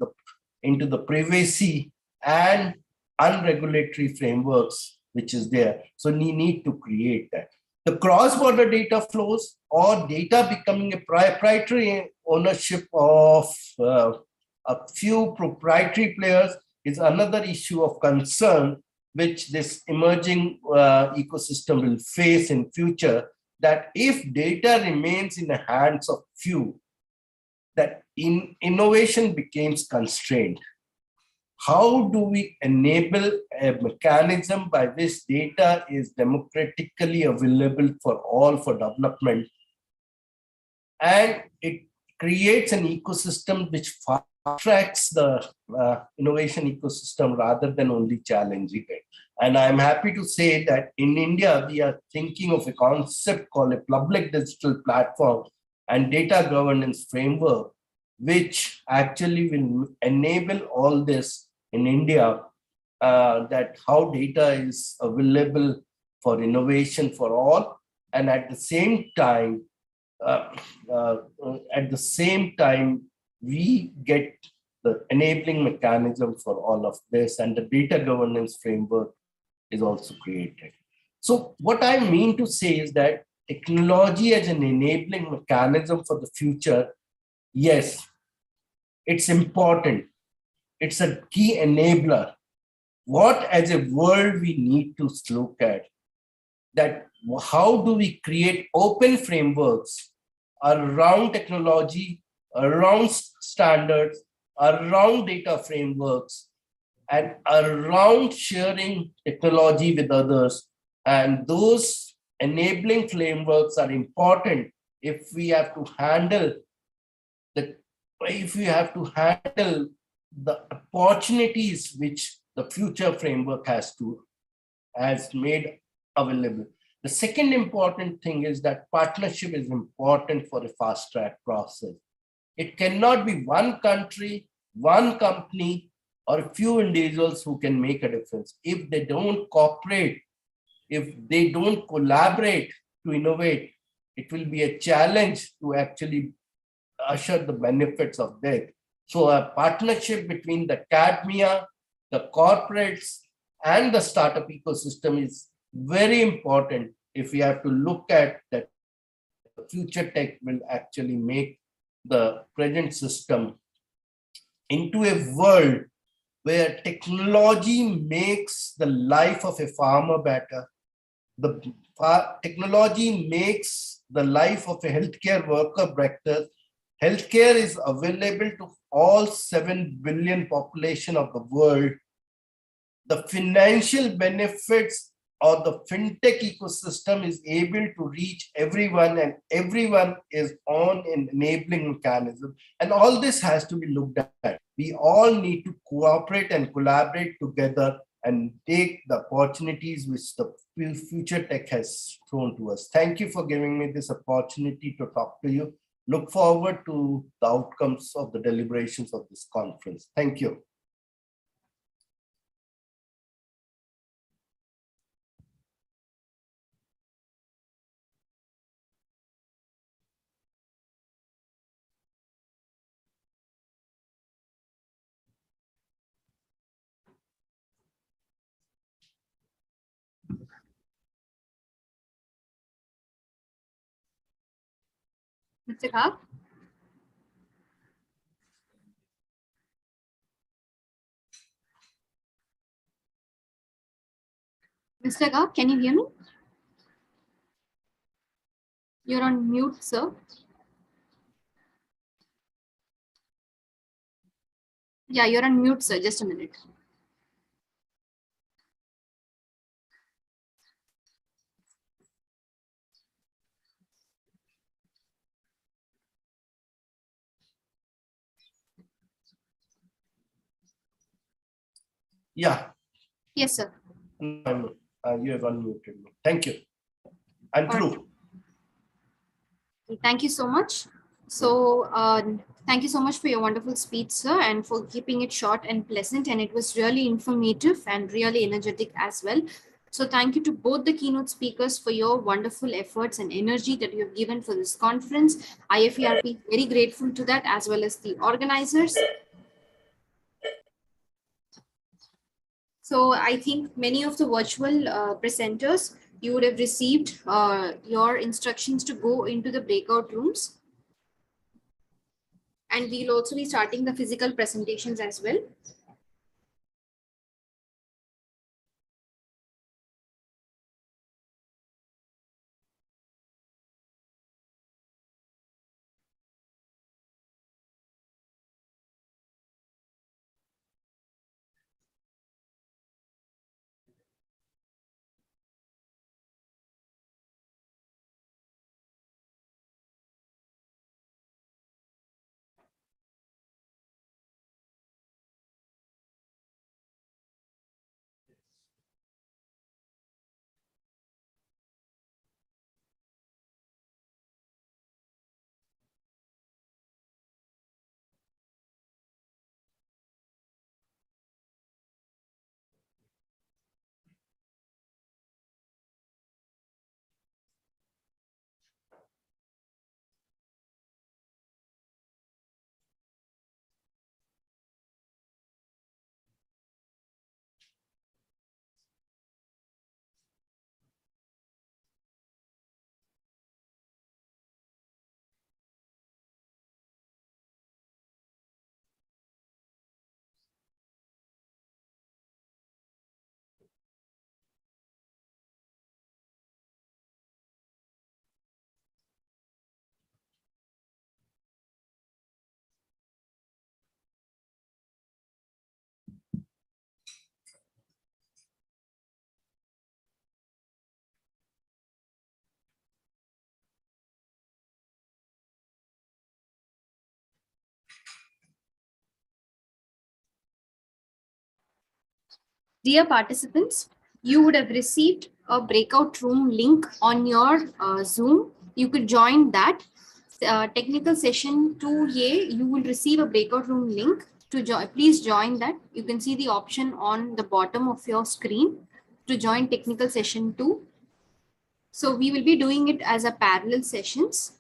the privacy and unregulatory frameworks which is there. So we need to create that. The cross-border data flows or data becoming a proprietary ownership of a few proprietary players is another issue of concern which this emerging ecosystem will face in future, that if data remains in the hands of few, that innovation becomes constrained. How do we enable a mechanism by which data is democratically available for all for development, and it creates an ecosystem which fast tracks the innovation ecosystem rather than only challenging it? And I'm happy to say that in India, we are thinking of a concept called a public digital platform and data governance framework, which actually will enable all this in India, that how data is available for innovation for all, and at the same time, we get the enabling mechanism for all of this, and the data governance framework is also created. So what I mean to say is that technology as an enabling mechanism for the future, yes, it's important. It's a key enabler. What as a world we need to look at, that how do we create open frameworks around technology, around standards, around data frameworks, and around sharing technology with others. And those enabling frameworks are important if we have to handle the opportunities which the future framework has made available. The second important thing is that partnership is important for a fast track process. It cannot be one country, one company, or a few individuals who can make a difference. If they don't cooperate, if they don't collaborate to innovate, it will be a challenge to actually usher the benefits of that. So a partnership between the academia, the corporates, and the startup ecosystem is very important if we have to look at that. Future tech will actually make the present system into a world where technology makes the life of a farmer better. The technology makes the life of a healthcare worker better. Healthcare is available to all 7 billion population of the world. The financial benefits or the fintech ecosystem is able to reach everyone, and everyone is on an enabling mechanism. And all this has to be looked at. We all need to cooperate and collaborate together and take the opportunities which the future tech has thrown to us. Thank you for giving me this opportunity to talk to you. Look forward to the outcomes of the deliberations of this conference. Thank you. Mr. Kak? Mr. Kak, can you hear me? You're on mute, sir. Yeah, you're on mute, sir. Just a minute. Yeah. Yes, sir. You have unmuted me. Thank you. I'm through. Thank you so much. So thank you so much for your wonderful speech, sir, and for keeping it short and pleasant. And it was really informative and really energetic as well. So thank you to both the keynote speakers for your wonderful efforts and energy that you have given for this conference. IFERP is very grateful to that, as well as the organizers. So I think many of the virtual presenters, you would have received your instructions to go into the breakout rooms. And we'll also be starting the physical presentations as well. Dear participants, you would have received a breakout room link on your Zoom. You could join that. Technical session 2A, you will receive a breakout room link to join. Please join that. You can see the option on the bottom of your screen to join technical session 2. So we will be doing it as a parallel sessions.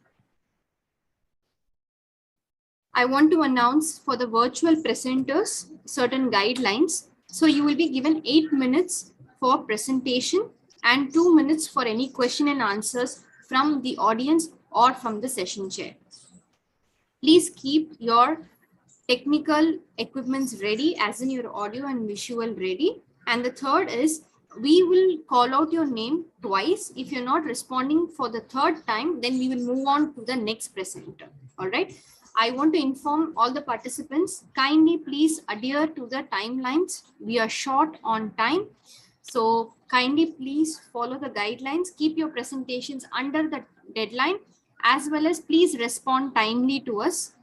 I want to announce for the virtual presenters certain guidelines. So you will be given 8 minutes for presentation and 2 minutes for any question and answers from the audience or from the session chair. Please keep your technical equipments ready, as in your audio and visual ready. And the third is, we will call out your name twice. If you're not responding for the third time, then we will move on to the next presenter. All right. I want to inform all the participants, kindly please adhere to the timelines. We are short on time. So kindly please follow the guidelines, keep your presentations under the deadline, as well as please respond timely to us.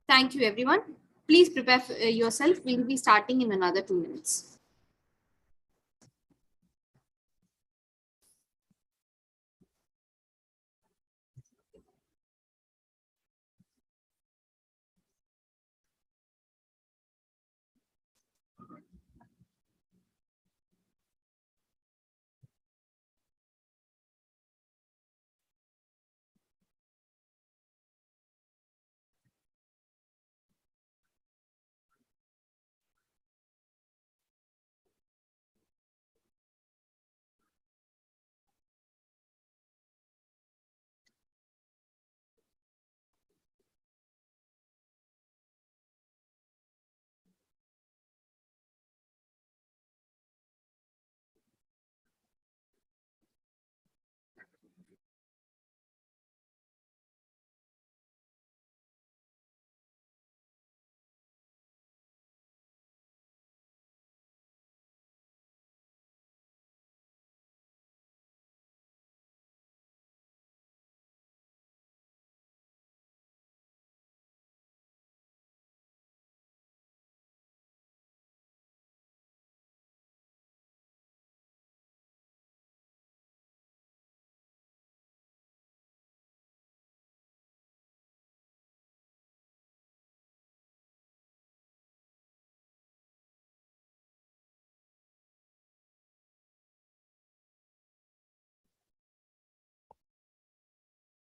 Thank you, everyone. Please prepare yourself. We'll be starting in another 2 minutes.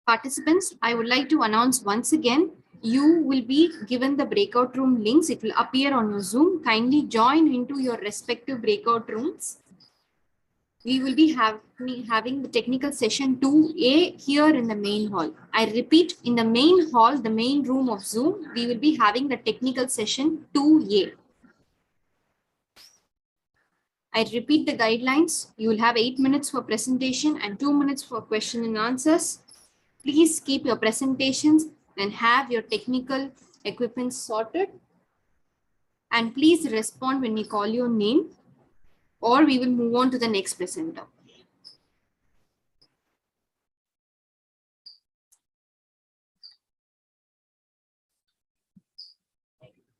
Participants, I would like to announce once again, you will be given the breakout room links. It will appear on your Zoom. Kindly join into your respective breakout rooms. We will be having the technical session 2A here in the main hall. I repeat, in the main hall, the main room of Zoom, we will be having the technical session 2A. I repeat the guidelines. You will have 8 minutes for presentation and 2 minutes for question and answers. Please keep your presentations and have your technical equipment sorted. And please respond when we call your name, or we will move on to the next presenter.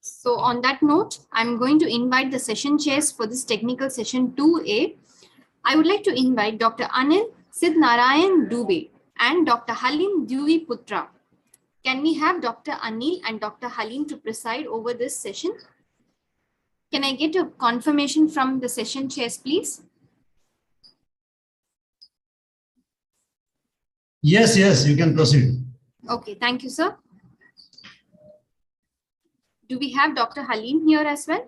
So on that note, I'm going to invite the session chairs for this technical session 2A. I would like to invite Dr. Anil Sidnarayan Dubey and Dr. Halim Devi Putra. Can we have Dr. Anil and Dr. Halim to preside over this session? Can I get a confirmation from the session chairs, please? Yes, you can proceed. Okay, thank you, sir. Do we have Dr. Halim here as well?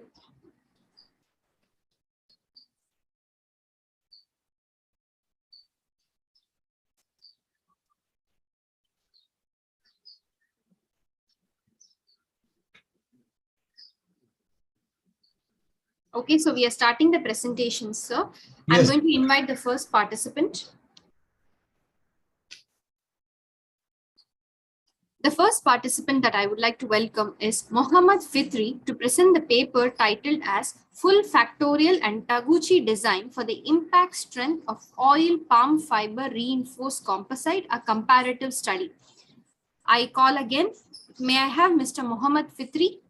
Okay, so we are starting the presentation, sir. Yes. I'm going to invite the first participant. The first participant that I would like to welcome is Mohammad Fitri to present the paper titled as Full Factorial and Taguchi Design for the Impact Strength of Oil Palm Fiber Reinforced Composite, a Comparative Study. I call again. May I have Mr. Mohammad Fitri?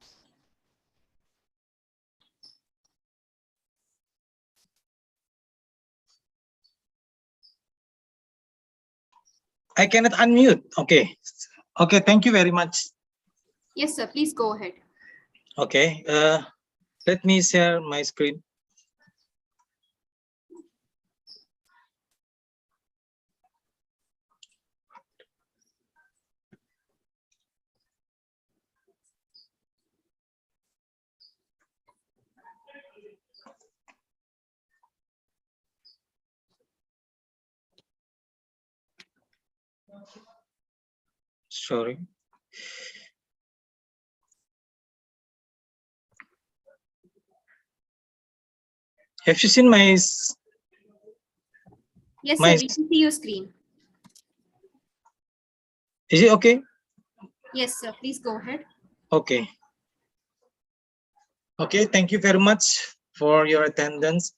I cannot unmute. Okay. Okay, thank you very much. Yes, sir. Please go ahead. Okay. Let me share my screen. Sorry. Have you seen my? Yes, sir. We can see your screen. Is it okay? Yes, sir. Please go ahead. Okay. Okay. Thank you very much for your attendance,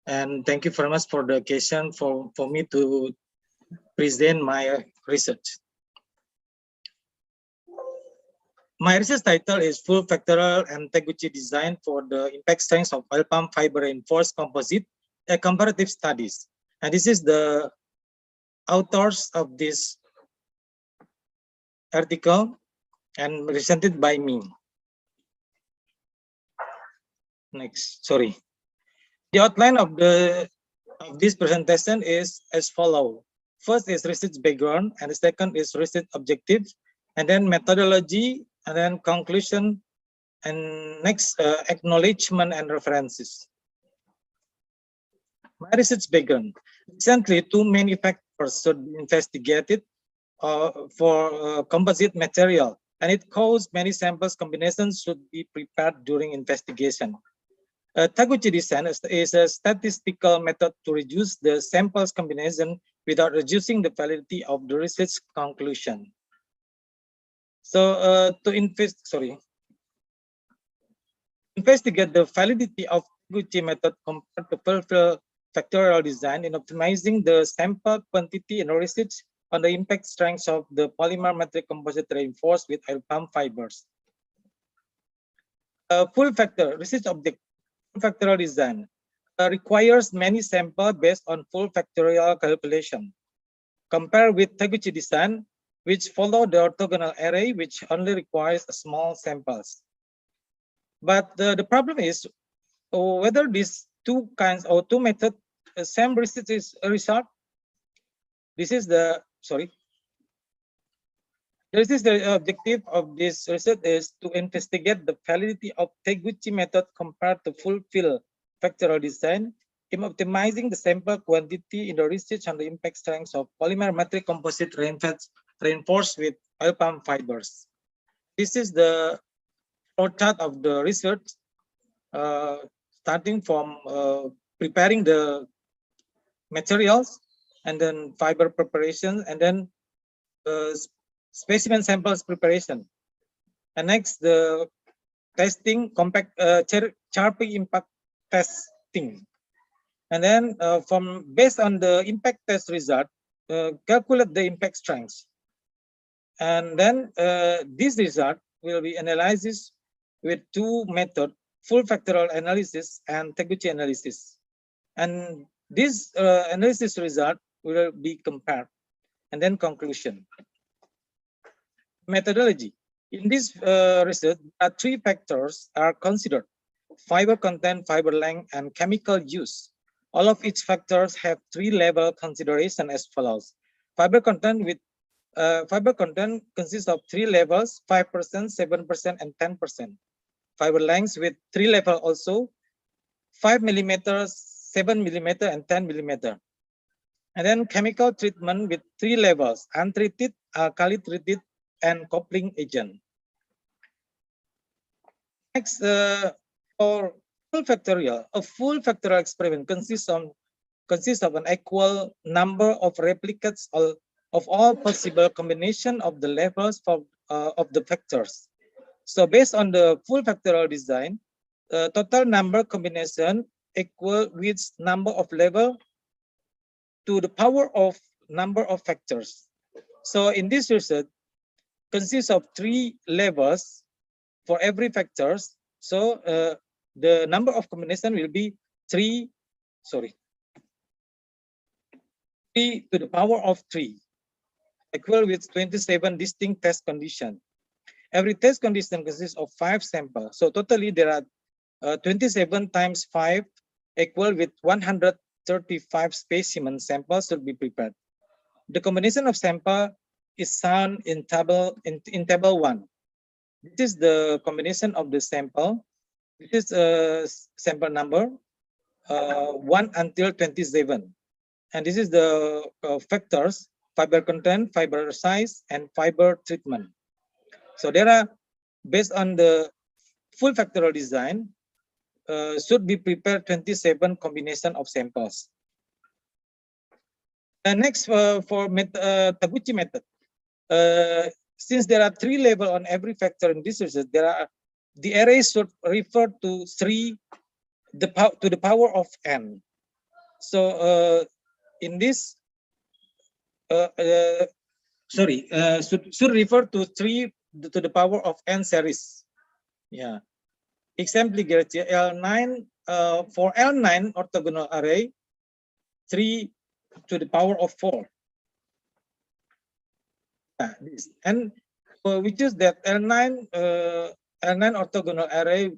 and thank you very much for the occasion for me to present my research. My research title is Full Factorial and Taguchi Design for the Impact Strength of Oil Palm Fiber Reinforced Composite, a Comparative Studies. And this is the authors of this article and presented by me. Next, sorry. The outline of this presentation is as follows. First is research background, and the second is research objective, and then methodology, and then conclusion, and next acknowledgement and references. My research background. Recently, two main factors should be investigated for composite material, and it caused many samples combinations should be prepared during investigation. Taguchi design is a statistical method to reduce the samples combination without reducing the validity of the research conclusion. So to investigate the validity of Taguchi method compared to full factorial design in optimizing the sample quantity and research on the impact strength of the polymer metric composite reinforced with oil palm fibers. Full factor research object. Factorial design requires many samples based on full factorial calculation. Compared with Taguchi design, which follow the orthogonal array, which only requires small samples. But the problem is whether these two kinds or two methods, same research is a result. This is the This is the objective of this research is to investigate the validity of Taguchi method compared to full field factorial design in optimizing the sample quantity in the research on the impact strength of polymer metric composite reinforced with oil palm fibers. This is the flowchart of the research, starting from preparing the materials and then fiber preparation and then specimen samples preparation. And next, the testing, compact Charpy impact testing. And then based on the impact test result, calculate the impact strength. And then this result will be analyzed with two methods, full factorial analysis and Taguchi analysis. And this analysis result will be compared. And then conclusion. Methodology. In this research, three factors are considered: fiber content, fiber length, and chemical use. All of each factors have three-level consideration as follows. Fiber content consists of three levels: 5%, 7%, and 10%. Fiber length with three levels also: 5 millimeters, 7 millimeter, and 10 millimeter. And then chemical treatment with three levels: untreated, alkali treated, and coupling agent. Next, for full factorial, a full factorial experiment consists of an equal number of replicates of all possible combination of the levels of the factors. So based on the full factorial design, total number combination equal with number of level to the power of number of factors. So in this research, consists of three levels for every factors. So the number of combination will be 3 to the power of 3. equal with 27 distinct test conditions. Every test condition consists of 5 samples. So totally there are 27 times 5 equal with 135 specimen samples should be prepared. The combination of sample is shown in table 1. This is the combination of the sample. This is sample number 1 until 27. And this is the factors: fiber content, fiber size, and fiber treatment. So there are, based on the full factorial design, should be prepared 27 combination of samples. Next, for Taguchi method, since there are 3 levels on every factor in this research, the arrays should refer to 3 to the power of n. So in this, should refer to 3 to the power of n series. Yeah. Example here, L9 for L9 orthogonal array, 3 to the power of 4. And which is that L9 orthogonal array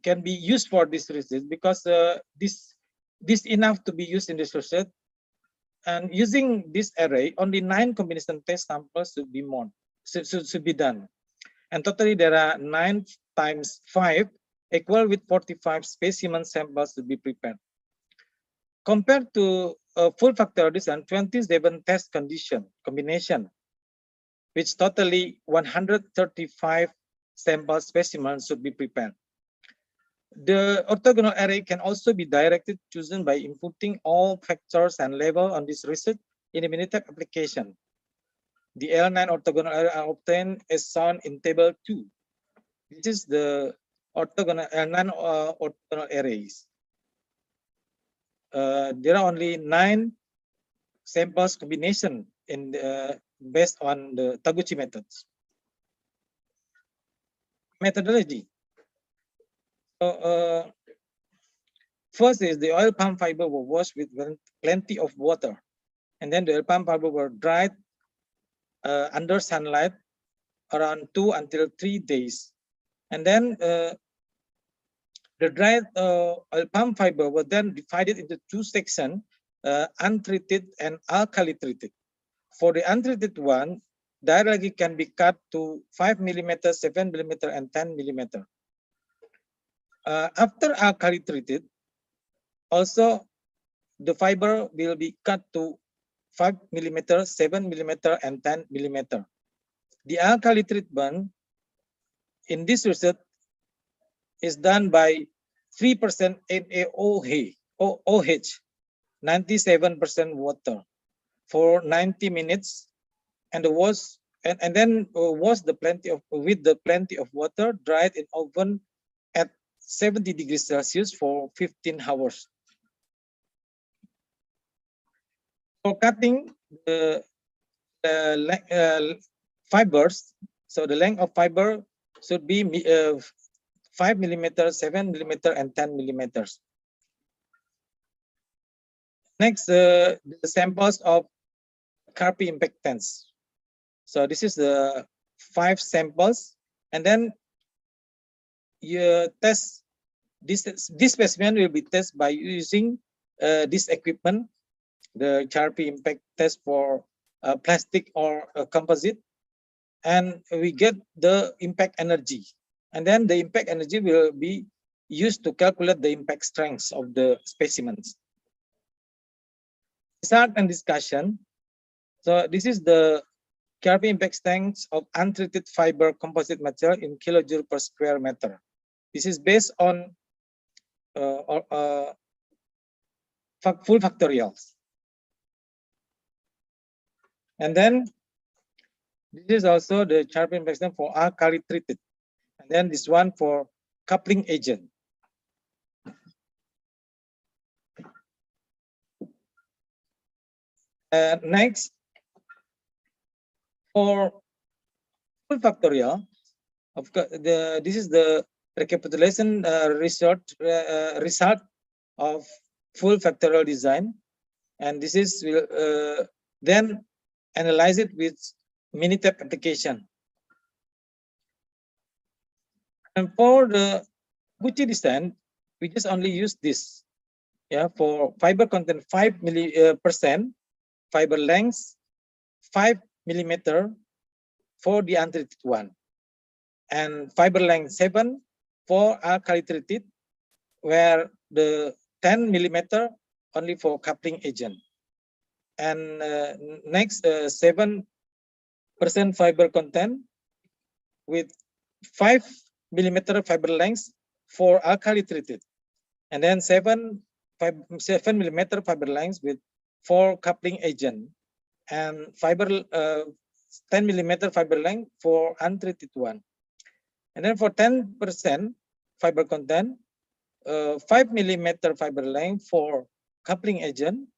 can be used for this research, because this enough to be used in this research. And using this array, only 9 combination test samples should be done. And totally there are 9 times 5 equal with 45 specimen samples to be prepared. Compared to a full factorial design, 27 test combination, which totally 135 sample specimens should be prepared. The orthogonal array can also be directed chosen by inputting all factors and level on this research in a Minitab application. The L9 orthogonal array are obtained as shown in table 2. This is the orthogonal L9 orthogonal arrays. There are only 9 samples combination in based on the Taguchi methods. Methodology. So, first is the oil palm fiber were washed with plenty of water, and then the oil palm fiber were dried under sunlight around 2 until 3 days, and then the dried oil palm fiber were then divided into 2 sections, untreated and alkali treated. For the untreated one, diarrhea can be cut to 5 mm, 7 mm, and 10 mm. After alkali treated, also the fiber will be cut to 5 mm, 7 mm, and 10 mm. The alkali treatment in this research is done by 3% NaOH, 97% water for 90 minutes, and then wash with the plenty of water, dried in oven at 70 degrees Celsius for 15 hours. For cutting the fibers, so the length of fiber should be 5 mm, 7 mm, and 10 mm. Next, the samples of carpy impactants. So this is the 5 samples, and then you test this specimen will be tested by using this equipment, the carpy impact test for plastic or composite, and we get the impact energy, and then the impact energy will be used to calculate the impact strengths of the specimens. Result and discussion. So this is the carpy impact strengths of untreated fiber composite material in kilojoule per square meter. This is based on full factorials. And then this is also the carpy impact strength for alkali treated. And then this one for coupling agent. Next, for full factorial, of course, this is the recapitulation result of full factorial design. and this is then analyze it with Minitab application. And for the Taguchi design, we just only use this, yeah, for fiber content 5% fiber length 5 millimeter for the untreated one, and fiber length 7 for alkali treated, where the 10 millimeter only for coupling agent. And next 7% fiber content with 5 millimeter fiber length for alkali treated, and then 7 millimeter fiber length with 4 coupling agent, and fiber 10 millimeter fiber length for untreated one. And then for 10% fiber content, 5 millimeter fiber length for coupling agent,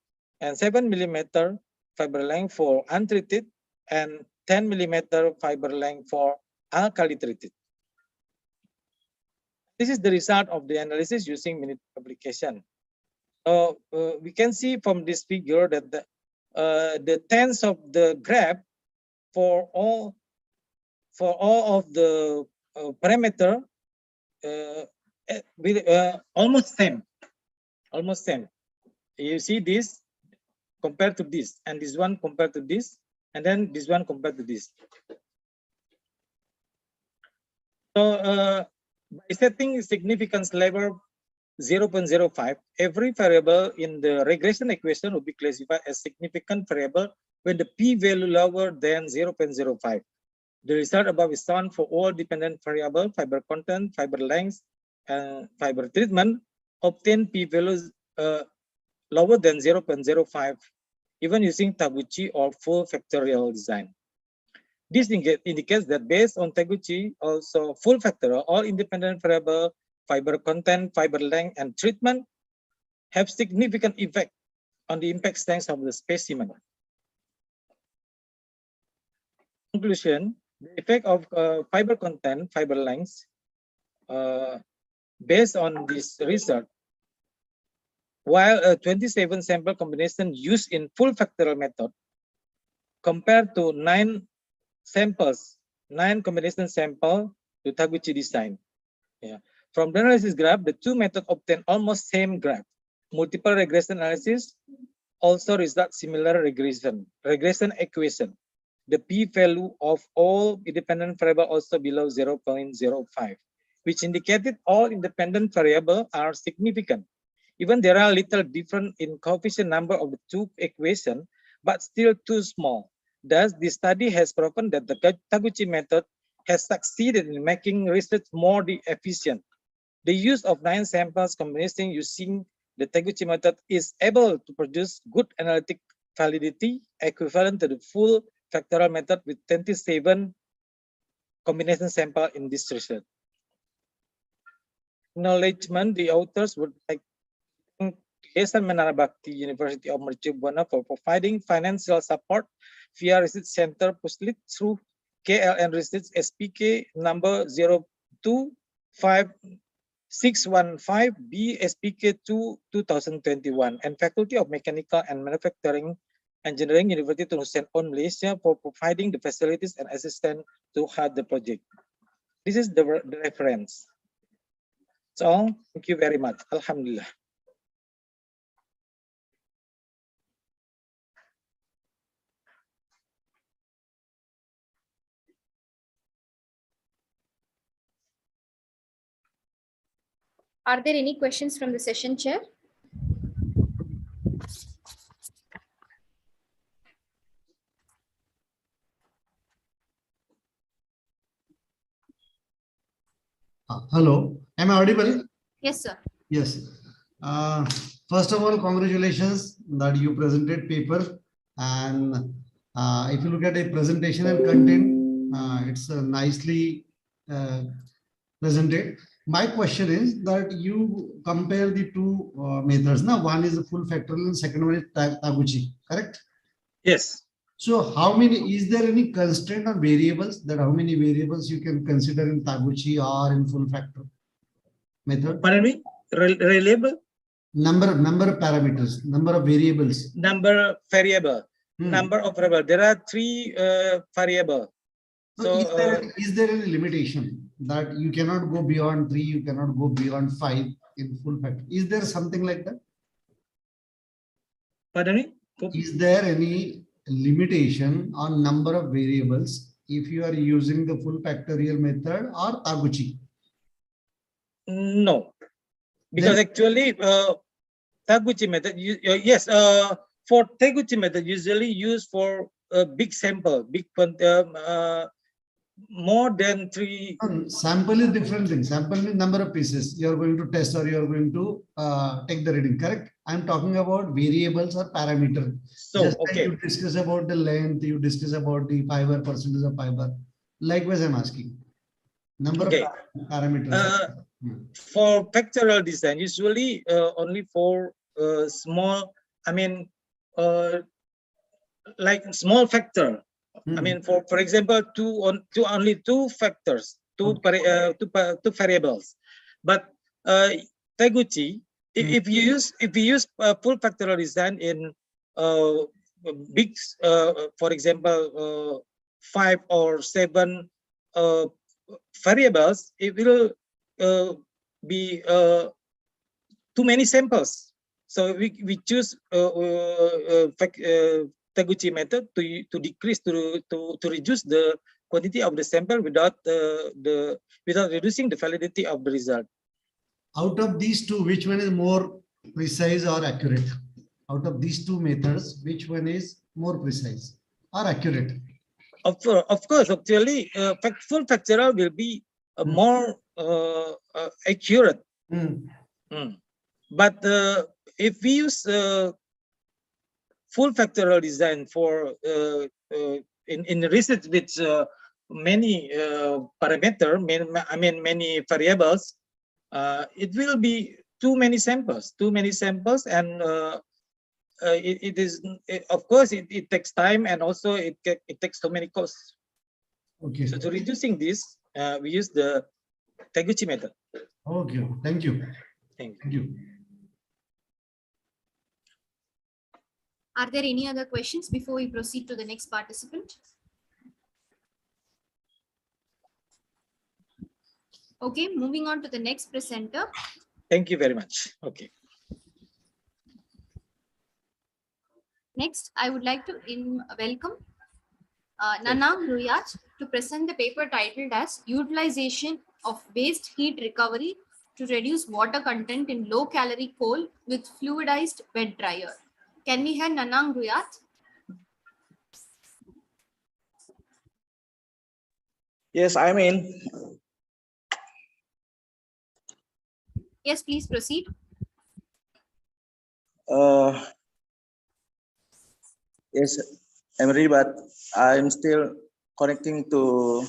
and 7 millimeter fiber length for untreated, and 10 millimeter fiber length for alkali treated. This is the result of the analysis using Minitab application. So we can see from this figure that the tens of the graph for all of the parameter almost same. You see this compared to this, and this one compared to this, and then this one compared to this. So by setting significance level 0.05, every variable in the regression equation will be classified as significant variable when the p-value lower than 0.05. The result above is found for all dependent variable, fiber content, fiber length, and fiber treatment, obtain p-values lower than 0.05, even using Taguchi or full factorial design. This indicates that based on Taguchi, also full factorial, all independent variable, fiber content, fiber length, and treatment have significant effect on the impact strength of the specimen. Conclusion: the effect of fiber content, fiber length, based on this research, while a 27 sample combination used in full factorial method compared to 9 combination sample to Taguchi design. Yeah. From the analysis graph, the two methods obtain almost same graph. Multiple regression analysis also result similar regression equation. The p-value of all independent variable also below 0.05, which indicated all independent variable are significant. Even there are little different in coefficient number of the two equations, but still too small. Thus, this study has proven that the Taguchi method has succeeded in making research more efficient. The use of 9 samples combination using the Taguchi method is able to produce good analytic validity equivalent to the full factorial method with 27 combination sample in this research. Acknowledgement: the authors would like to thank Yayasan Menara Bakti University of Mercu Buana for providing financial support via Research Center Puslit through KLN Research SPK number 025615B SPK2 2021, and Faculty of Mechanical and Manufacturing Engineering University Tun Hussein on Malaysia for providing the facilities and assistance to head the project. This is the reference. So thank you very much. Alhamdulillah. Are there any questions from the session chair? Hello, am I audible? Yes, sir. Yes. First of all, congratulations that you presented paper, and if you look at a presentation and content, it's nicely presented. My question is that you compare the two methods. Now, one is the full factorial and second one is Taguchi, correct? Yes. So how many, is there any constraint on variables, that how many variables you can consider in Taguchi or in full factor method? Pardon me? Reliable? Number of parameters, number of variables. Number variable. Number of variable. There are 3 variable. So is there any limitation that you cannot go beyond 3, you cannot go beyond 5 in full factor? Is there something like that? Pardon me? Is there any limitation on number of variables if you are using the full factorial method or Taguchi? No, because actually Taguchi method, yes, for Taguchi method usually used for a big sample, more than 3. Sample is different thing. Sample means number of pieces you are going to test or you are going to take the reading, correct? I'm talking about variables or parameter. So, just like you discuss about the length, you discuss about the fiber, percentage of fiber. Likewise, I'm asking number of parameters. For factorial design, usually only for small, I mean, like small factor. I mean, for example, only two factors, two variables. But Taguchi, if you use full factorial design in big, for example, 5 or 7 variables, it will be too many samples. So we choose Taguchi method to decrease to reduce the quantity of the sample without without reducing the validity of the result. Out of these two, which one is more precise or accurate? Out of these two methods, which one is more precise or accurate? Of course, actually, full factorial will be more accurate. But if we use full factorial design for in research with many parameter, many variables, it will be too many samples, and of course it takes time, and also it takes so many costs. Okay. So to reducing this, we use the Taguchi method. Okay, thank you. Thank you. Are there any other questions before we proceed to the next participant? Okay, moving on to the next presenter. Thank you very much. Okay. Next, I would like to welcome Nanang Ruyat to present the paper titled as Utilization of Waste Heat Recovery to Reduce Water Content in Low-Calorie Coal with Fluidized Wet Dryer. Can we have Nanang Ruyat? Yes, I'm in. Yes, please proceed. Yes, I'm ready, but I'm still connecting to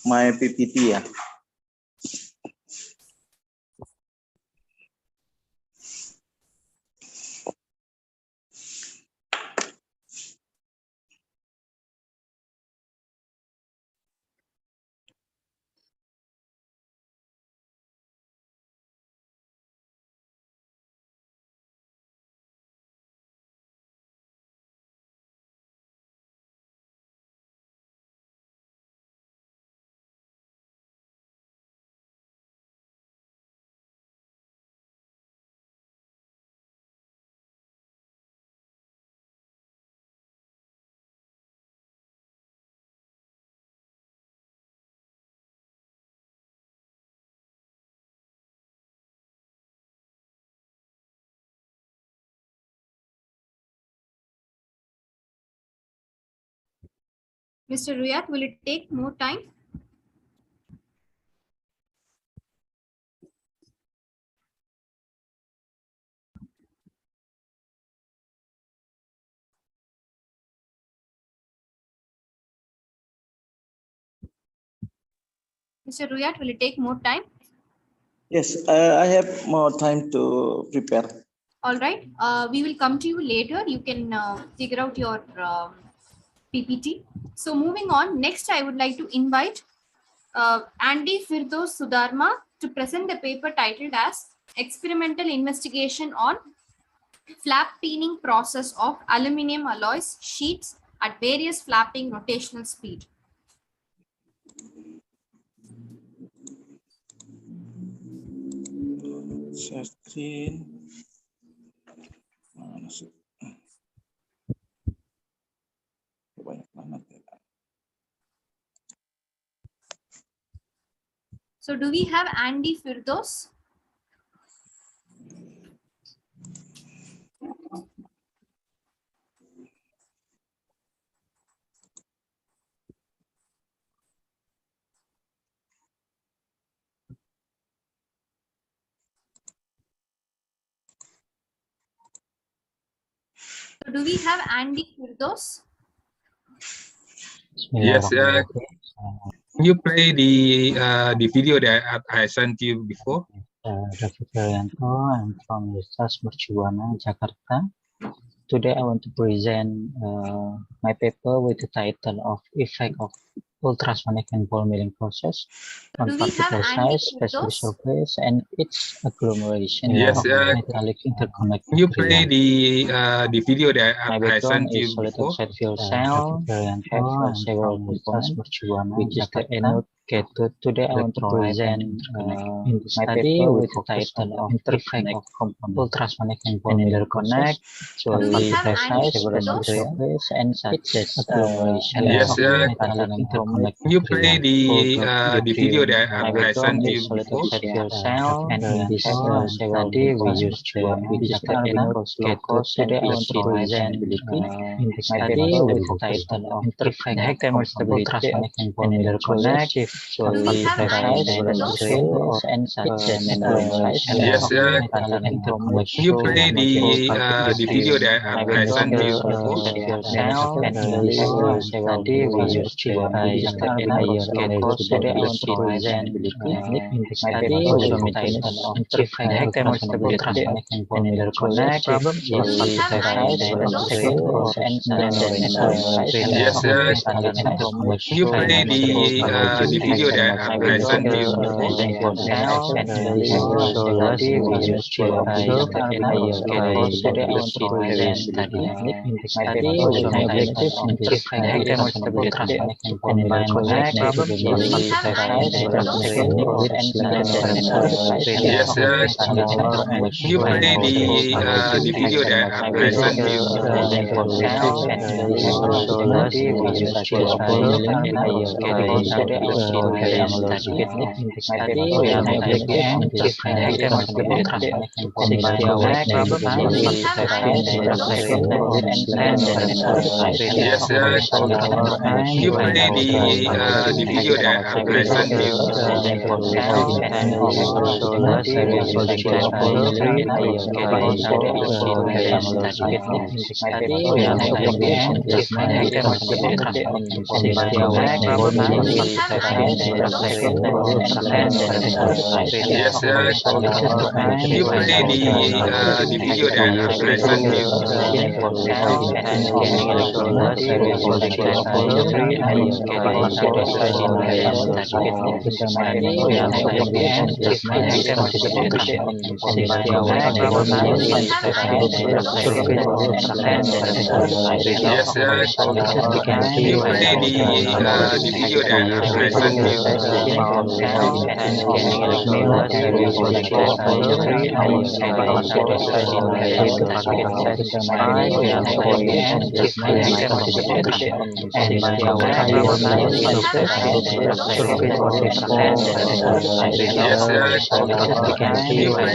my PPT. Yeah. Mr. Ruyat, will it take more time? Mr. Ruyat, will it take more time? Yes, I have more time to prepare. All right. We will come to you later. You can figure out your PPT. So moving on, next I would like to invite Andy Firdos Sudharma to present the paper titled as experimental investigation on flap peening process of aluminum alloys sheets at various flapping rotational speed. Share screen. Mana sih? Banyak banget ya. So do we have Andy Firdos? So do we have Andy Firdos? Yes, can you play the video that I sent you before? David Haryanto, I'm from Universitas Mercubuana, Jakarta. Today I want to present my paper with the title of Effect of Ultrasonic and Ball Milling Process on particle size, specific surface, and its agglomeration Yes, of metallic interconnect can you play material. the video that My I background sent you is solid before? oxide fuel cell, have several components, which is the anode, cathode. Today I want to present my paper with the title of Effect of Ultrasonic and Ball Milling Connect, actually size, specific surface, and its agglomeration Yes, of metallic interconnect can you play material. the video that My I background sent is you solid before? oxide fuel cell, and in this study we use which is the anode, cathode. Today I want to present my paper with the title of Effect of Ultrasonic and Ball Milling Connect, actually size, specific surface, and its agglomeration Yes, of metallic interconnect can you play material. the video that My I sent background you is solid before? oxide fuel cell, and in this study we use which is the anode, cathode. Today I want to present my paper with the title of Effect of Ultrasonic and Ball Milling Connect, actually size, specific surface, and agglomeration Yes, of metallic interconnect can you play the video that My I sent background you is solid before? oxide fuel cell, and in this study we use which is the anode, cathode. Today I want to present my paper with the title of Effect of Ultrasonic and Ball Milling Connect, actually size, specific surface, and agglomeration Yes, of metallic interconnect can you play the video that My I sent background you is before? fuel cell, and in this study we use which is the anode, cathode. Today I want to present my paper with the title of Effect of Ultrasonic and Ball Milling Connect, actually size, specific surface, and agglomeration Yes, of metallic interconnect can you play the video that My I sent background you is before? fuel cell, and in this study we use which is cathode. Today I want to present my paper with the title of Effect of Ultrasonic and Ball Milling Connect, actually size, specific surface, and agglomeration Yes, of metallic interconnect can you play the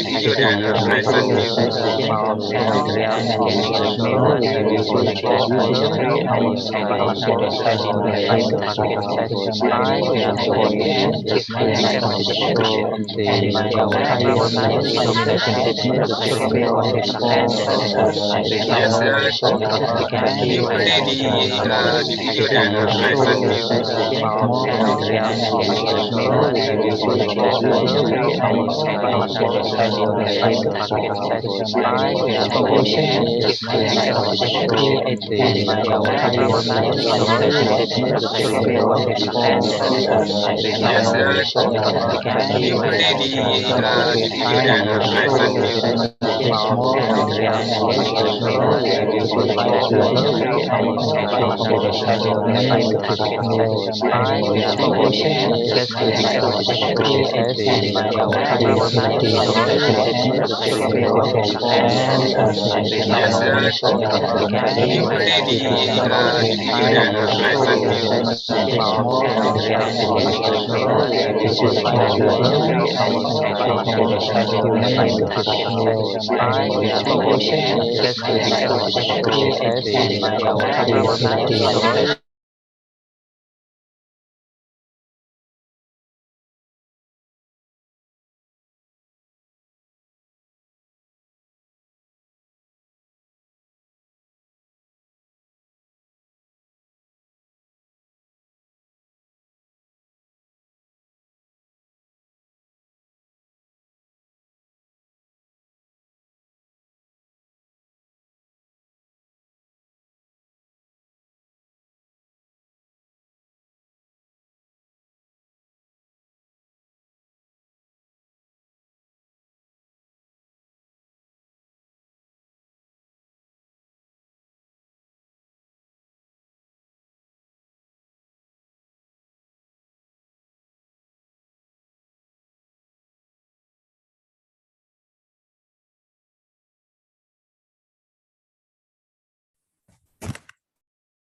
video that I sent you before? fuel cell, and in this study we use which is cathode. Today I want to present my paper with the title of Effect of Ultrasonic and Ball Milling Connect, actually size, specific surface, and agglomeration Yes, of metallic can you play the video that I sent you before? fuel cell, and in this study we use which is Yes, can you play the video that I sent you Yes, can you play the video that I sent you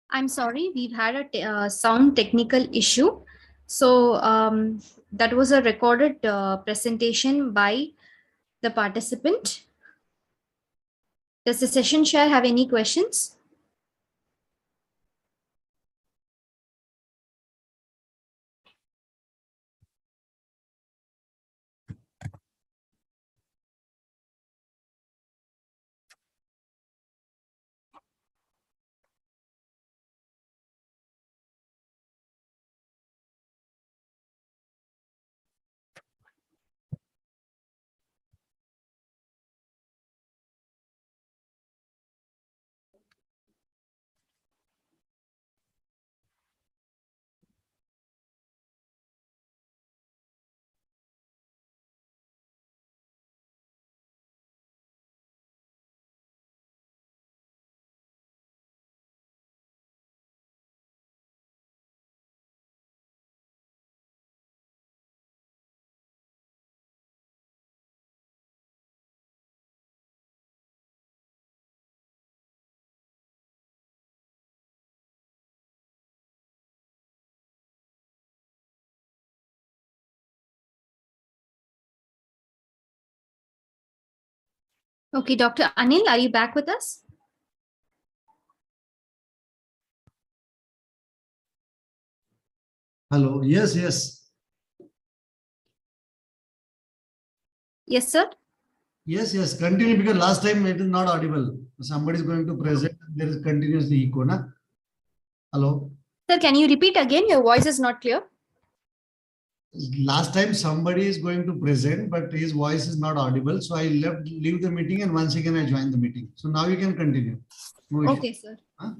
I'm sorry, we've had a sound technical issue. So that was a recorded presentation by the participant. Does the session chair have any questions? Okay, Dr. Anil, are you back with us? Hello. Yes, yes. Yes, sir. Yes, yes. Continue because last time it is not audible. Somebody is going to present. There is continuously echo. Na? Hello. Sir, can you repeat again? Your voice is not clear. Last time somebody is going to present, but his voice is not audible. So I leave the meeting and once again I join the meeting. So now you can continue. No issue. Okay, sir. Huh?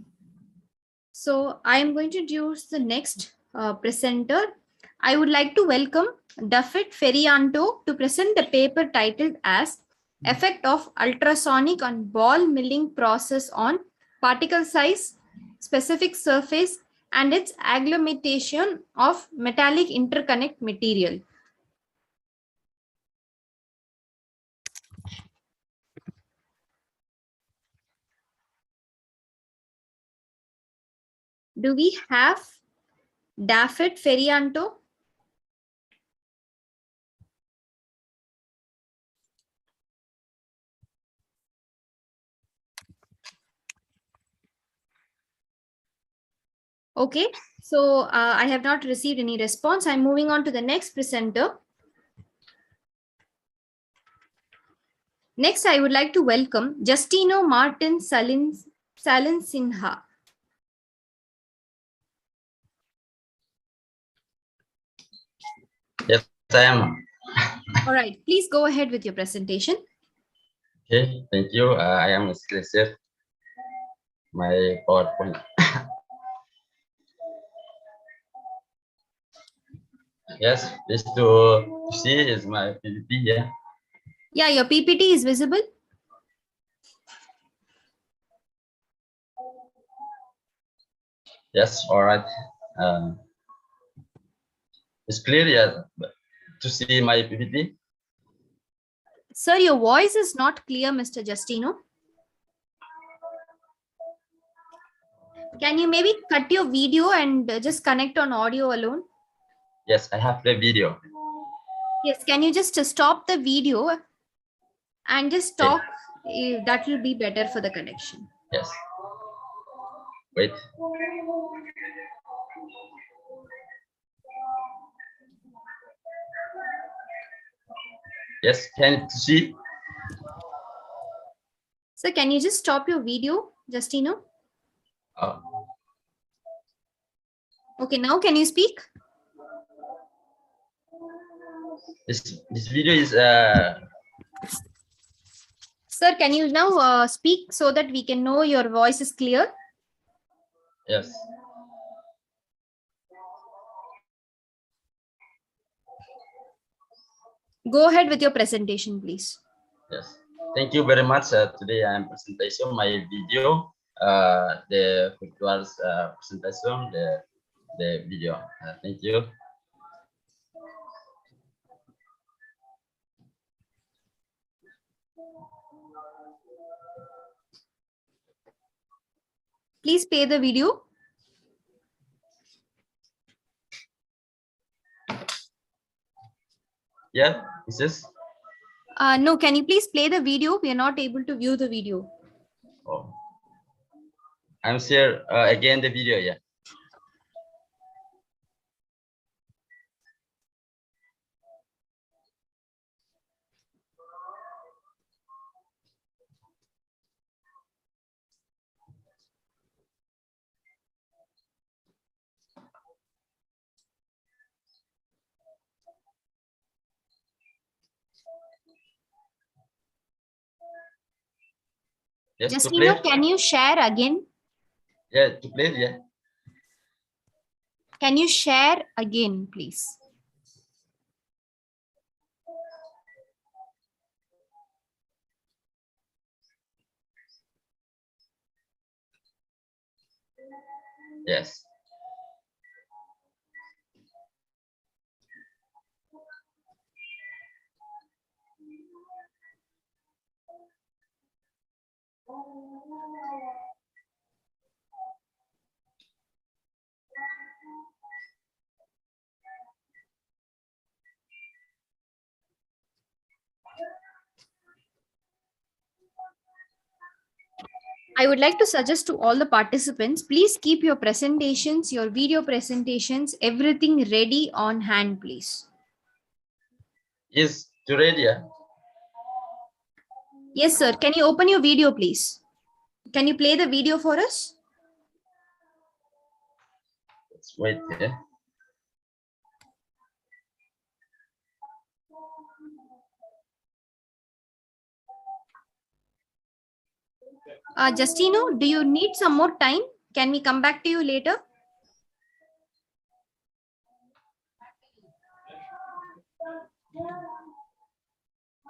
So I am going to introduce the next presenter. I would like to welcome David Ferianto to present the paper titled as Effect of Ultrasonic on Ball Milling Process on Particle Size, Specific Surface, and its agglomeration of metallic interconnect material. Do we have David Ferianto? Okay, so I have not received any response. I'm moving on to the next presenter. Next, I would like to welcome Justino Martin Salinsinha. Yes, I am. All right, please go ahead with your presentation. Okay, thank you. I am Share my PowerPoint. Yes, just to see is my PPT. Yeah. Yeah, your PPT is visible. Yes. All right. It's clear. Yeah. To see my PPT. Sir, your voice is not clear, Mr. Justino. Can you maybe cut your video and just connect on audio alone? Yes, I have the video. Yes, can you just stop the video and just Okay. talk? That will be better for the connection. Yes. Wait. Yes, can you see? So can you just stop your video, Justino? Okay, now can you speak? This video is Sir, can you now speak so that we can know your voice is clear? yes. Go ahead with your presentation, please. Yes. Thank you very much. Today I am presentation my video. The virtual presentation, the video. Thank you. Please play the video. Yeah, is this? No, can you please play the video? We are not able to view the video. Oh. I'm share again the video. Yeah. Yes, to play. Justino, can you share again? Yeah, to play. Yeah. Can you share again, please? Yes. I would like to suggest to all the participants, please keep your presentations, your video presentations, everything ready on hand, please. Is to ready. Yeah. Yes, sir. Can you open your video, please? Can you play the video for us? Let's wait. Yeah. Justino, do you need some more time? Can we come back to you later?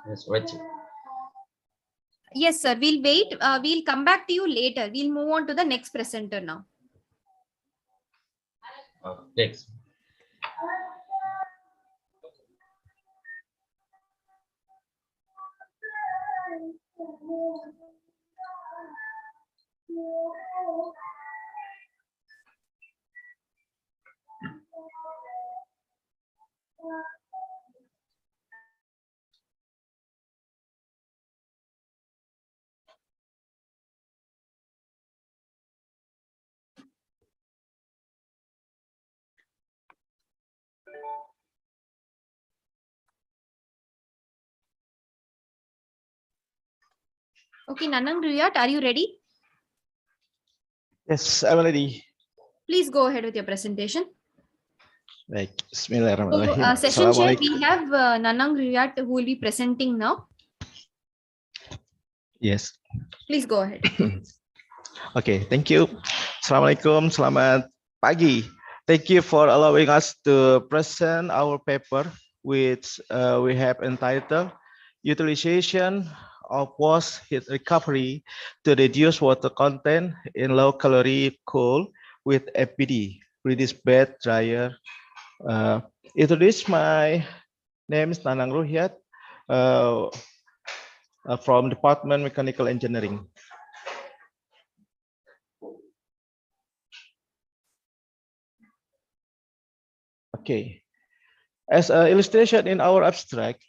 Yes, wait. Yes, sir. We'll wait. We'll come back to you later. We'll move on to the next presenter now. Next. Okay, Nanang Ruyat, are you ready? Yes, I'm ready. Please go ahead with your presentation. Baik, So, Bismillahirrahmanirrahim. session chair, Assalamualaikum. we have Nanang Ruyat who will be presenting now. Yes. Please go ahead. Okay, thank you. Assalamualaikum, selamat pagi. Thank you for allowing us to present our paper, which we have entitled Utilization of Waste Heat Recovery to Reduce Water Content in Low-Calorie Coal with FPD, Reduced Bed Dryer. Introduce my name is Nanang Ruhyat from Department Mechanical Engineering. Okay, as an illustration in our abstract,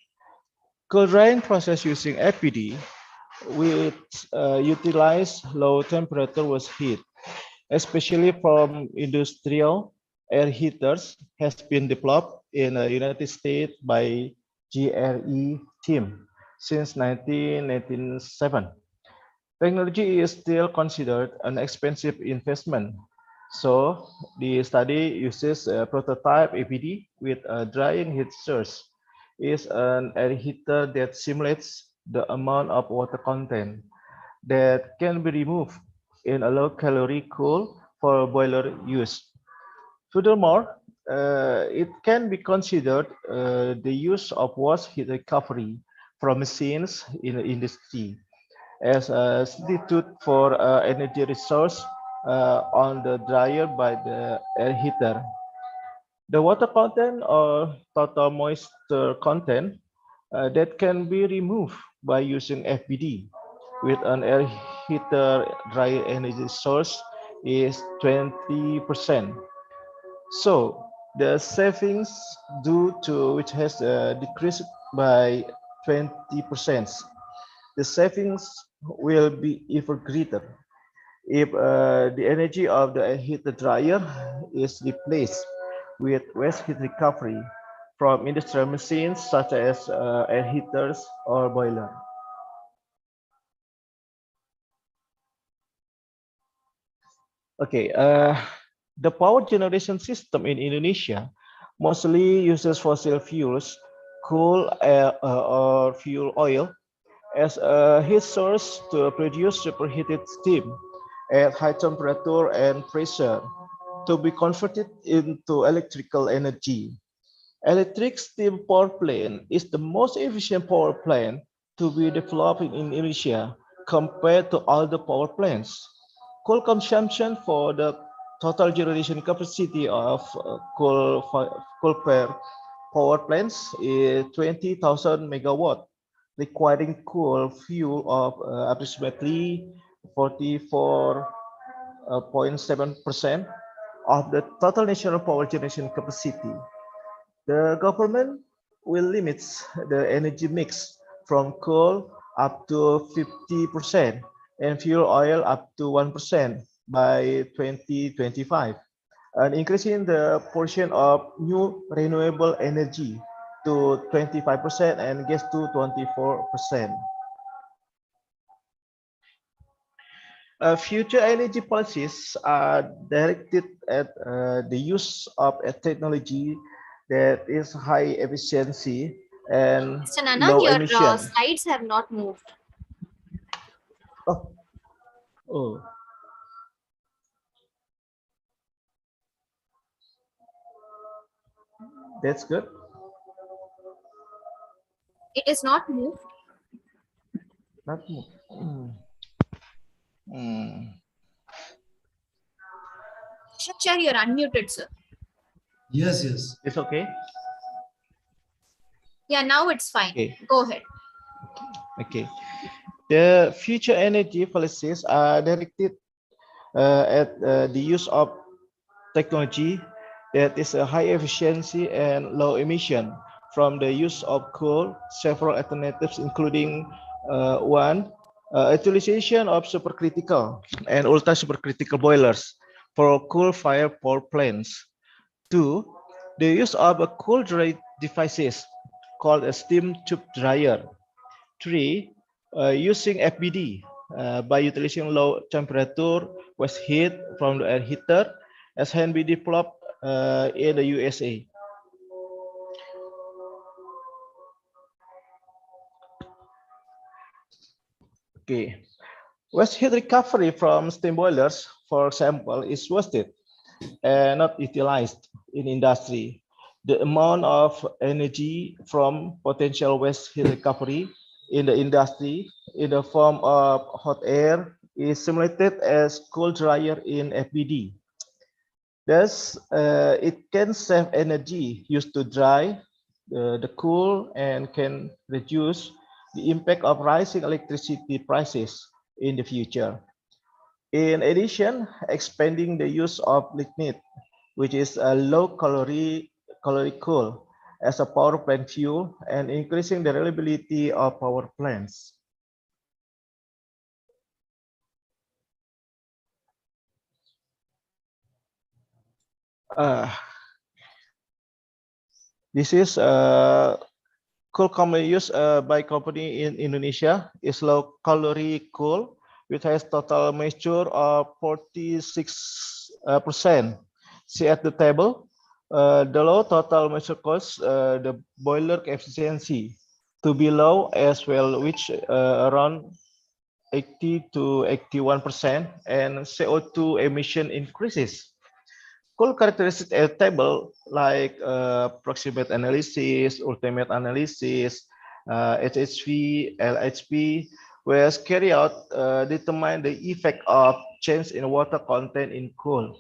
cold drying process using FPD, which utilize low temperature waste heat, especially from industrial air heaters, has been developed in the United States by GRE team since 1997. Technology is still considered an expensive investment. So the study uses a prototype APD with a drying heat source. Is an air heater that simulates the amount of water content that can be removed in a low-calorie coal for boiler use. Furthermore, it can be considered the use of waste heat recovery from machines in the industry as a substitute for energy resource on the dryer by the air heater. The water content or total moisture content that can be removed by using FPD with an air heater dry energy source is 20%. So the savings due to which has decreased by 20%. The savings will be even greater if the energy of the heater dryer is replaced with waste heat recovery from industrial machines such as air heaters or boiler. Okay, the power generation system in Indonesia mostly uses fossil fuels, coal or fuel oil as a heat source to produce superheated steam at high temperature and pressure to be converted into electrical energy. Electric steam power plant is the most efficient power plant to be developed in Indonesia compared to other power plants. Coal consumption for the total generation capacity of coal-fired power plants is 20,000 megawatt, requiring coal fuel of approximately 44.7% of the total national power generation capacity. The government will limit the energy mix from coal up to 50% and fuel oil up to 1% by 2025, and increasing the portion of new renewable energy to 25% and gas to 24%. Future energy policies are directed at the use of a technology that is high efficiency and Mr. Nanang, low your emission. slides have not moved. Oh. That's good. It is not moved. Not moved. Share, you're unmuted, sir. Yes, yes. It's okay. Yeah, now it's fine. Okay. Go ahead. Okay. The future energy policies are directed at the use of technology that is a high efficiency and low emission from the use of coal. Several alternatives, including one, utilization of supercritical and ultra supercritical boilers for coal-fired power plants. Two, the use of a cool dry devices called a steam tube dryer. Three, using FBD by utilizing low temperature waste heat from the air heater as can be developed in the USA. Okay, waste heat recovery from steam boilers, for example, is wasted and not utilized in industry. The amount of energy from potential waste heat recovery in the industry in the form of hot air is simulated as cool dryer in FBD. Thus, it can save energy used to dry the cool and can reduce the impact of rising electricity prices in the future. In addition, expanding the use of lignite, which is a low calorie coal, as a power plant fuel and increasing the reliability of power plants. This is coal commonly used by company in Indonesia is low calorie coal, which has total moisture of 46%. See at the table, the low total moisture causes the boiler efficiency to be low as well, which around 80 to 81%, and CO2 emission increases. Cool characteristic table like proximate analysis, ultimate analysis, HHV, LHP, was carried out determine the effect of change in water content in coal.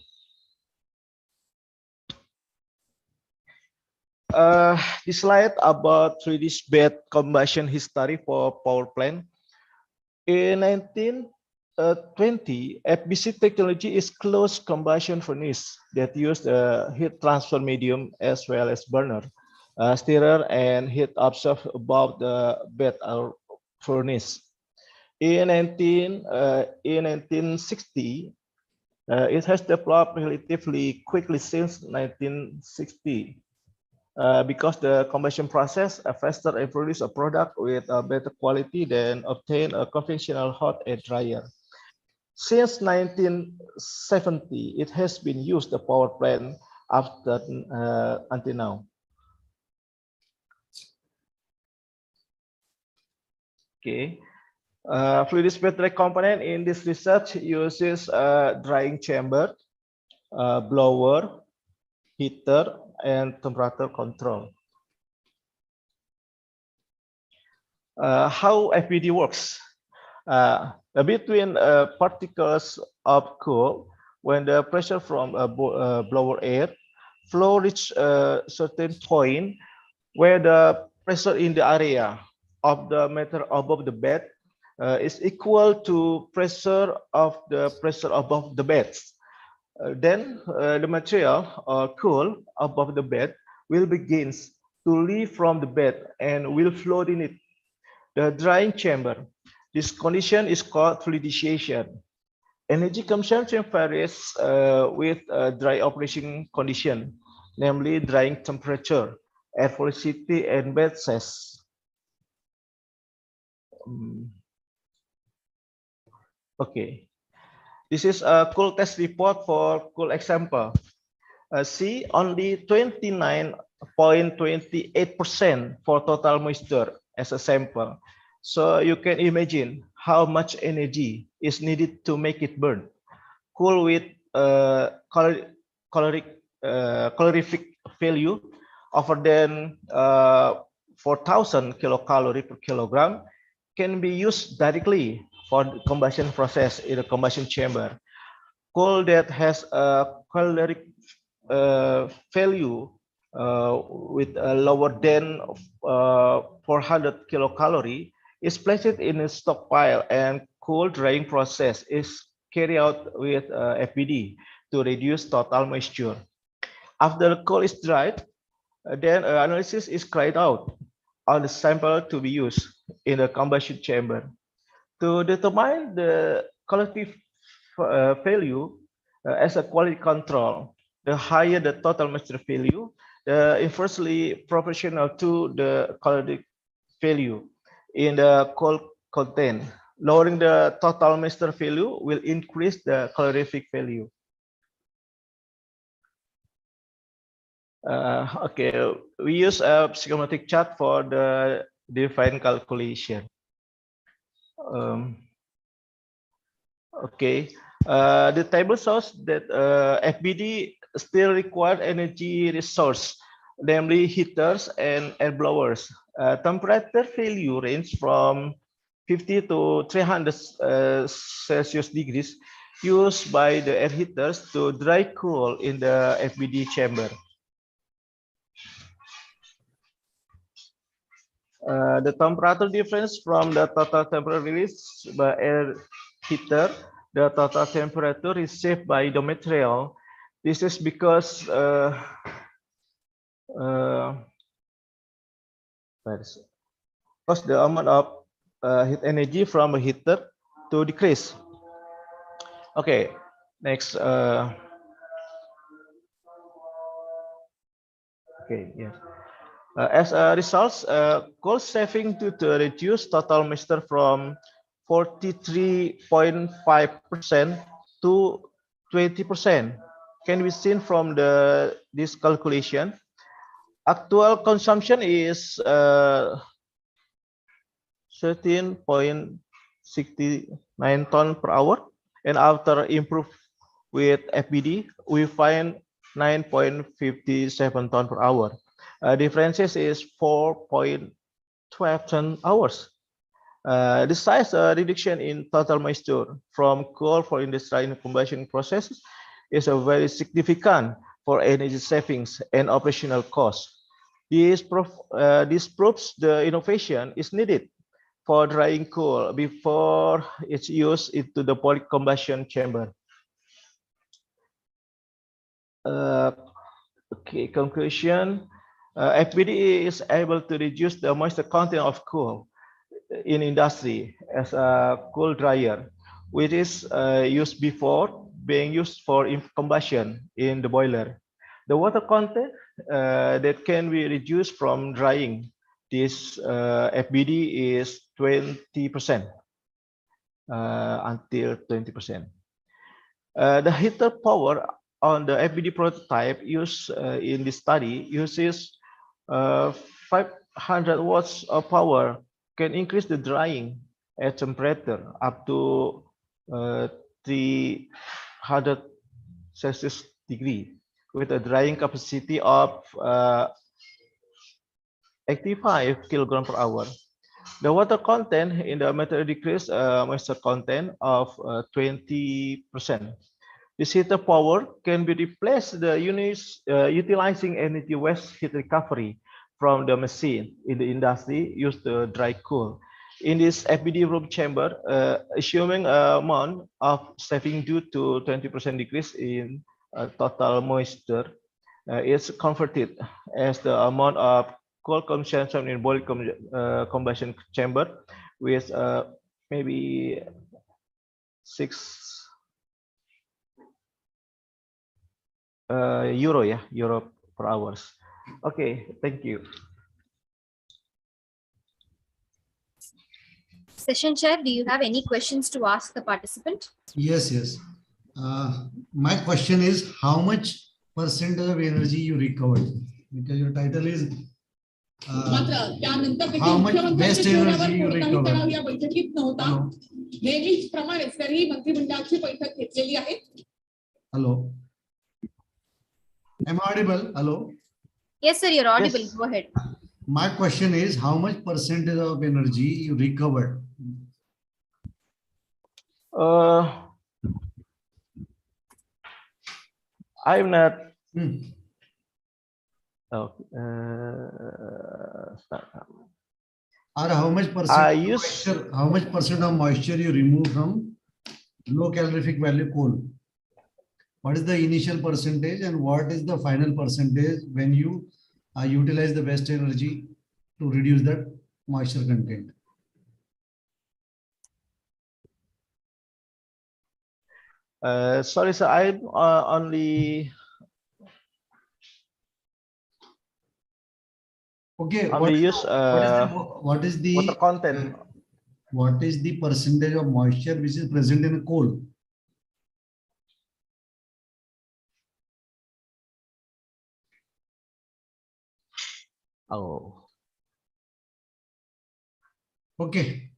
This slide about 3D bed combustion history for power plant. In 1920, FBC technology is closed combustion furnace that use the heat transfer medium as well as burner, stirrer, and heat absorbed above the bed or furnace. In 1960, it has developed relatively quickly since 1960. Because the combustion process faster and produce a product with a better quality than obtain a conventional hot air dryer. Since 1970, it has been used the power plant after until now. Okay, fluid battery component in this research uses a drying chamber, blower, heater, and temperature control. How FBD works? Between particles of coal, when the pressure from blower air flow reach a certain point where the pressure in the area of the matter above the bed is equal to pressure above the beds. Then the material coal above the bed will begin to leave from the bed and will float in it. The drying chamber. This condition is called fluidization. Energy consumption varies with dry operation condition, namely drying temperature, air velocity, and bed size. Okay, this is a cool test report for cool example. See, only 29.28% for total moisture as a sample. So you can imagine how much energy is needed to make it burn. Coal with calorific value over than 4,000 kilocalorie per kilogram can be used directly for the combustion process in the combustion chamber. Coal that has a caloric value with a lower than 400 kilocalorie is placed in a stockpile, and coal drying process is carried out with FBD to reduce total moisture. After the coal is dried, then analysis is carried out on the sample to be used in the combustion chamber. To determine the calorific value as a quality control, the higher the total moisture value, inversely proportional to the calorific value in the coal content. Lowering the total moisture value will increase the calorific value. Okay, we use a schematic chart for the defined calculation. Okay, The table shows that FBD still require energy resource, namely heaters and air blowers. Temperature value range from 50 to 300 Celsius degrees used by the air heaters to dry cool in the FBD chamber. The temperature difference from the total temperature released by air heater, the total temperature received by the material. This is because the amount of heat energy from a heater to decrease. Okay, next. Okay, yeah. As a result, cost saving to reduce total moisture from 43.5% to 20% can be seen from this calculation. Actual consumption is 13.69 ton per hour, and after improve with FBD, we find 9.57 ton per hour. Differences is 4.12 hours. The size reduction in total moisture from coal for industrial combustion processes is a very significant for energy savings and operational costs. This proves the innovation is needed for drying coal before it's used into the poly-combustion chamber. Okay, conclusion. FBD is able to reduce the moisture content of coal in industry as a coal dryer, which is used before being used for combustion in the boiler. The water content that can be reduced from drying this FBD is 20% until 20%. The heater power on the FBD prototype used in this study uses 500 watts of power, can increase the drying at temperature up to 300 Celsius degree with a drying capacity of 85 kilogram per hour. The water content in the material decreased moisture content of 20%. This heater power can be replaced the units utilizing energy waste heat recovery from the machine in the industry used to dry cool. In this FBD room chamber, assuming amount of saving due to 20% decrease in total moisture is converted as the amount of coal consumption in boiler combustion chamber with maybe 6 euro per hours. Okay, thank you. Session chair, do you have any questions to ask the participant? Yes. My question is, how much percentage of energy you recovered? Because your title is how much waste energy you recovered? Hello. Am I audible? Hello. Yes, sir, you're audible. Yes. Go ahead. My question is, how much percentage of energy you recovered? I'm not. Or how much percent of moisture you remove from low calorific value coal? What is the initial percentage and what is the final percentage when you utilize the waste energy to reduce that moisture content? Sorry, sir, I'm only. Okay. Only use what is the water content? What is the percentage of moisture which is present in a coal? Oh. Okay.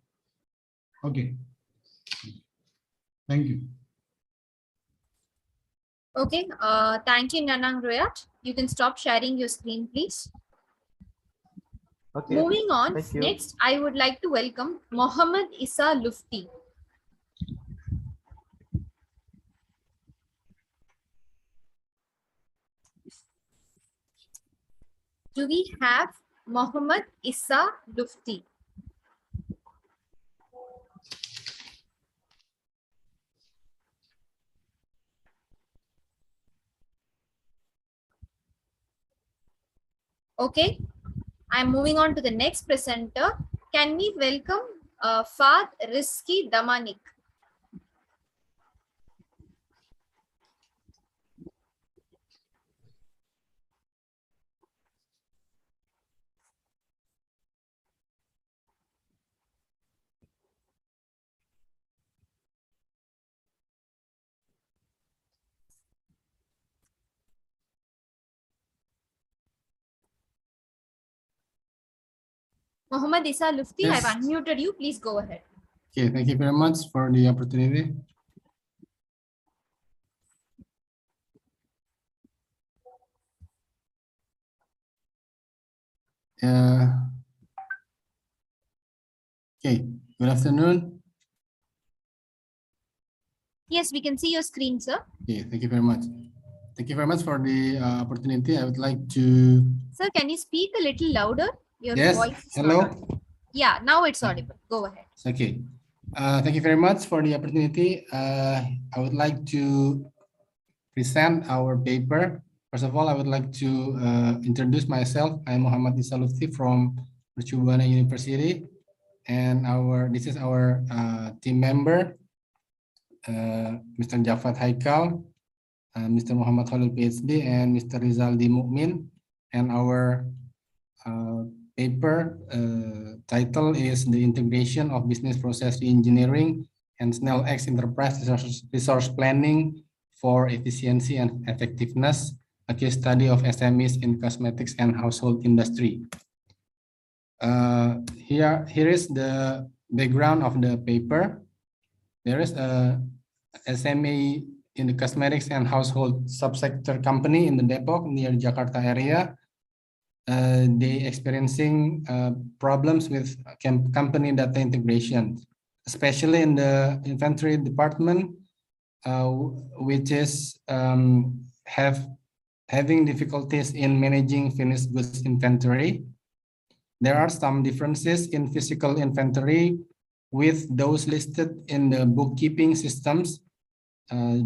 Thank you. Okay, thank you, Nanang Royat. You can stop sharing your screen, please. Okay. Moving on, Thank you. next, I would like to welcome Mohammed Issa Lufti. Do we have Mohammed Issa Lufti? Okay, I'm moving on to the next presenter. Can we welcome Fad Rizki Damanik? Mohammed Issa Lufti, Yes. I've unmuted you. Please go ahead. Okay, thank you very much for the opportunity. Okay, good afternoon. Yes, we can see your screen, sir. Okay, thank you very much. Thank you very much for the opportunity. I would like to... Sir, can you speak a little louder? Your Yes, voice is hello. not audible. Yeah, now it's audible. Go ahead. Okay. Thank you very much for the opportunity. I would like to present our paper. First of all, I would like to introduce myself. I'm Muhammad Issa Lufti from Mercubuana University, and this is our team member, Mr. Jafat Haikal, Mr. Muhammad Khalil PhD, and Mr. Rizaldi Mukmin. And our paper title is The Integration of Business Process Engineering and Snell X Enterprise Resource Planning for Efficiency and Effectiveness, a case study of SMEs in cosmetics and household industry. Here is the background of the paper. There is a SME in the cosmetics and household subsector company in the Depok near Jakarta area. They experiencing problems with company data integration, especially in the inventory department, which is having difficulties in managing finished goods inventory. There are some differences in physical inventory with those listed in the bookkeeping systems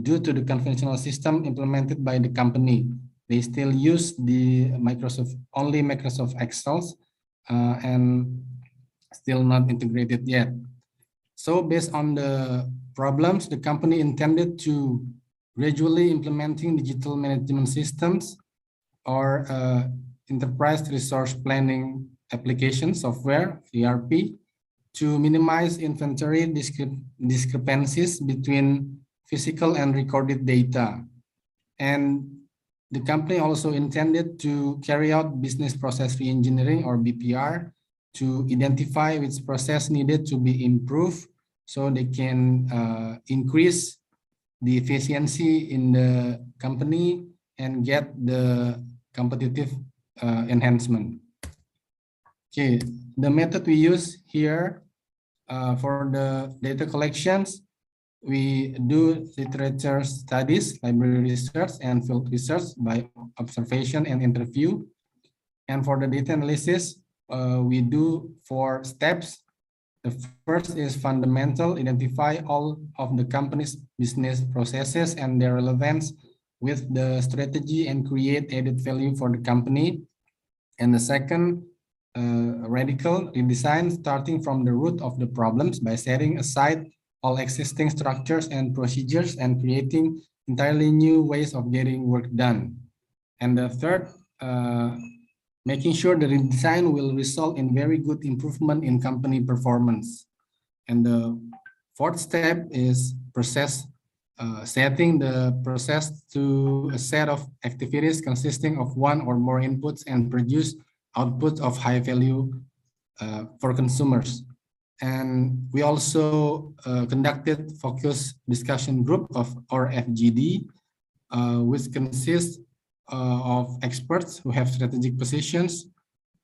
due to the conventional system implemented by the company. They still use the only Microsoft Excel and still not integrated yet. So based on the problems, the company intended to gradually implementing digital management systems or enterprise resource planning application software, ERP, to minimize inventory discrepancies between physical and recorded data. And the company also intended to carry out business process reengineering or BPR to identify which process needed to be improved so they can increase the efficiency in the company and get the competitive enhancement. Okay, the method we use here for the data collections, we do literature studies, library research, and field research by observation and interview. And for the data analysis, we do 4 steps. The first is fundamental, identify all of the company's business processes and their relevance with the strategy and create added value for the company. And the second, radical redesign, starting from the root of the problems by setting aside all existing structures and procedures and creating entirely new ways of getting work done. And the third, making sure the redesign will result in very good improvement in company performance. And the fourth step is process, setting the process to a set of activities consisting of 1 or more inputs and produce output of high value for consumers. And we also conducted focus discussion group of our FGD which consists of experts who have strategic positions,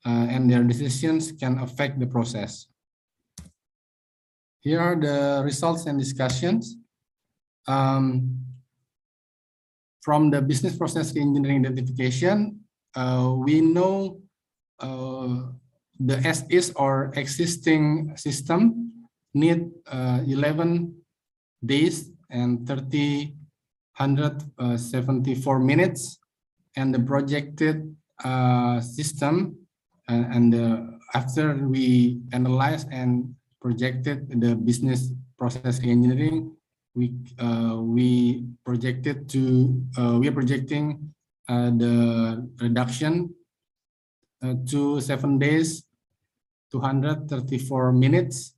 and their decisions can affect the process. Here are the results and discussions. From the business process reengineering identification, we know the as-is or existing system need 11 days and 174 minutes, and the projected system and after we analyze and projected the business process reengineering, we are projecting the reduction to 7 days, 234 minutes.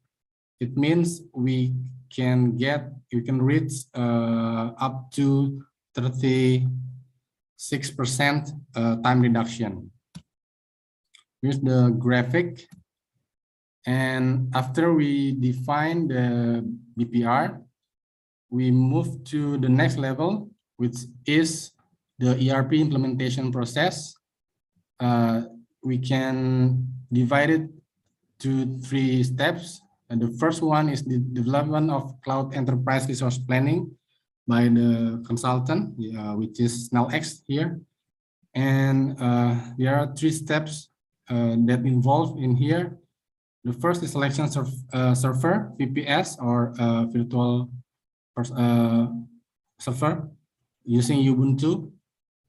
It means we can reach up to 36% time reduction. Here's the graphic. And after we define the BPR, we move to the next level, which is the ERP implementation process. We can divide it to 3 steps. And the first one is the development of cloud enterprise resource planning by the consultant, which is SnellX here. And there are 3 steps that involved in here. The first is selection server, VPS, or virtual server using Ubuntu,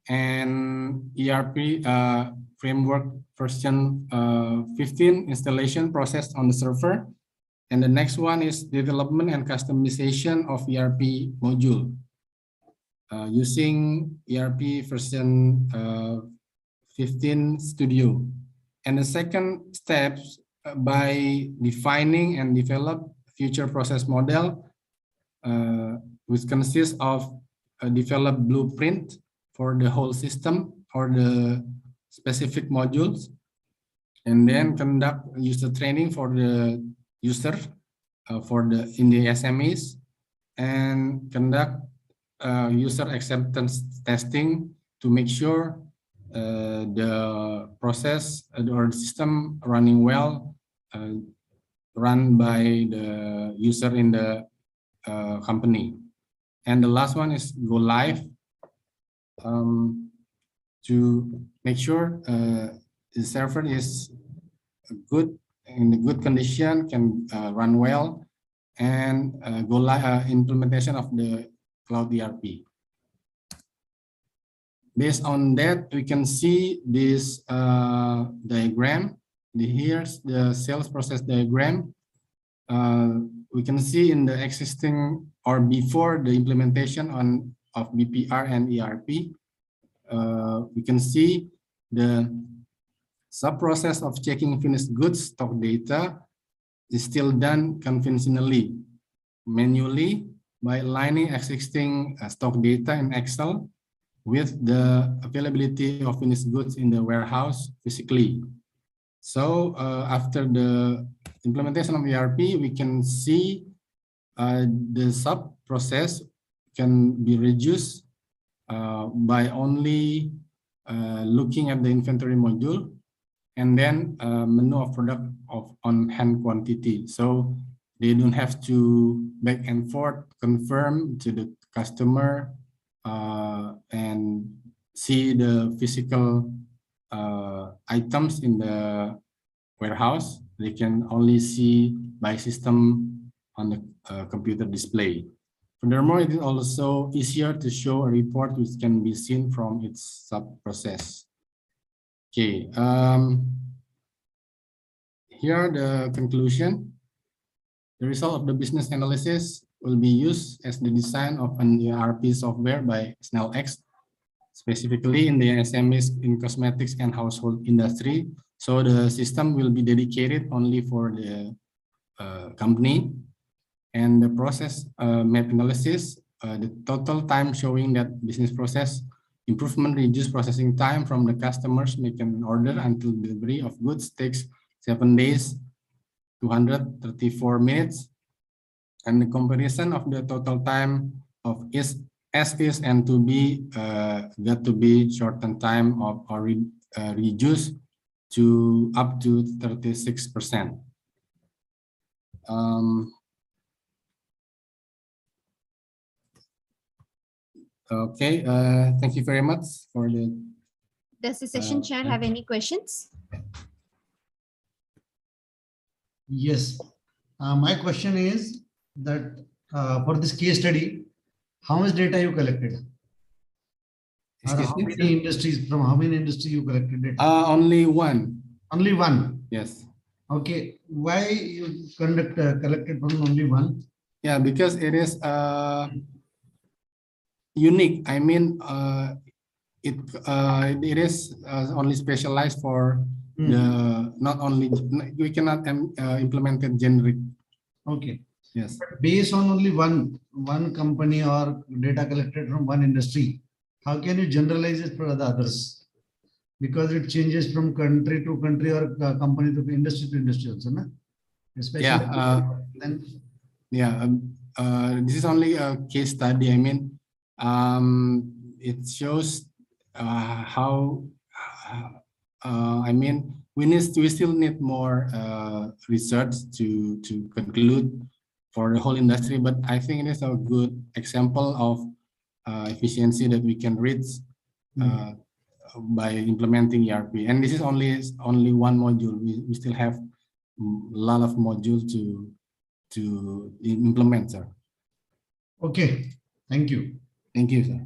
and ERP framework version 15 installation process on the server. And the next one is development and customization of ERP module using ERP version 15 Studio. And the second steps by defining and develop future process model, which consists of a developed blueprint for the whole system or the specific modules, and then conduct user training for the user in the SMEs, and conduct user acceptance testing to make sure the process or the system running well, run by the user in the company. And the last one is go live, to make sure the server is good, in a good condition, can run well, and go live implementation of the cloud ERP. Based on that, we can see this diagram. Here's the sales process diagram. We can see in the existing or before the implementation of BPR and ERP, we can see the sub-process of checking finished goods stock data is still done conventionally, manually, by aligning existing stock data in Excel with the availability of finished goods in the warehouse physically. So after the implementation of ERP, we can see the sub-process can be reduced by only looking at the inventory module and then menu of product of on-hand quantity. So they don't have to back and forth confirm to the customer and see the physical items in the warehouse. They can only see by system on the computer display. Furthermore, it is also easier to show a report which can be seen from its sub-process. Okay, here are the conclusion. The result of the business analysis will be used as the design of an ERP software by SnellX, specifically in the SMEs in cosmetics and household industry. So the system will be dedicated only for the company. And the process map analysis, the total time showing that business process improvement reduced processing time from the customers make an order until delivery of goods takes 7 days, 234 minutes. And the comparison of the total time of each as is and to be got to be shortened time of or reduced to up to 36%. Okay, thank you very much for the. Does the session chair have any questions? Yes. My question is that for this case study, how much data you collected? Or how many industries, from how many industries you collected data? Only one. Only one? Yes. Okay. Why you collected from only one? Yeah, because it is unique. I mean, it is only specialized for the not only we cannot implement it generic. Okay. Yes. Based on only one company or data collected from one industry, how can you generalize it for the others? Because it changes from country to country or company to industry to industry also, na? Especially then. Yeah. This is only a case study. I mean, it shows how. I mean, we still need more research to conclude for the whole industry. But I think it is a good example of efficiency that we can reach by implementing ERP. And this is only one module. We still have a lot of modules to implement, sir. Okay, thank you. Thank you, sir.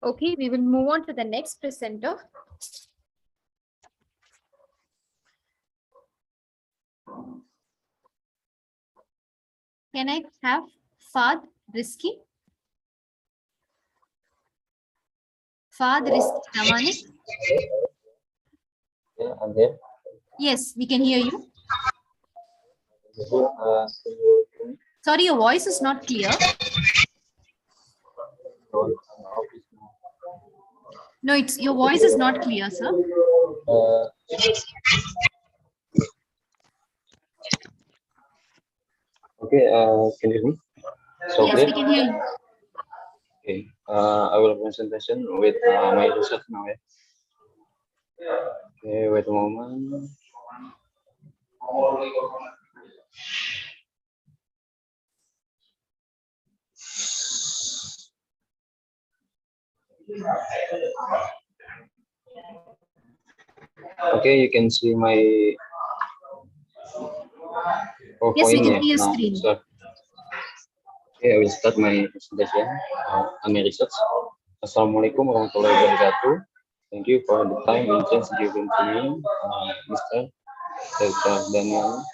Okay, we will move on to the next presenter. Can I have Fad Rizki? Fad Rizki Ramani? Yeah, I'm there. Yes, we can hear you. Uh, Sorry, your voice is not clear. No, your voice is not clear, sir. Okay, can you hear me? So yes, we can hear you. Okay, I will presentation with my research now. Okay, wait a moment. Okay, you can see my Yes, we can PowerPoint see your now. screen. So, okay, I will start my presentation on my research. Assalamualaikum warahmatullahi wabarakatuh. Thank you for the time and chance given to me, Mr. Dr. Daniel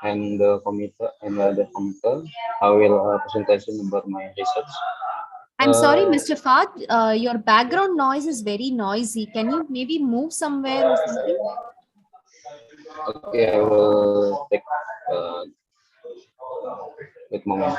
and the committee and the committee. I will presentation about my research. I'm sorry, Mr. Fad, your background noise is very noisy. Can you maybe move somewhere or something? Okay, I will take wait moment.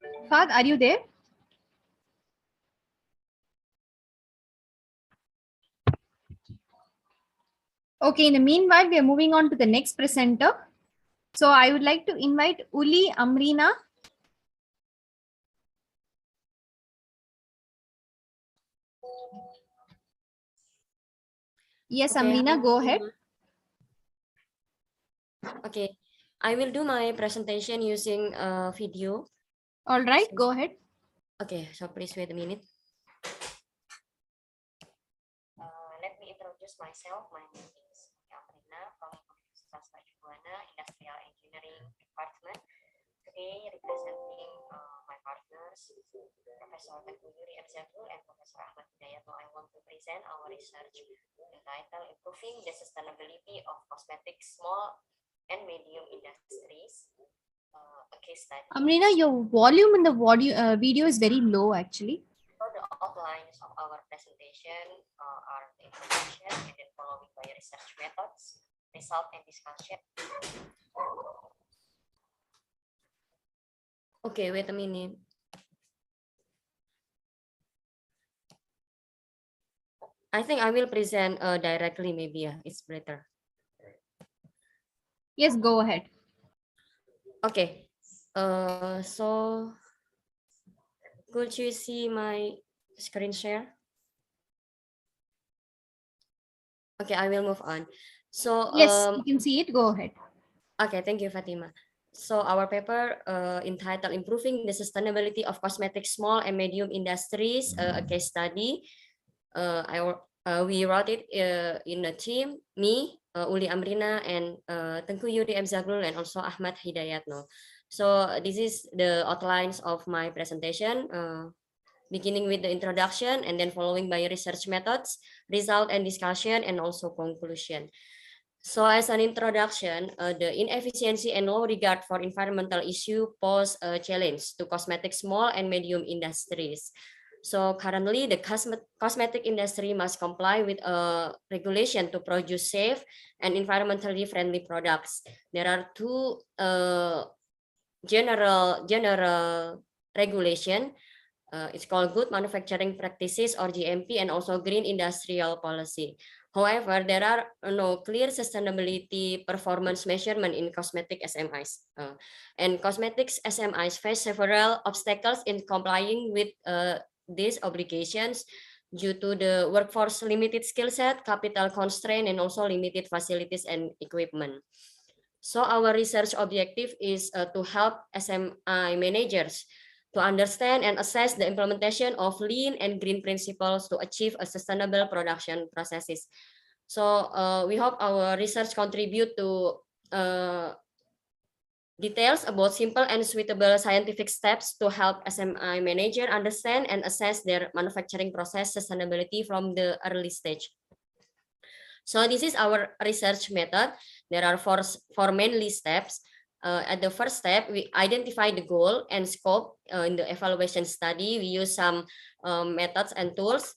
Fahd, are you there? Okay, in the meanwhile, we are moving on to the next presenter. So I would like to invite Uli Amrina. Yes, Okay. Amrina, go ahead. Okay, I will do my presentation using a video. All right, go ahead. Okay, so please wait a minute. Let me introduce myself. My name is Amrina from Universitas Pajajuana Industrial Engineering Department. Today, representing my partners, Professor Tengku Yuri Erzagul and Professor Ahmad Hidayatno, I want to present our research entitled Improving the Sustainability of Cosmetics, Small and Medium Industries. A case study. Amrina, your volume in the video is very low actually. So the outlines of our presentation are the introduction and then following by research methods, result and discussion. Okay, wait a minute. I think I will present directly, maybe it's better. Yes, go ahead. Okay, so could you see my screen share? Okay, I will move on. So yes, you can see it. Go ahead. Okay, thank you, Fatima. So our paper entitled Improving the Sustainability of Cosmetics, Small and Medium Industries, a case study. We wrote it in a team, me, Uli Amrina, and Tengku Yuri Erzagul, and also Ahmad Hidayatno. So this is the outlines of my presentation, beginning with the introduction and then following by research methods, result and discussion, and also conclusion. So as an introduction, the inefficiency and low regard for environmental issue pose a challenge to cosmetic small and medium industries. So currently the cosmetic industry must comply with a regulation to produce safe and environmentally friendly products. There are two general regulation. It's called Good Manufacturing Practices or GMP, and also Green Industrial Policy. However, there are no clear sustainability performance measurement in cosmetic SMIs. And cosmetics SMIs face several obstacles in complying with these obligations due to the workforce limited skill set, capital constraint, and also limited facilities and equipment. So our research objective is to help SMI managers to understand and assess the implementation of lean and green principles to achieve a sustainable production processes. So we hope our research contribute to details about simple and suitable scientific steps to help SMI manager understand and assess their manufacturing process sustainability from the early stage. So this is our research method. There are four mainly steps. At the first step, we identify the goal and scope in the evaluation study. We use some methods and tools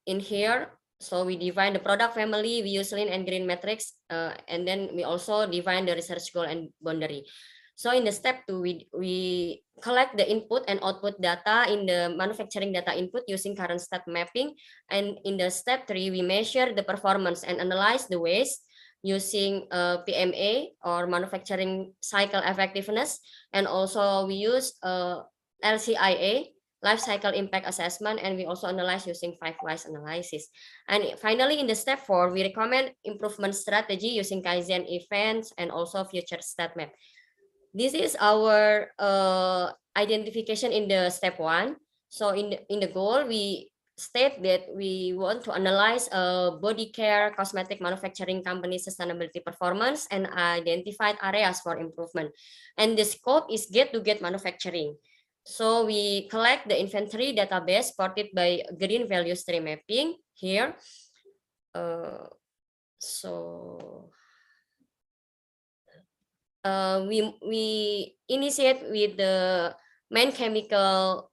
in here. So we define the product family, we use lean and green metrics, and then we also define the research goal and boundary. So in the step 2, we collect the input and output data in the manufacturing data input using current state mapping. And in the step 3, we measure the performance and analyze the waste using PMA or manufacturing cycle effectiveness. And also we use LCIA, life cycle impact assessment, and we also analyze using 5 whys analysis. And finally, in the step 4, we recommend improvement strategy using Kaizen events and also future state map. This is our identification in the step 1. So in the goal, we state that we want to analyze body care cosmetic manufacturing company sustainability performance and identified areas for improvement. And the scope is gate-to-gate manufacturing. So we collect the inventory database supported by green value stream mapping here. We initiate with the main chemical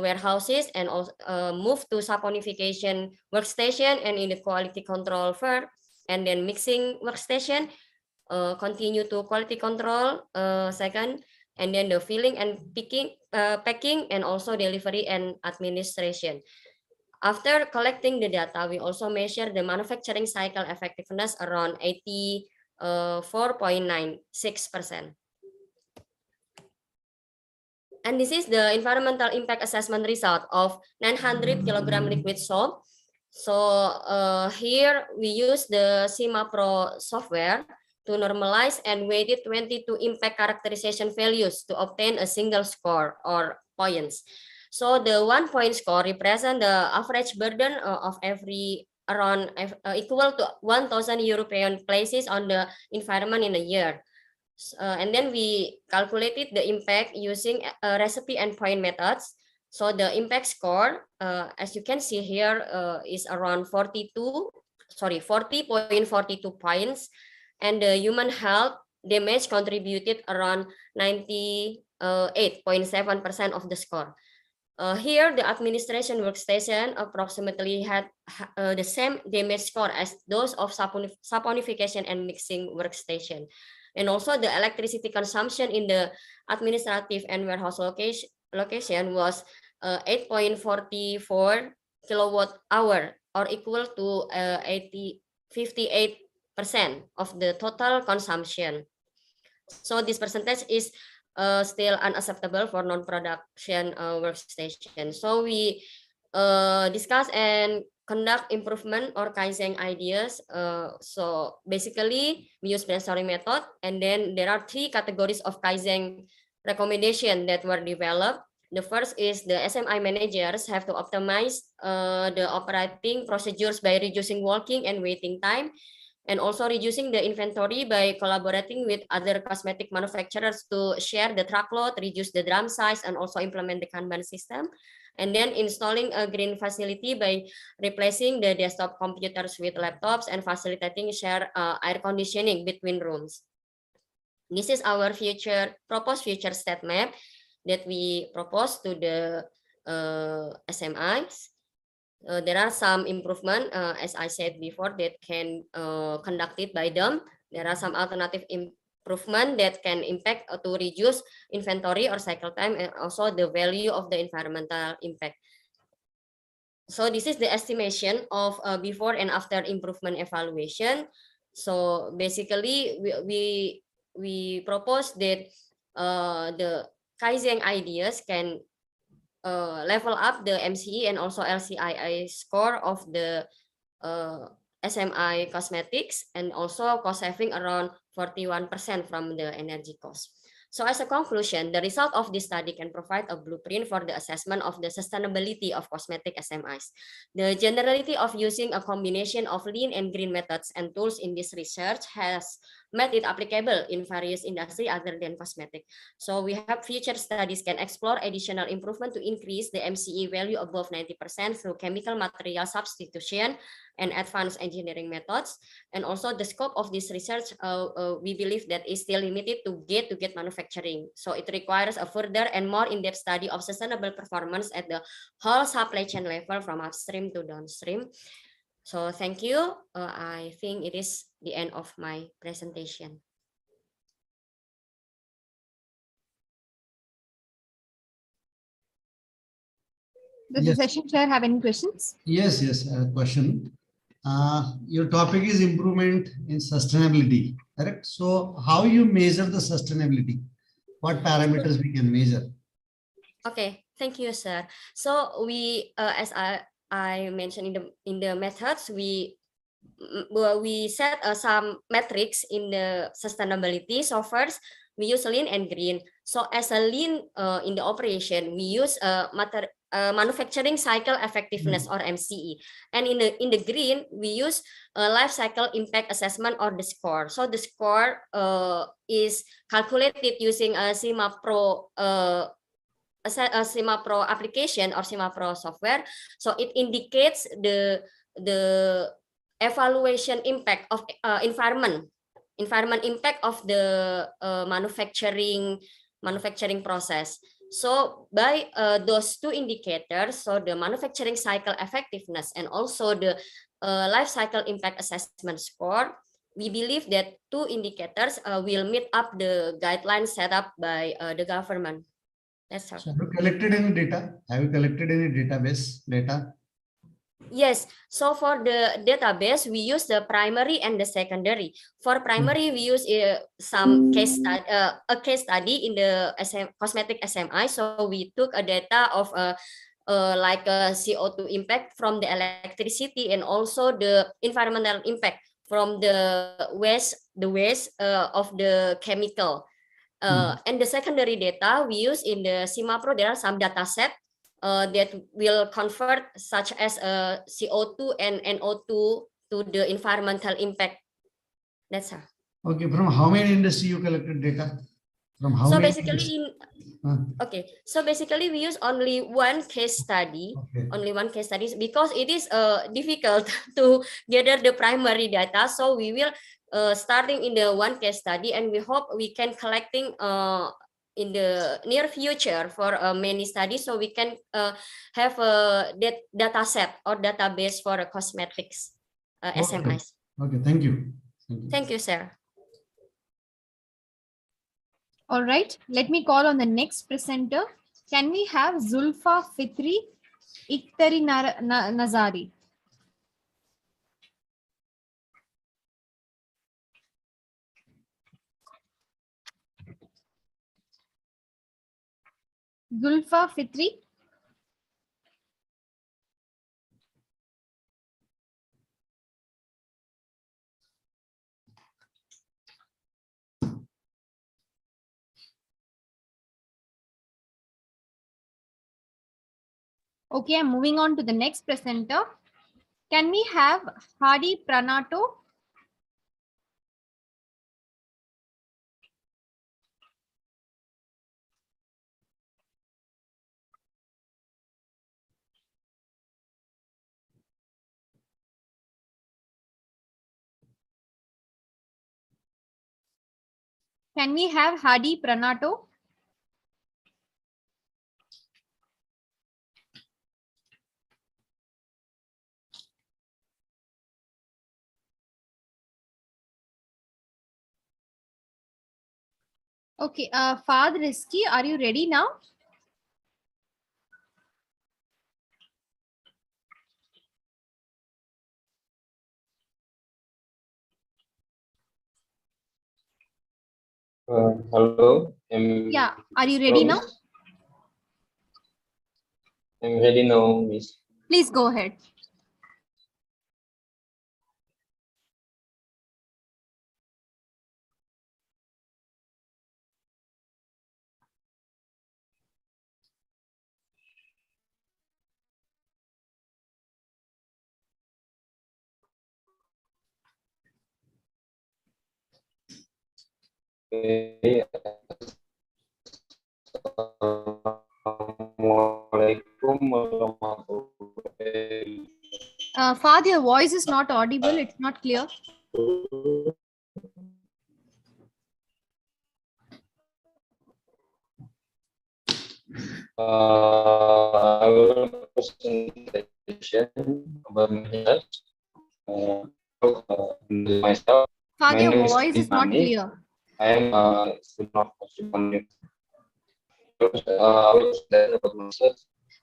warehouses and also move to saponification workstation and in the quality control first, and then mixing workstation, continue to quality control second, and then the filling and packing, and also delivery and administration. After collecting the data, we also measure the manufacturing cycle effectiveness around 84.96%. And this is the environmental impact assessment result of 900 kilogram liquid soap. So here we use the CIMA Pro software to normalize and weighted 22 impact characterization values to obtain a single score or points. So the 1 point score represent the average burden of every around equal to 1,000 European places on the environment in a year. And then we calculated the impact using recipe and point methods. So the impact score, as you can see here, is around 40.42 points, and the human health damage contributed around 98.7% of the score. Here, the administration workstation approximately had the same damage score as those of saponification and mixing workstation. And also the electricity consumption in the administrative and warehouse location was 8.44 kilowatt hour, or equal to 58% of the total consumption. So this percentage is still unacceptable for non-production workstation. So we discuss and conduct improvement or Kaizen ideas. So basically we use brainstorming method, and then there are 3 categories of Kaizen recommendation that were developed. The first is the SMI managers have to optimize the operating procedures by reducing walking and waiting time, and also reducing the inventory by collaborating with other cosmetic manufacturers to share the truckload, reduce the drum size, and also implement the Kanban system. And then installing a green facility by replacing the desktop computers with laptops and facilitating shared air conditioning between rooms. This is our proposed future state map that we propose to the SMIs. There are some improvement, as I said before, that can conducted by them. There are some alternative improvement that can impact to reduce inventory or cycle time, and also the value of the environmental impact. So this is the estimation of before and after improvement evaluation. So basically we propose that the Kaizen ideas can level up the MCE and also LCII score of the SMI cosmetics, and also cost saving around 41% from the energy cost. So as a conclusion, the result of this study can provide a blueprint for the assessment of the sustainability of cosmetic SMIs. The generality of using a combination of lean and green methods and tools in this research has made it applicable in various industries other than cosmetic. So we have future studies can explore additional improvement to increase the MCE value above 90% through chemical material substitution and advanced engineering methods. And also the scope of this research, we believe that is still limited to gate manufacturing. So it requires a further and more in-depth study of sustainable performance at the whole supply chain level from upstream to downstream. So thank you. I think it is the end of my presentation. Does the session chair have any questions? Yes, question. Your topic is improvement in sustainability, correct? So how you measure the sustainability? What parameters we can measure? Okay, thank you, sir. So we, as I mentioned in the methods, we set some metrics in the sustainability. So first, we use lean and green. So as a lean in the operation, we use manufacturing cycle effectiveness or MCE, and in the green we use life cycle impact assessment or the score. So the score is calculated using a CIMA Pro CIMA Pro application or CIMA Pro software. So it indicates the evaluation impact of environment impact of the manufacturing process. So by those 2 indicators, so the manufacturing cycle effectiveness and also the life cycle impact assessment score, we believe that 2 indicators will meet up the guidelines set up by the government. That's all. So have you collected any data? Have you collected any database data? Yes, so for the database, we use the primary and the secondary. For primary, we use some case study, a case study in the cosmetic SMI. So we took a data of like a CO2 impact from the electricity and also the environmental impact from the waste of the chemical. And the secondary data we use in the CIMAPRO, there are some data set that will convert such as CO2 and NO2 to the environmental impact. That's all. Okay, from how many industry you collected data? From how So many basically, okay. So basically, we use only one case study, only one case study, because it is difficult to gather the primary data. So we will starting in the one case study, and we hope we can collecting in the near future for many studies, so we can have a data set or database for cosmetics SMIs. Okay, thank you. Thank you, sir. All right, let me call on the next presenter. Can we have Zulfa Fitri Ikhtari Nazari? Zulfa Fitri. Okay, I'm moving on to the next presenter. Can we have Hadi Pranato? Can we have Hadi Pranato? Okay, Fad Rizki, are you ready now? Hello. Yeah, are you ready now? I'm ready now, Miss. Please go ahead. Okay. Assalamualaikum warahmatullahi Fad, your voice is not audible. It's not clear. wabarakatuh. I will presentation about myself. Myself. Fad, My your name is voice is not Mani. clear. I am a student of Constitution. I will present about myself.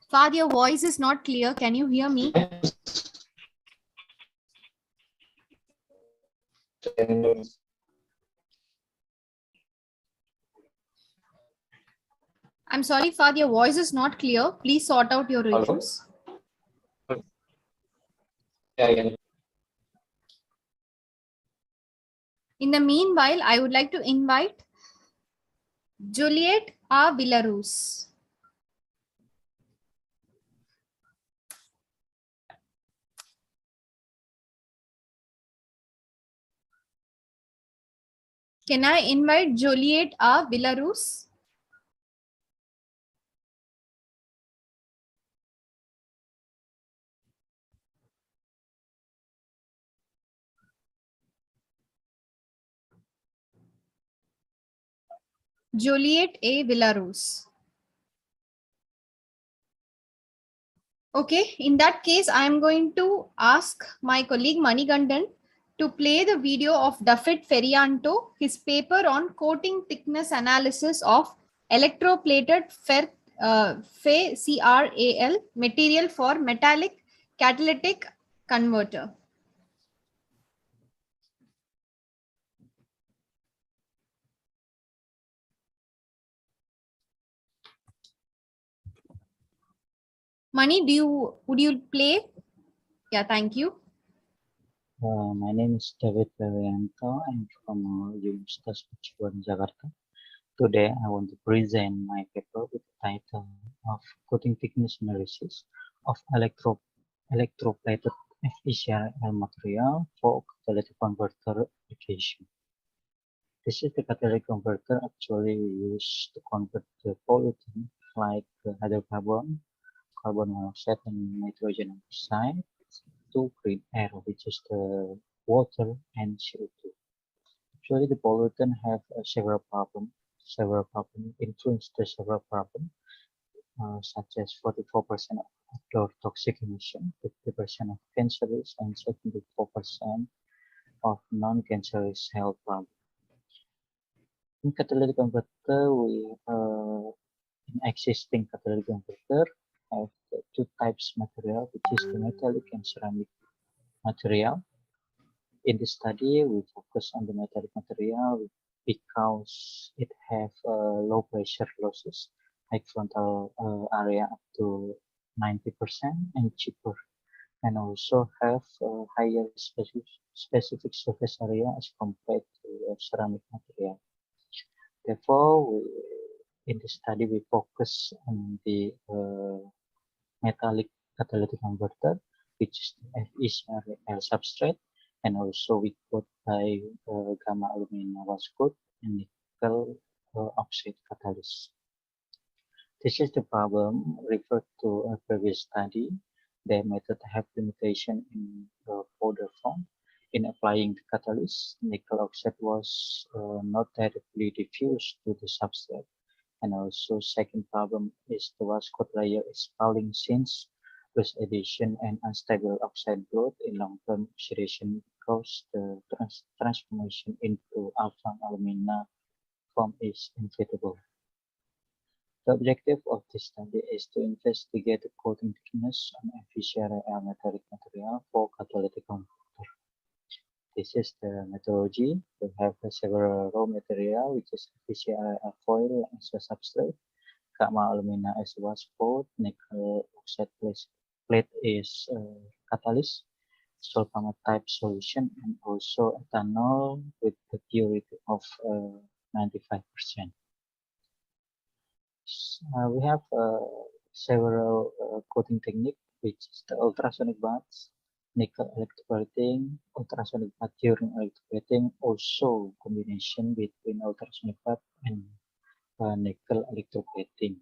Fad, your voice is not clear. Can you hear me? I'm sorry, Fad, your voice is not clear. Please sort out your issues. In the meanwhile, I would like to invite Juliet A. Belarus. Can I invite Juliet A. Belarus? Juliet A. Belarus. Okay, in that case, I am going to ask my colleague Manigandan to play the video of David Ferianto, his paper on coating thickness analysis of electroplated FeCRAL material for metallic catalytic converter. Mani, would you play? Yeah, thank you. My name is David Ferianto. I'm from Universitas Pajajaran, Jakarta. Today, I want to present my paper with the title of Coating Thickness Analysis of Electroplated FeCRAL material for catalytic converter application. This is the catalytic converter actually used to convert the pollutant like hydrocarbon, carbon monoxide, and nitrogen oxide to green air, which is the water and CO2. Actually, the pollutant have several problems. Several problems influence the several problems, such as 44% of outdoor toxic emission, 50% of cancerous, and 74% of non-cancerous health problems. In catalytic converter, in existing catalytic converter, have two types material, which is the metallic and ceramic material. In this study, we focus on the metallic material because it have low pressure losses, like frontal area up to 90% and cheaper, and also have higher specific surface area as compared to ceramic material. Therefore, in the study, we focus on the metallic catalytic converter, which is the FeCRAL substrate, and also we coat by gamma alumina was coat and nickel oxide catalyst. This is the problem referred to a previous study. The method have limitation in powder form. In applying the catalyst, nickel oxide was not directly diffused to the substrate. And also second problem is the was coat layer is falling since with addition and unstable oxide growth in long-term oxidation because the transformation into alpha alumina form is inevitable. The objective of this study is to investigate the coating thickness on FeCRAL metallic material for catalytic converter. This is the methodology. We have several raw material, which is FeCRAL foil as a substrate, gamma alumina as a was coat, nickel oxide plate is catalyst, sulfamide type solution, and also ethanol with the purity of 95%. We have several coating technique, which is the ultrasonic baths, nickel electroplating, ultrasonic bath during electroplating, also combination between ultrasonic bath and nickel electroplating.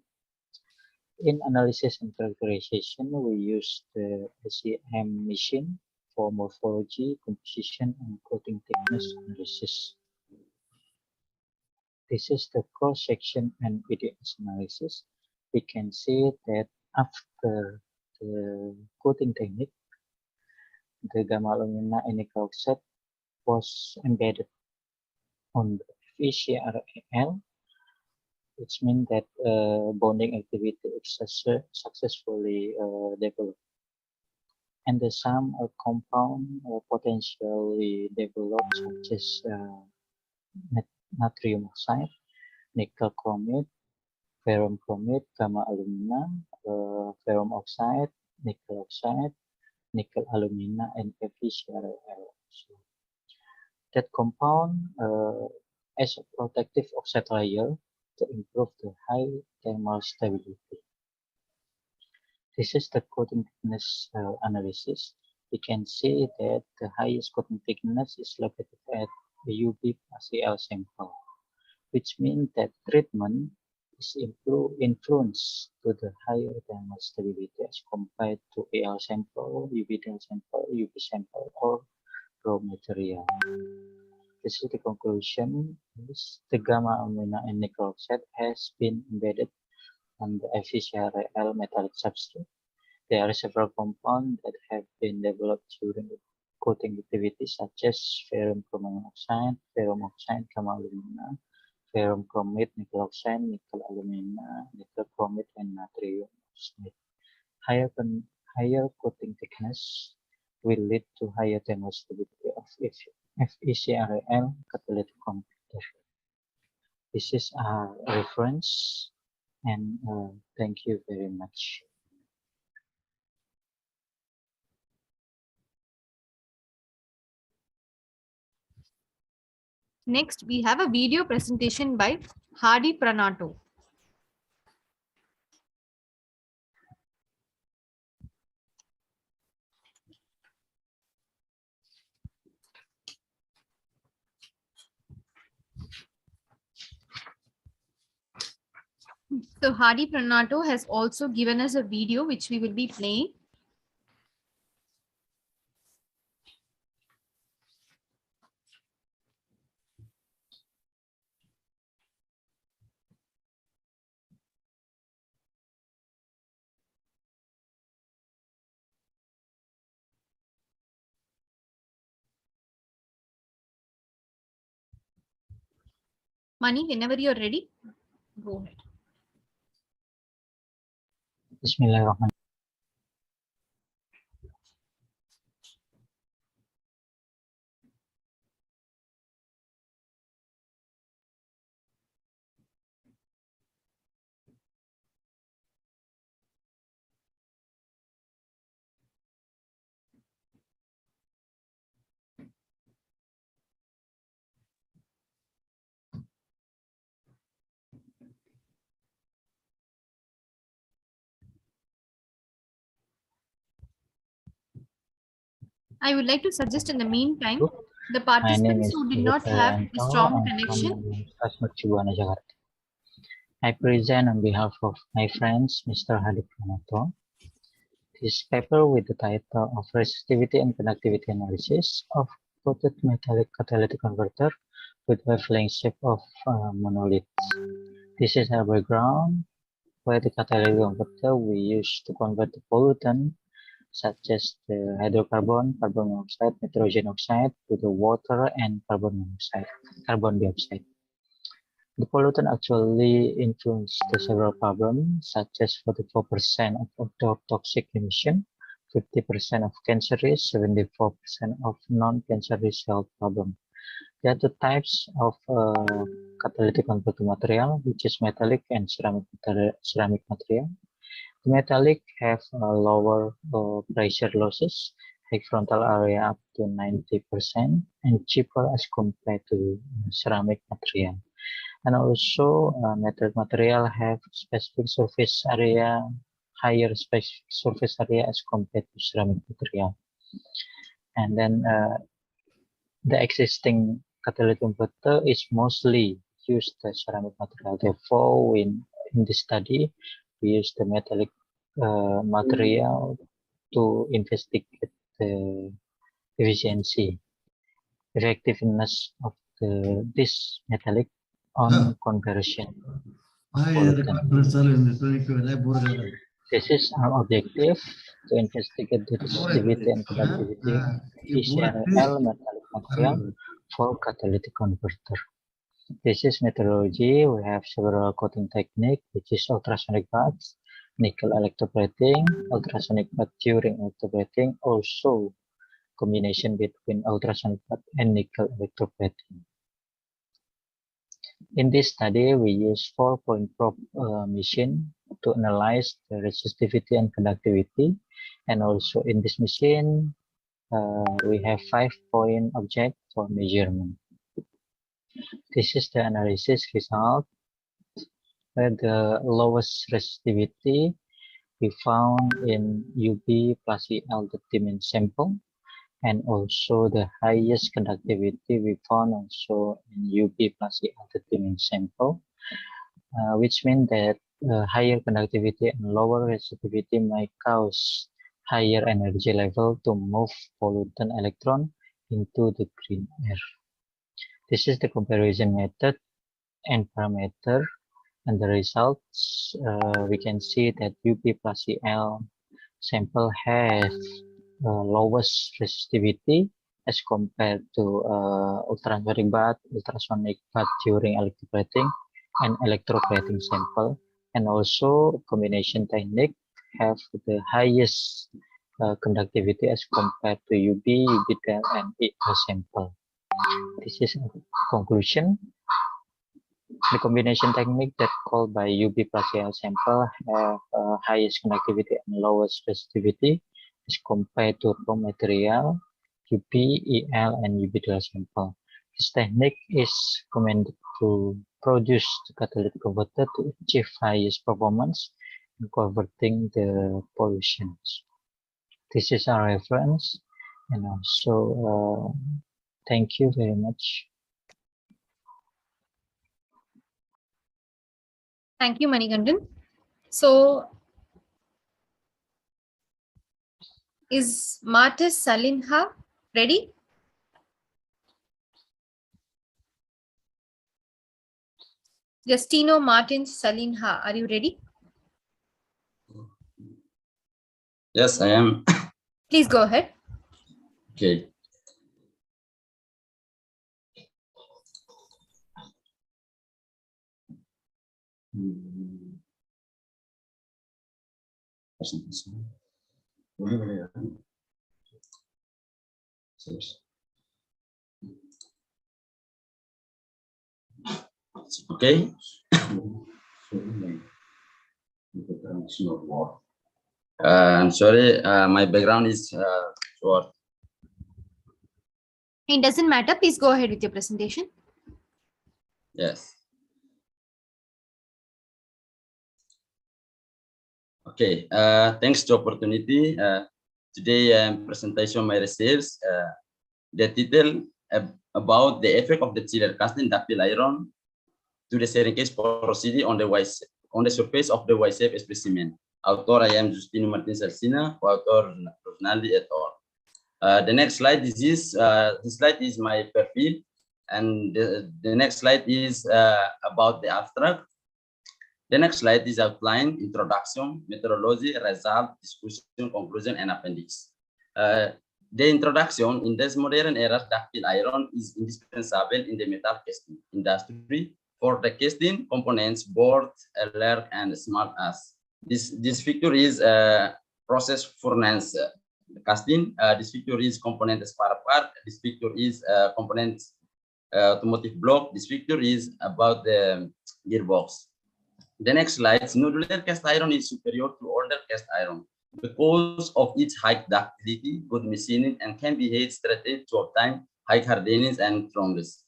In analysis and characterization, we use the SEM machine for morphology, composition, and coating thickness analysis. This is the cross-section and VDS analysis. We can see that after the coating technique, the gamma alumina and nickel oxide was embedded on the FeCRAL, which means that bonding activity is successfully developed. And the some compound potentially developed, such as natrium oxide, nickel chromate, ferrum chromate, gamma alumina, ferrum oxide, nickel alumina, and FeCRAL. That compound as a protective oxide layer to improve the high thermal stability. This is the coating thickness analysis. We can see that the highest coating thickness is located at the UV plus AL sample, which means that treatment is influenced to the higher thermal stability as compared to AL sample, UV sample, UV sample, or raw material. This is the conclusion. The gamma alumina and nickel oxide has been embedded on the FeCRAL metallic substrate. There are several compounds that have been developed during the coating activities such as ferrum chromium oxide, ferrum oxide, gamma alumina, ferrum chromate, nickel oxide, nickel alumina, nickel chromate, and natrium oxide. Higher coating thickness will lead to higher thermal stability of ICRCET catalytic converter. This is our reference, and thank you very much. Next, we have a video presentation by Hardy Pranato. So Hardy Pranato has also given us a video which we will be playing. Mani, whenever you're ready, go ahead. Bismillahirrahmanirrahim. I would like to suggest in the meantime, the My name participants is who did David not have a Ferianto. strong I'm connection. from Universitas Jakarta. I present on behalf of my friends, Mr. Hadi Pranoto, this paper with the title of Resistivity and Conductivity Analysis of Coated Metallic Catalytic Converter with Wavelength Shape of Monolith. This is our background, where the catalytic converter we use to convert the pollutant such as the hydrocarbon, carbon monoxide, nitrogen oxide to the water and carbon monoxide, carbon dioxide. The pollutant actually influence the several problems such as 44% of toxic emission, 50% of cancer risk, 74% of non-cancerous health problem. There are two types of catalytic converter material, which is metallic and ceramic material. The metallic have lower pressure losses, high frontal area up to 90%, and cheaper as compared to ceramic material. And also metallic material have specific surface area, higher specific surface area as compared to ceramic material. And then the existing catalytic converter is mostly used the ceramic material. Therefore, in this study, we use the metallic material to investigate the efficiency, effectiveness of this metallic on conversion of pollutant. This is our objective, to investigate the resistivity and conductivity of ICRCET metallic material for catalytic converter. This is methodology. We have several coating technique, which is ultrasonic baths, nickel electroplating, ultrasonic bath during electroplating, also combination between ultrasonic bath and nickel electroplating. In this study, we use 4-point probe machine to analyze the resistivity and conductivity, and also in this machine, we have 5-point object for measurement. This is the analysis result, where the lowest resistivity we found in UV plus EL dimension sample, and also the highest conductivity we found also in UV plus EL dimension sample, which means that higher conductivity and lower resistivity may cause higher energy level to move pollutant electron into the green air. This is the comparison method and parameter, and the results we can see that UV plus EL sample has lowest resistivity as compared to ultrasonic bath during electroplating and electroplating sample. And also combination technique have the highest conductivity as compared to UV, UV10, and EO sample. This is a conclusion. The combination technique that called by UV plus EL sample have highest conductivity and lowest resistivity as compared to raw material, UV, EL, and UV12 sample. This technique is recommended to produce the catalytic converter to achieve highest performance in converting the pollutions. This is our reference, and also thank you very much. Thank you, Manikandan. So, is Martis Salinha ready? Justino Martins Salinha, are you ready? Yes, I am. Please go ahead. Okay. Okay. I'm sorry, my background is short. It doesn't matter. Please go ahead with your presentation. Yes. Okay. Thanks to opportunity. Today I'm presentation my research. The title about the effect of the chiller casting ductile iron to the sharing case porosity on the surface of the Y-shape specimen. Author I am Justino Martins Alsina, co-author Rosnaldi et al. The next slide is this. This slide is my profile, and the next slide is about the abstract. The next slide is outline, introduction, methodology, result, discussion, conclusion, and appendix. The introduction: in this modern era, ductile iron is indispensable in the metal casting industry for the casting components, board, alert, and smart as. This figure is process furnace casting. This figure is component spare part. This figure is component automotive block. This figure is about the gearbox. The next slide: nodular cast iron is superior to older cast iron because of its high ductility, good machining, and can be heat treated to obtain high hardness and strongness.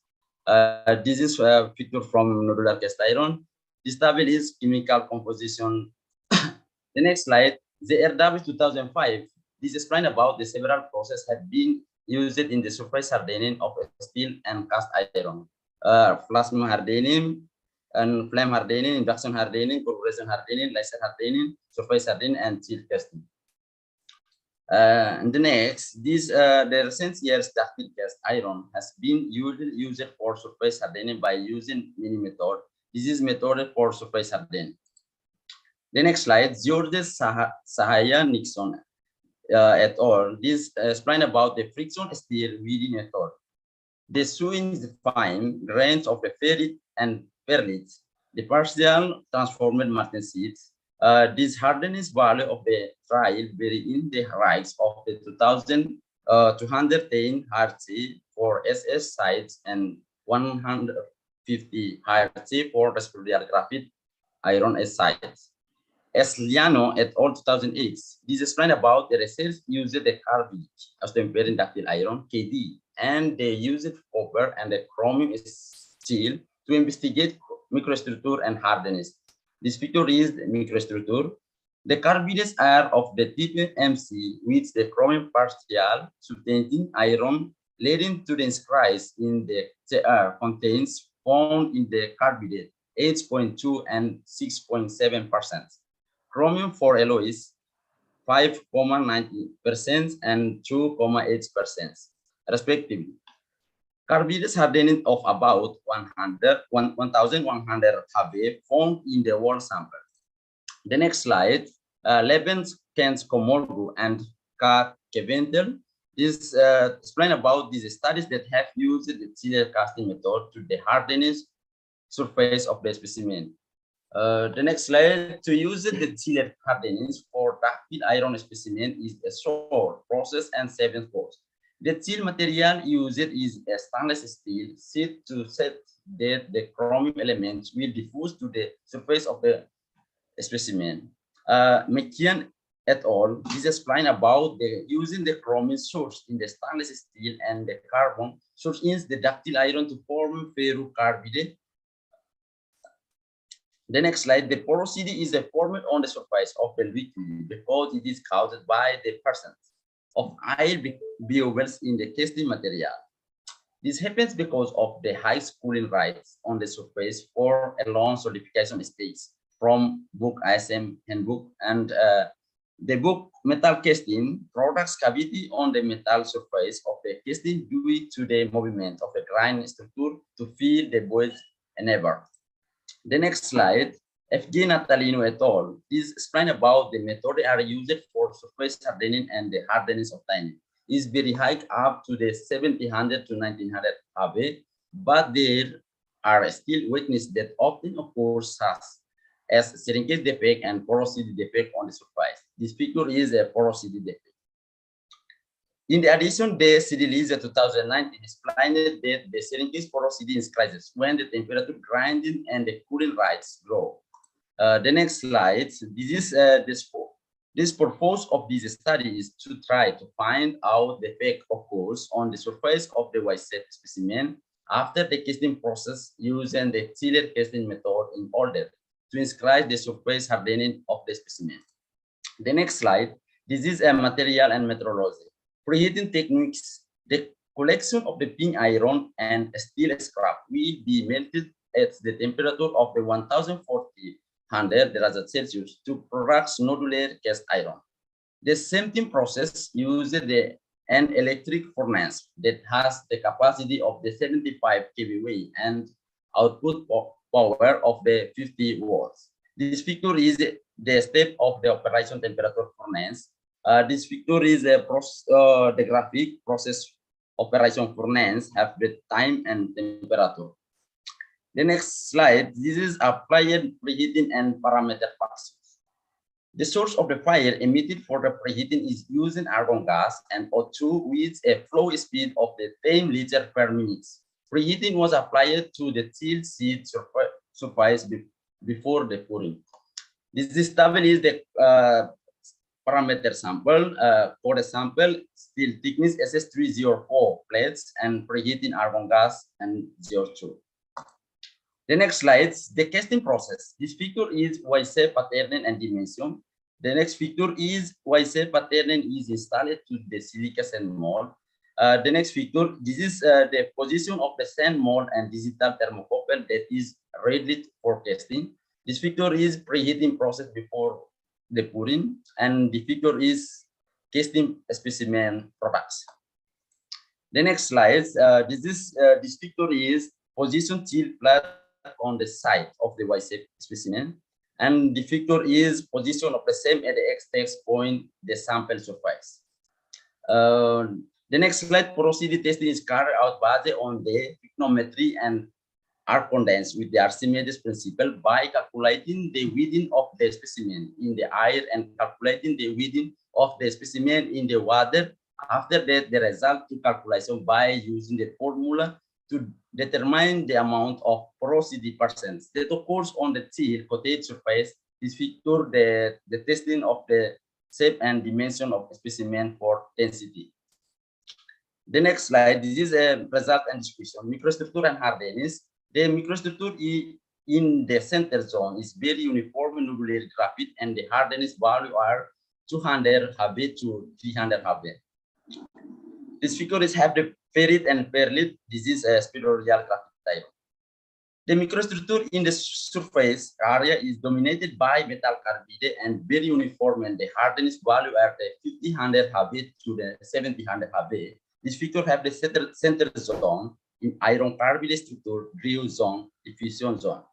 This is a picture from nodular cast iron. This table is chemical composition. The next slide, the RW 2005. This explains about the several processes have been used in the surface hardening of steel and cast iron. Plasma hardening, and flame hardening, induction hardening, corrosion hardening, laser hardening, surface hardening, and chill casting. And the next, the recent years ductile cast iron has been used for surface hardening by using mini method. This is method for surface hardening. The next slide, George Sahaya Nixon et al. This explain about the friction stir within method. The swings define range of the ferrite and perlite, the partial transformed martensite. This hardness value of the trial vary in the rise of the 210 Hz for SS sites and 150 Hz for residual graphite iron S sites. Esliano et al. 2008. This explain about the research used the carbide as the bearing ductile iron KD, and they used copper and the chromium steel to investigate microstructure and hardness. This picture is the microstructure. The carbides are of the type MC, with the chromium partial subtending iron, leading to the increase in the CR contains found in the carbide 8.2 and 6.7%. Chromium for alloys 5.90% and 2.8% respectively. Carbides hardening of about 1,100 HV found in the wall sample. The next slide, Levens, Kens, Komolgu, and K. Keventel. is explain about these studies that have used the serial casting method to the hardness surface of the specimen. The next slide, to use the serial hardness for ductile iron specimen is a short process and 7 course. The steel material used is a stainless steel sheet to set that the chromium elements will diffuse to the surface of the specimen. McKeon et al. Is explain about the using the chromium source in the stainless steel and the carbon source in the ductile iron to form ferrocarbide. The next slide, the porosity is formed on the surface of the liquid because it is caused by the presence of air biowells in the casting material. This happens because of the high cooling rates on the surface for a long solidification stage from book ISM handbook and the book metal casting products cavity on the metal surface of the casting due to the movement of the grind structure to fill the void enable. The next slide, FG Natalino et al. Is explain about the method are used for surface hardening and the hardness of tiny is very high up to the 1700 to 1900 HV, but there are still weaknesses that often occurs as shrinkage defect and porosity defect on the surface. This figure is a porosity defect. In addition, the CDLISA 2019 explained that the shrinkage porosity increases when the temperature grinding and the cooling rates grow. The next slide, this purpose of this study is to try to find out the effect occurs on the surface of the ICRCET specimen after the casting process using the chiller casting method in order to inscribe the surface hardening of the specimen. The next slide, this is a material and metrology. Preheating techniques, the collection of the pig iron and steel scrap will be melted at the temperature of the 1400 degrees Celsius to produce nodular cast iron. The same process uses an electric furnace that has the capacity of the 75 kVA and output power of the 50 watts. This figure is the step of the operation temperature furnace. This figure is the graphic process operation furnace have the time and temperature. The next slide, this is applied preheating and parameter functions. The source of the fire emitted for the preheating is using argon gas and O2 with a flow speed of the 10 liters per minute. Preheating was applied to the steel sheet surface before the pouring. This table is the parameter sample. For the sample, steel thickness SS304 plates and preheating argon gas and CO2. The next slide, the casting process. This figure is Y-shape pattern and dimension. The next figure is Y-shape pattern is installed to the silica sand mold. The next figure, this is the position of the sand mold and digital thermocouple that is ready for casting. This figure is preheating process before the pouring, and the figure is casting specimen products. The next slide, this figure is position chill plate on the side of the Y-shape specimen, and the figure is position of the same at the X-text point, the sample surface. The next slide, porosity testing is carried out based on the picnometry and arc condense with the Archimedes principle by calculating the width of the specimen in the air and calculating the width of the specimen in the water. After that, the result to calculation by using the formula to determine the amount of porosity percent that occurs on the steel coated surface. This figure the testing of the shape and dimension of the specimen for density. The next slide, this is a result and description. Microstructure and hardness. The microstructure in the center zone is very uniform nodular graphite and the hardness value are 200 Hb to 300 Hb. This figure is have the ferrite and perlite. This is a spiritual graphite type. The microstructure in the surface area is dominated by metal carbide and very uniform, and the hardness value are the 5000 Hb to the 700 Hb. This figure have the center zone in iron carbide structure, groove zone, diffusion zone.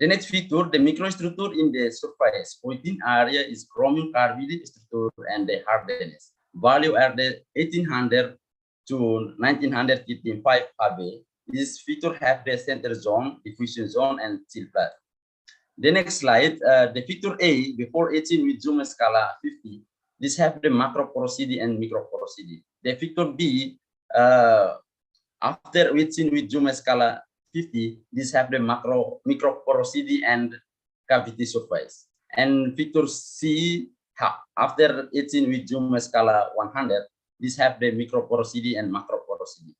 The next feature, the microstructure in the surface pointing area is chromium carbide structure and the hardness. value are the 1800 to 1955 HB. This feature have the center zone, diffusion zone, and chill plate. The next slide, the feature A before 18 with zoom scala 50. This have the macro porosity and micro porosity. The feature B after 18 with zoom scala 50, this have the micro porosity and cavity surface. And feature C after 18 with zoom scala 100, this have the micro porosity and macro porosity.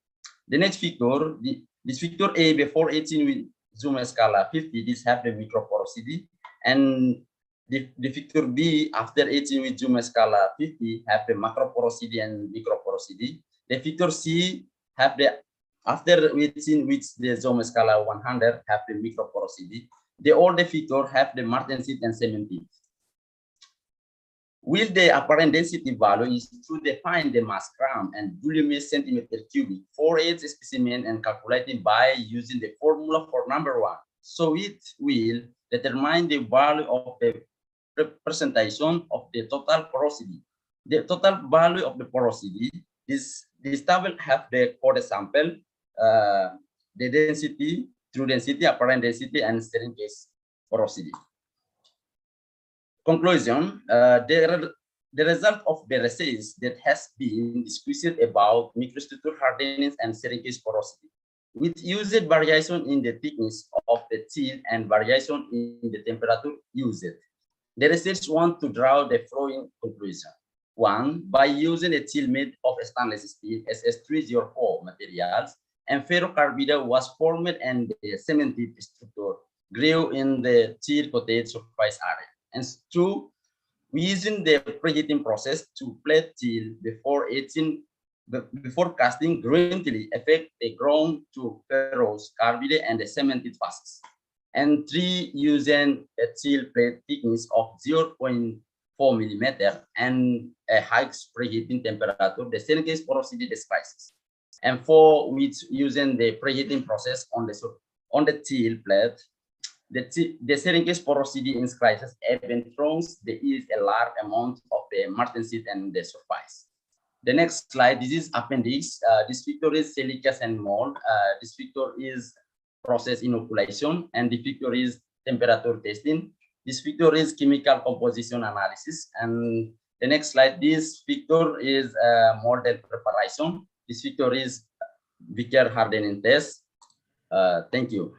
The next feature, this feature A before 18 with zoom scala 50, this have the micro porosity, and the feature B after 18 with zoom scala 50 have the macro porosity and micro porosity. The feature C have the after 18 with the zoom scala 100 have the micro porosity. All the feature have the martensite and cementite. With the apparent density value is to define the mass gram and volume centimeter cubic for each specimen and calculated by using the formula for number 1. So it will determine the value of the representation of the total porosity. The total value of the porosity, this table have the code sample, the density, true density, apparent density, and steering case porosity. Conclusion, the result of the research that has been discussed about microstructure hardness and steering case porosity, with used variation in the thickness of the chill and variation in the temperature used. The research want to draw the following conclusion. 1. By using a chill made of stainless steel SS304 materials, and ferrocarbide was formed and the cemented structure grew in the chill coated surface area. And 2, using the preheating process to plate chill before casting greatly affect the ground to ferrous carbide and the cemented faces. And 3, using a chill plate thickness of 0.4 millimeter and a high preheating temperature, the steering case porosity decreases. And 4, which using the preheating process on the chill plate, the steering case porosity increases even though there is a large amount of the martensite and the surface. The next slide, this is appendix. This figure is silicas and mold. This figure is process inoculation, and the figure is temperature testing. This figure is chemical composition analysis. And the next slide, this figure is molded preparation. This figure is beaker hardening test. Thank you.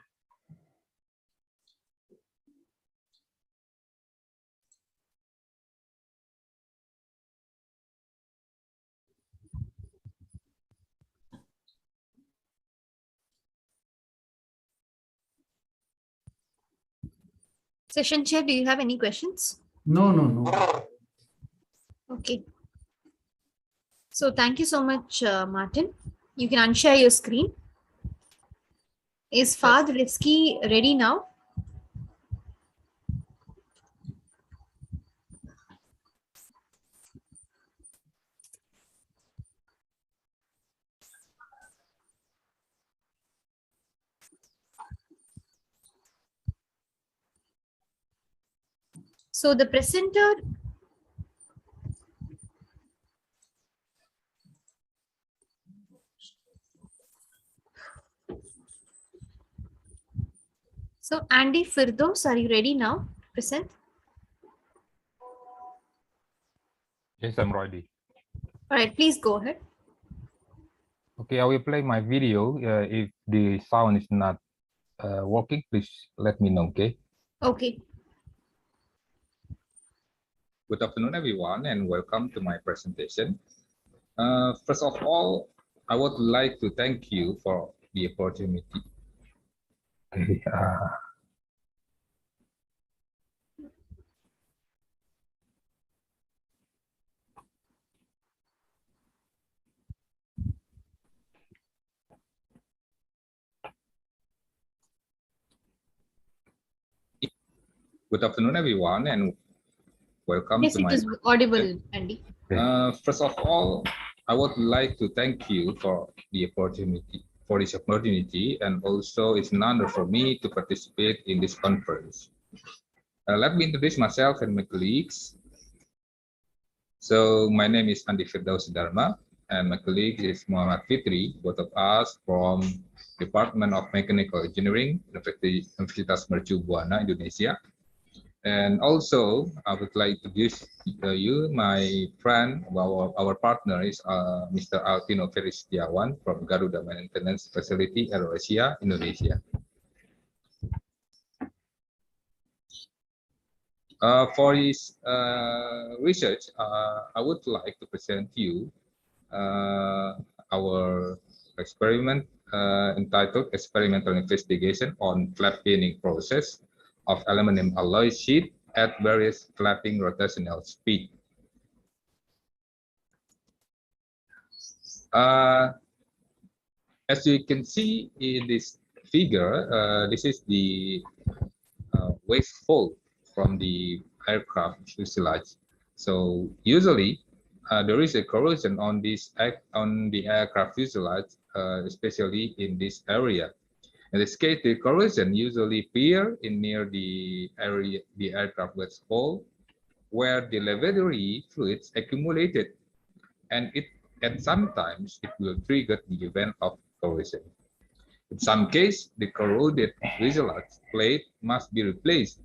Session chair, do you have any questions? No. Okay. So thank you so much, Martin. You can unshare your screen. Is Fahd Rizki ready now? So the presenter So Andy Firdaus, are you ready now to present? Yes, I'm ready. All right, please go ahead. Okay, I will play my video. If the sound is not working, please let me know, okay? Okay. Good afternoon, everyone, and welcome to my presentation. First of all, I would like to thank you for the opportunity. Okay, Good afternoon, everyone, and welcome Yes, to it my is audible, Andy. First of all, I would like to thank you for the opportunity, and also it's an honor for me to participate in this conference. Let me introduce myself and my colleagues. So my name is Andi Firdaus Dharma, and my colleague is Muhammad Fitri, both of us from Department of Mechanical Engineering, Universitas Mercu Buana, Indonesia. And also, I would like to introduce you, my friend, our partner is Mr. Altino Feristiawan from Garuda Maintenance Facility, AeroAsia, Indonesia. For his research, I would like to present to you our experiment entitled Experimental Investigation on Flap Pinning Process of Aluminum Alloy Sheet at Various Flapping Rotational Speed. As you can see in this figure, this is the waste fall from the aircraft fuselage. So usually there is a corrosion on the aircraft fuselage, especially in this area. In this case, the corrosion usually appear in near the area the aircraft was fall, where the lavatory fluids accumulated, and sometimes it will trigger the event of corrosion. In some case, the corroded fuselage plate must be replaced,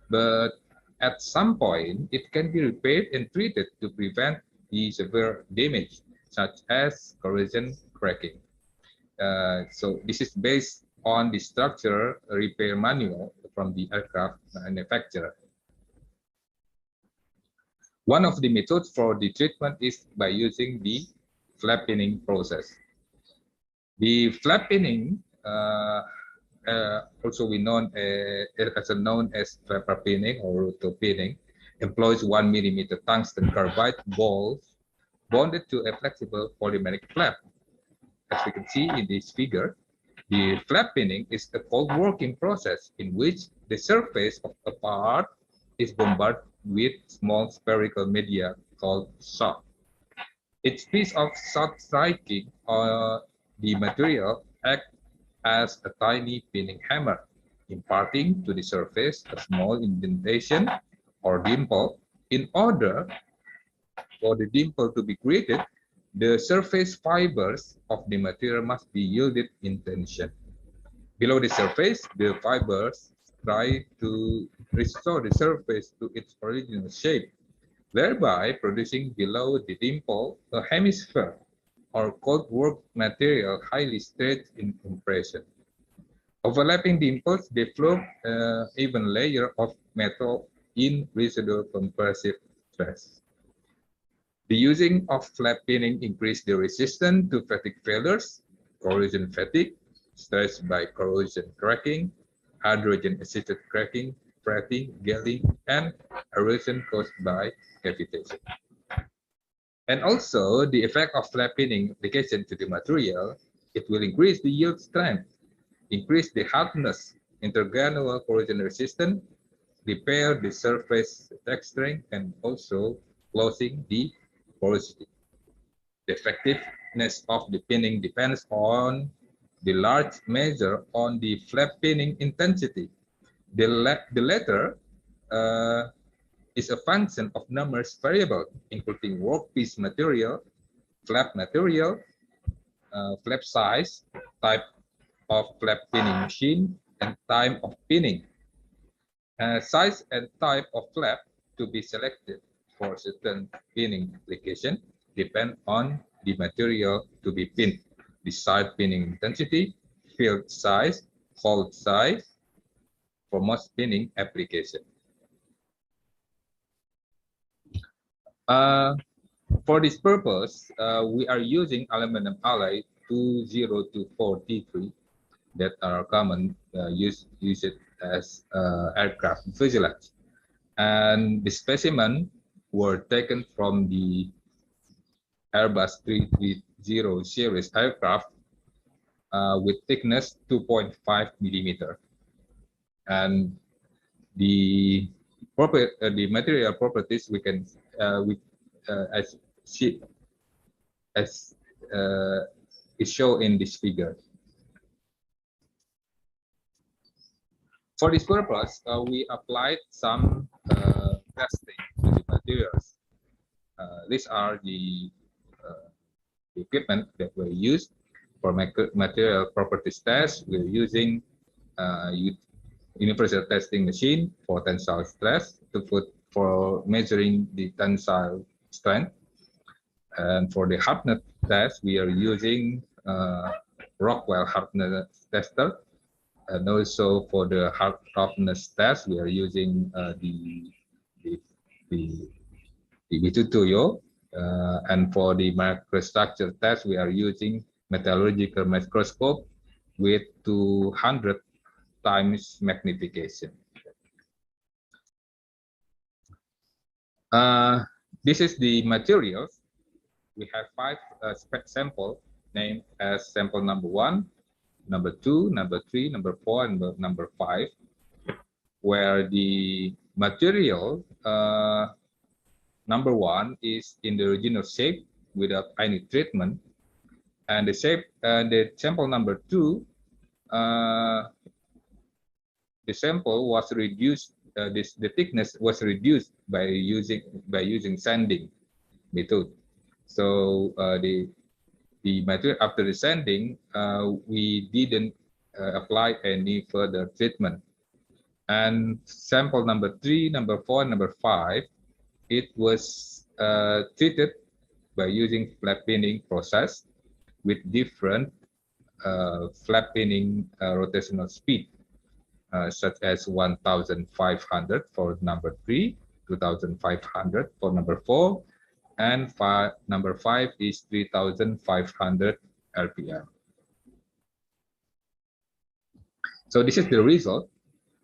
but at some point, it can be repaired and treated to prevent the severe damage, such as corrosion cracking. So this is based on the structure repair manual from the aircraft manufacturer. One of the methods for the treatment is by using the flap pinning process. The flap pinning, also we known as flapper pinning or roto pinning, employs 1 mm tungsten carbide balls bonded to a flexible polymeric flap. As we can see in this figure, the flap pinning is a cold working process in which the surface of a part is bombarded with small spherical media called shot. Each piece of shot striking the material acts as a tiny pinning hammer, imparting to the surface a small indentation or dimple. In order for the dimple to be created, the surface fibers of the material must be yielded in tension. Below the surface, the fibers try to restore the surface to its original shape, thereby producing below the dimple a hemisphere or cold work material highly stretched in compression. Overlapping dimples develop an even layer of metal in residual compressive stress. The using of flap pinning increased the resistance to fatigue failures, corrosion fatigue, stress by corrosion cracking, hydrogen-assisted cracking, fretting, gelling, and erosion caused by cavitation. And also, the effect of flap pinning application to the material, it will increase the yield strength, increase the hardness, intergranular corrosion resistance, repair the surface texturing, and also closing the porosity. The effectiveness of the pinning depends on the large measure on the flap pinning intensity. The latter is a function of numerous variables, including workpiece material, flap material, flap size, type of flap pinning machine, and time of pinning. Size and type of flap to be selected for certain pinning application depend on the material to be pinned, the side pinning intensity, field size, hole size for most pinning application. For this purpose, we are using aluminum alloy 2024T3 that are common used as aircraft fuselage. And the specimen were taken from the Airbus 330 series aircraft with thickness 2.5 millimeter. And the material properties we can as is shown in this figure. For this purpose, we applied some testing to the materials. These are the equipment that were used for material properties test. We're using universal testing machine for tensile stress for measuring the tensile strength. And for the hardness test, we are using Rockwell hardness tester. And also for the hardness test, we are using the Bitutoyo. And for the microstructure test, we are using metallurgical microscope with 200 times magnification. This is the materials. We have 5 samples named as sample number 1, number 2, number 3, number 4, and number 5, where the material number 1 is in the original shape without any treatment, and the sample number 2, the sample was reduced. The thickness was reduced by using sanding method. So the material after the sanding, we didn't apply any further treatment. And sample number 3, number 4, and number 5, it was treated by using flat pinning process with different flat pinning rotational speed, such as 1,500 for number 3, 2,500 for number 4, and number 5 is 3,500 RPM. So this is the result.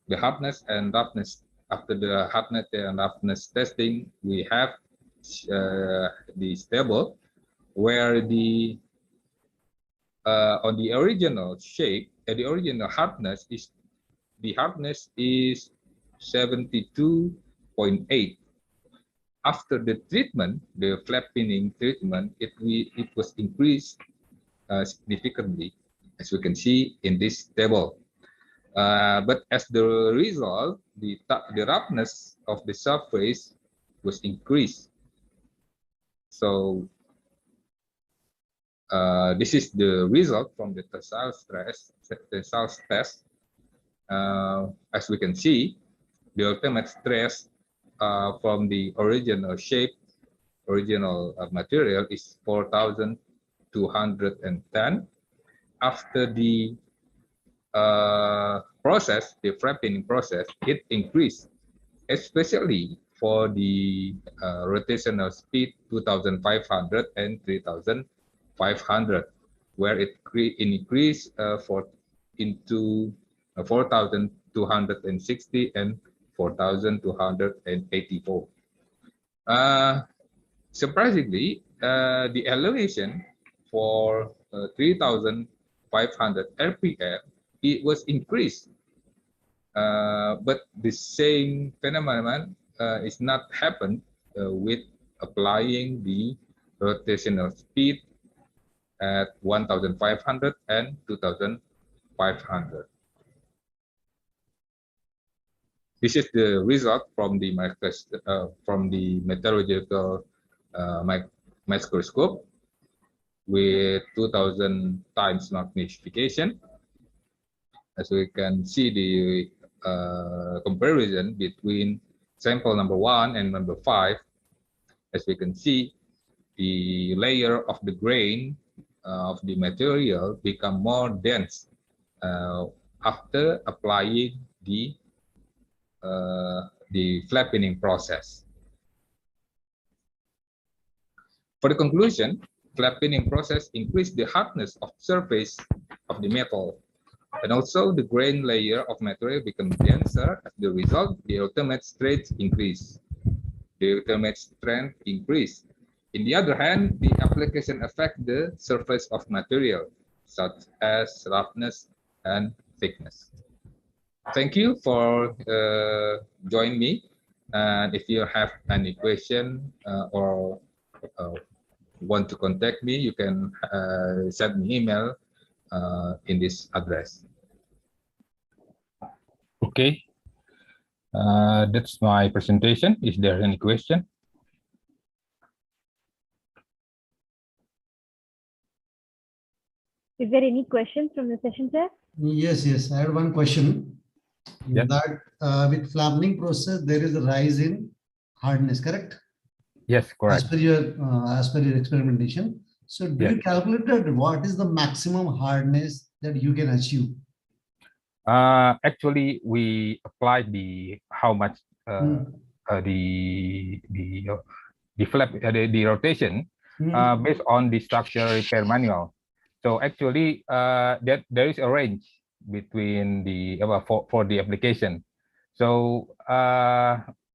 The hardness and roughness. After the hardness and roughness testing, we have the stable, where the on the original shape, the original hardness is 72.8. After the treatment, the flat pinning treatment, it was increased significantly, as we can see in this table. But as the result, the roughness of the surface was increased. So this is the result from the tensile test. As we can see, the ultimate stress from the original shape, original material is 4,210. After the process, the flat pinning process, it increased, especially for the rotational speed 2,500 and 3,500, where it increased into 4,260 and 4,284. Surprisingly, the elevation for 3,500 RPM, it was increased, but the same phenomenon is not happened with applying the rotational speed at 1,500 and 2,500. This is the result from the metallurgical microscope with 2,000 times magnification. As we can see the comparison between sample number 1 and number 5, as we can see, the layer of the grain of the material become more dense after applying the flat pinning process. For the conclusion, flat pinning process increased the hardness of surface of the metal, and also the grain layer of material becomes denser. As the result, the ultimate strength increase. The ultimate strength increase. In the other hand, the application affect the surface of material, such as roughness and thickness. Thank you for joining me. And if you have any question or want to contact me, you can send me email in this address. Okay, that's my presentation. Is there any question? Is there any questions from the session, sir? Yes, yes. I had one question. Yeah. That with flattening process, there is a rise in hardness, correct? Yes, correct. As per your experimentation. So do you calculate that what is the maximum hardness that you can achieve? Actually, we applied the how much the flap the rotation based on the structure repair manual. So actually, that there is a range between the for the application. So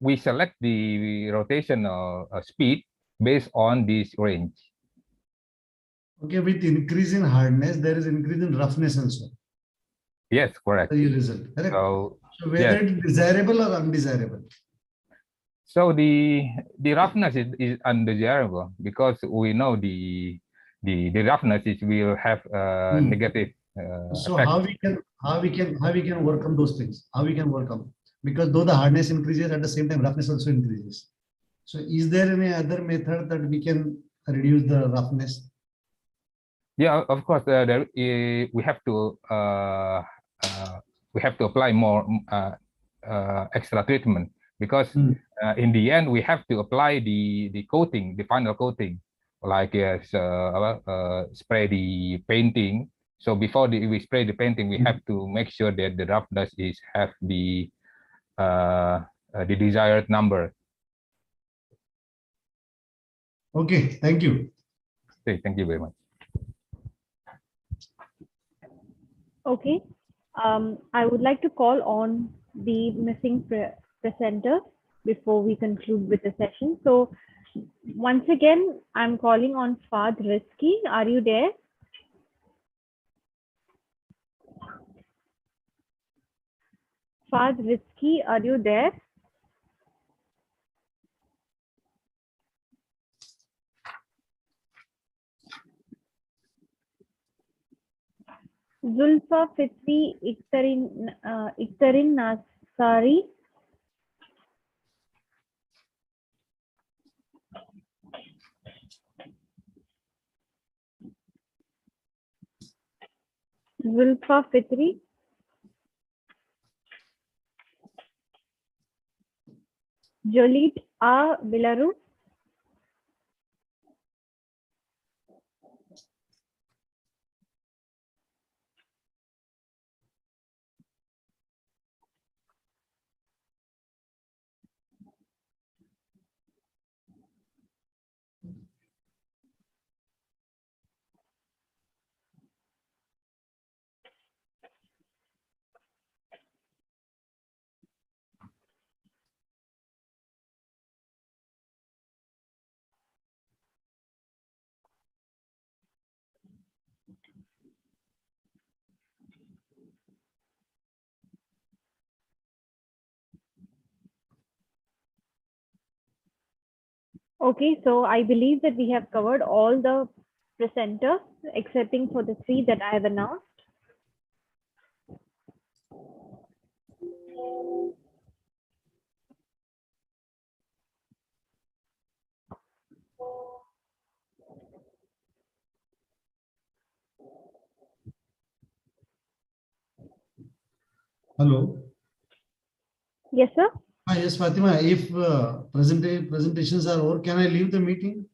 we select the rotational speed based on this range. Okay, with increase in hardness, there is increase in roughness also. Yes, correct. The result, correct? So whether it is desirable or undesirable. So the roughness is undesirable because we know the roughness will have a negative So effect. how we can overcome those things? How we can overcome? Because though the hardness increases, at the same time roughness also increases. So is there any other method that we can reduce the roughness? Yeah, of course. We have to apply more extra treatment because in the end we have to apply the coating, the final coating, like spray the painting. So before we spray the painting, we have to make sure that the roughness have the desired number. Okay, thank you. Okay, thank you very much. Okay, I would like to call on the missing presenter before we conclude with the session. So once again, I'm calling on Fad Rizki. Are you there? Fad Rizki, are you there? Zulfa Fitri Iktarin Nasari. Zulfa Fitri. Jolit A. Bilaru. Okay, so I believe that we have covered all the presenters, excepting for the 3 that I have announced. Hello. Yes, sir. Yes, Fatima. If presentations are over, can I leave the meeting?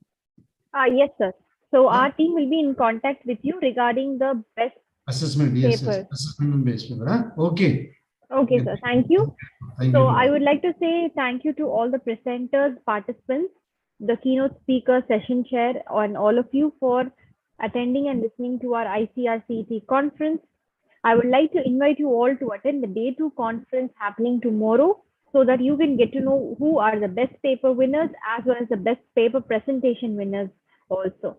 Yes, sir. So our team will be in contact with you regarding the best Assessment, yes, paper. assessment based paper. Huh? Okay. Okay, sir. Thank you. Thank So you. I would like to say thank you to all the presenters, participants, the keynote speaker, session chair, and all of you for attending and listening to our ICRCET conference. I would like to invite you all to attend the day 2 conference happening tomorrow so that you can get to know who are the best paper winners as well as the best paper presentation winners also.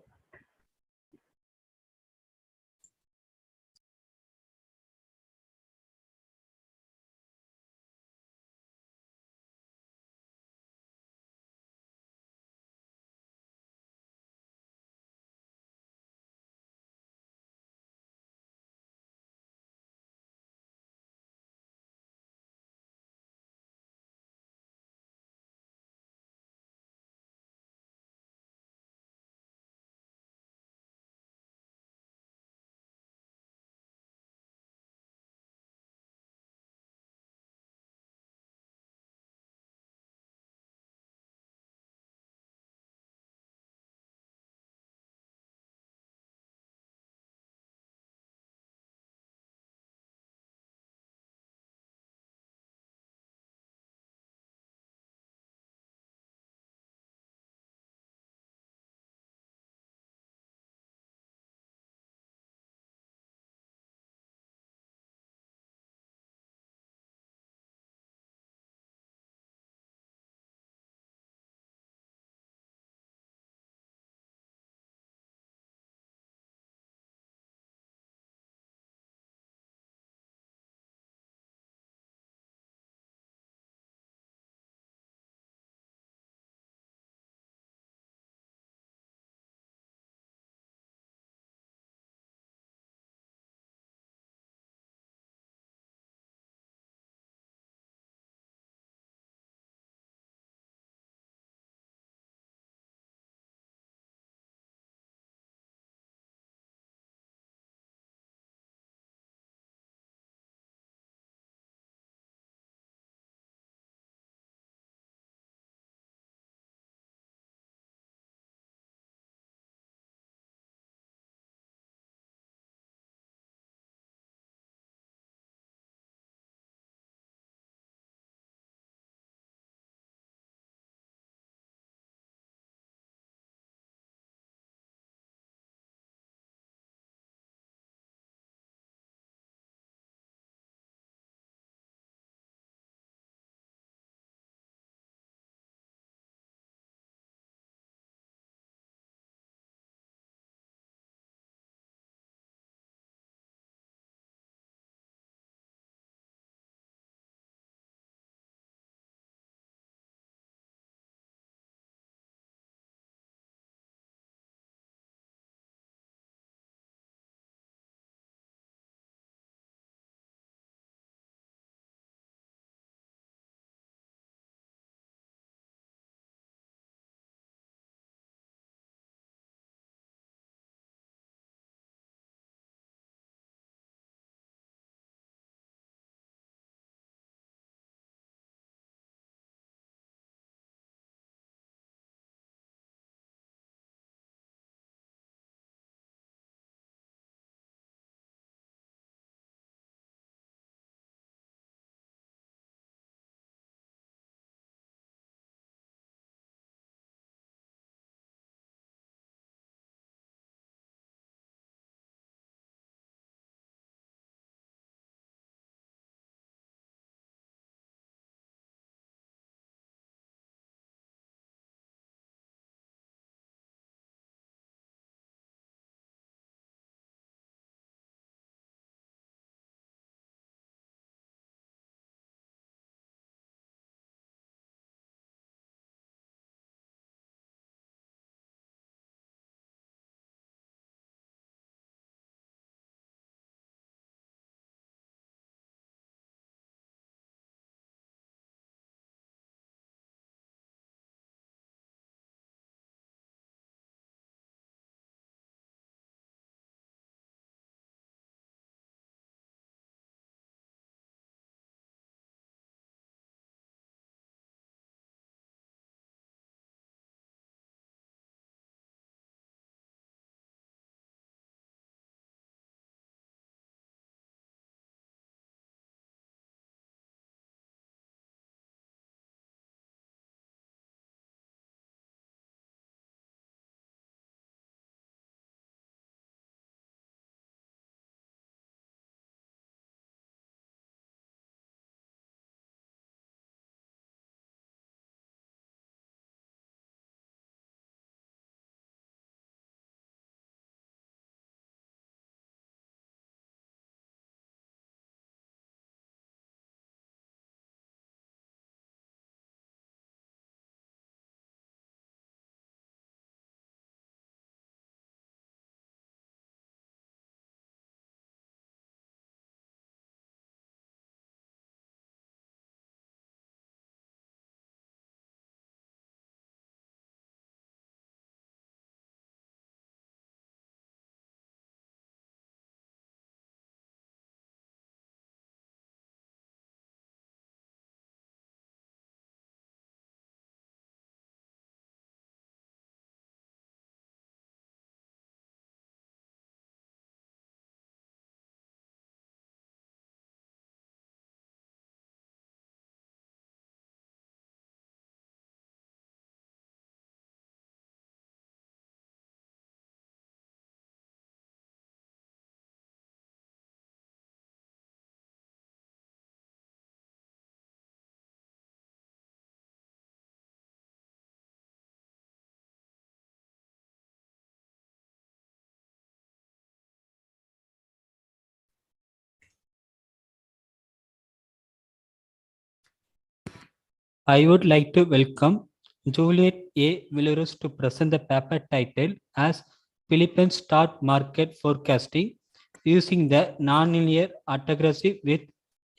I would like to welcome Juliet A. Villarus to present the paper titled as Philippine Stock Market Forecasting using the Nonlinear Autography with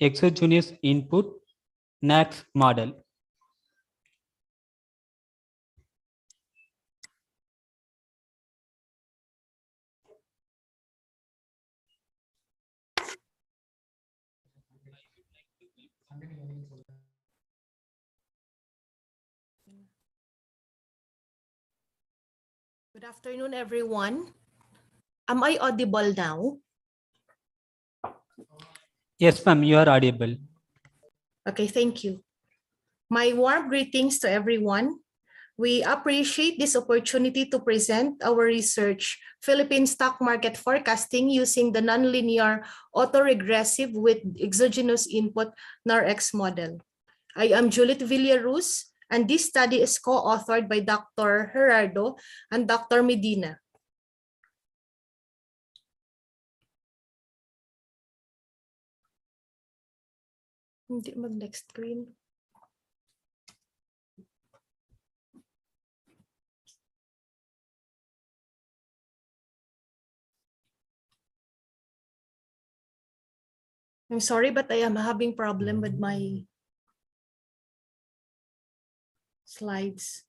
Exogenous Input NACS model. Good afternoon, everyone. Am I audible now? Yes, ma'am, you are audible. Okay, thank you. My warm greetings to everyone. We appreciate this opportunity to present our research, Philippine stock market forecasting using the nonlinear autoregressive with exogenous input NARX model. I am Juliet Villarus, and this study is co-authored by Dr. Gerardo and Dr. Medina. Hindi mag-next screen. I'm sorry, but I am having problem with my slides.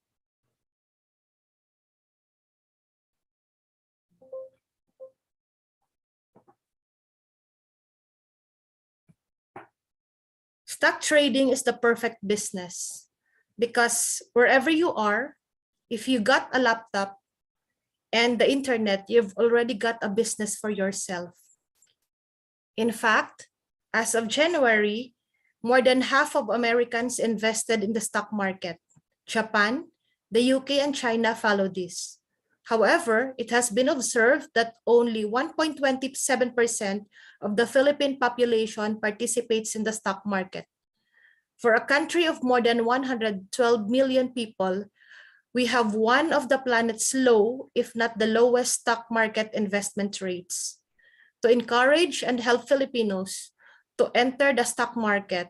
Stock trading is the perfect business because wherever you are, if you got a laptop and the internet, you've already got a business for yourself. In fact, as of January, more than half of Americans invested in the stock market. Japan, the UK, and China follow this. However, it has been observed that only 1.27% of the Philippine population participates in the stock market. For a country of more than 112 million people, we have one of the planet's low, if not the lowest, stock market investment rates. To encourage and help Filipinos to enter the stock market,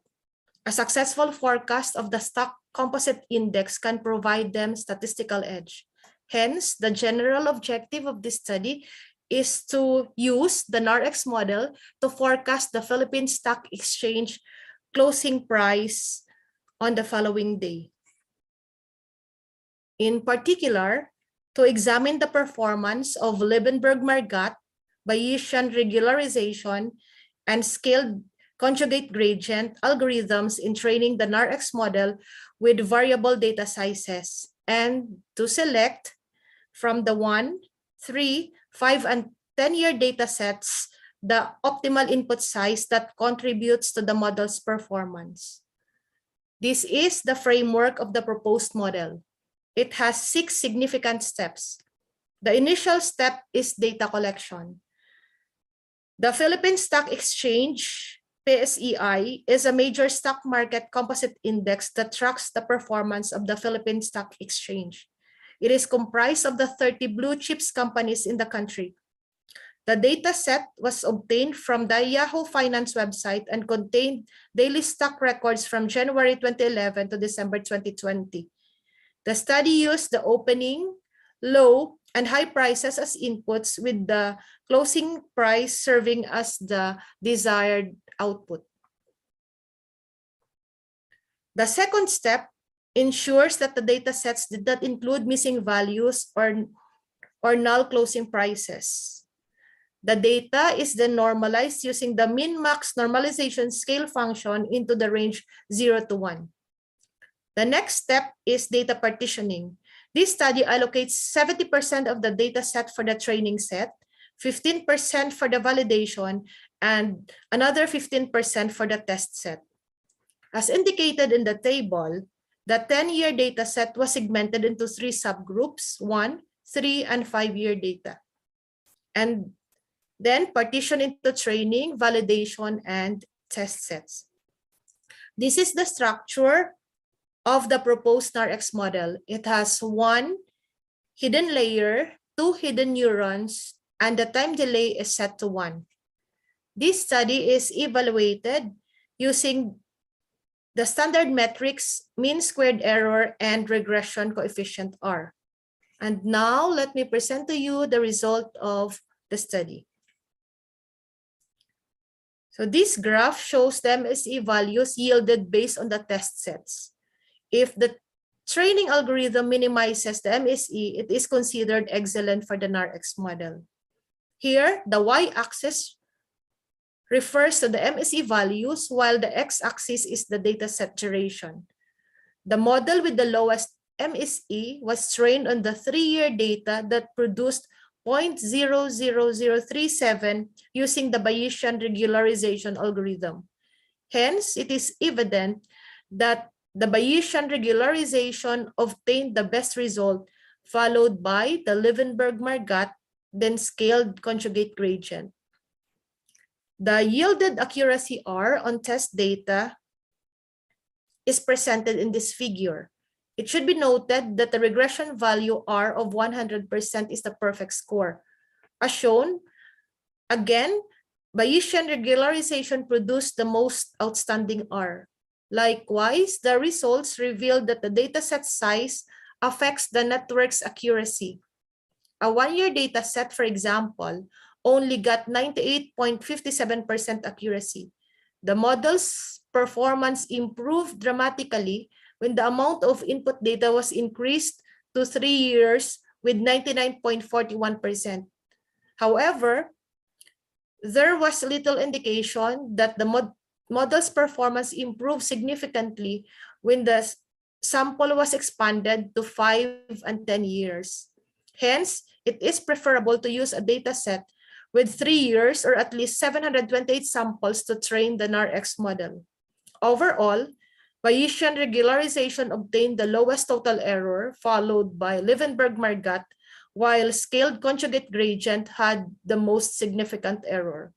a successful forecast of the stock composite index can provide them statistical edge. Hence, the general objective of this study is to use the NARX model to forecast the Philippine Stock Exchange closing price on the following day. In particular, to examine the performance of Liebenberg-Margat, Bayesian regularization, and scaled conjugate gradient algorithms in training the NARX model with variable data sizes, and to select from the 1, 3, 5, and 10-year data sets the optimal input size that contributes to the model's performance. This is the framework of the proposed model. It has 6 significant steps. The initial step is data collection. The Philippine Stock Exchange, PSEI, is a major stock market composite index that tracks the performance of the Philippine Stock Exchange. It is comprised of the 30 blue chips companies in the country. The data set was obtained from the Yahoo Finance website and contained daily stock records from January 2011 to December 2020. The study used the opening, low, and high prices as inputs, with the closing price serving as the desired output. The second step ensures that the data sets did not include missing values or null closing prices. The data is then normalized using the min-max normalization scale function into the range 0 to 1. The next step is data partitioning. This study allocates 70% of the data set for the training set, 15% for the validation, and another 15% for the test set. As indicated in the table, the 10-year data set was segmented into 3 subgroups, 1, 3, and 5-year data, and then partitioned into training, validation, and test sets. This is the structure of the proposed NARX model. It has 1 hidden layer, 2 hidden neurons, and the time delay is set to 1. 1. This study is evaluated using the standard metrics, mean squared error, and regression coefficient R. And now let me present to you the result of the study. So this graph shows the MSE values yielded based on the test sets. If the training algorithm minimizes the MSE, it is considered excellent for the NARX model. Here, the y-axis refers to the MSE values, while the x-axis is the dataset duration. The model with the lowest MSE was trained on the 3-year data that produced 0.00037 using the Bayesian regularization algorithm. Hence, it is evident that the Bayesian regularization obtained the best result, followed by the Liebenberg-Margat, then scaled conjugate gradient. The yielded accuracy R on test data is presented in this figure. It should be noted that the regression value R of 100% is the perfect score. As shown, again, Bayesian regularization produced the most outstanding R. Likewise, the results revealed that the dataset size affects the network's accuracy. A 1-year dataset, for example, only got 98.57% accuracy. The model's performance improved dramatically when the amount of input data was increased to 3 years with 99.41%. However, there was little indication that the model's performance improved significantly when the sample was expanded to 5 and 10 years. Hence, it is preferable to use a dataset with 3 years or at least 728 samples to train the NARX model. Overall, Bayesian regularization obtained the lowest total error, followed by Liebenberg-Margat, while scaled conjugate gradient had the most significant error.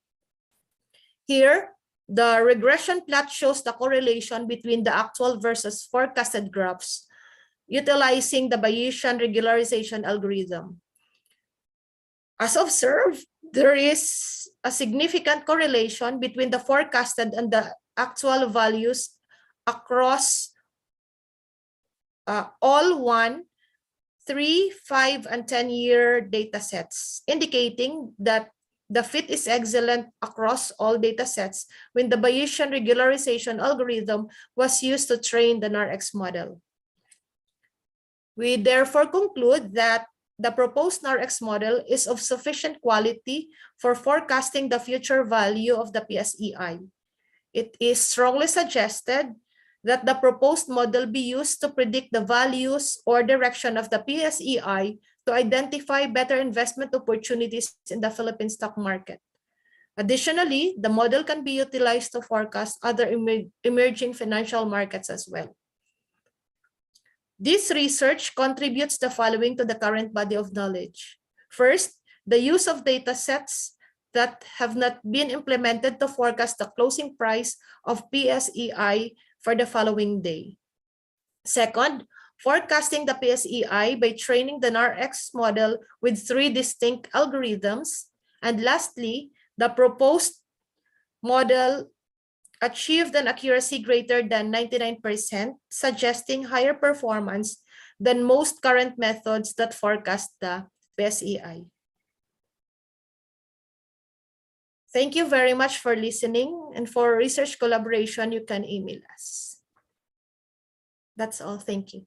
Here, the regression plot shows the correlation between the actual versus forecasted graphs utilizing the Bayesian regularization algorithm. As observed, there is a significant correlation between the forecasted and the actual values across all 1, 3, 5, and 10-year data sets, indicating that the fit is excellent across all data sets when the Bayesian regularization algorithm was used to train the NARX model. We therefore conclude that the proposed NARX model is of sufficient quality for forecasting the future value of the PSEI. It is strongly suggested that the proposed model be used to predict the values or direction of the PSEI to identify better investment opportunities in the Philippine stock market. Additionally, the model can be utilized to forecast other emerging financial markets as well. This research contributes the following to the current body of knowledge. First, the use of data sets that have not been implemented to forecast the closing price of PSEI for the following day. Second, forecasting the PSEI by training the NARX model with 3 distinct algorithms. And lastly, the proposed model achieved an accuracy greater than 99%, suggesting higher performance than most current methods that forecast the PSEI. Thank you very much for listening, and for research collaboration, you can email us. That's all. Thank you.